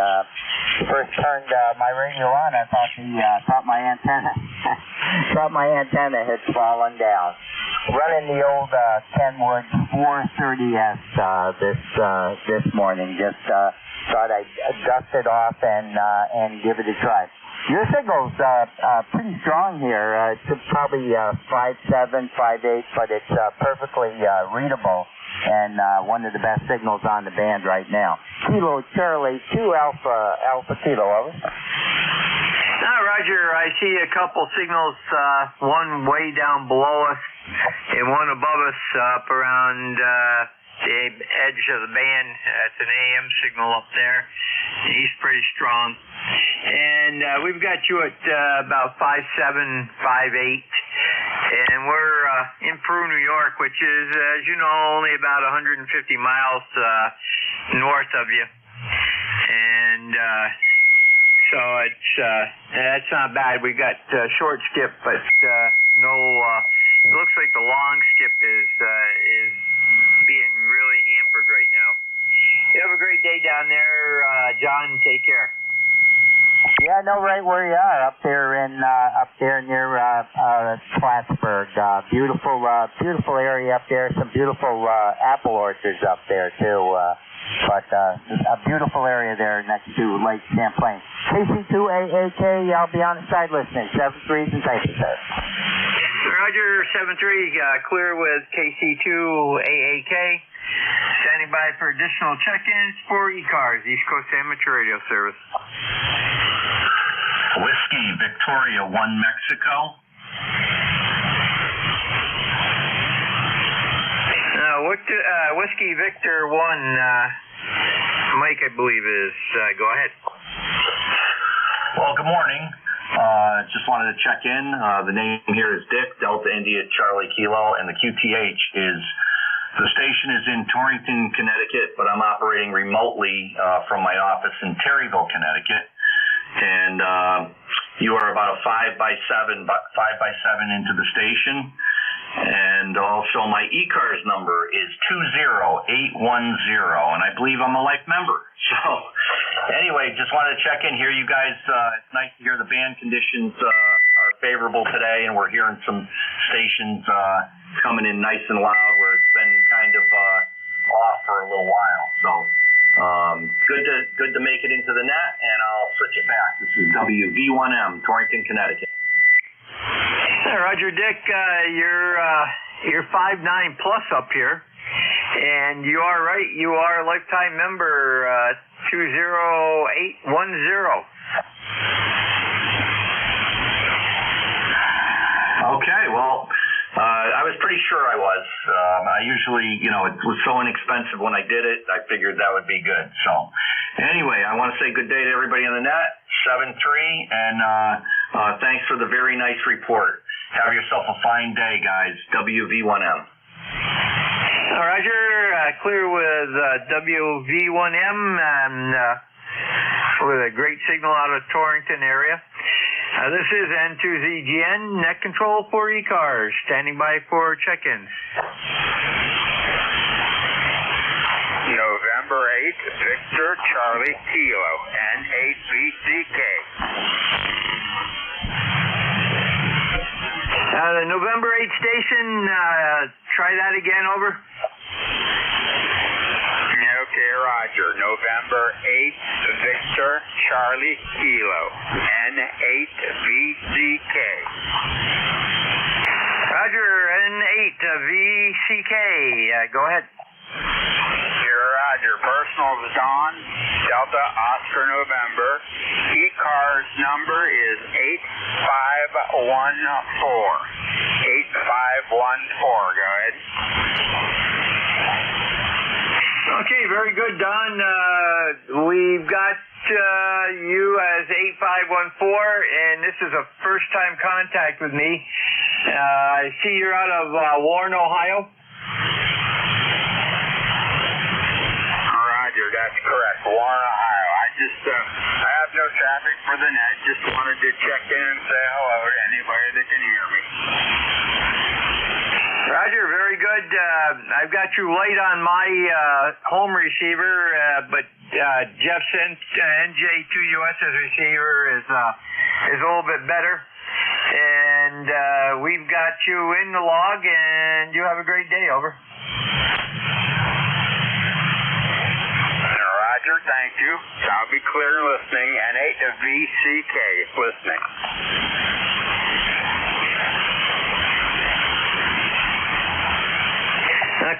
First turned my radio on, I thought my antenna had fallen down. Running the old Kenwood 430S this morning. Just thought I'd dust it off and give it a try. Your signal's pretty strong here. It's probably 5.7, 5.8, but it's perfectly readable and one of the best signals on the band right now. Kilo Charlie 2 Alpha Kilo. Over. Roger, I see a couple signals, one way down below us and one above us up around the edge of the band. It's an AM signal up there. He's pretty strong. And we've got you at about 5.7, 5.8. And we're in Peru, New York, which is, as you know, only about 150 miles north of you. And so that's not bad. We got short skip, but no. It looks like the long skip is being really hampered right now. You have a great day down there, John. Take care. Yeah, I know right where you are, up there near Plattsburgh. Beautiful area up there. Some beautiful apple orchards up there too. But a beautiful area there next to Lake Champlain. KC2AAK, I'll be on the side listening. 7-3, and thank you, sir. Roger, 7-3, clear with KC2AAK. Standing by for additional check-ins for ECARS, East Coast Amateur Radio Service. Whiskey Victoria 1 Mexico. Whiskey Victor 1, Mike, I believe is. Go ahead. Well, good morning. Just wanted to check in. The name here is Dick, Delta India Charlie Kilo, and the QTH is, the station is in Torrington, Connecticut, but I'm operating remotely from my office in Terryville, Connecticut. And you are about a 5 by 7 into the station. And also my ECARS number is 20810, and I believe I'm a life member. So anyway, just wanted to check in here. You guys, it's nice to hear the band conditions are favorable today, and we're hearing some stations coming in nice and loud where it's been kind of off for a little while. So good to make it into the net, and I'll switch it back. This is WV1M, Torrington, Connecticut. Roger, Dick, you're 5'9" plus up here, and you are right. You are a lifetime member, 20810. Okay, well, I was pretty sure I was. I usually, it was so inexpensive when I did it, I figured that would be good. So anyway, I want to say good day to everybody on the net, 7-3, and thanks for the very nice report. Have yourself a fine day, guys. WV1M. Roger, clear with WV1M, and with a great signal out of Torrington area. This is N2ZGN, net control for ECARS, standing by for check-ins. November 8, Victor Charlie Kilo, N8VCK. The November 8 station, try that again, over. Okay, Roger. November 8, Victor Charlie Kilo, N8VCK. Roger, N8VCK. Go ahead. Here, Roger. Personal Dawn, Delta Oscar November. ECARS number is 8514. 8514. Go ahead. Okay, very good, Don. We've got you as 8514, and this is a first-time contact with me. I see you're out of Warren, Ohio. Roger, that's correct. Warren, Ohio. I have no traffic for the net. Just wanted to check in and say hello to anybody that can hear me. Roger, very good. I've got you late on my home receiver, but Jeff's NJ2US's receiver is a little bit better. And we've got you in the log, and you have a great day, over. Roger, thank you. I'll be clear listening. N8VCK listening.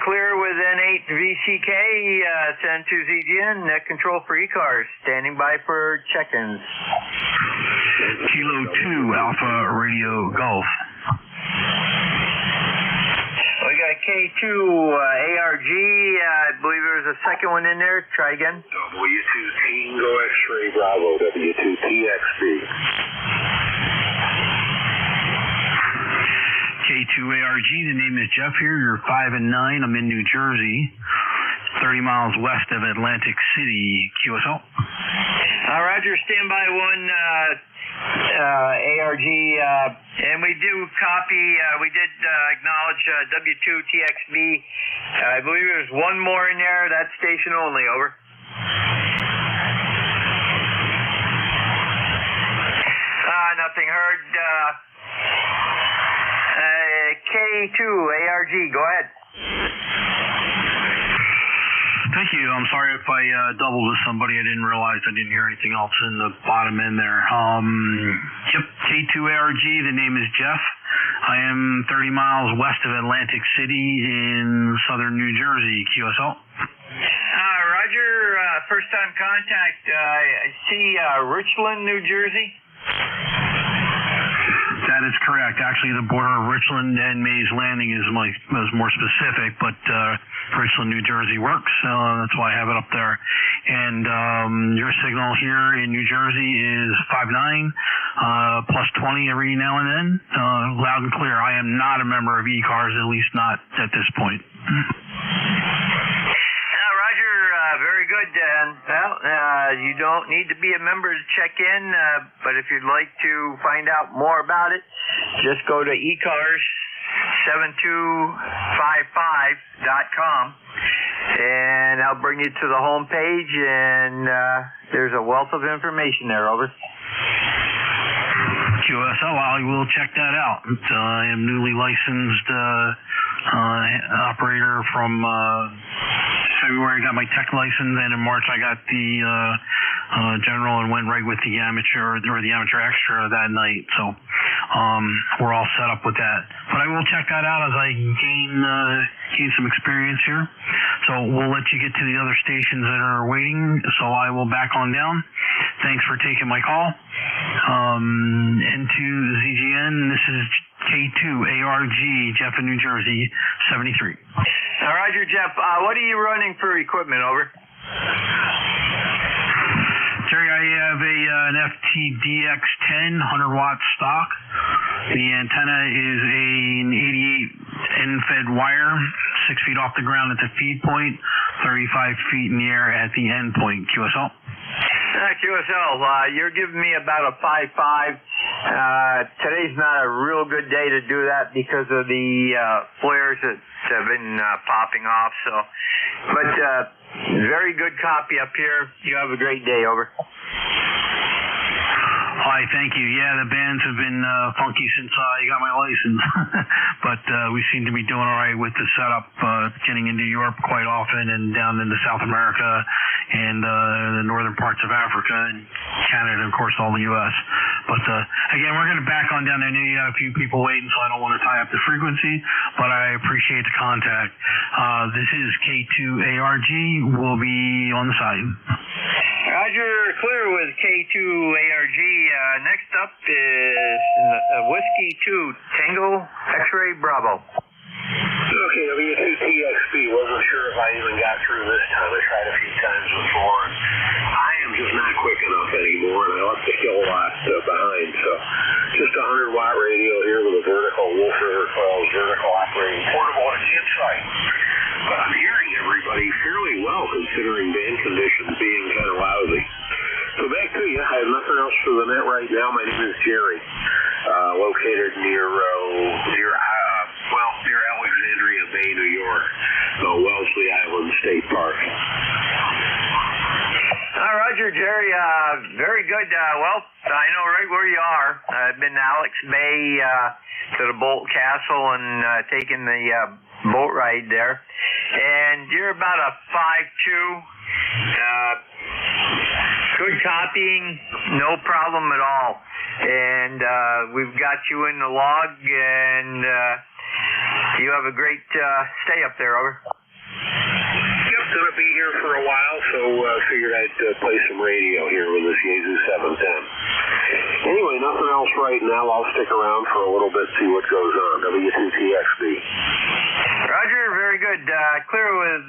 Clear with N8VCK, it's N2ZGN, net control for ECARS, standing by for check-ins. Kilo 2, Alpha Radio Golf. We got K2 ARG, I believe there was a second one in there, try again. W2 Tango X-Ray Bravo, W2 TXB. K2ARG, the name is Jeff here. You're 5 and 9. I'm in New Jersey, 30 miles west of Atlantic City, QSL. Roger, standby 1, ARG, and we do copy, we did acknowledge W2 TXB. I believe there's one more in there, that's station only, over. Nothing heard. K2 ARG, go ahead. Thank you. I'm sorry if I doubled with somebody. I didn't realize I didn't hear anything else in the bottom end there. Yep, K2ARG, the name is Jeff. I am 30 miles west of Atlantic City in southern New Jersey, QSL. Roger, first time contact. I see Richland, New Jersey. That is correct. Actually, the border of Richland and Mays Landing is more specific, but Richland, New Jersey works. That's why I have it up there. And your signal here in New Jersey is 5.9, plus 20 every now and then. Loud and clear. I am not a member of ECARS, at least not at this point. Very good, Dan. Well, you don't need to be a member to check in, but if you'd like to find out more about it, just go to ECARS7255.com, and I'll bring you to the home page, and there's a wealth of information there. Over. QSL, I will check that out. I am newly licensed operator from February. I got my tech license, and in March I got the general and went right with the amateur or the amateur extra that night. So we're all set up with that. But I will check that out as I gain some experience here. So we'll let you get to the other stations that are waiting. So I will back on down. Thanks for taking my call. Into ZGN, this is K2ARG, Jeff in New Jersey, 73. Roger, Jeff. What are you running for equipment? Over. Jerry, I have an FTDX10 100-watt stock. The antenna is an 88 end-fed wire, 6 feet off the ground at the feed point, 35 feet in the air at the end point. QSL. QSL, you're giving me about a 5.5. Today's not a real good day to do that because of the flares that have been popping off. So, but very good copy up here. You have a great day. Over. Hi, thank you. Yeah, the bands have been funky since I got my license, but we seem to be doing all right with the setup, getting into Europe quite often and down into South America and the northern parts of Africa and Canada, and of course, all the U.S. But again, we're going to back on down. I know you got a few people waiting, so I don't want to tie up the frequency, but I appreciate the contact. This is K2ARG. We'll be on the side. Roger, clear with K2ARG. Next up is Whiskey 2, Tango X-Ray Bravo. Okay, W2TXB. Wasn't sure if I even got through this time. I tried a few times before. I am just not quick enough anymore, and I left the kill lot behind. So just a 100-watt radio here with a vertical Wolf River Coils vertical operating portable and insight. But I'm hearing everybody fairly well considering band conditions being kind of lousy. So back to you. I have nothing else for the net right now. My name is Jerry, located near Alexandria Bay, New York, Wellesley Island State Park. Roger, Jerry. Very good. Well, I know right where you are. I've been to Alex Bay, to the Bolt Castle, and taken the boat ride there. And you're about a 5.2. Good copying, no problem at all. And we've got you in the log, and you have a great stay up there. Over. Yep, going to be here for a while, so figured I'd play some radio here with this Yaesu 710. Anyway, nothing else right now. I'll stick around for a little bit, see what goes on. W2TXB. Roger, very good. Clear with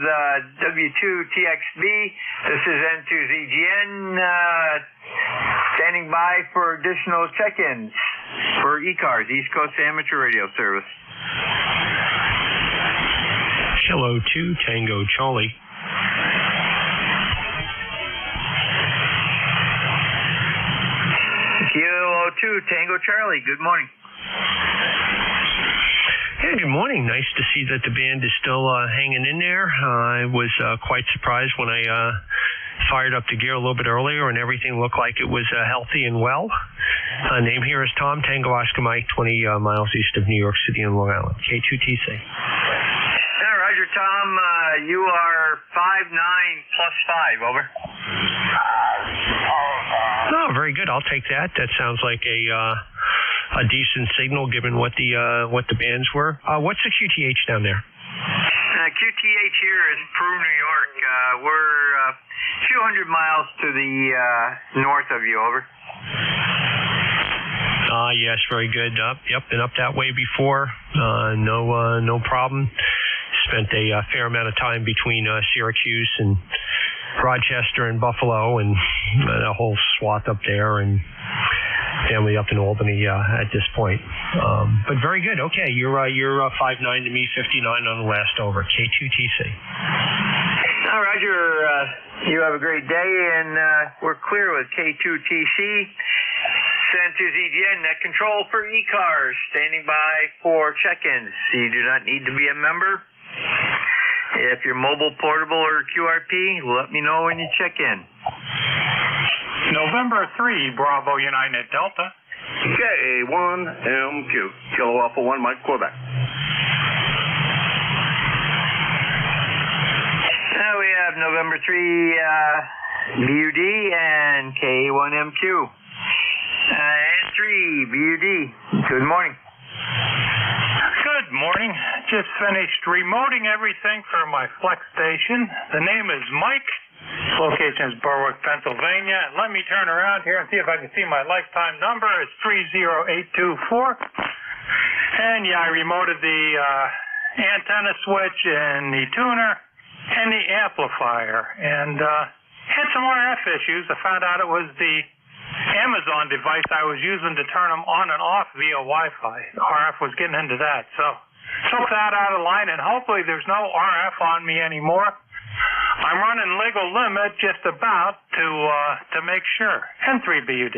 W2TXB. This is N2ZGN, standing by for additional check-ins for ECARS, East Coast Amateur Radio Service. Kilo 2, Tango Charlie. Kilo 2, Tango Charlie, good morning. Yeah, good morning. Nice to see that the band is still hanging in there. I was quite surprised when I fired up the gear a little bit earlier and everything looked like it was healthy and well. Name here is Tom, Tango Oscar Mike, 20 miles east of New York City and Long Island, K2TC. Roger, Tom, you are 5'9" plus 5, over. Oh, very good. I'll take that. That sounds like a a decent signal given what the bands were. What's the QTH down there? QTH here is Peru, New York. We're a few hundred miles to the north of you, over. Yes, very good. Yep, been up that way before. No problem. Spent a fair amount of time between Syracuse and Rochester and Buffalo, and a whole swath up there, and family up in Albany at this point. But very good. Okay, you're 5'9" to me, 59 on the last over. K2TC. Roger, you have a great day, and we're clear with K2TC. N2ZGN, net control for ECARS, standing by for check-ins. You do not need to be a member. If you're mobile, portable, or QRP, let me know when you check in. November 3, Bravo United Delta. K1MQ, Kilo Alpha 1, Mike, Quebec. Now we have November 3 BUD and K1MQ. And 3 BUD. Good morning. Good morning. Just finished remoting everything for my Flex station. The name is Mike. Location is Berwick, Pennsylvania. Let me turn around here and see if I can see my lifetime number. It's 30824. And yeah, I remoted the antenna switch and the tuner and the amplifier. And had some RF issues. I found out it was the Amazon device I was using to turn them on and off via Wi-Fi. RF was getting into that. So took that out of line, and hopefully there's no RF on me anymore. I'm running legal limit just about to make sure. And 3 BUD.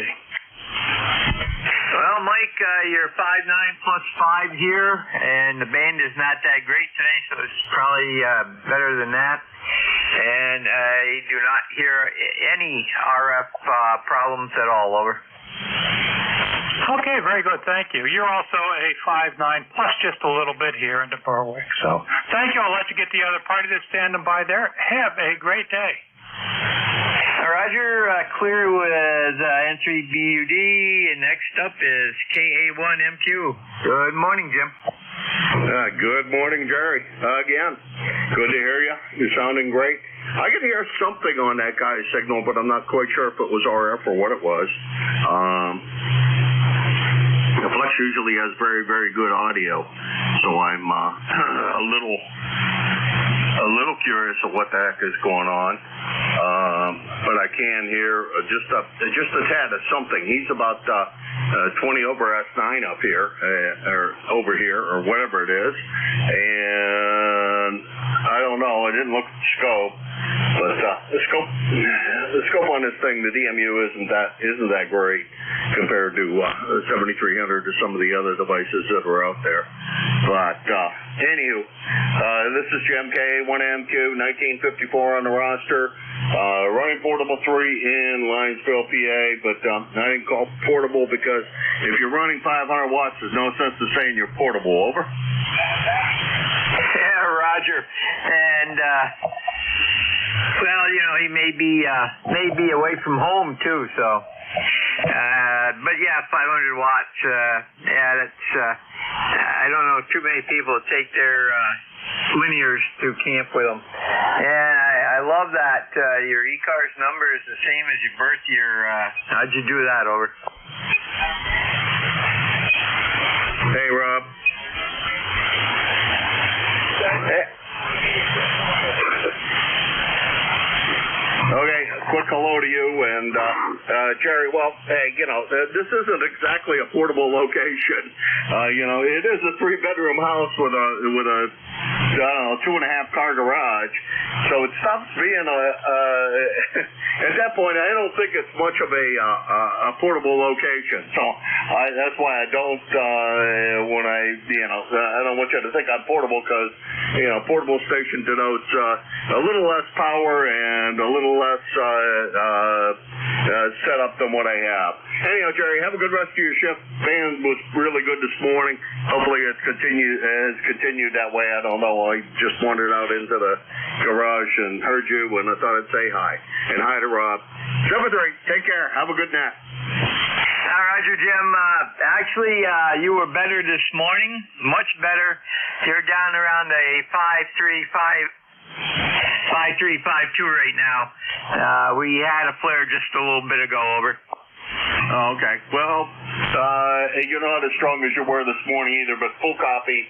Well, Mike, you're 5'9" plus 5 here, and the band is not that great today, so it's probably better than that. And you do not hear any RF problems at all, over. Okay, very good. Thank you. You're also a 5'9", plus just a little bit here into Berwick. So thank you. I'll let you get the other party that's standing by there. Have a great day. Roger, clear with entry BUD, and next up is KA1MQ. Good morning, Jim. Good morning, Jerry. Again, good to hear you. You're sounding great. I could hear something on that guy's signal, but I'm not quite sure if it was RF or what it was. Flex usually has very, very good audio, so I'm a little curious of what the heck is going on. But I can hear just a tad of something. He's about 20 over S9 up here, or over here, or whatever it is. And I don't know. I didn't look at the scope, but the scope on this thing, the DMU isn't that great compared to 7300 or some of the other devices that are out there. But anywho, this is Jim K1MQ, 1954 on the roster. Running portable 3 in Linesville, PA, but I didn't call portable because if you're running 500 watts, there's no sense of saying you're portable. Over. Yeah, Roger. And well, you know, he may be away from home too, so. But yeah, 500 watts. Yeah, that's. I don't know too many people that take their linears to camp with them. And I love that your ECARS number is the same as your birth year. How'd you do that, over? Hey, Rob. Hey. Okay, quick hello to you, and Jerry, well, hey, you know, this isn't exactly a portable location. You know, it is a 3-bedroom house with a 2.5 car garage, so it stops being at that point, I don't think it's much of a portable location. So that's why I don't, I don't want you to think I'm portable, because, you know, portable station denotes a little less power and a little less set up than what I have. Anyhow, Jerry, have a good rest of your shift. Band was really good this morning. Hopefully it has continued that way. I don't know. I just wandered out into the garage and heard you, and I thought I'd say hi. And hi to Rob. 7-3, take care. Have a good night. Roger, Jim. Actually, you were better this morning, much better. You're down around a 5.352 right now. We had a flare just a little bit ago, over. Oh, okay. Well, you're not as strong as you were this morning either, but full copy.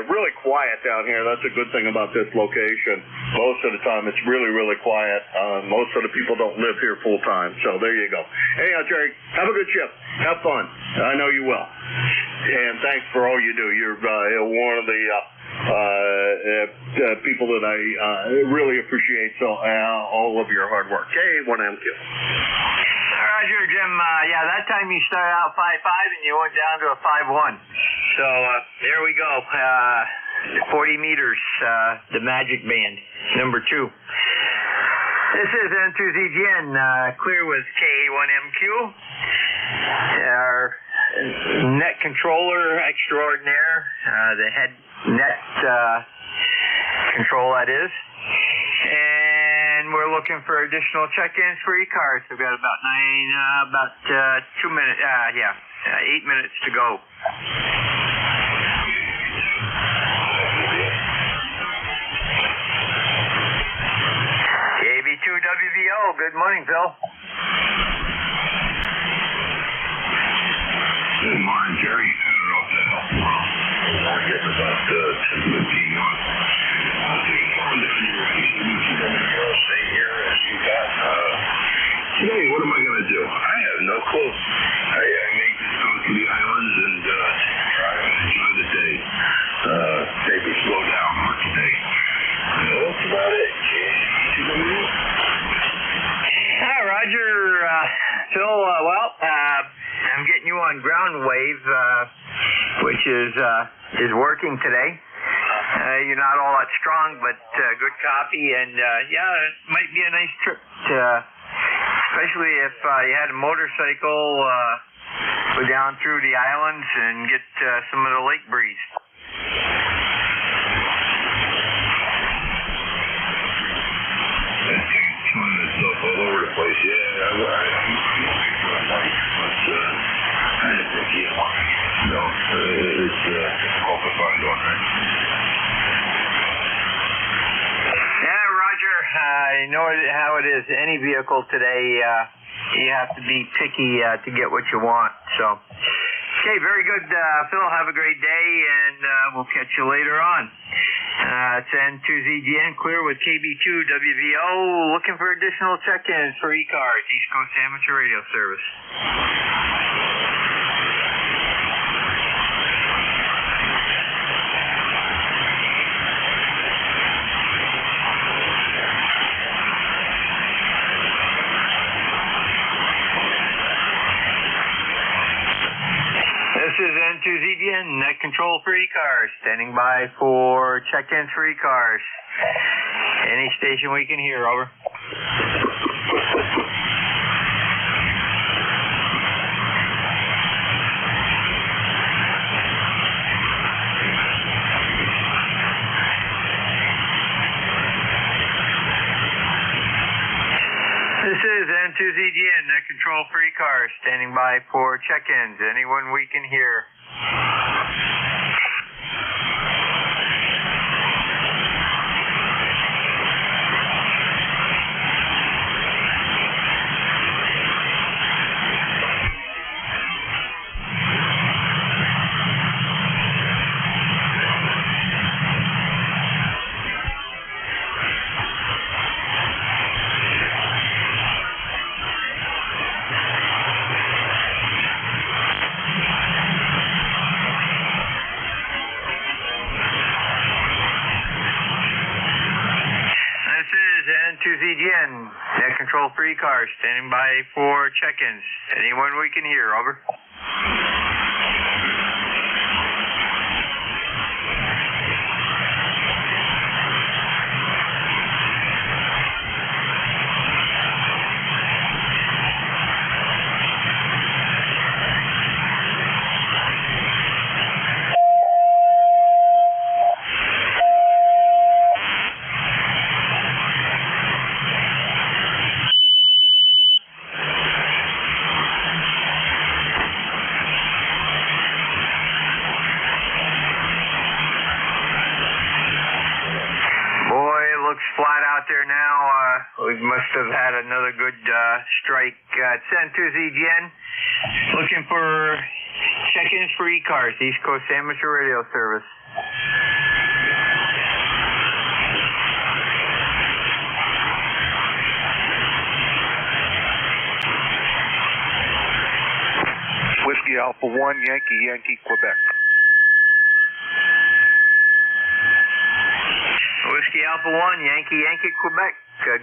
Really quiet down here. That's a good thing about this location. Most of the time, it's really, really quiet. Most of the people don't live here full time, so there you go. Anyhow, Jerry, have a good shift. Have fun. I know you will. And thanks for all you do. You're one of the people that I really appreciate all of your hard work. K1MQ. Roger, Jim. Yeah, that time you started out 5.5 and you went down to a 5.1. So there we go. 40 meters, the magic band, number 2. This is N2ZGN, clear with K1MQ. Our net controller extraordinaire, the head net control, that is. And we're looking for additional check-ins for ECARS. We've got about 2 minutes, 8 minutes to go. KB2WVO, good morning, Phil. Good morning, Jerry. I don't know if that helps. I guess about 10:15 on. Stay here as you got. Today, what am I going to do? I have no clue. I may just go to the islands and try and enjoy the day. Maybe slow down for today. That's about it. Hi, Roger. Phil, I'm getting you on ground wave, which is working today. You're not all that strong, but good copy, and it might be a nice trip, especially if you had a motorcycle, go down through the islands and get some of the lake breeze. Trying myself all over the place. Yeah, I'm looking for a bike, but I didn't think it's difficult to find one, right? Yeah, Roger, you know how it is. Any vehicle today, you have to be picky to get what you want. So, okay, very good, Phil. Have a great day, and we'll catch you later on. It's N2ZGN, clear with KB2WVO, looking for additional check-ins for ECARS, East Coast Amateur Radio Service. This is N2ZGN, net control for ECARS, standing by for check-ins for ECARS. Any station we can hear, over. This is N2ZGN, net control for ECARS, standing by for check-ins. Anyone we can hear. N2ZGN, net control for ECARS, standing by for check-ins. Anyone we can hear, over. out there now. We must have had another good strike. San Tuzigien, looking for check-ins for ECARS, East Coast Amateur Radio Service. Whiskey Alpha 1, Yankee, Quebec. Whiskey Alpha 1, Yankee, Quebec.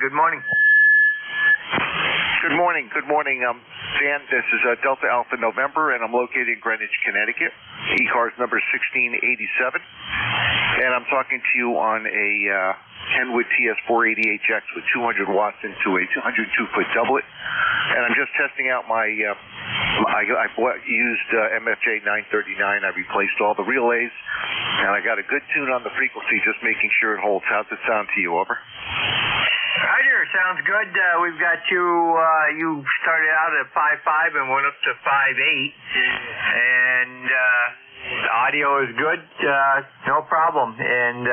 Good morning. Good morning. Dan, this is Delta Alpha November, and I'm located in Greenwich, Connecticut. ECARS number 1687. And I'm talking to you on a Kenwood TS488X with 200 watts into a 202-foot doublet. And I'm just testing out my, I used MFJ 939. I replaced all the relays, and I got a good tune on the frequency, just making sure it holds. How's it sound to you? Over. Roger, sounds good. We've got you, you started out at 5.5 and went up to 5.8. And the audio is good, no problem. And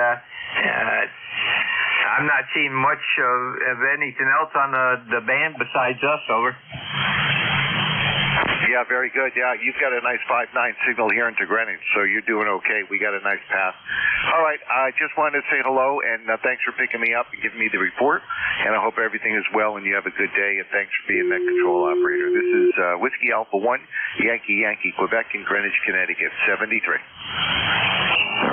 I'm not seeing much of anything else on the band besides us, over. Yeah, very good. Yeah, you've got a nice 5.9 signal here into Greenwich, so you're doing okay. We got a nice path. All right, I just wanted to say hello, and thanks for picking me up and giving me the report, and I hope everything is well and you have a good day, and thanks for being that control operator. This is Whiskey Alpha 1, Yankee, Quebec in Greenwich, Connecticut, 73.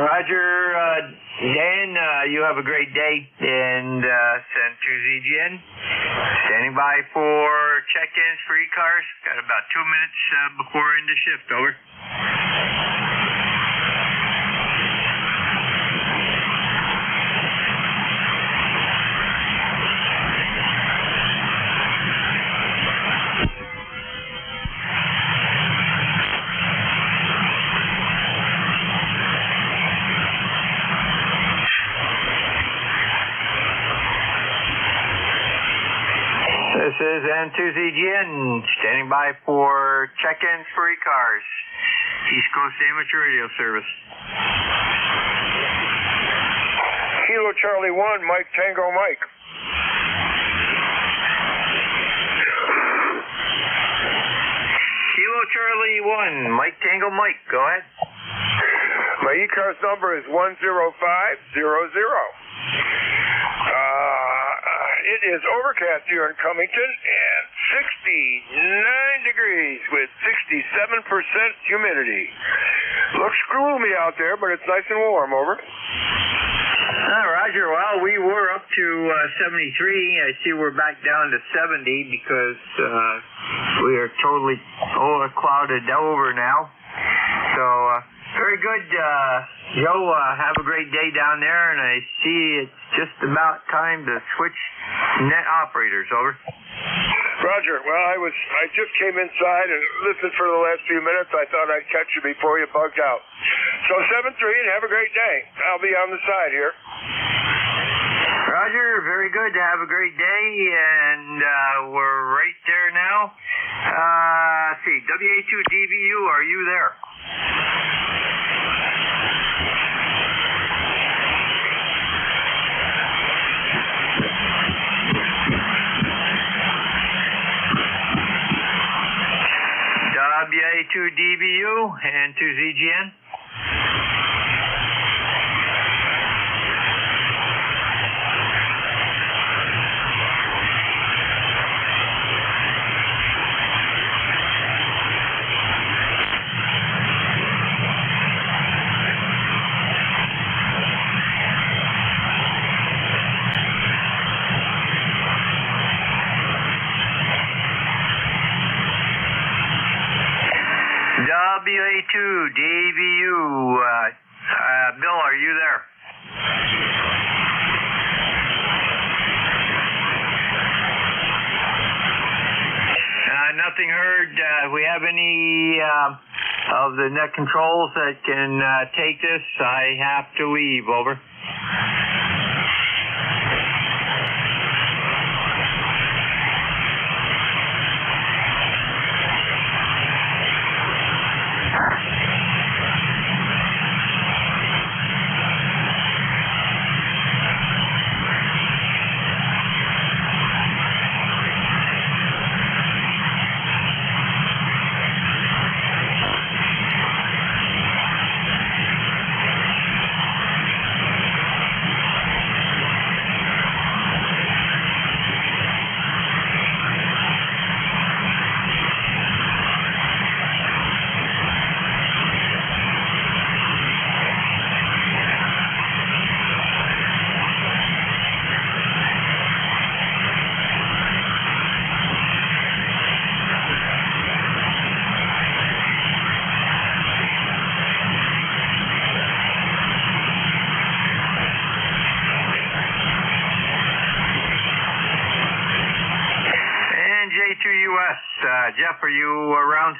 Roger, Dan, you have a great day, and San Tuzigien, standing by for check-ins for ECARS. Got about 2 minutes before end of shift, over. This is San Tuzigien, standing by for check-ins for ECARS, East Coast Amateur Radio Service. Kilo Charlie 1, Mike Tango Mike. Kilo Charlie 1, Mike Tango Mike, go ahead. My ECARS number is 10500. It is overcast here in Cummington and 69 degrees with 67% humidity. Looks gloomy out there, but it's nice and warm, over. Roger, well, we were up to 73. I see we're back down to 70 because we are totally clouded over now. So, very good, Joe. Have a great day down there, and I see it's just about time to switch net operators, over. Roger. Well, I just came inside and listened for the last few minutes. I thought I'd catch you before you bugged out. So 7-3, and have a great day. I'll be on the side here. Roger, very good. Have a great day, and we're right there now. Let's see, WA2DVU, are you there? WA2DVU and 2ZGN. WA2DVU, Bill, are you there? Nothing heard. We have any of the net controls that can take this? I have to leave, over. Jeff, are you around?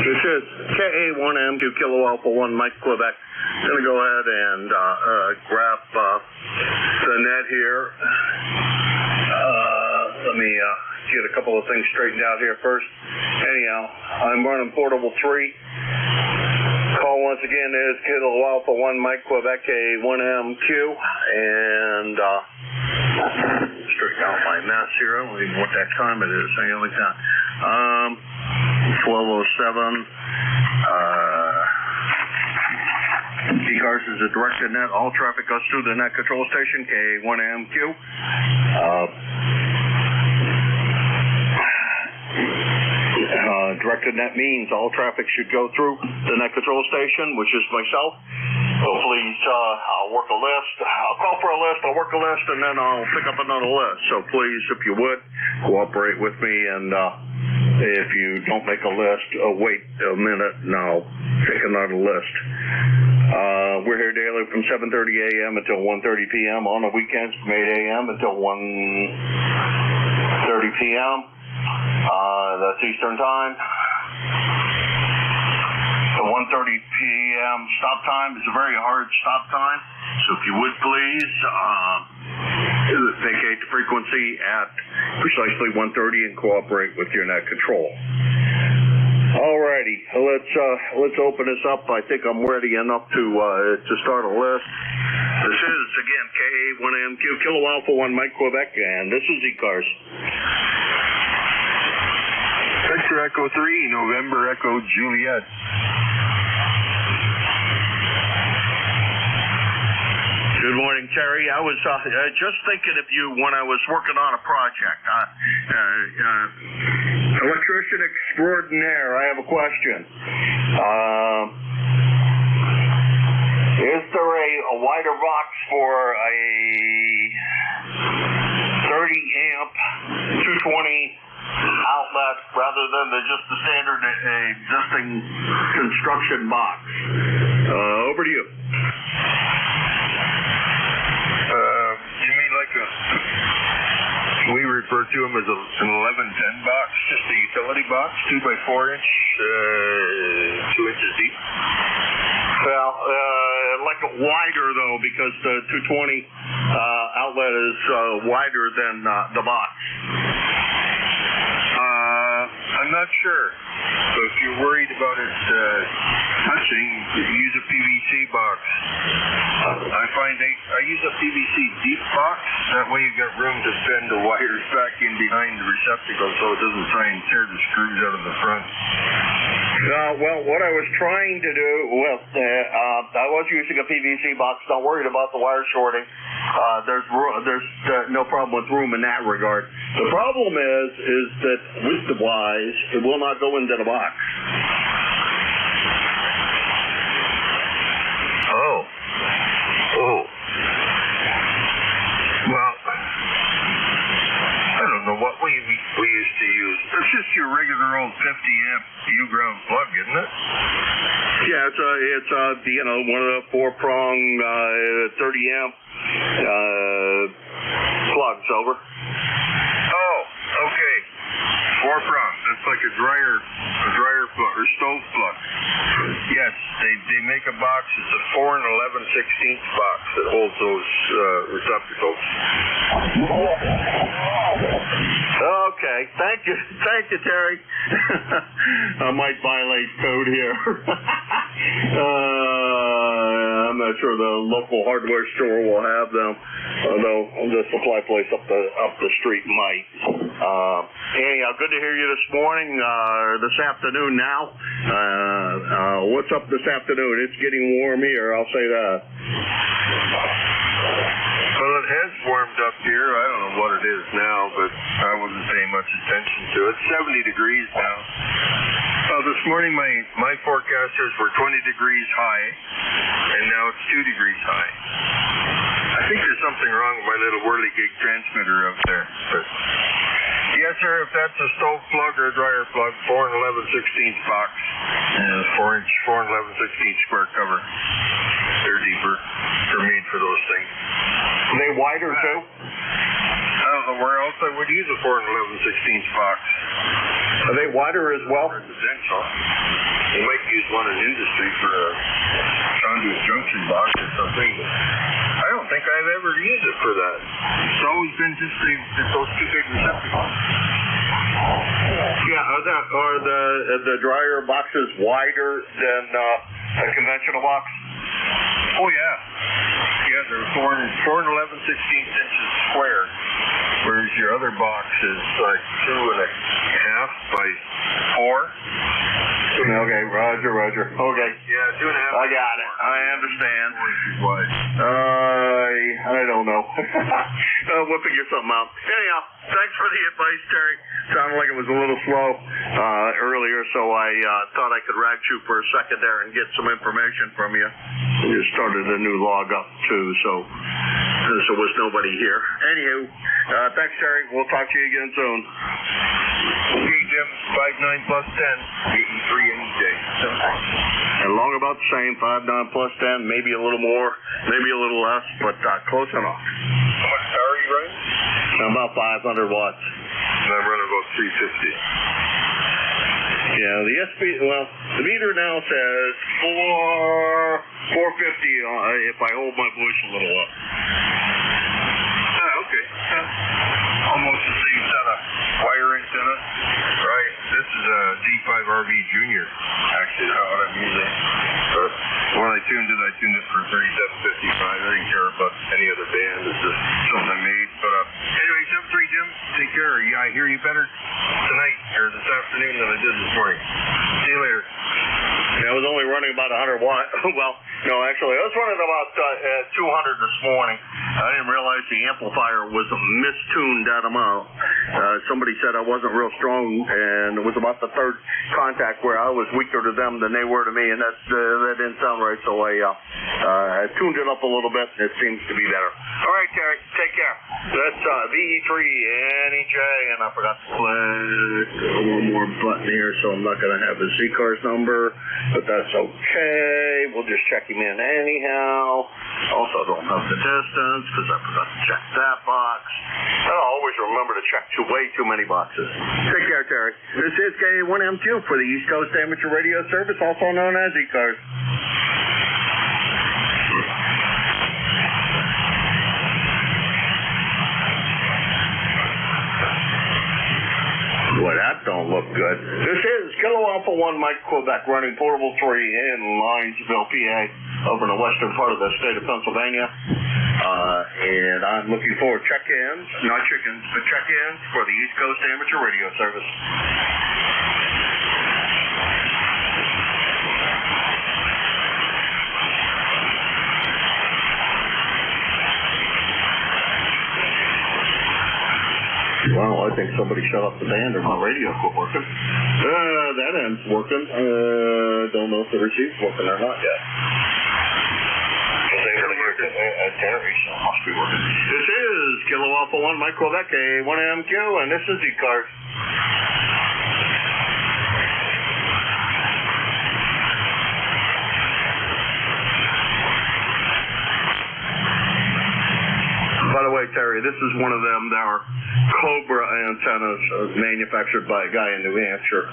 This is KA1M2 Kilo Alpha 1 Mike Quebec. I'm going to go ahead and grab the net here. Let me get a couple of things straightened out here first. Anyhow, I'm running portable 3. once again, is Kilo Alpha 1 Mike Quebec A1MQ, and straighten out my mess here. I don't even know what that time it is. Hang on, like that. 12:07. ECARS is a directed net. All traffic goes through the net control station, K1MQ. Directed net means all traffic should go through the net control station, which is myself. So please, I'll work a list. I'll call for a list, I'll work a list, and then I'll pick up another list. So please, if you would, cooperate with me, and if you don't make a list, wait a minute, and I'll pick another list. We're here daily from 7:30 a.m. until 1:30 p.m. On the weekends from 8 a.m. until 1:30 p.m. That's Eastern Time. The 1:30 p.m. stop time is a very hard stop time. So if you would please vacate the frequency at precisely 1:30 and cooperate with your net control. Alrighty, let's open this up. I think I'm ready enough to start a list. This is again KA1MQ Kilo Alpha 1 Mike Quebec, and this is ECARS. Victor Echo 3, November Echo Juliet. Good morning, Terry. I was just thinking of you when I was working on a project. Electrician extraordinaire, I have a question. Is there a wider box for a 30 amp 220 outlet rather than just the standard existing construction box? Over to you. You mean like we refer to them as an 1110 box, just a utility box, 2x4 inch, 2 inches deep? Well, like a wider though, because the 220 outlet is wider than the box. I'm not sure. So if you're worried about it touching, use a PVC box. I find I use a PVC deep box. That way you got room to bend the wires back in behind the receptacle so it doesn't try and tear the screws out of the front. Well, what I was trying to do, I was using a PVC box, not worried about the wire shorting. There's no problem with room in that regard. The problem is that with the wires, it will not go into the box. Oh. Well, I don't know what we used to use. It's just your regular old 50 amp U-ground plug, isn't it? Yeah, it's one of the 4-prong 30 amp plugs. Over. Oh, okay. 4-prong. That's like a dryer plug or stove plug. Yes, they make a box. It's a 4 11/16 box that holds those receptacles. Okay, thank you, Terry. I might violate code here. I'm not sure the local hardware store will have them, although the supply place up the street might. Anyhow, good to hear you this morning, this afternoon now. What's up this afternoon? It's getting warm here, I'll say that. Well, it has warmed up here. I don't know what it is now, but I wasn't paying much attention to it. 70 degrees now. This morning my forecasters were 20 degrees high, and now it's 2 degrees high. I think there's something wrong with my little whirligig transmitter up there. But yes, sir, if that's a stove plug or a dryer plug, 4 11/16 box, 4 inch, 4 11/16 square cover. They're deeper. They're made for those things. Are they wider too? I don't know where else I would use a 4 11/16 box. Are they wider as well? Residential. You might use one in industry for a conduit junction box or something, but I don't think I've ever used it for that. It's always been just those two big receptacles. Yeah, are the dryer boxes wider than a conventional box? Oh, yeah. Yeah, they're 4 and 11/16 inches square, whereas your other box is like 2.5 by 4. Okay, Roger. Okay. Yeah, 2.5. I got it. I understand. 4 inches wide. I don't know. We'll figure something out. Anyhow, thanks for the advice, Terry. Sounded like it was a little slow earlier, so I thought I could rag you for a second there and get some information from you. You started a new log up too, so there was nobody here. Anywho, thanks, Terry. We'll talk to you again soon. Okay, Jim. 5.9 plus 10. 83 any day. And long about the same. 5.9 plus 10, maybe a little more, maybe a little less, but close enough. How much power are you running? About 500 watts. I'm running about 350. Yeah, the meter now says 450 if I hold my voice a little up. Okay. Almost the same set of wire antenna. Right. This is a D5RV Junior, actually, how I'm using. But when I tuned it for 3755. I didn't care about any other band. It's just something I made. But anyway, 7-3, Jim. Take care. Yeah, I hear you better tonight or this afternoon than I did this morning. See you later. I was only running about 100 watts. Well, no, actually, I was running about 200 this morning. I didn't realize the amplifier was mistuned that amount. Somebody said I wasn't real strong, and it was about the third contact where I was weaker to them than they were to me, and that didn't sound right, so I tuned it up a little bit, and it seems to be better. All right, Terry, take care. That's VE3 NEJ, and I forgot to click one more button here, so I'm not going to have his ECARS number, but that's okay. We'll just check him in anyhow. Also don't have the distance, because I forgot to check that box. I always remember to check way too many boxes. Take care, Terry. This is K1M2 for the East Coast Amateur Radio Service, also known as ECARS. Boy, that don't look good. This is Kilo Alpha 1 Mike Quebec running portable 3 in Linesville, PA, over in the western part of the state of Pennsylvania. And I'm looking for check-ins, not chickens, but check-ins for the East Coast Amateur Radio Service. Well, I think somebody shut off the band or my radio quit working. That end's working. Don't know if the receiver's working or not yet. Terry, so it must be working. This is Kilo Alpha 1 Mike Quebec, A1MQ, and this is ECARS. By the way, Terry, this is one of them that are Cobra antennas manufactured by a guy in New Hampshire.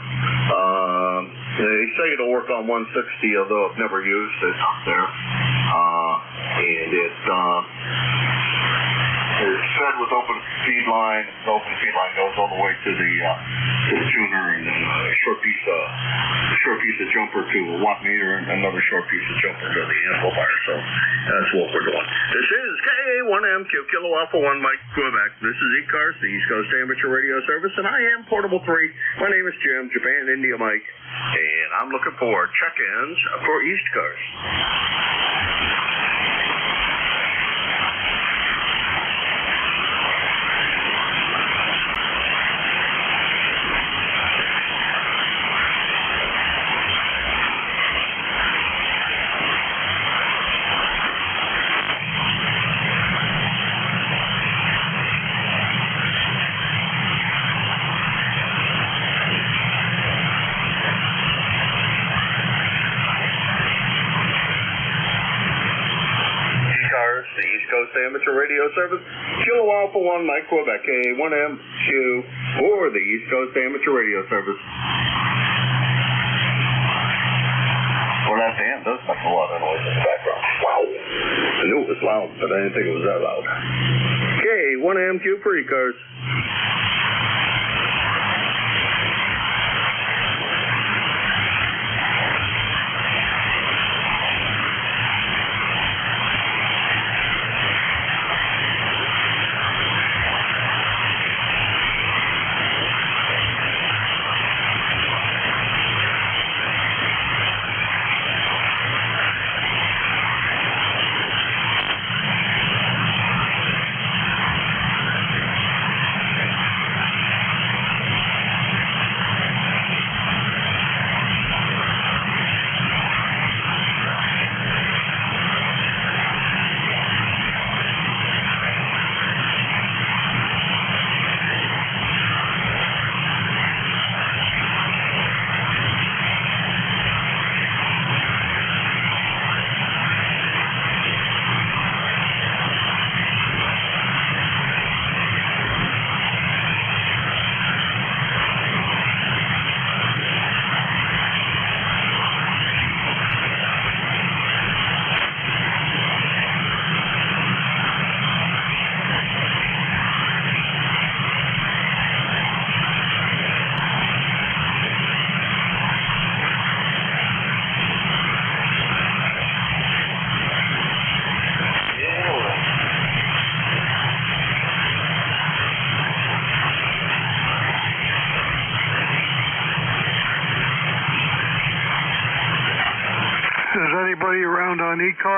They say it'll work on 160, although I've never used it up there. And it's fed with open feed line. The open feed line goes all the way to the tuner, and then a short piece of jumper to a watt meter, and another short piece of jumper to the amplifier. So that's what we're doing. This is KA1MQ, Kilo Alpha 1 Mike Quebec. This is ECARS, the East Coast Amateur Radio Service, and I am Portable 3. My name is Jim, Japan India Mike, and I'm looking for check-ins for EastCars. The East Coast Amateur Radio Service, Kilo Alpha 1 Mike Quebec, A1MQ for the East Coast Amateur Radio Service. Well, that band does make a lot of noise in the background. Wow. I knew it was loud, but I didn't think it was that loud. K1MQ for ECARS.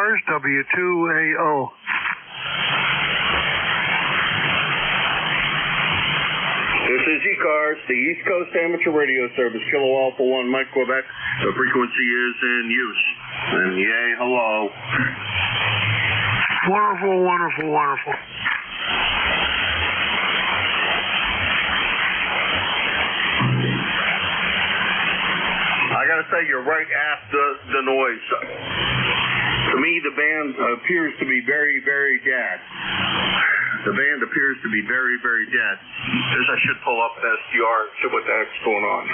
ECARS, W2AO. This is ECARS, the East Coast Amateur Radio Service, Kilo Alpha 1, Mike, Quebec. The frequency is in use. And yay, hello. Wonderful, wonderful, wonderful. I gotta say, you're right at the noise. To me, the band appears to be very, very dead. The band appears to be very, very dead. I should pull up an SDR and see what the heck's going on.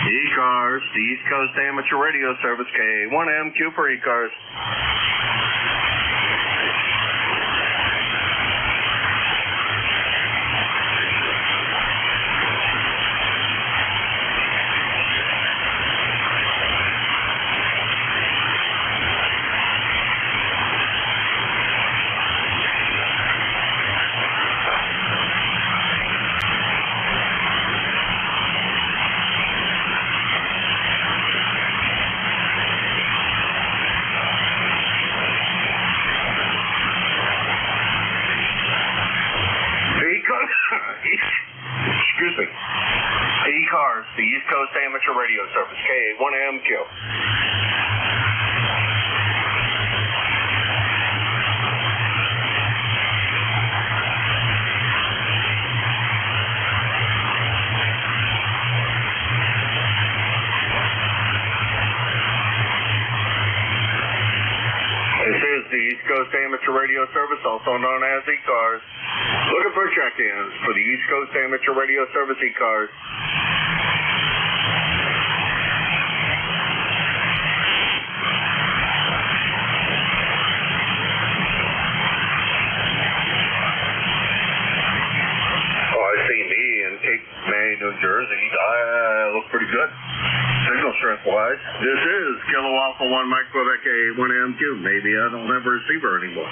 ECARS, the East Coast Amateur Radio Service, K1MQ for ECARS. Excuse me. ECARS, the East Coast Amateur Radio Service, K1MQ. This is the East Coast Amateur Radio Service, also known as ECARS. Looking for check-ins for the East Coast Amateur Radio Service, ECARS. Oh, I see me in Cape May, New Jersey. I look pretty good. Signal strength-wise. This is Kilo Alpha 1 Mike Quebec A1MQ. Maybe I don't have a receiver anymore.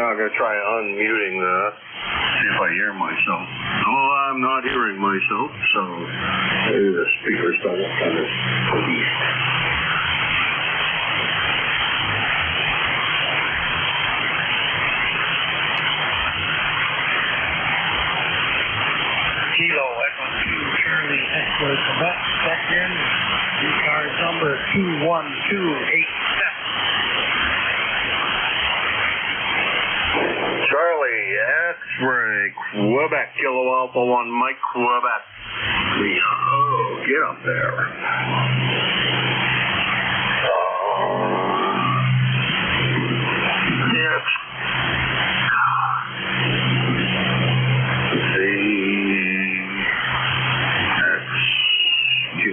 I'm going to try unmuting that, see if I hear myself. Oh, I'm not hearing myself, so maybe the speakers don't kind of east. Kilo Echo 2 Charlie Echo Quebec, check in. ECARS number 21287. Charlie X-Ray, Quebec, Kilo Alpha 1, Mike, Quebec. Oh, get up there. Yes.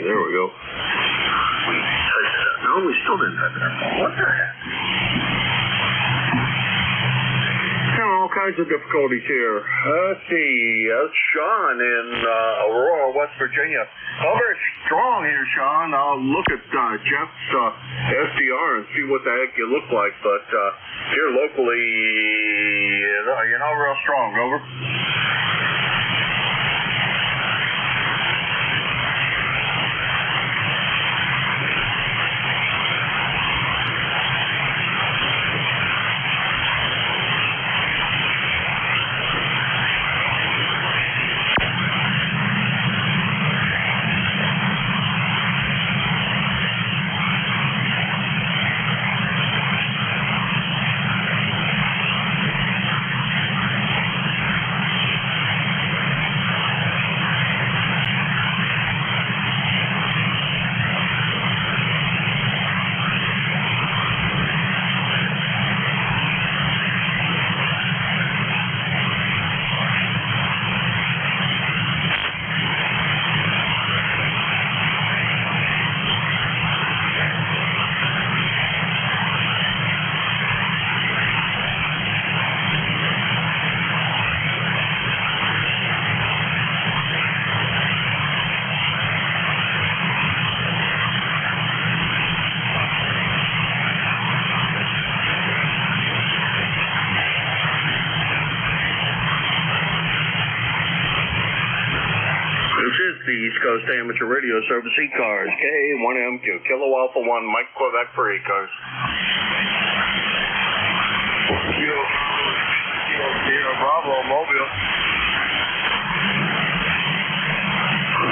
There we go. No, we still didn't have that. What the heck? All kinds of difficulties here. Let's see. That's Sean in Aurora, West Virginia. Oh, very strong here, Sean. I'll look at Jeff's SDR and see what the heck you look like. But here locally, you're not real strong. Over. Amateur Radio Service, ECARS, K1MQ, Kilo Alpha 1, Mike Quebec for ECARS. Sierra Bravo, Mobile.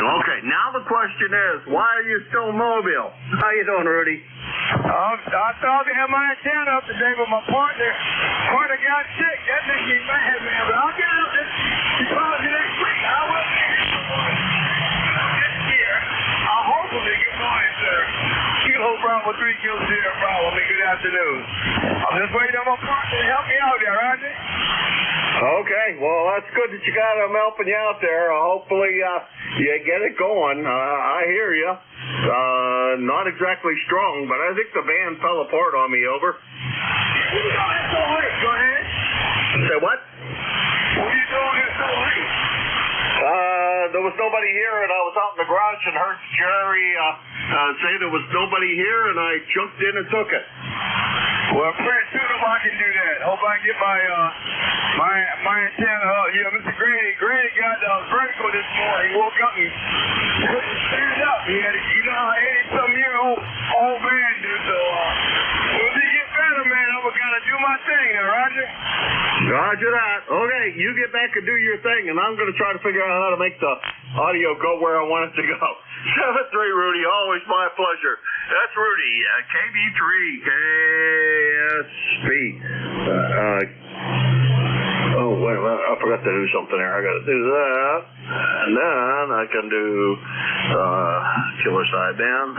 Okay, now the question is, why are you still mobile? How you doing, Rudy? I thought I had my antenna up today, but my partner got sick. That makes me mad, man. But I'll get up this next week. I will be here this year. I'll hopefully get mine, sir. Kilo Bravo, 3 Kilo Sierra Bravo. Good afternoon. I'm just waiting on my partner to help me out there, Roger. Okay, well, that's good that you got him helping you out there. Hopefully, you get it going. I hear you. Not exactly strong, but I think the band fell apart on me, over. Go ahead. Say what? What are you doing here so late? There was nobody here, and I was out in the garage and heard Jerry say there was nobody here, and I jumped in and took it. Well, pretty soon if I can do that. Hope I can get my antenna up. Yeah, Mr. Grady got vertical this morning. He woke up and couldn't stand up. He had, you know how 80-some-year-old man do. So, when he get better, man, I'm gonna do my thing there, Roger. Roger that. Okay, you get back and do your thing, and I'm gonna try to figure out how to make the audio go where I want it to go. 7-3, Rudy. Always my pleasure. That's Rudy. KB3 KSB. Oh, wait a minute. I forgot to do something there. I got to do that. And then I can do killer sideband.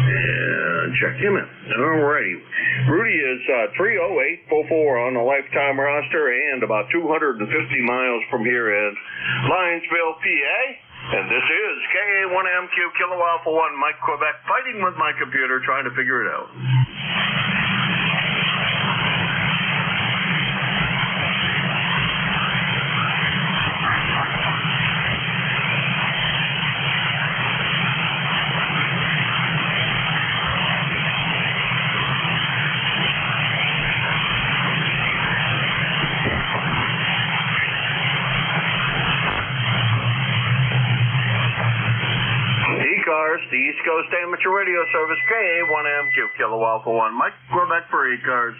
And check him in. Alrighty. Rudy is 30844 on the lifetime roster and about 250 miles from here in Lionsville, PA. And this is KA1MQ Kilo Alpha 1 Mike Quebec, fighting with my computer, trying to figure it out. ECARS, the East Coast Amateur Radio Service, KA1MQ Kilo Alpha 1, Mike Quebec for ECARS.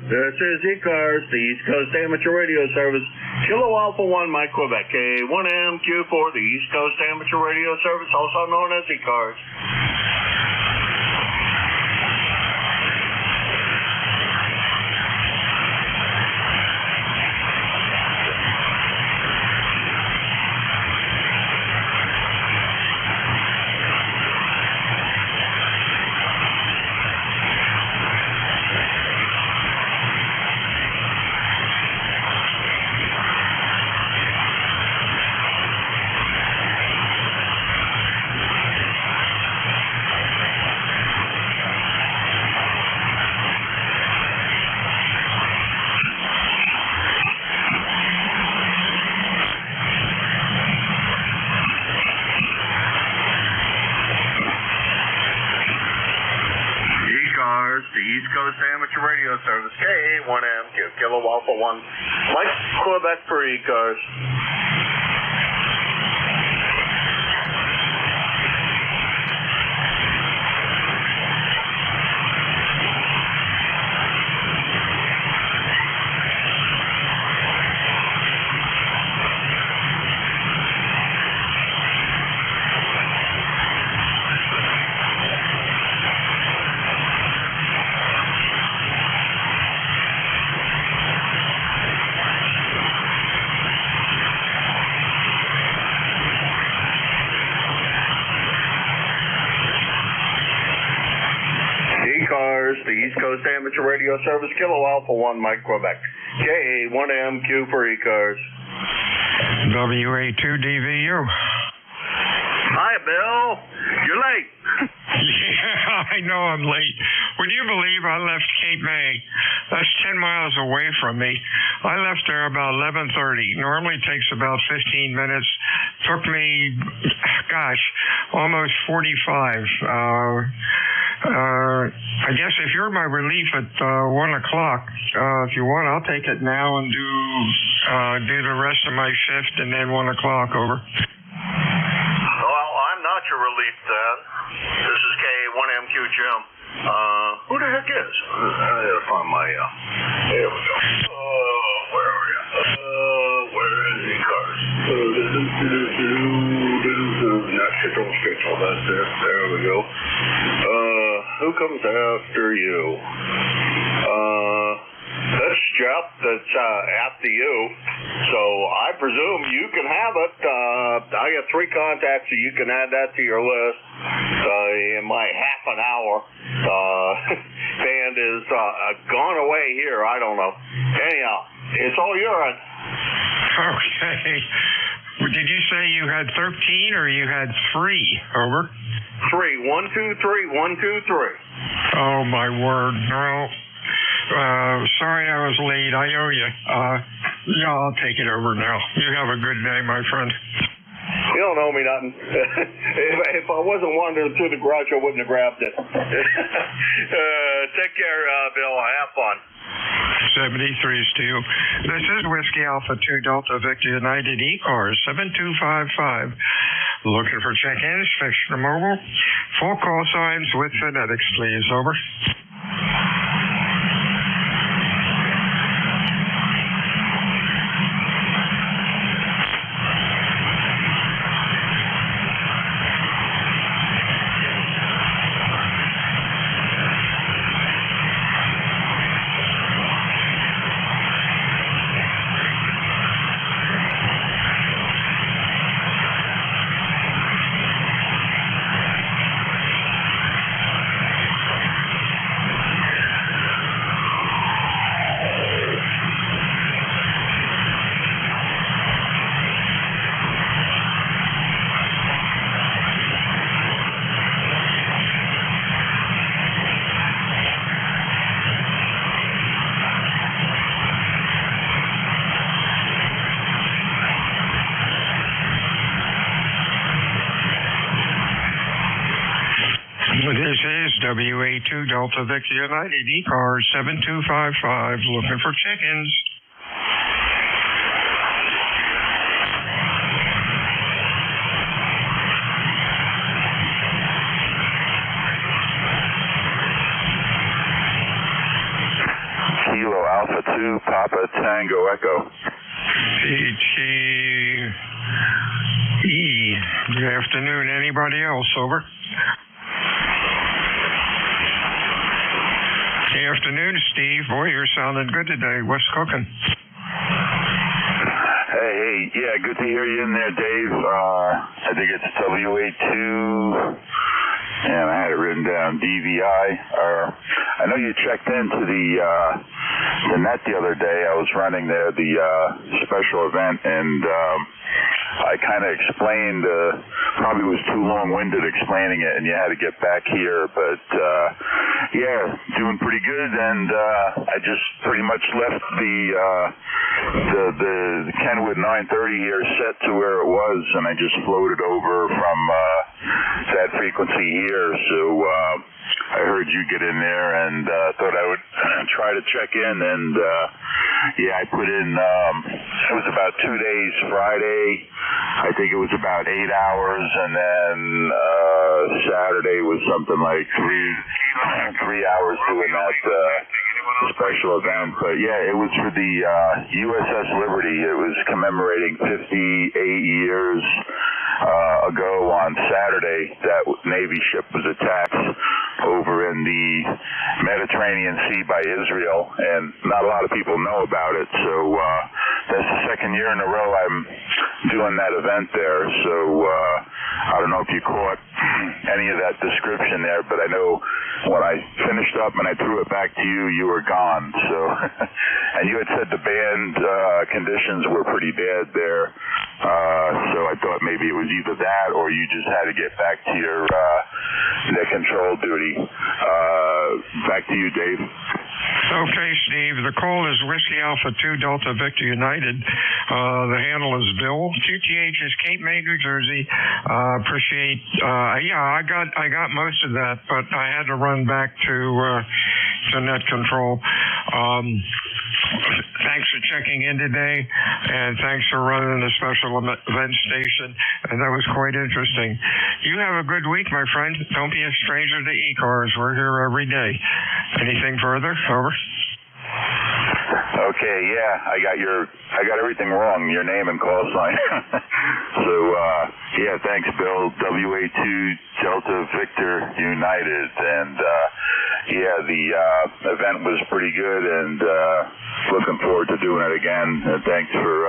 This is ECARS, the East Coast Amateur Radio Service, Kilo Alpha 1, Mike Quebec, K1MQ for the East Coast Amateur Radio Service, also known as ECARS. The East Coast Amateur Radio Service, KA1MQ, Kilo Alpha 1, Mike Quebec for ECARS. the East Coast Amateur Radio Service, Kilo Alpha 1, Mike, Quebec. KA1MQ for ECARS. WA2DVU. Hi, Bill. You're late. Yeah, I know I'm late. Would you believe I left Cape May? That's 10 miles away from me. I left there about 11:30. Normally takes about 15 minutes. Took me, gosh, almost 45. I guess if you're my relief at 1 o'clock, if you want, I'll take it now and do the rest of my shift and then 1 o'clock over. Well, I'm not your relief, Dan. This is KA1MQ Jim. Who the heck is? I gotta find my, here we go. Where are you? Where is ECARS? Don't schedule that there. There we go. Who comes after you? That's Jeff. That's after you. So I presume you can have it. I got 3 contacts, so you can add that to your list. In my half an hour, band is gone away here. I don't know. Anyhow, it's all yours. Okay. Did you say you had 13 or you had 3? Over. 3. 1, 2, 3. 1, 2, 3. Oh my word! No. Sorry I was late. I owe you. Yeah, I'll take it over now. You have a good day, my friend. You don't owe me nothing. If I wasn't wandering through the garage, I wouldn't have grabbed it. Take care, Bill. Have fun. 73 Stu. This is Whiskey Alpha 2 Delta Victor United ECARS 7255. Looking for check-ins, fixed or mobile. Full call signs with phonetics, please. Over. This is WA2 Delta Victor United ECARS 7255. Looking for check-ins. Kilo Alpha 2 Papa Tango Echo. PTE. Good afternoon. Anybody else? Over. Afternoon, Steve. Boy, you're sounding good today. What's cooking? Hey, yeah, good to hear you in there, Dave. I think it's WA2, and I had it written down, DVI. I know you checked into the net the other day. I was running there, the special event, and I kind of explained, probably was too long-winded explaining it, and you had to get back here, but yeah, doing pretty good, and I just pretty much left the Kenwood 930 here set to where it was, and I just floated over from that frequency here, so I heard you get in there and thought I would try to check in, and yeah, I put in, it was about 2 days Friday, I think it was about 8 hours, and then Saturday was something like 3 hours doing that special event. But yeah, it was for the USS Liberty. It was commemorating 58 years ago on Saturday that Navy ship was attacked over in the Mediterranean Sea by Israel, and not a lot of people know about it. So that's the second year in a row I'm doing that event there. So I don't know if you caught any of that description there, but I know when I finished up and I threw it back to you, you were gone. So, and you had said the band conditions were pretty bad there. So I thought maybe it was either that or you just had to get back to your net control duty. Back to you, Dave. Okay, Steve. The call is Whiskey Alpha 2 Delta Victor United. The handle is Bill. QTH is Cape May, New Jersey. Appreciate. I got most of that, but I had to run back to net control. Thanks for checking in today, and thanks for running a special event station. And that was quite interesting. You have a good week, my friend. Don't be a stranger to ECARS. We're here every day. Anything further? Over. Okay, yeah, I got everything wrong, your name and call sign. So, yeah, thanks, Bill. WA2 Delta Victor United. And, yeah, the event was pretty good, and looking forward to doing it again. And thanks for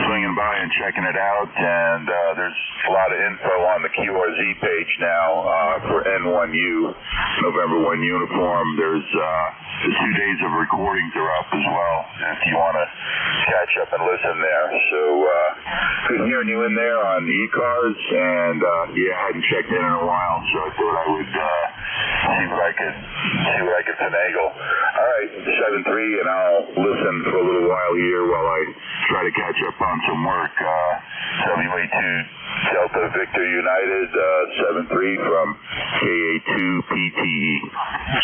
swinging by and checking it out. And there's a lot of info on the QRZ page now for N1U, November 1 uniform. There's the 2 days of recordings are up as well, if you want to catch up and listen there. So good hearing you in there on ECARS, and yeah, I hadn't checked in a while, so I thought I would see what I could finagle. All right, 7-3, and I'll listen for a little while here while I try to catch up on some work. WA2 Delta Victor United, 7-3 from KA2PTE.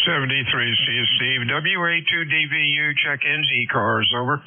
73, Steve. WA2DVU check-ins, ECARS, over.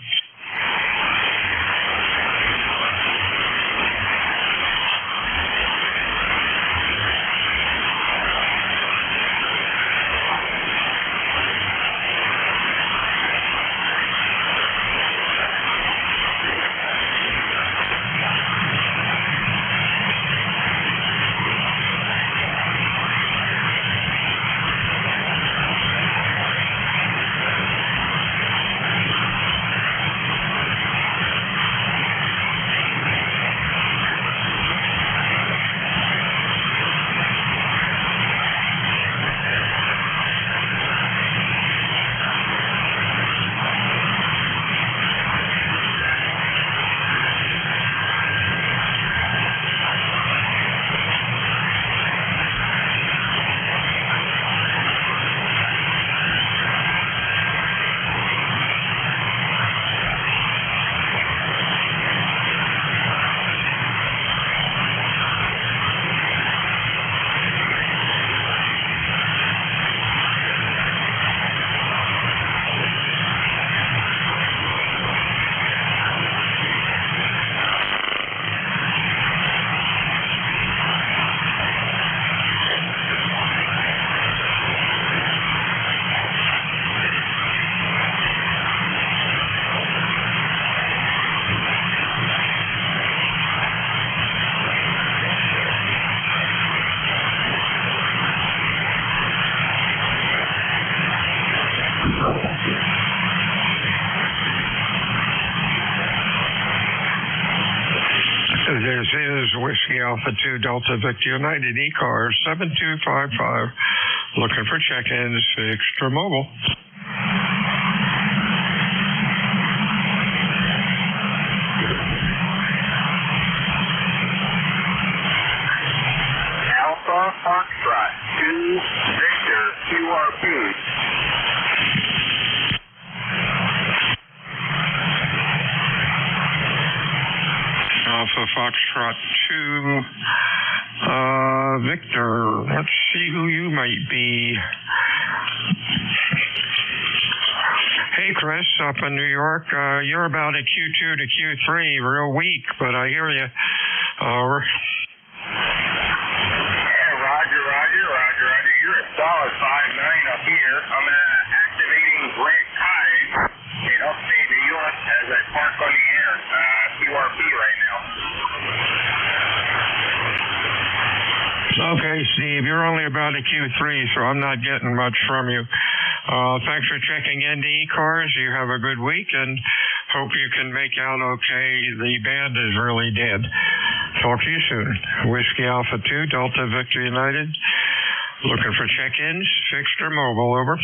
This is Whiskey Alpha 2 Delta Victor United ECARS 7255. Looking for check-ins, extra mobile. Alpha Foxtrot 2 Victor QRP. Alpha Foxtrot 2 Victor. Let's see who you might be. Hey, Chris, up in New York, you're about a Q2 to Q3, real weak, but I hear you. Roger. You're a solid 5'9" up here. I'm activating Grant Tide in upstate New York as I park on the air, QRP right now. Okay, Steve, you're only about a Q3, so I'm not getting much from you. Thanks for checking into ECARS. You have a good week, and hope you can make out okay. The band is really dead. Talk to you soon. Whiskey Alpha 2, Delta Victor United. Looking for check-ins, fixed or mobile, over.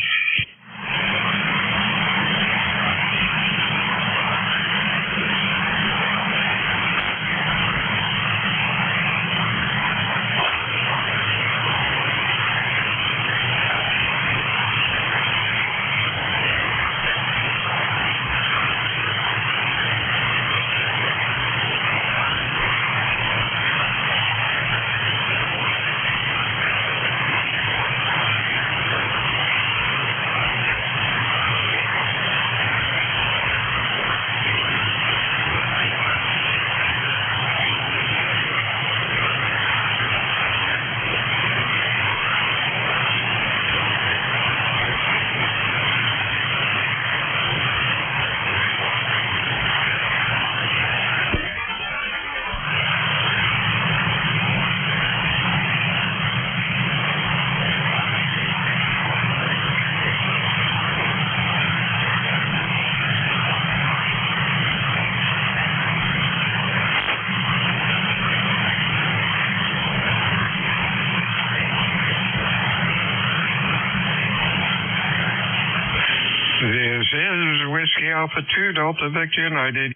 This is Whiskey Alpha 2, Delta Victor United,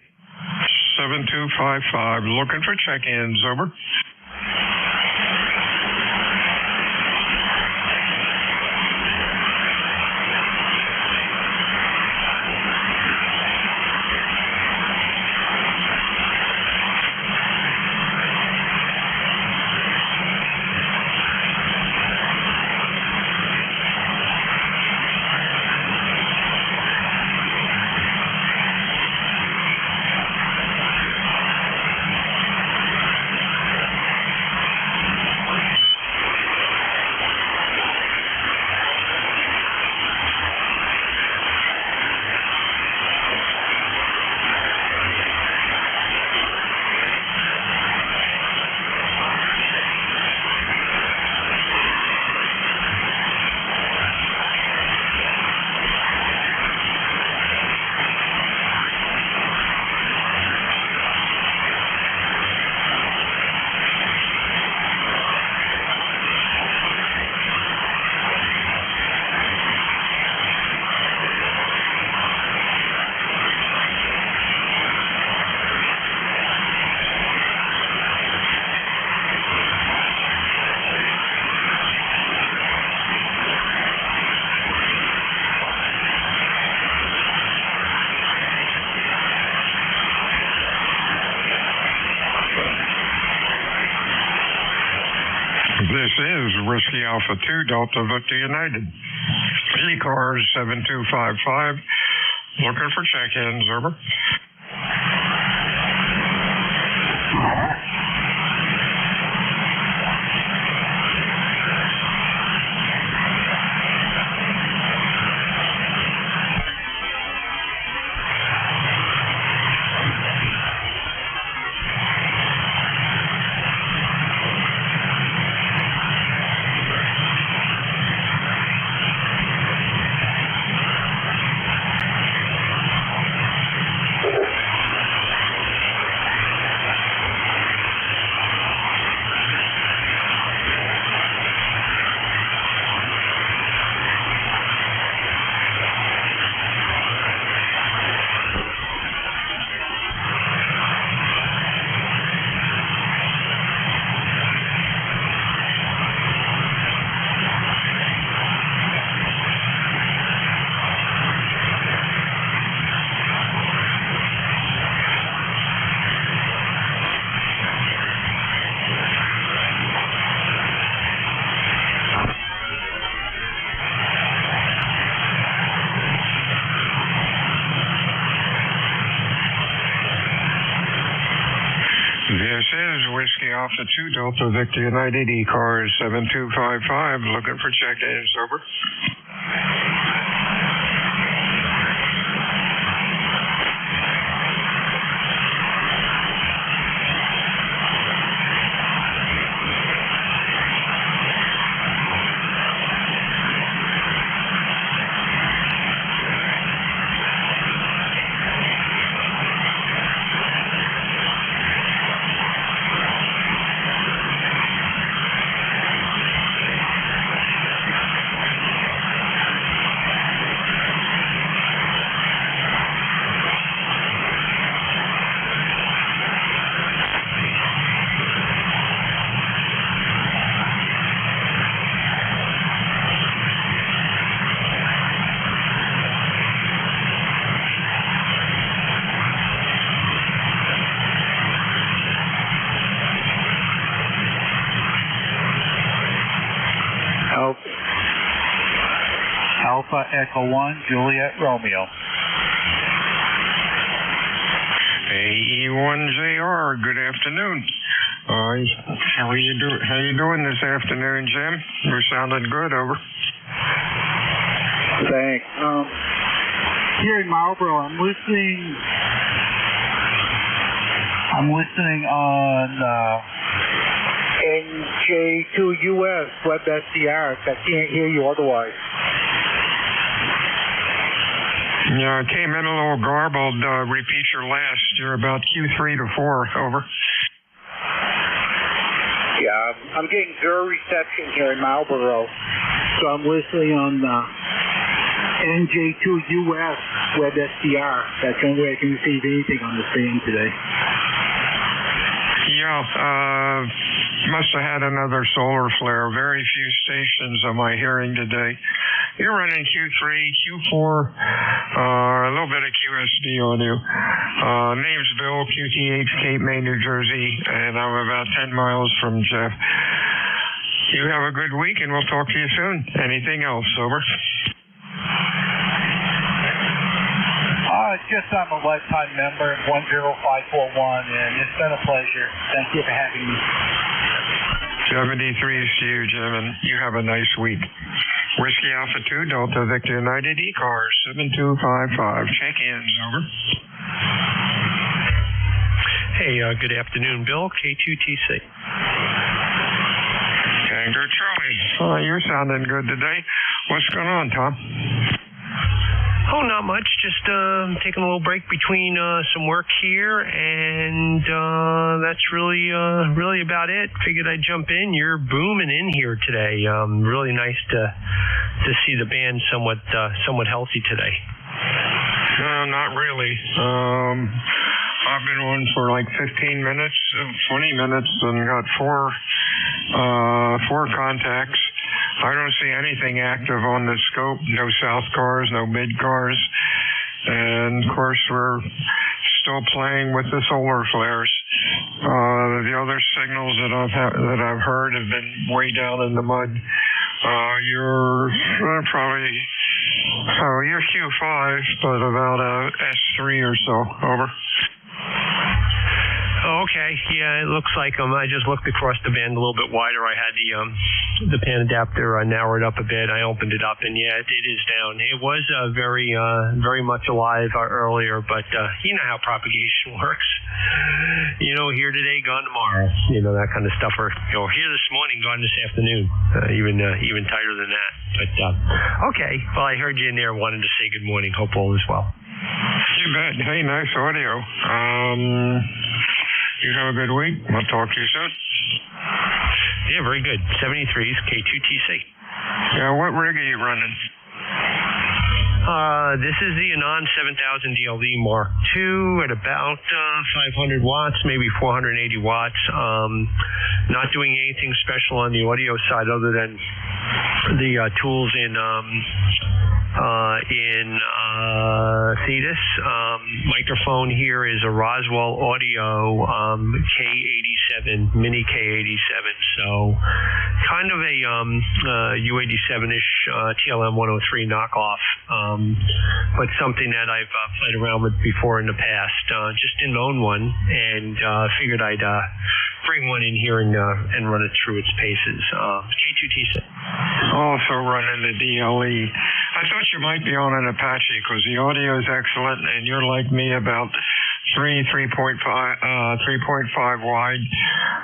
7255. Looking for check-ins, over. This is Whiskey Alpha 2, Delta Victor United. ECARS 7255. Looking for check-ins, over. This is Whiskey Alpha 2, Delta Victor United, ECARS 7255. Looking for check-ins, over. Alpha Echo 1, Juliet Romeo. AE1JR, good afternoon. How you doing this afternoon, Jim? You're sounding good, over. Thanks. Here in Marlboro, I'm listening on NJ2US Web SDR. I can't hear you otherwise. Yeah, it came in a little garbled. Repeat your last. You're about Q3 to 4, over. Yeah, I'm getting zero reception here in Marlboro, so I'm listening on NJ2US Web SDR. That's the only way I can receive anything on the band today. Yeah, must have had another solar flare. Very few stations am I hearing today. You're running Q3, Q4, a little bit of QSD audio. Name's Bill, QTH, Cape May, New Jersey, and I'm about 10 miles from Jeff. You have a good week, and we'll talk to you soon. Anything else, over? Just I'm a lifetime member, 10541, and it's been a pleasure. Thank you for having me. 73 to you, Jim, and you have a nice week. Whiskey Alpha 2, Delta Victor United, ECARS 7255. Check-ins, over. Hey, good afternoon, Bill, K2TC. Tango Charlie. You're sounding good today. What's going on, Tom? Oh, not much. Just taking a little break between some work here, and that's really about it. Figured I'd jump in. You're booming in here today. Really nice to see the band somewhat healthy today. No, not really. I've been on for like 15 minutes, 20 minutes, and got four contacts. I don't see anything active on the scope, no south cars, no mid cars, and of course we're still playing with the solar flares. The other signals that I've heard have been way down in the mud. You're probably you're Q5, but about a S3 or so, over. Okay, yeah, it looks like I just looked across the band a little bit wider. I had the pan adapter narrowed up a bit. I opened it up, and yeah, it is down. It was very much alive earlier, but you know how propagation works. You know, here today, gone tomorrow. You know, that kind of stuff. Or here this morning, gone this afternoon. Even tighter than that. But okay, well, I heard you in there. Wanted to say good morning. Hope all is well. You bet. Hey, nice audio. You have a good week. We'll talk to you soon. Yeah, very good. 73's K2TC. Yeah, what rig are you running? This is the Anon 7000 DLD Mark II at about 500 watts, maybe 480 watts. Not doing anything special on the audio side other than the tools in Thetis. Microphone here is a Roswell Audio K87, Mini K87. So kind of a U87-ish TLM 103 knockoff, but something that I've played around with before in the past. Just didn't own one, and figured I'd bring one in here and run it through its paces. K2TC. Also running the DLE. I thought you might be on an Apache because the audio is excellent, and you're like me about 3.5 wide.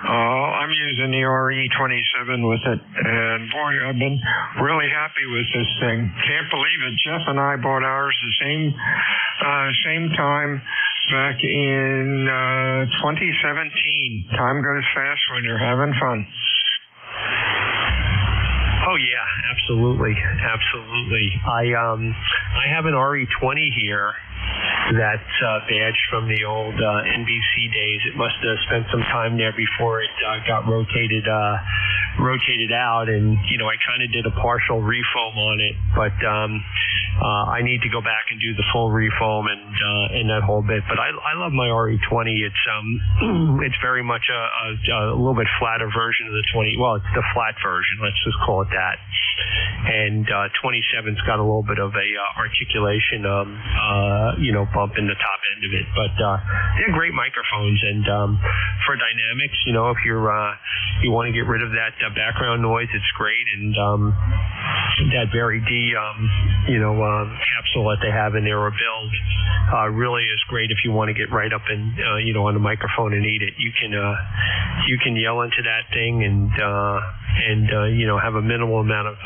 I'm using the RE27 with it, and boy, I've been really happy with this thing. Can't believe it. Jeff and I bought ours the same time back in 2017. Time goes fast when you're having fun. Oh yeah, absolutely. I have an RE20 here that's badged from the old NBC days. It must have spent some time there before it got rotated rotated out, and I kind of did a partial refoam on it, but I need to go back and do the full refoam and that whole bit. But I love my RE20. It's very much a little bit flatter version of the 20. Well, it's the flat version. Let's just call it that. And 27's got a little bit of a articulation, bump in the top end of it. But they're great microphones, and for dynamics, if you want to get rid of that background noise, it's great. And that Very D, capsule that they have in there, or build, really is great if you want to get right up and on the microphone and eat it. You can yell into that thing and have a minimal amount of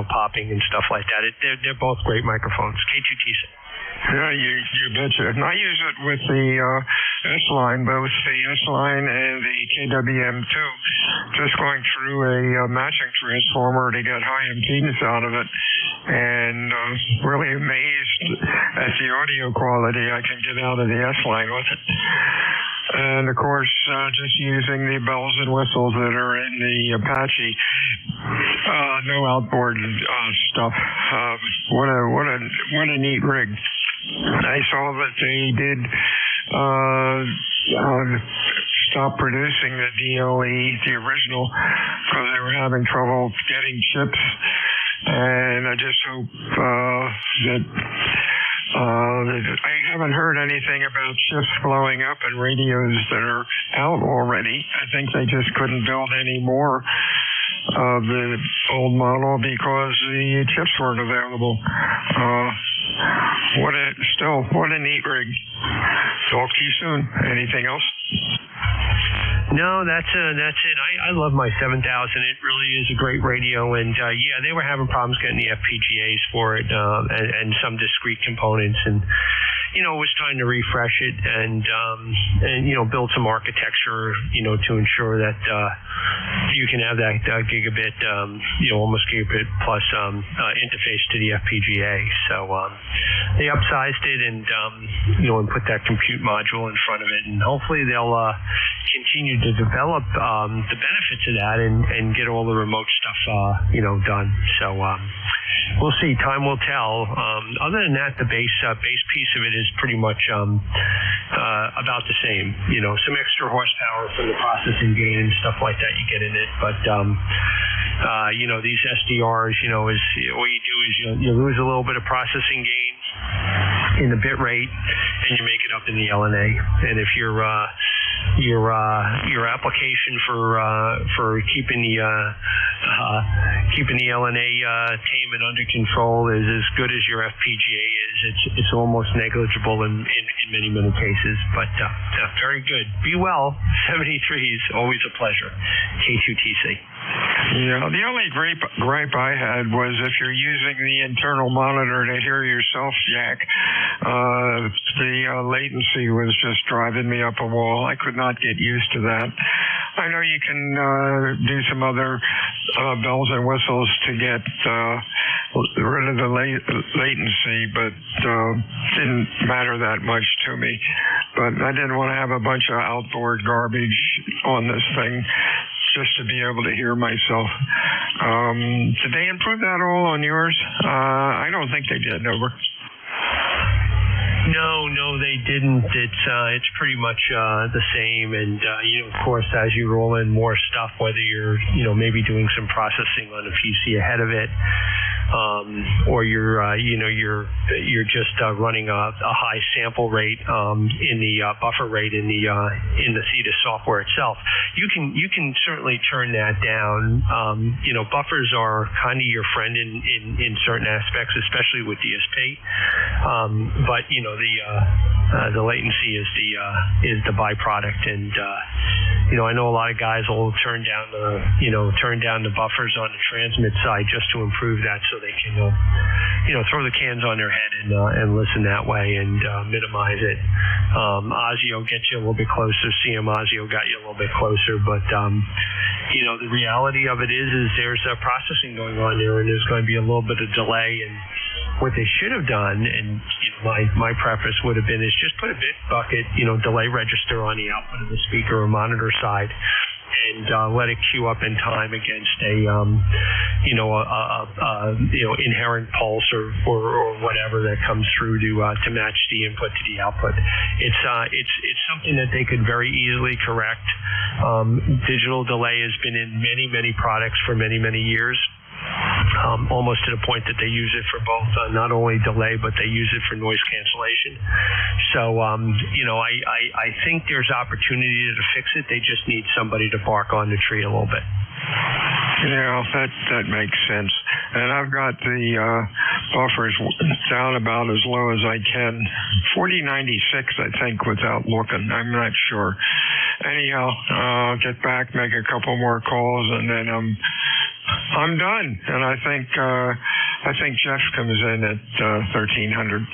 popping and stuff like that. They're both great microphones. K2TC. Yeah, you betcha. And I use it with the S-Line, both the S-Line and the KWM2, just going through a matching transformer to get high impedance out of it, and really amazed at the audio quality I can get out of the S-Line with it. And, of course, just using the bells and whistles that are in the Apache. No outboard stuff. What a neat rig. I saw that they did stop producing the DLE, the original, because they were having trouble getting chips. And I just hope that I haven't heard anything about chips blowing up and radios that are out already. I think they just couldn't build any more of the old model because the chips weren't available. What a neat rig. Talk to you soon. Anything else? No, that's it. I love my 7000. It really is a great radio, and they were having problems getting the FPGAs for it and some discrete components, and it was time to refresh it and build some architecture, to ensure that you can have that gigabit, almost gigabit plus interface to the FPGA. So they upsized it and put that compute module in front of it, and hopefully they'll continue to develop the benefits of that and get all the remote stuff done. So we'll see. Time will tell. Other than that, the base piece of it is pretty much about the same. Some extra horsepower for the processing gain and stuff like that you get in it, but these SDRs, is what you do is you lose a little bit of processing gain in the bit rate, and you make it up in the LNA. And if your application for keeping the LNA tame and under control is as good as your FPGA is, it's almost negligible in many cases. But very good. Be well. 73s, always a pleasure. K2TC. Yeah, the only gripe I had was if you're using the internal monitor to hear yourself, Jack, the latency was just driving me up a wall. I could not get used to that. I know you can do some other bells and whistles to get rid of the latency, but didn't matter that much to me. But I didn't want to have a bunch of outboard garbage on this thing just to be able to hear myself. Did they improve that all on yours? I don't think they did, over. No, they didn't. It's pretty much the same, and of course, as you roll in more stuff, whether you're maybe doing some processing on a PC ahead of it, or you're just running a high sample rate in the buffer rate in the CETA software itself. You can certainly turn that down. Buffers are kind of your friend in certain aspects, especially with DSP. But the latency is the byproduct, and I know a lot of guys will turn down the buffers on the transmit side just to improve that, so they can throw the cans on their head and listen that way and minimize it. Osio gets you a little bit closer. CM Osio got you a little bit closer, but the reality of it is there's processing going on there, and there's going to be a little bit of delay. And what they should have done, and my preference would have been, is just put a bit bucket, delay register on the output of the speaker or monitor side, and let it queue up in time against a inherent pulse or whatever that comes through to match the input to the output. It's something that they could very easily correct. Digital delay has been in many products for many years. Almost to the point that they use it for both not only delay, but they use it for noise cancellation. So, I think there's opportunity to fix it. They just need somebody to bark on the tree a little bit. Yeah, that makes sense. And I've got the buffers down about as low as I can. 4096, I think, without looking. I'm not sure. Anyhow, I'll get back, make a couple more calls, and then I'm done. And I think Jeff comes in at 1300.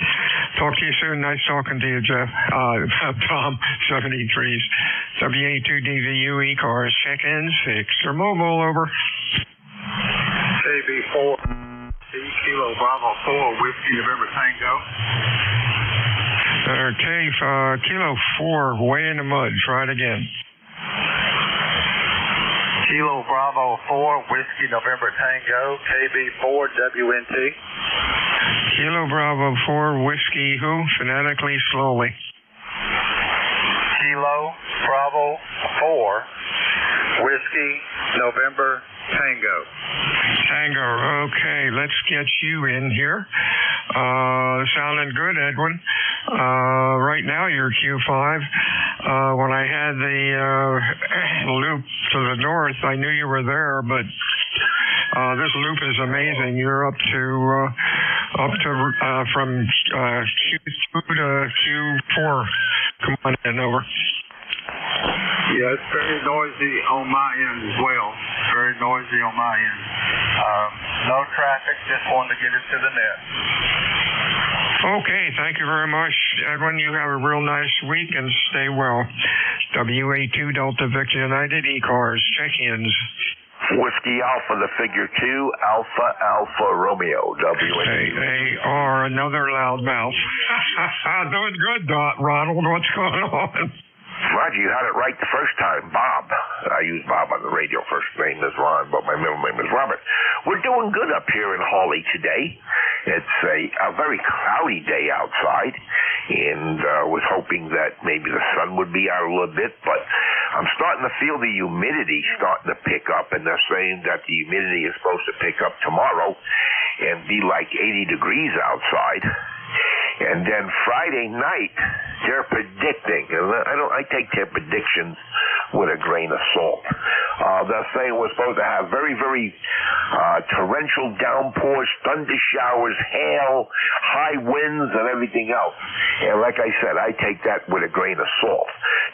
Talk to you soon. Nice talking to you, Jeff. Tom, 73s. WA2DVU ECARS. Check-in 6. Or mobile, over. KB4, Kilo Bravo 4, Whiskey November Tango. Kilo 4, way in the mud. Try it again. Kilo Bravo 4, Whiskey November Tango, KB4, WNT. Kilo Bravo 4, Whiskey who? Phonetically, slowly. Kilo Bravo 4, Whiskey November Tango. Okay, let's get you in here. Sounding good, Edwin. Right now you're Q5. When I had the loop to the north, I knew you were there, but this loop is amazing. You're up to from Q2 to Q4. Come on in, over. Yeah, it's very noisy on my end as well. Very noisy on my end. No traffic, just wanted to get it to the net. Okay, thank you very much, Edwin. You have a real nice week and stay well. WA2 Delta Victor United ECARS check-ins. Whiskey Alpha, the figure 2, Alpha Romeo, WA2. AR, another loudmouth. Doing good, Ronald. What's going on? Roger, you had it right the first time. Bob. I use Bob on the radio. First name is Ron, but my middle name is Robert. We're doing good up here in Hawley today. It's a very cloudy day outside, and was hoping that maybe the sun would be out a little bit, but I'm starting to feel the humidity starting to pick up, and they're saying that the humidity is supposed to pick up tomorrow and be like 80 degrees outside. And then Friday night, they're predicting, and I take their predictions with a grain of salt. They're saying we're supposed to have very torrential downpours, thunder showers, hail, high winds, and everything else. And like I said, I take that with a grain of salt.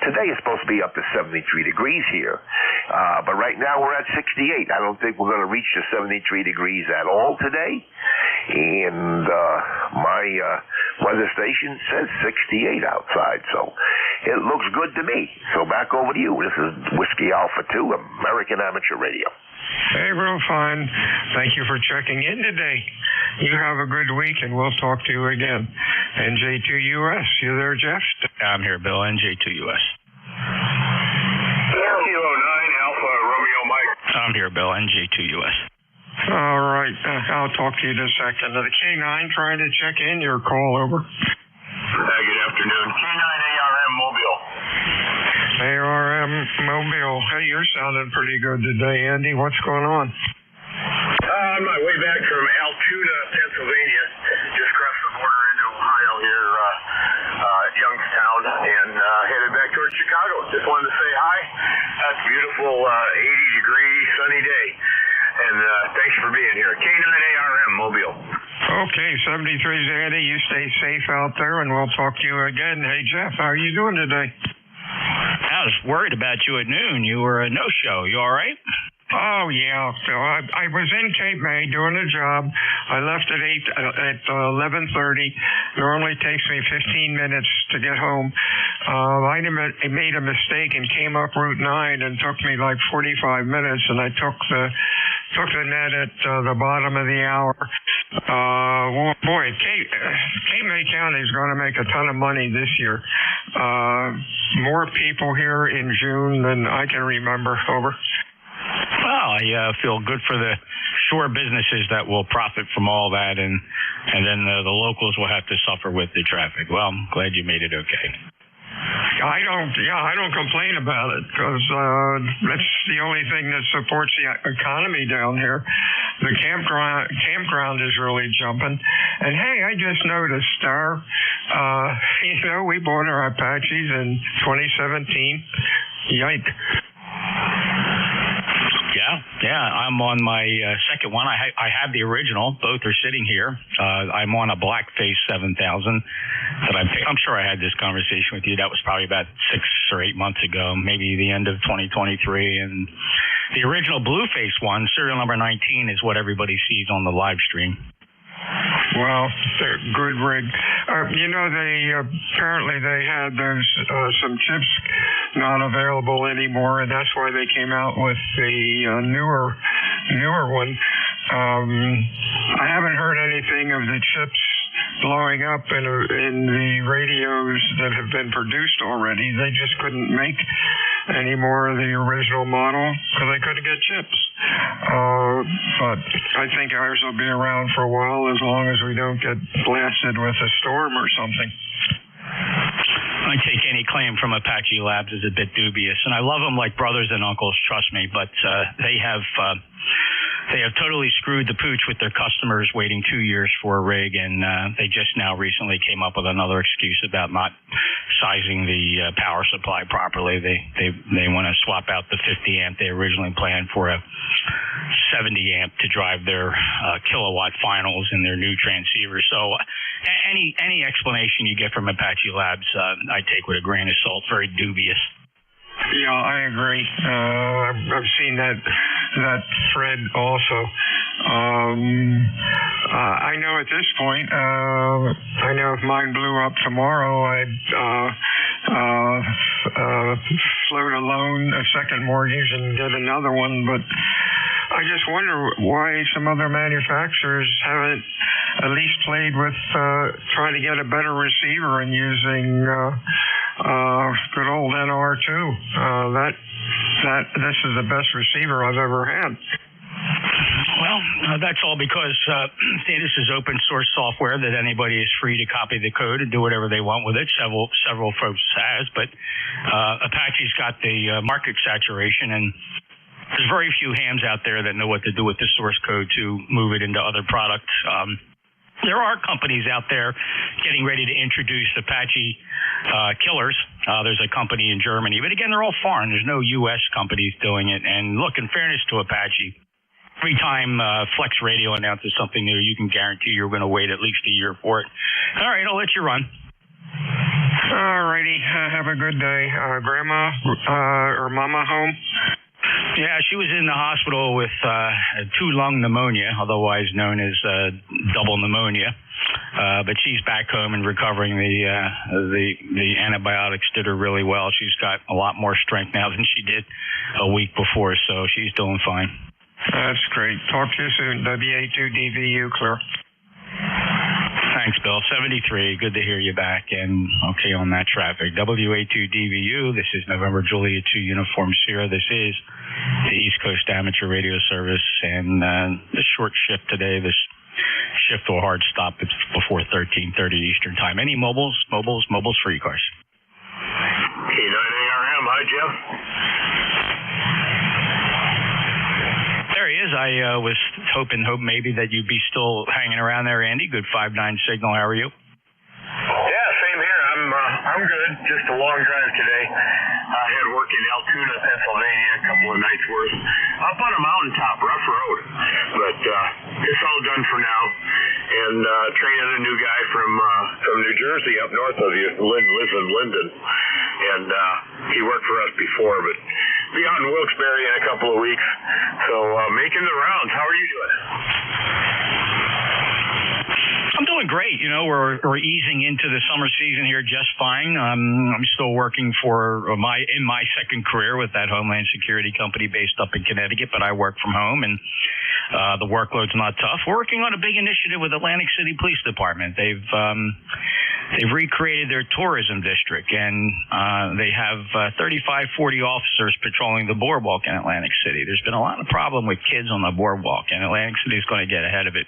Today is supposed to be up to 73 degrees here, but right now we're at 68. I don't think we're going to reach the 73 degrees at all today. And my weather station says 68 outside, so it looks good to me. So back over to you. This is Whiskey Alpha 2, American Amateur Radio. Hey, real fine. Thank you for checking in today. You have a good week, and we'll talk to you again. NJ2US, you there, Jeff? I'm here, Bill. NJ2US. Kilo 9, Alpha Romeo Mike. I'm here, Bill. NJ2US. All right. I'll talk to you in a second. The K9 trying to check in. Your call, over. Good afternoon. K9 ARM Mobile. ARM Mobile. Hey, you're sounding pretty good today, Andy. What's going on? On my way back from Altoona, Pennsylvania. Just crossed the border into Ohio here, Youngstown, and headed back towards Chicago. Just wanted to say hi. That's a beautiful 80-degree sunny day. And thanks for being here. K9 ARM Mobile. Okay, 73's Andy. You stay safe out there, and we'll talk to you again. Hey, Jeff, how are you doing today? I was worried about you at noon. You were a no-show. You all right? Oh, yeah. So I was in Cape May doing a job. I left at 11:30. Normally takes me 15 minutes to get home. I made a mistake and came up Route 9 and took me like 45 minutes, and I took the took the net at the bottom of the hour. Boy, Cape May County is going to make a ton of money this year. More people here in June than I can remember. Over. Well, I feel good for the shore businesses that will profit from all that, and then the locals will have to suffer with the traffic. Well, I'm glad you made it okay. I don't complain about it because that's the only thing that supports the economy down here. The campground is really jumping. And hey, I just noticed we bought our Apaches in 2017. Yike. Yeah, I'm on my second one. I have the original. Both are sitting here. I'm on a Blackface 7000 that I'm sure I had this conversation with you. That was probably about 6 or 8 months ago, maybe the end of 2023. And the original Blueface one, serial number 19, is what everybody sees on the live stream. Well, good rig. Apparently they had those some chips not available anymore, and that's why they came out with the newer one. I haven't heard anything of the chips blowing up in the radios that have been produced already. They just couldn't make any more of the original model because they couldn't get chips. But I think ours will be around for a while as long as we don't get blasted with a storm or something. I take any claim from Apache Labs as a bit dubious, and I love them like brothers and uncles, trust me, but they have totally screwed the pooch with their customers waiting 2 years for a rig, and they just now recently came up with another excuse about not sizing the power supply properly. They want to swap out the 50 amp they originally planned for a 70 amp to drive their kilowatt finals in their new transceiver. So any explanation you get from Apache Labs, I take with a grain of salt. Very dubious. Yeah, I agree. I've seen that thread also. I know at this point, I know if mine blew up tomorrow, I'd float a loan, a second mortgage, and get another one. But I just wonder why some other manufacturers haven't at least played with trying to get a better receiver and using good old NR2. This is the best receiver I've ever had. Well, that's all because this is open source software that anybody is free to copy the code and do whatever they want with it. Several folks has, but Apache's got the market saturation, and there's very few hams out there that know what to do with the source code to move it into other products. There are companies out there getting ready to introduce Apache killers. There's a company in Germany, but again, they're all foreign. There's no U.S. companies doing it. And look, in fairness to Apache, every time Flex Radio announces something new, you can guarantee you're going to wait at least a year for it. All right, I'll let you run. All righty. Have a good day. Grandma or Mama home? Yeah, she was in the hospital with two-lung pneumonia, otherwise known as double pneumonia. But she's back home and recovering. The antibiotics did her really well. She's got a lot more strength now than she did a week before, so she's doing fine. That's great. Talk to you soon. WA2DVU clear. Thanks, Bill. 73. Good to hear you back. And okay on that traffic. WA2DVU. This is November Juliet 2 Uniform Sierra. This is the East Coast Amateur Radio Service. And the short shift today, this shift will hard stop. It's before 13:30 Eastern Time. Any mobiles for ECARS. K9ARM. Hi, Jim. There he is. I was hoping maybe that you'd be still hanging around there, Andy. Good 5-9 signal. How are you? Yeah, same here. I'm good. Just a long drive today. I had work in Altoona, Pennsylvania, a couple of nights worth. Up on a mountaintop, rough road. But it's all done for now. And training a new guy from New Jersey up north of you, lives in Linden. And he worked for us before, but be out in Wilkes-Barre in a couple of weeks. So making the rounds. How are you doing? I'm doing great. You know, we're easing into the summer season here just fine. I'm still working for in my second career with that Homeland Security company based up in Connecticut, but I work from home, and The workload's not tough. We're working on a big initiative with Atlantic City Police Department. They've recreated their tourism district, and they have 35, 40 officers patrolling the boardwalk in Atlantic City. There's been a lot of problem with kids on the boardwalk, and Atlantic City is going to get ahead of it.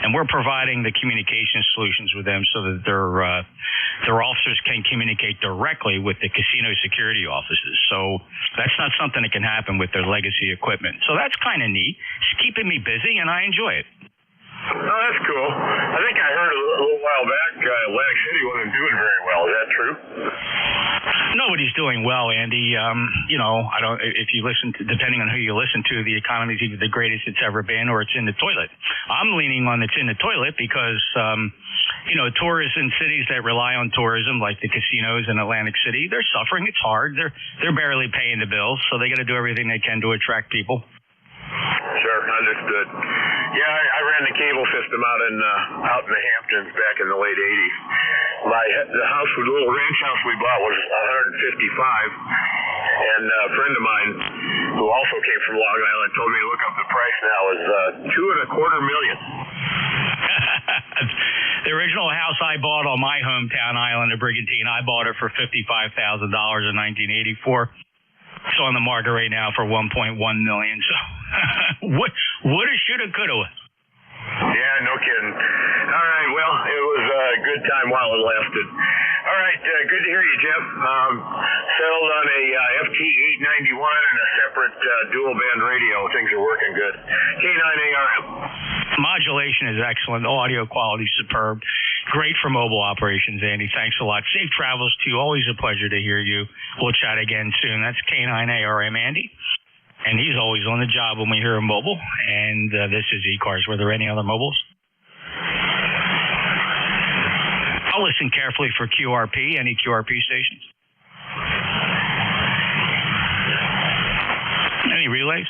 And we're providing the communication solutions with them so that their officers can communicate directly with the casino security offices. So that's not something that can happen with their legacy equipment. So that's kind of neat. It's keeping me busy, and I enjoy it. Oh, that's cool. I think I heard a little while back Atlantic City wasn't doing very well. Is that true? Nobody's doing well, Andy. I don't. If you listen to, depending on who you listen to, the economy's either the greatest it's ever been or it's in the toilet. I'm leaning on it's in the toilet because, tourists in cities that rely on tourism, like the casinos in Atlantic City, they're suffering. It's hard. They're barely paying the bills, so they got to do everything they can to attract people. Sure, understood. Yeah, I ran the cable system out in the Hamptons back in the late '80s. The house, the little ranch house we bought, was 155, and a friend of mine who also came from Long Island told me to look up the price now is $2.25 million. The original house I bought on my hometown island of Brigantine, I bought it for $55,000 in 1984. It's on the market right now for $1.1 million. So, woulda, shoulda, coulda. Yeah, no kidding. All right, well, it was a good time while it lasted. All right, good to hear you, Jeff. Settled on a FT891 and a separate dual band radio. Things are working good. K9ARM. Modulation is excellent. Audio quality superb. Great for mobile operations, Andy. Thanks a lot. Safe travels to you. Always a pleasure to hear you. We'll chat again soon. That's K9ARM, Andy. And he's always on the job when we hear him mobile. And this is ECARS. Were there any other mobiles? I'll listen carefully for QRP, any QRP stations. Any relays?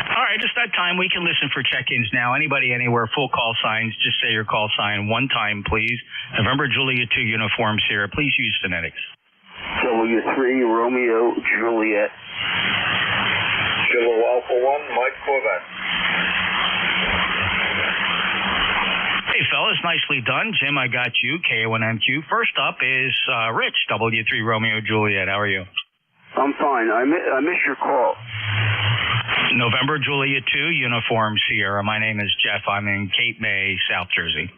All right, just that time. We can listen for check-ins now. Anybody, anywhere, full call signs. Just say your call sign one time, please. November Juliet 2 uniforms here. Please use phonetics. W3 Romeo Juliet. Kilo Alpha 1 Mike Corvette. Hey, fellas, nicely done. Jim, I got you. K1MQ. First up is Rich, W3 Romeo Juliet. How are you? I'm fine. I missed your call. November Juliet 2 uniform Sierra. My name is Jeff. I'm in Cape May, South Jersey.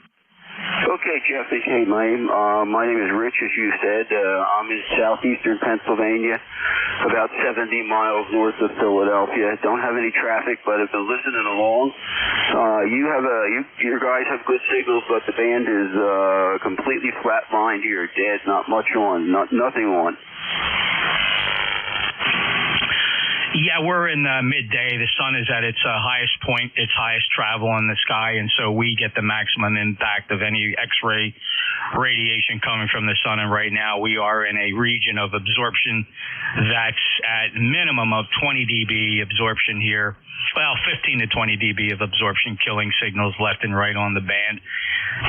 Okay, Jeff and Kate, my name is Rich, as you said. I'm in southeastern Pennsylvania, about 70 miles north of Philadelphia. Don't have any traffic, but have been listening along. Your guys have good signals, but the band is completely flatlined here, dead, not much on, nothing on. Yeah, we're in midday. The sun is at its highest point, its highest travel in the sky, and so we get the maximum impact of any X-ray radiation coming from the sun. And right now we are in a region of absorption that's at minimum of 20 dB absorption here. Well, 15 to 20 dB of absorption, killing signals left and right on the band.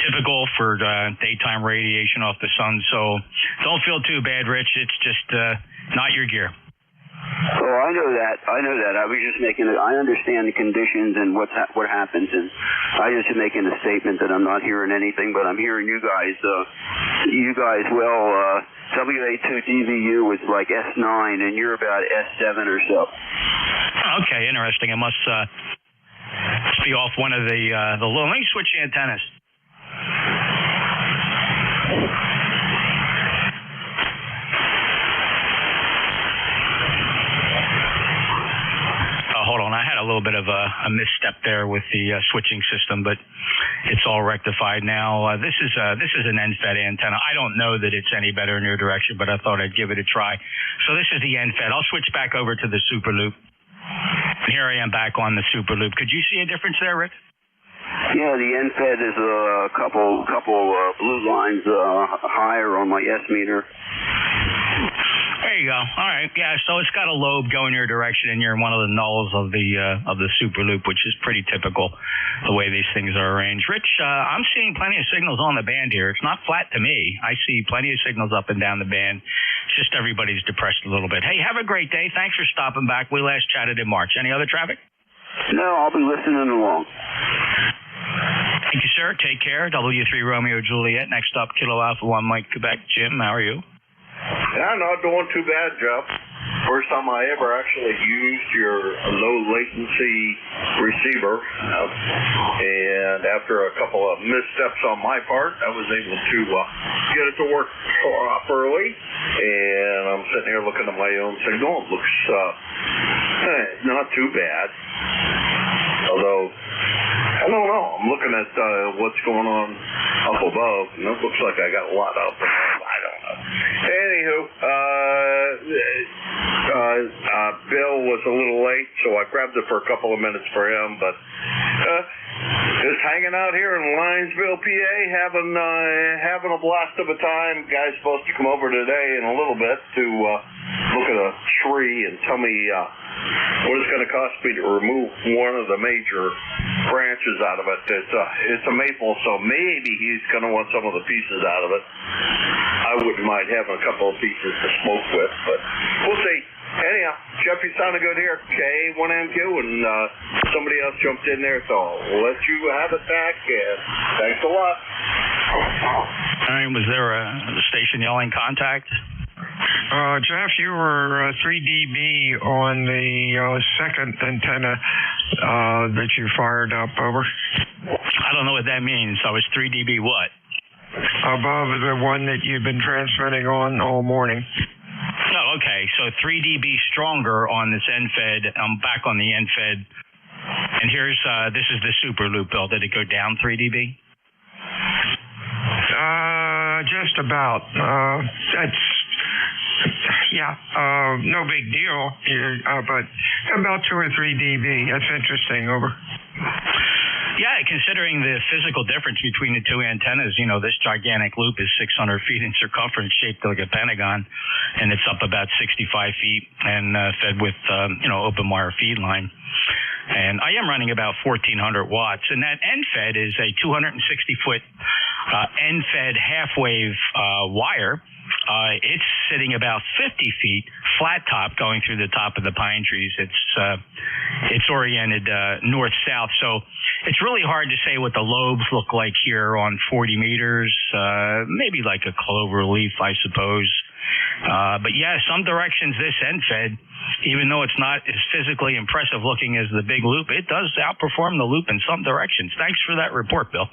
Typical for daytime radiation off the sun. So don't feel too bad, Rich. It's just not your gear. Oh, I know that. I was just making it. I understand the conditions and what happens, and I just making a statement that I'm not hearing anything, but I'm hearing you guys. WA2DVU is like S9, and you're about S7 or so. Okay, interesting. It must be off one of the let me switch the antennas. Hold on, I had a little bit of a misstep there with the switching system, but it's all rectified now. This is an end-fed antenna. I don't know that it's any better in your direction, but I thought I'd give it a try. So this is the end-fed. I'll switch back over to the super loop. Here I am back on the super loop. Could you see a difference there, Rick? Yeah, the end-fed is a couple blue lines higher on my S meter. There you go. All right. Yeah. So it's got a lobe going your direction, and you're in one of the nulls of the super loop, which is pretty typical the way these things are arranged. Rich, I'm seeing plenty of signals on the band here. It's not flat to me. I see plenty of signals up and down the band. just everybody's depressed a little bit. Hey, have a great day. Thanks for stopping back. We last chatted in March. Any other traffic? No, I'll be listening along. Thank you, sir. Take care. W3 Romeo Juliet. Next up, Kilo Alpha 1 Mike Quebec. Jim, how are you? Yeah, not doing too bad, Jeff. First time I ever actually used your low latency receiver. And after a couple of missteps on my part, I was able to get it to work properly. And I'm sitting here looking at my own signal. It looks not too bad. Although, I don't know. I'm looking at what's going on up above, and it looks like I got a lot up above. I don't know. Anywho, Bill was a little late, so I grabbed it for a couple of minutes for him, but just hanging out here in Linesville, PA, having a blast of a time. Guy's supposed to come over today in a little bit to look at a tree and tell me what it's going to cost me to remove one of the major branches out of it. It's a maple, so maybe he's going to want some of the pieces out of it. I wouldn't mind having a couple of pieces to smoke with, but we'll see. Anyhow, Jeff, you sounded good here. K1MQ, and somebody else jumped in there, so we'll let you have it back, and thanks a lot. All right, was there a station yelling contact? Jeff, you were 3 dB on the second antenna that you fired up, over. I don't know what that means. I was 3 dB what? Above the one that you've been transmitting on all morning. Oh, okay. So 3 dB stronger on this end-fed. I'm back on the end-fed. And here's, this is the super loop, Bill. Did it go down 3 dB? Just about. That's, no big deal, but about 2 or 3 dB. That's interesting, over. Yeah, considering the physical difference between the two antennas, you know, this gigantic loop is 600 feet in circumference, shaped like a pentagon, and it's up about 65 feet and fed with, open wire feed line. And I am running about 1,400 watts, and that end-fed is a 260-foot end-fed half-wave wire. It's sitting about 50 feet flat top going through the top of the pine trees. It's oriented north-south, so it's really hard to say what the lobes look like here on 40 meters, maybe like a clover leaf, I suppose. But yeah, some directions this end-fed, even though it's not as physically impressive looking as the big loop, it does outperform the loop in some directions. Thanks for that report, Bill.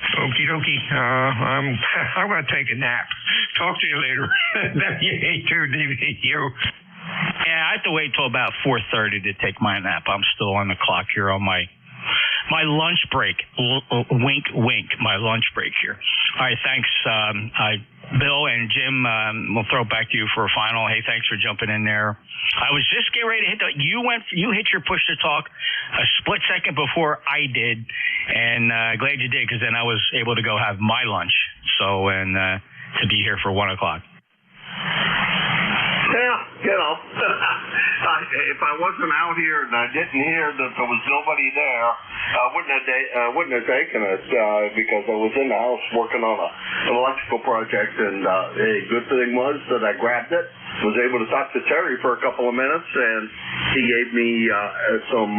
Okie dokie. I'm going to take a nap. Talk to you later. W2DVU. Yeah, I have to wait till about 4:30 to take my nap. I'm still on the clock here on my lunch break. Wink, wink, my lunch break here. All right, thanks, Bill and Jim. We'll throw it back to you for a final. Hey, thanks for jumping in there. I was just getting ready to hit you hit your push to talk a split second before I did, and glad you did, because then I was able to go have my lunch. So, and to be here for 1 o'clock. Yeah, if I wasn't out here and I didn't hear that there was nobody there, I wouldn't have taken it because I was in the house working on an electrical project, and the good thing was that I grabbed it, was able to talk to Terry for a couple of minutes, and he gave me some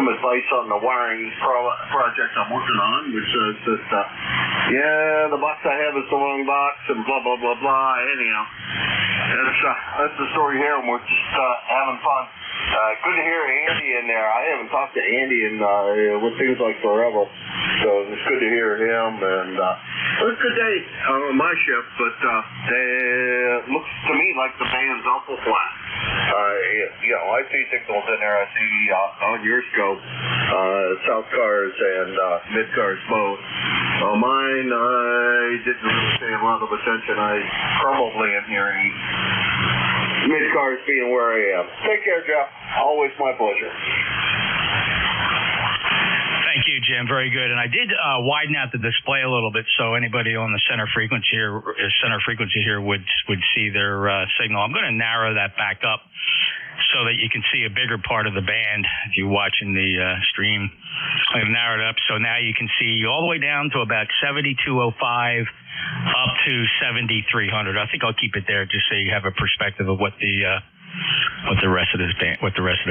advice on the wiring project I'm working on, which says that, the box I have is the wrong box, and blah, blah, blah, blah. Anyhow, that's the story here, and we're just having fun. Good to hear Andy in there. I haven't talked to Andy in what seems like forever, so it's good to hear him. And it was a good day on my shift, but it looks to me like the band's awful flat. I see signals in there. I see on your scope South Cars and Mid Cars both. On mine, I didn't really pay a lot of attention. I probably am hearing Mid Cars being where I am. Take care, Jeff. Always my pleasure. Thank you, Jim. Very good. And I did widen out the display a little bit so anybody on the center frequency here would see their signal. I'm going to narrow that back up so so that you can see a bigger part of the band if you're watching the stream. I've narrowed it up so now you can see all the way down to about 7205 up to 7300. I think I'll keep it there just so you have a perspective of what the rest of the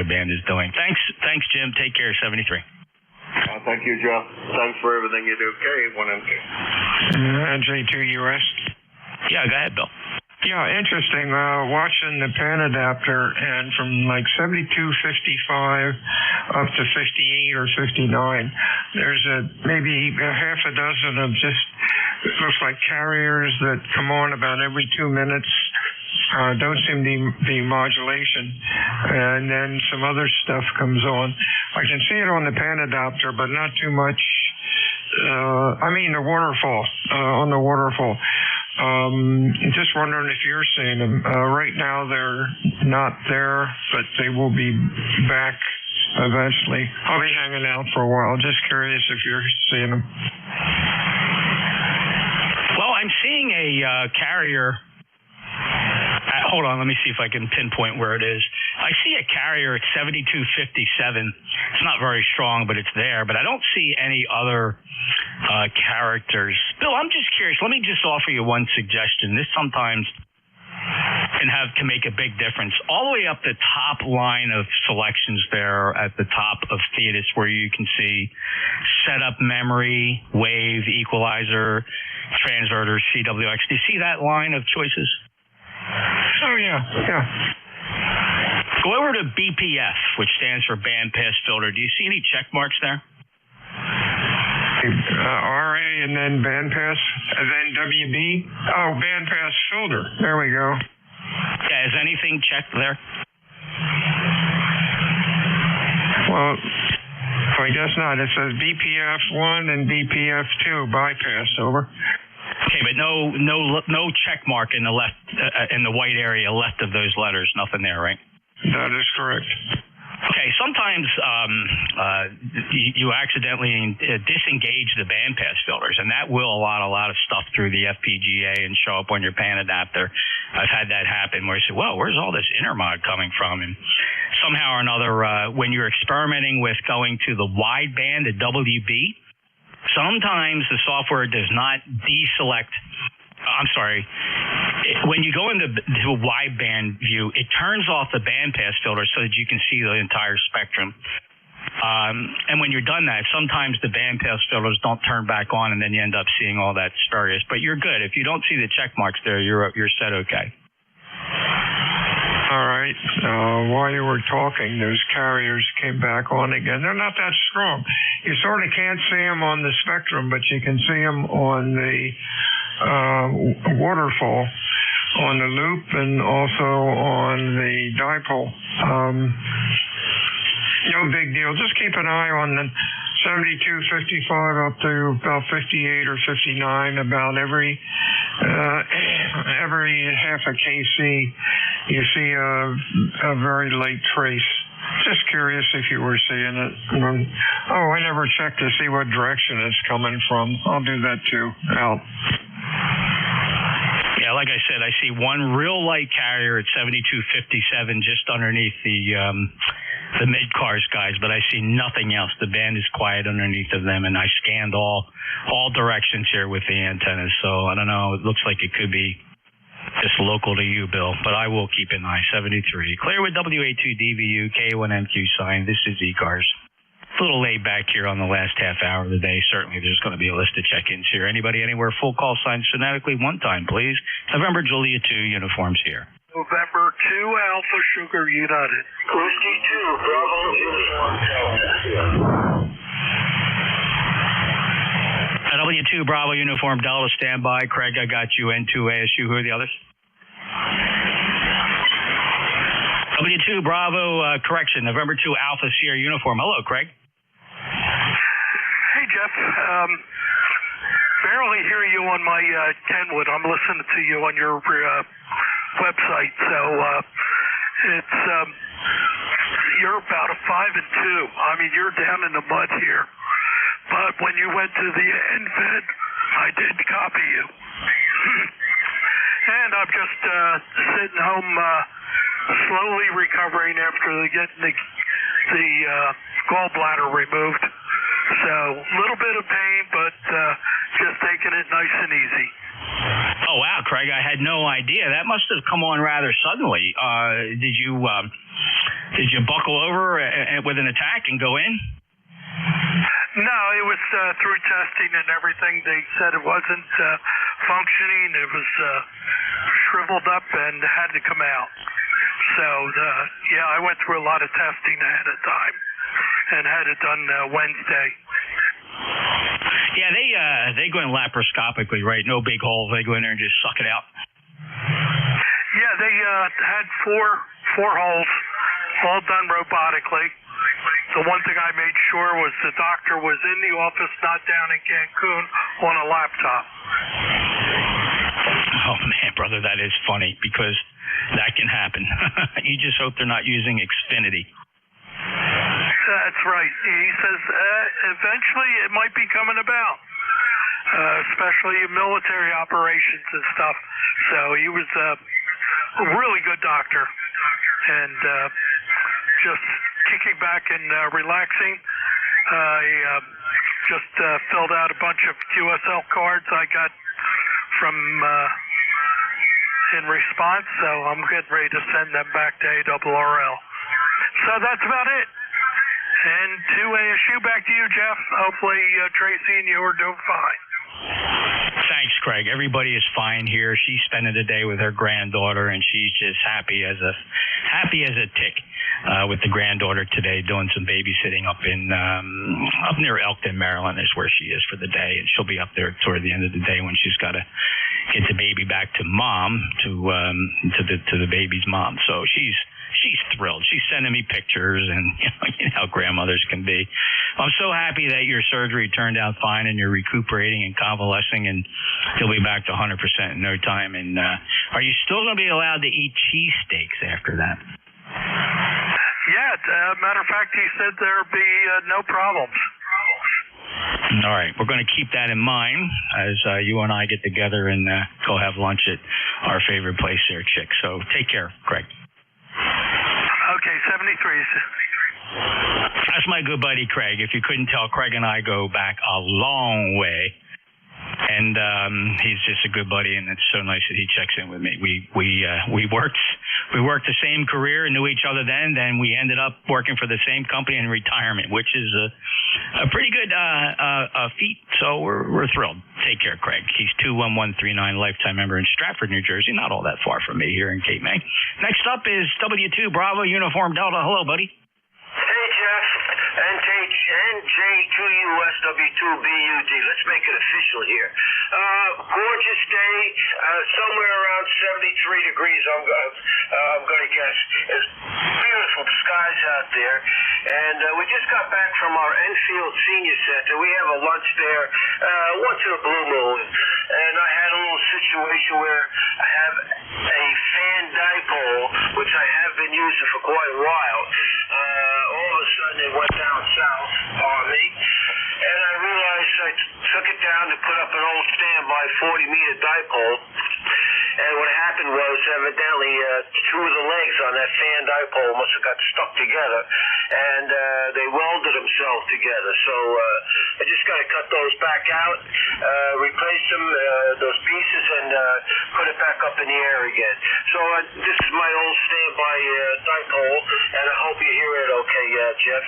band is doing. Thanks, Jim. Take care. 73. Thank you, Joe. Thanks for everything you do. K1MQ. J2US. Yeah, go ahead, Bill. Yeah, interesting. Watching the pan adapter, and from like 7255 up to 58 or 59, there's maybe a half a dozen of just, it looks like carriers that come on about every 2 minutes. Don't seem to be modulation, and then some other stuff comes on. I can see it on the pan adapter, but not too much. The waterfall, on the waterfall. Just wondering if you're seeing them. Right now they're not there, but they will be back eventually. I'll be hanging out for a while. Just curious if you're seeing them. Well, I'm seeing a carrier. Hold on, let me see if I can pinpoint where it is. I see a carrier at 7257. It's not very strong, but it's there. But I don't see any other characters. Bill, I'm just curious. Let me just offer you one suggestion. This sometimes can make a big difference. All the way up the top line of selections there at the top of Thetis, where you can see setup, memory, wave, equalizer, transverter, CWX. Do you see that line of choices? Oh, yeah. Go over to BPF, which stands for Band Pass Filter. Do you see any check marks there? RA and then Band Pass, and then WB. Oh, Band Pass Filter. There we go. Yeah, is anything checked there? Well, I guess not. It says BPF1 and BPF2 bypass. Over. Okay, but no check mark in the left in the white area left of those letters. Nothing there, right? That is correct. Okay, sometimes you accidentally disengage the bandpass filters, and that will allot a lot of stuff through the FPGA and show up on your pan adapter. I've had that happen where you say, well, where's all this intermod coming from? And somehow or another, when you're experimenting with going to the wideband, the WB, sometimes the software does not deselect. I'm sorry. When you go into the wideband view, it turns off the bandpass filter so that you can see the entire spectrum. And when you're done that, sometimes the bandpass filters don't turn back on, and then you end up seeing all that spurious. But you're good. If you don't see the check marks there, you're set okay. All right. While you were talking, those carriers came back on again. They're not that strong. You sort of can't see them on the spectrum, but you can see them on the waterfall, on the loop, and also on the dipole. No big deal. Just keep an eye on the 7255 up to about 58 or 59. About every half a kC, you see a very late trace. Just curious if you were seeing it. I never checked to see what direction it's coming from. I'll do that too. Out. Yeah, like I said, I see one real light carrier at 7257 just underneath the mid-cars guys, but I see nothing else. The band is quiet underneath of them, and I scanned all directions here with the antennas, so I don't know. It looks like it could be just local to you, Bill, but I will keep an eye. 73. Clear with WA2DVU, K1MQ sign. This is ECARS. A little laid back here on the last half hour of the day. Certainly there's going to be a list of check-ins here. Anybody, anywhere, full call signs phonetically one time, please. November Julia 2 uniforms here. November 2 Alpha Sugar United. Whiskey 2 Bravo Uniform Delta. W2 Bravo Uniform Delta, standby. Craig, I got you. N2 ASU. Who are the others? W2 Bravo, correction, November 2 Alpha Sierra Uniform. Hello, Craig. Hey, Jeff. Barely hear you on my Kenwood. I'm listening to you on your website. So it's you're about a 5 and 2. I mean, you're down in the mud here. But when you went to the NFED, I did copy you. And I'm just sitting home slowly recovering after they get the gallbladder removed. So a little bit of pain, but just taking it nice and easy. Oh wow, Craig! I had no idea. That must have come on rather suddenly. Did you buckle over with an attack and go in? No, it was through testing and everything. They said it wasn't functioning. It was shriveled up and had to come out. So, I went through a lot of testing ahead of time and had it done Wednesday. Yeah, they go in laparoscopically, right? No big holes. They go in there and just suck it out. Yeah, they had four holes, all done robotically. The one thing I made sure was the doctor was in the office, not down in Cancun on a laptop. Oh, man, brother, that is funny because that can happen. You just hope they're not using Xfinity. That's right. He says eventually it might be coming about, especially in military operations and stuff. So he was a really good doctor, and just kicking back and relaxing. I just filled out a bunch of QSL cards I got from in response, so I'm getting ready to send them back to ARRL. So that's about it. And to ASU, back to you, Jeff. Hopefully Tracy and you are doing fine. Thanks, Craig. Everybody is fine here. She's spending the day with her granddaughter, and she's just happy as a tick with the granddaughter today, doing some babysitting up near Elkton, Maryland, is where she is for the day, and she'll be up there toward the end of the day when she's got to get the baby back to mom, to the baby's mom. So she's thrilled. She's sending me pictures, and you know how grandmothers can be. I'm so happy that your surgery turned out fine and you're recuperating and convalescing, and you'll be back to 100% in no time. And are you still going to be allowed to eat cheesesteaks after that? Yeah, matter of fact, he said there'll be no problems. All right, we're going to keep that in mind as you and I get together and go have lunch at our favorite place there, Chick. So take care, Craig. Okay, 73. That's my good buddy Craig. If you couldn't tell, Craig and I go back a long way, and he's just a good buddy, and it's so nice that he checks in with me. We worked the same career and knew each other then we ended up working for the same company in retirement, which is a pretty good feat. So we're thrilled. Take care, Craig. He's 21139, lifetime member in Stratford, New Jersey, not all that far from me here in Cape May. Next up is W2 Bravo Uniform Delta. Hello, buddy. Hey, Jeff. NJ2USW2BUD. Let's make it official here. Gorgeous day, somewhere around 73 degrees, I'm going to guess. It's beautiful skies out there. And we just got back from our Enfield Senior Center. We have a lunch there once in a blue moon. And I had a little situation where I have a fan dipole, which I have been using for quite a while. All of a sudden it went down south on me, and I realized I took it down to put up an old standby 40-meter dipole, and what happened was evidently two of the legs on that fan dipole must have got stuck together, and they welded themselves together. So I just got to cut those back out, replace them, those pieces, and put it back up in the air again. So this is my old standby dipole, and I hope you hear it okay, Jeff.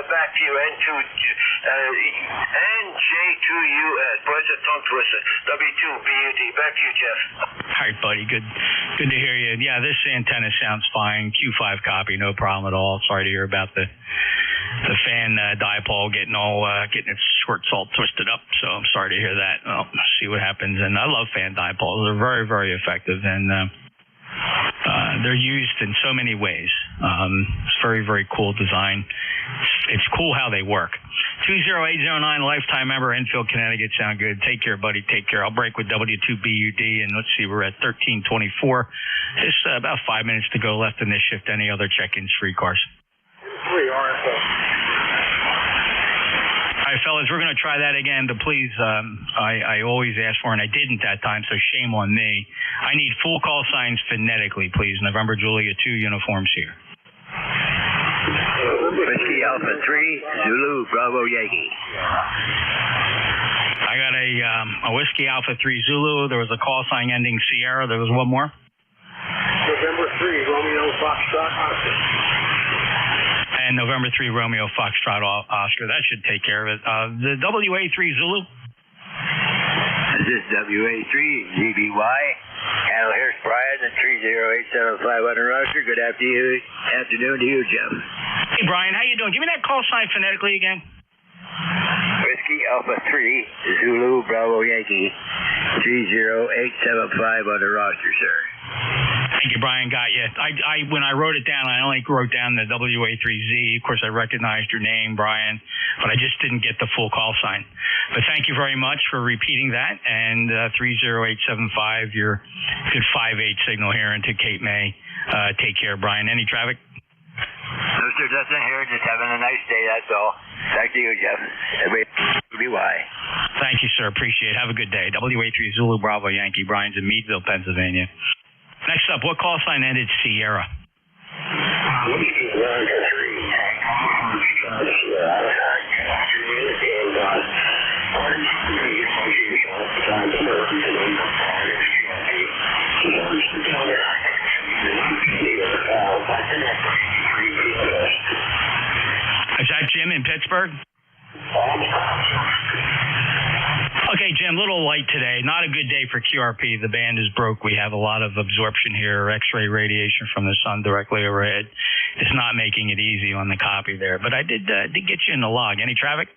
Back to you, NJ2US. Boys, a tongue twister. W2BUD. Back to you, Jeff. All right, buddy. Good to hear you. Yeah, this antenna sounds fine. Q5 copy, no problem at all. Sorry to hear about the fan dipole getting its shorts all twisted up. So I'm sorry to hear that. Well, see what happens. And I love fan dipoles. They're very, very effective, and they're used in so many ways. It's very, very cool design. It's cool how they work. 20809, lifetime member, Enfield, Connecticut. Sound good. Take care, buddy. Take care. I'll break with W2BUD, and let's see, we're at 1324. Just about 5 minutes to go left in this shift. Any other check-ins for ECARS? We are. Hi, right, fellas, we're going to try that again, but please, I always ask for, and I didn't that time, so shame on me. I need full call signs phonetically, please. November Julia 2 uniforms here. Whiskey Alpha 3, Zulu, Bravo, Yankee. I got a Whiskey Alpha 3 Zulu. There was a call sign ending Sierra. There was one more. November 3, Romeo Foxtrot Oscar. And November 3, Romeo Foxtrot Oscar. That should take care of it. The WA3 Zulu. This is WA3, ZBY. Cattle here's Brian at 30875 under roster. Good afternoon to you, Jeff. Hey, Brian, how you doing? Give me that call sign phonetically again. Whiskey Alpha 3, Zulu, Bravo, Yankee. 30875 under roster, sir. Thank you, Brian. Got you. I when I wrote it down, I only wrote down the WA3Z. Of course, I recognized your name, Brian, but I just didn't get the full call sign. But thank you very much for repeating that. And 30875, your good 5-8 signal here into Cape May. Take care, Brian. Any traffic? No, sir, nothing here. Just having a nice day, that's all. Back to you, Jeff. WY. Thank you, sir. Appreciate it. Have a good day. WA3 Zulu, Bravo, Yankee. Brian's in Meadville, Pennsylvania. Next up, what call sign ended Sierra? Is that Jim in Pittsburgh? Okay, Jim, little light today. Not a good day for QRP. The band is broke. We have a lot of absorption here, X-ray radiation from the sun directly overhead. It's not making it easy on the copy there. But I did get you in the log. Any traffic?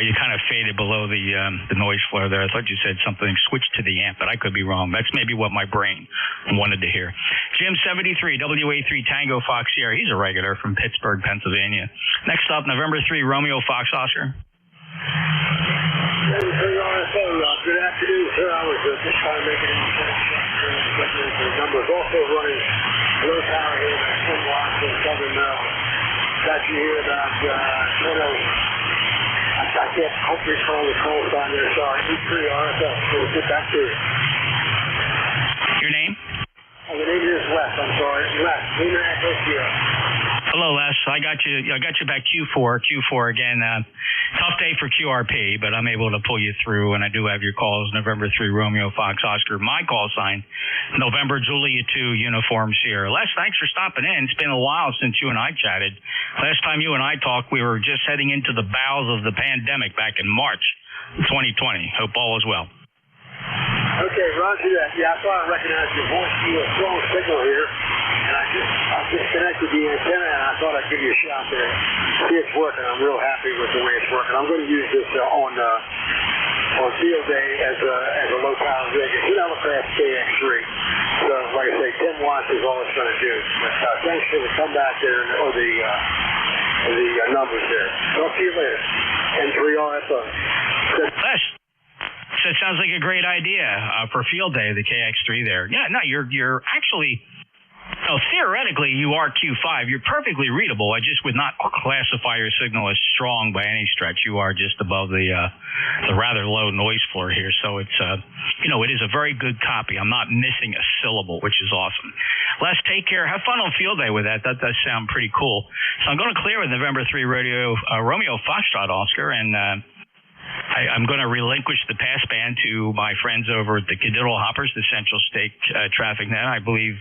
You kind of faded below the noise floor there. I thought you said something, switch to the amp, but I could be wrong. That's maybe what my brain wanted to hear. Jim 73, WA3 Tango Fox Sierra. He's a regular from Pittsburgh, Pennsylvania. Next up, November 3, Romeo Fox Oscar. Good afternoon, sir. I was just trying to make it the numbers also running low power here at 10 watts in Southern Maryland. Got you here about, I can't hope you're calling the call sign there, sorry. E3RSL. We'll get back to you. Your name? Oh, the name is Les. I'm sorry. Les. Lena Echo Sierra. Hello, Les. I got you back Q4 again. Tough day for QRP, but I'm able to pull you through, and I do have your calls. November 3, Romeo Fox Oscar. My call sign, November Julia 2, Uniform Sierra. Les, thanks for stopping in. It's been a while since you and I chatted. Last time you and I talked, we were just heading into the bowels of the pandemic back in March 2020. Hope all is well. Okay, roger that. Yeah, I thought I recognized your voice. You have a strong signal here, and I just connected the antenna, and I thought I'd give you a shot there. See, it's working. I'm real happy with the way it's working. I'm going to use this on field day as a low power rig. It's an Elecraft KX3. So, like I say, 10 watts is all it's going to do. But thanks for the comeback there, or the numbers there. Talk to you later. N3RSO. So it sounds like a great idea for field day, the KX3 there. Yeah, no, you're actually, theoretically, you are Q5. You're perfectly readable. I just would not classify your signal as strong by any stretch. You are just above the rather low noise floor here. So it's, it is a very good copy. I'm not missing a syllable, which is awesome. Les, take care. Have fun on field day with that. That does sound pretty cool. So I'm going to clear with November 3 Romeo Foxtrot Oscar, and I'm going to relinquish the passband to my friends over at the Cadiddle Hoppers, the Central State Traffic Net. I believe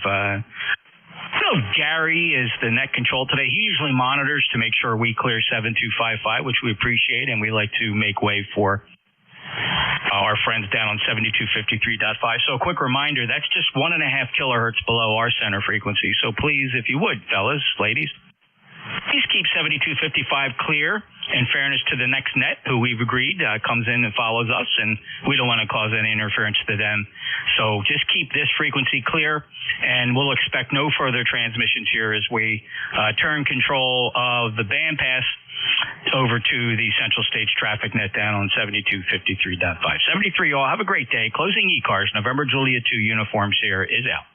Gary is the net control today. He usually monitors to make sure we clear 7255, which we appreciate, and we like to make way for our friends down on 7253.5. So a quick reminder, that's just 1.5 kilohertz below our center frequency. So please, if you would, fellas, ladies, please keep 7255 clear in fairness to the next net, who we've agreed comes in and follows us, and we don't want to cause any interference to them. So just keep this frequency clear, and we'll expect no further transmissions here as we turn control of the bandpass over to the Central States Traffic Net down on 7253.5. 73 all, have a great day. Closing ECARS, November Julia 2 Uniform Sierra is out.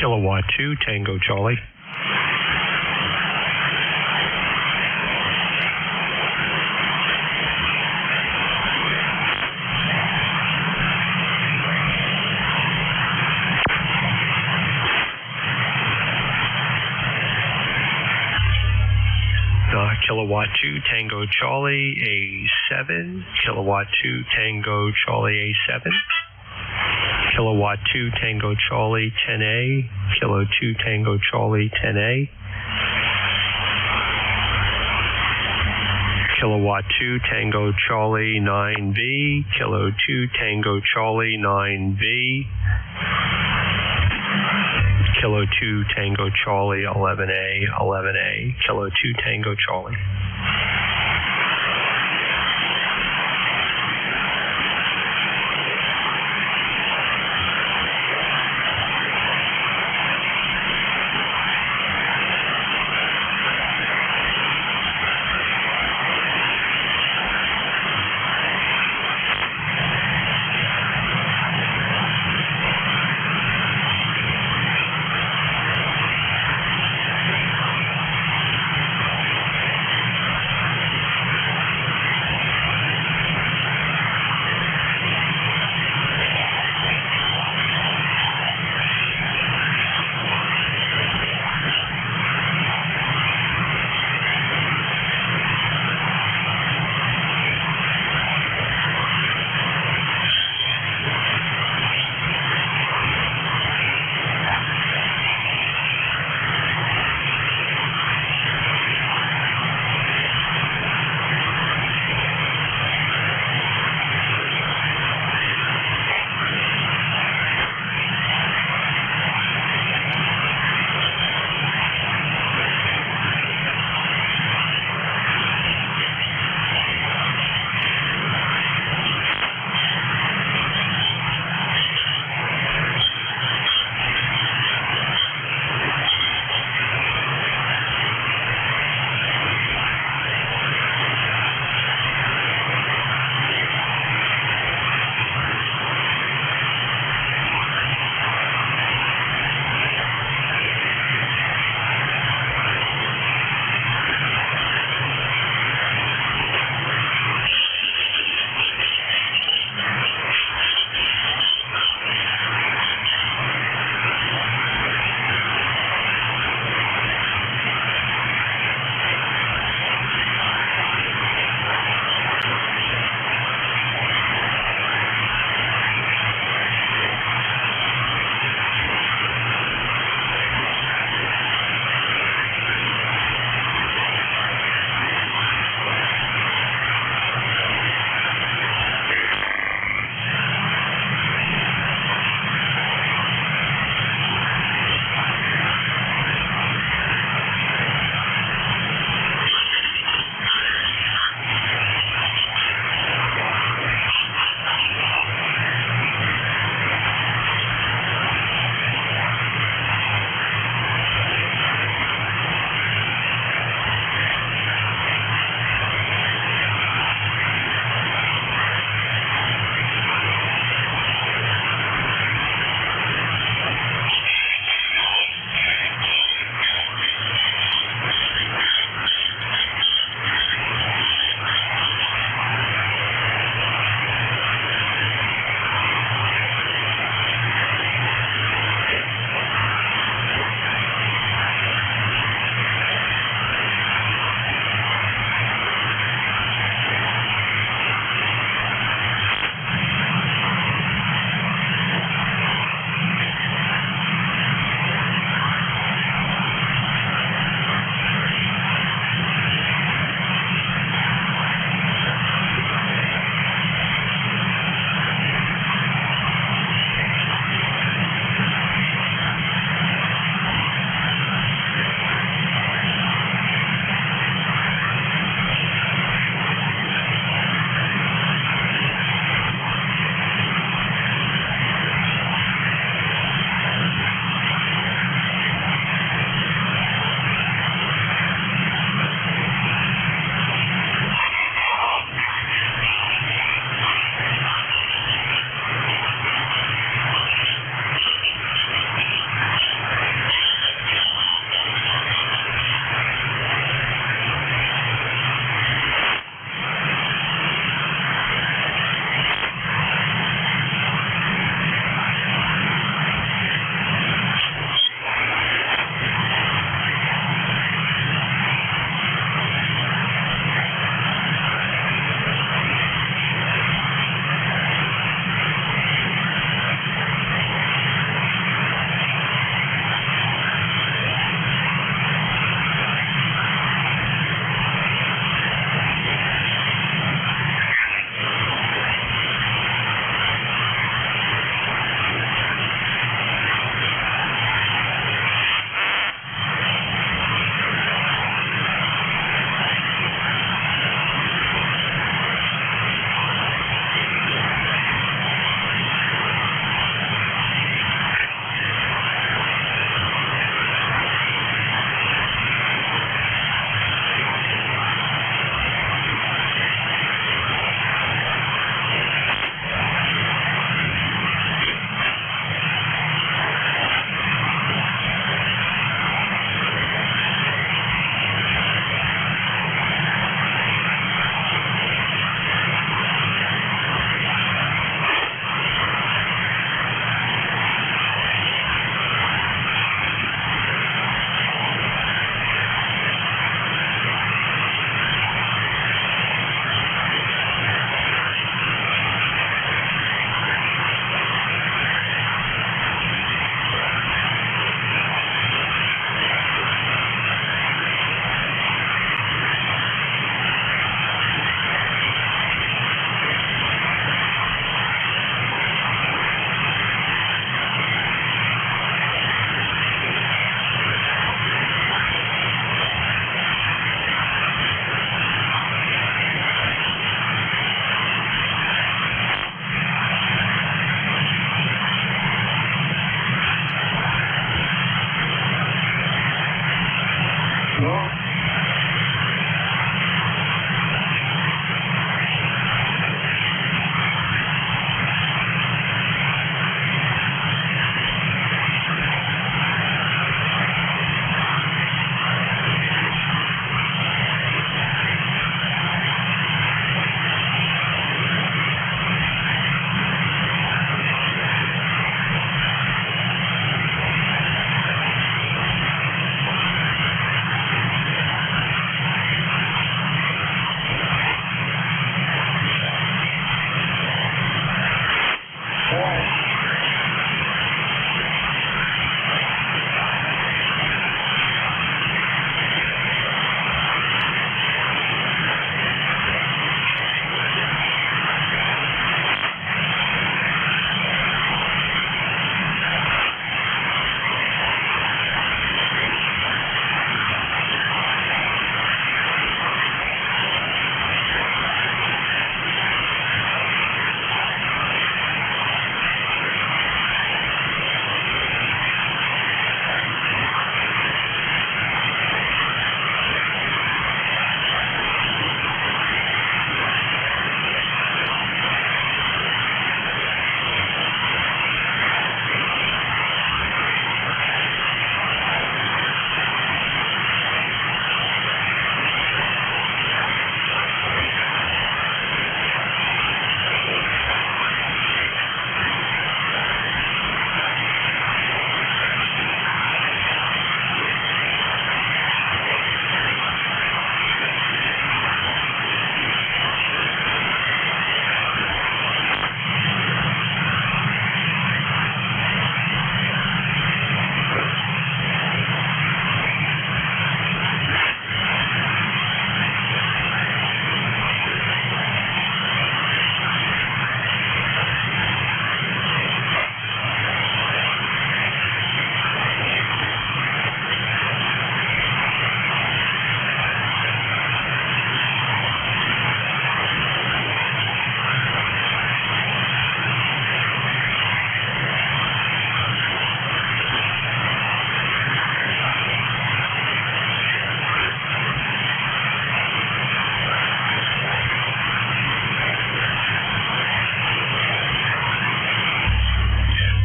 Kilowatt 2, Tango Charlie. Kilowatt 2, Tango Charlie, A7. Kilowatt 2, Tango Charlie, A7. Kilowatt 2, Tango Charlie, 10A. Kilo 2, Tango Charlie, 10A. Kilowatt 2, Tango Charlie, 9B. Kilo 2, Tango Charlie, 9B. Kilo 2, Tango Charlie, 11A, 11A. Kilo 2, Tango Charlie.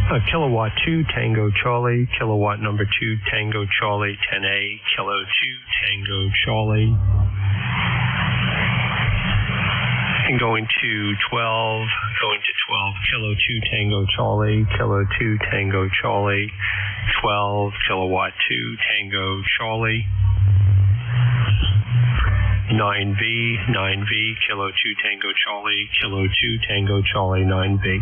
Kilowatt 2 Tango Charlie, kilowatt number 2 Tango Charlie 10A, kilo 2 Tango Charlie. And going to 12, kilo 2 Tango Charlie, kilo 2 Tango Charlie, 12 kilowatt 2 Tango Charlie. 9V, kilo 2 Tango Charlie, kilo 2 Tango Charlie, 9V.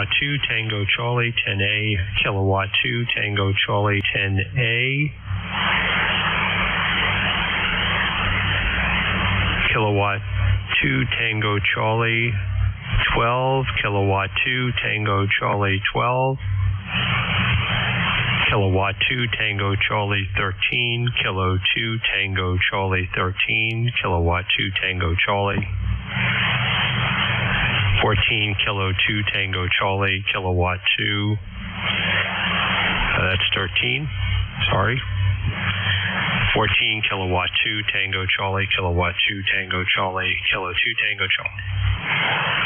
Kilowatt 2 Tango Charlie 10A, Kilowatt 2 Tango Charlie 10A, Kilowatt 2 Tango Charlie 12, Kilowatt 2 Tango Charlie 12, Kilowatt 2 Tango Charlie 13, Kilo 2 Tango Charlie 13, Kilowatt 2 Tango Charlie 14, Kilo 2 Tango Charlie, Kilowatt 2, that's 13, sorry. 14, Kilowatt 2 Tango Charlie, Kilowatt 2 Tango Charlie, Kilo 2 Tango Charlie.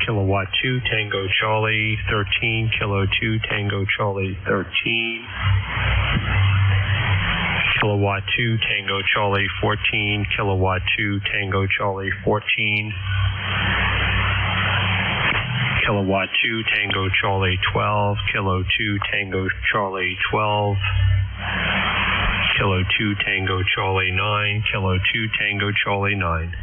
Kilowatt 2 Tango Charlie 13, Kilo 2 Tango Charlie 13, Kilowatt 2 Tango Charlie 14, Kilowatt 2 Tango Charlie 14, Kilowatt 2 Tango Charlie 12, Kilo 2 Tango Charlie 12, Kilo 2 Tango Charlie 9, Kilo 2 Tango Charlie 9.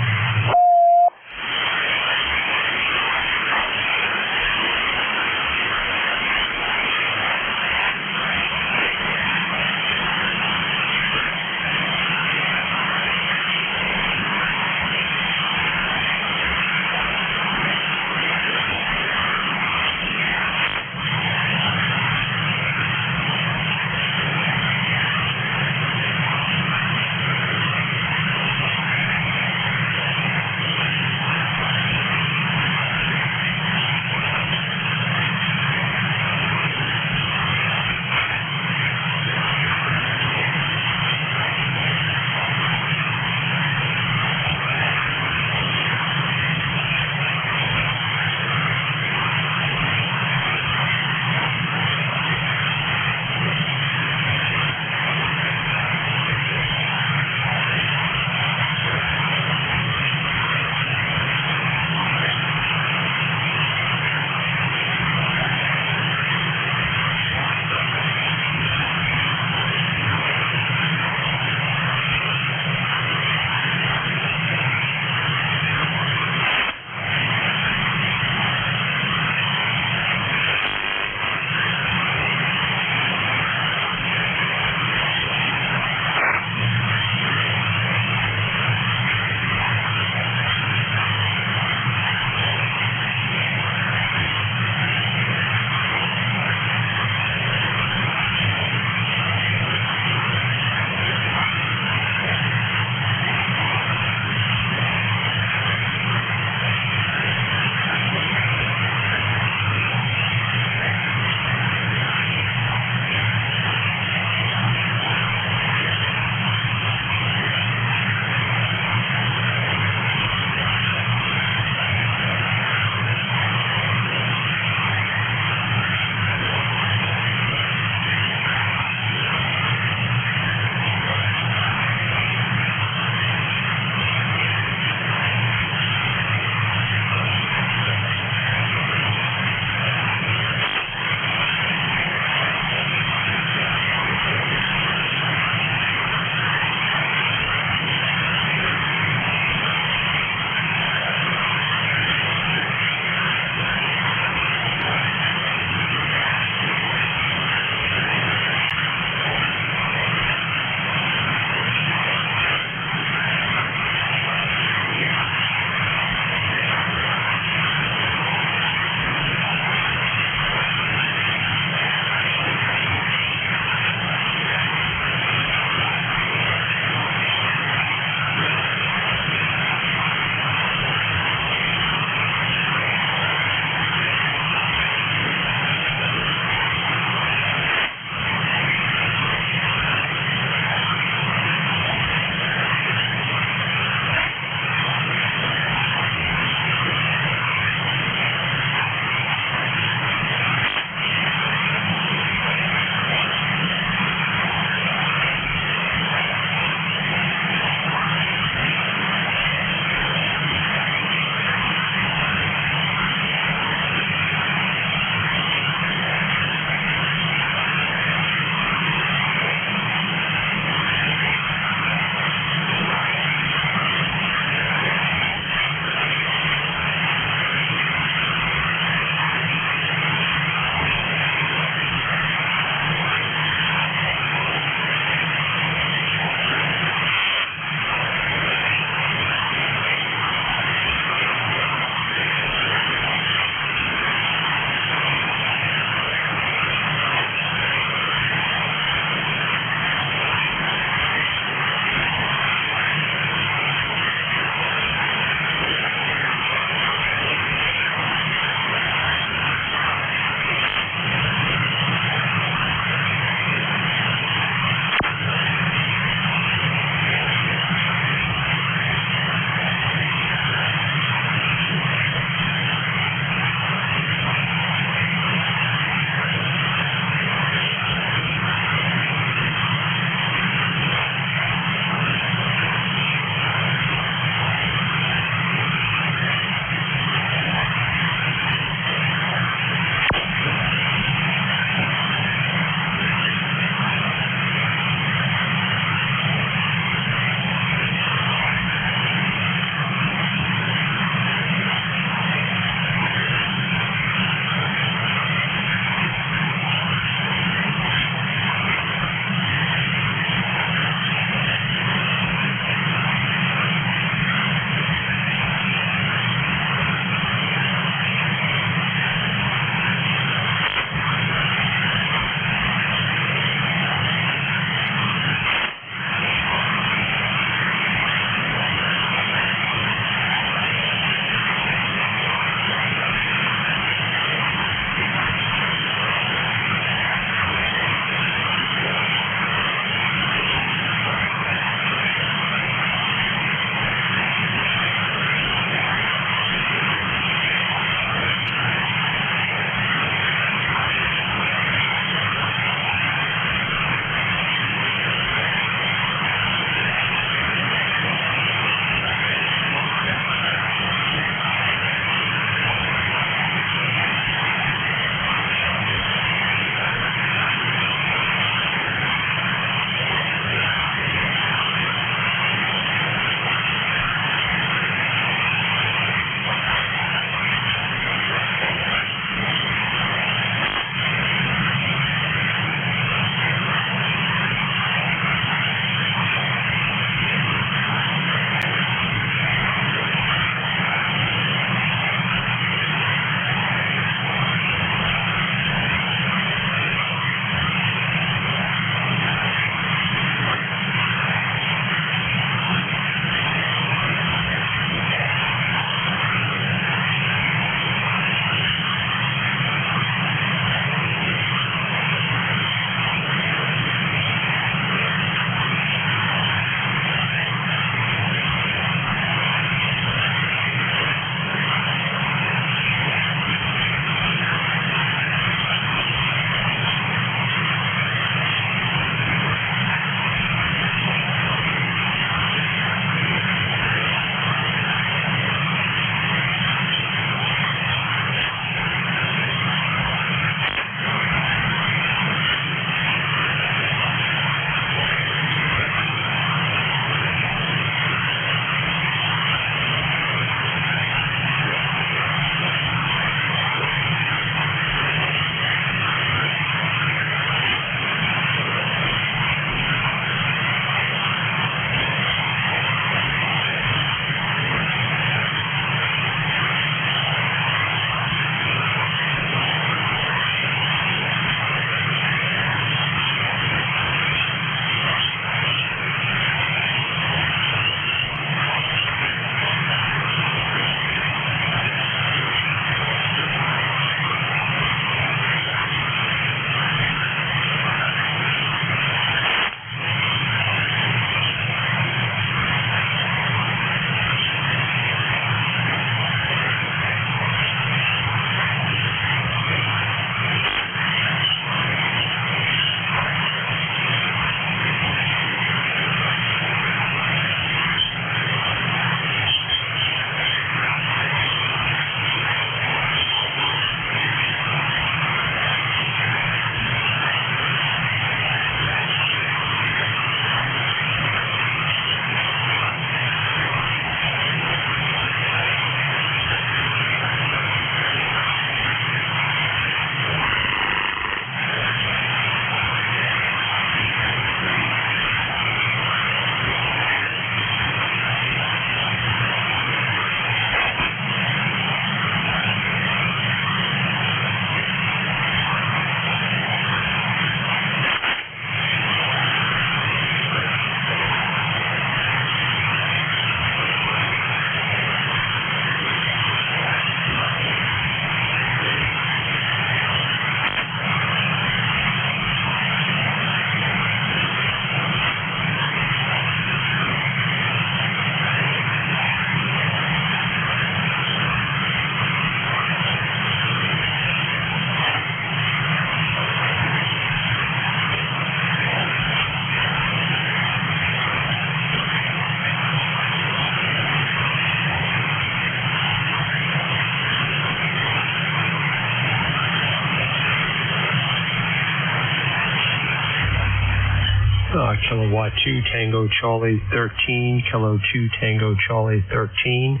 Kilowatt 2 Tango Charlie 13, Kilo 2 Tango Charlie 13,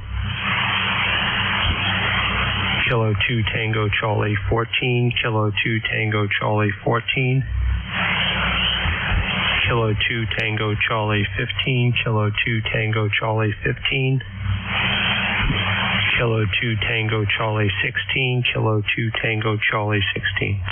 Kilo 2 Tango Charlie 14, Kilo 2 Tango Charlie 14, Kilo 2 Tango Charlie 15, Kilo 2 Tango Charlie 15, Kilo 2 Tango Charlie 16, Kilo 2 Tango Charlie 16.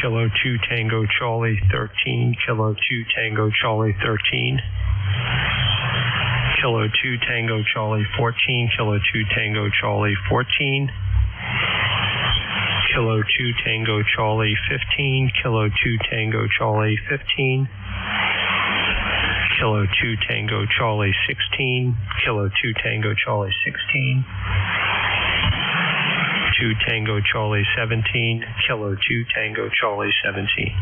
Kilo 2 Tango Charlie 13, Kilo 2 Tango Charlie 13, Kilo 2 Tango Charlie 14, Kilo 2 Tango Charlie 14, Kilo 2 Tango Charlie 15, Kilo 2 Tango Charlie 15, Kilo 2 Tango Charlie 16, Kilo 2 Tango Charlie 16, 2 Tango Charlie 17, Kilo 2 Tango Charlie 17.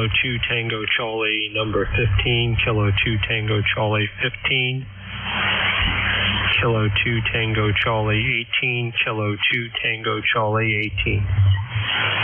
Kilo 2 Tango Charlie number 15, Kilo 2 Tango Charlie 15, Kilo 2 Tango Charlie 18, Kilo 2 Tango Charlie 18.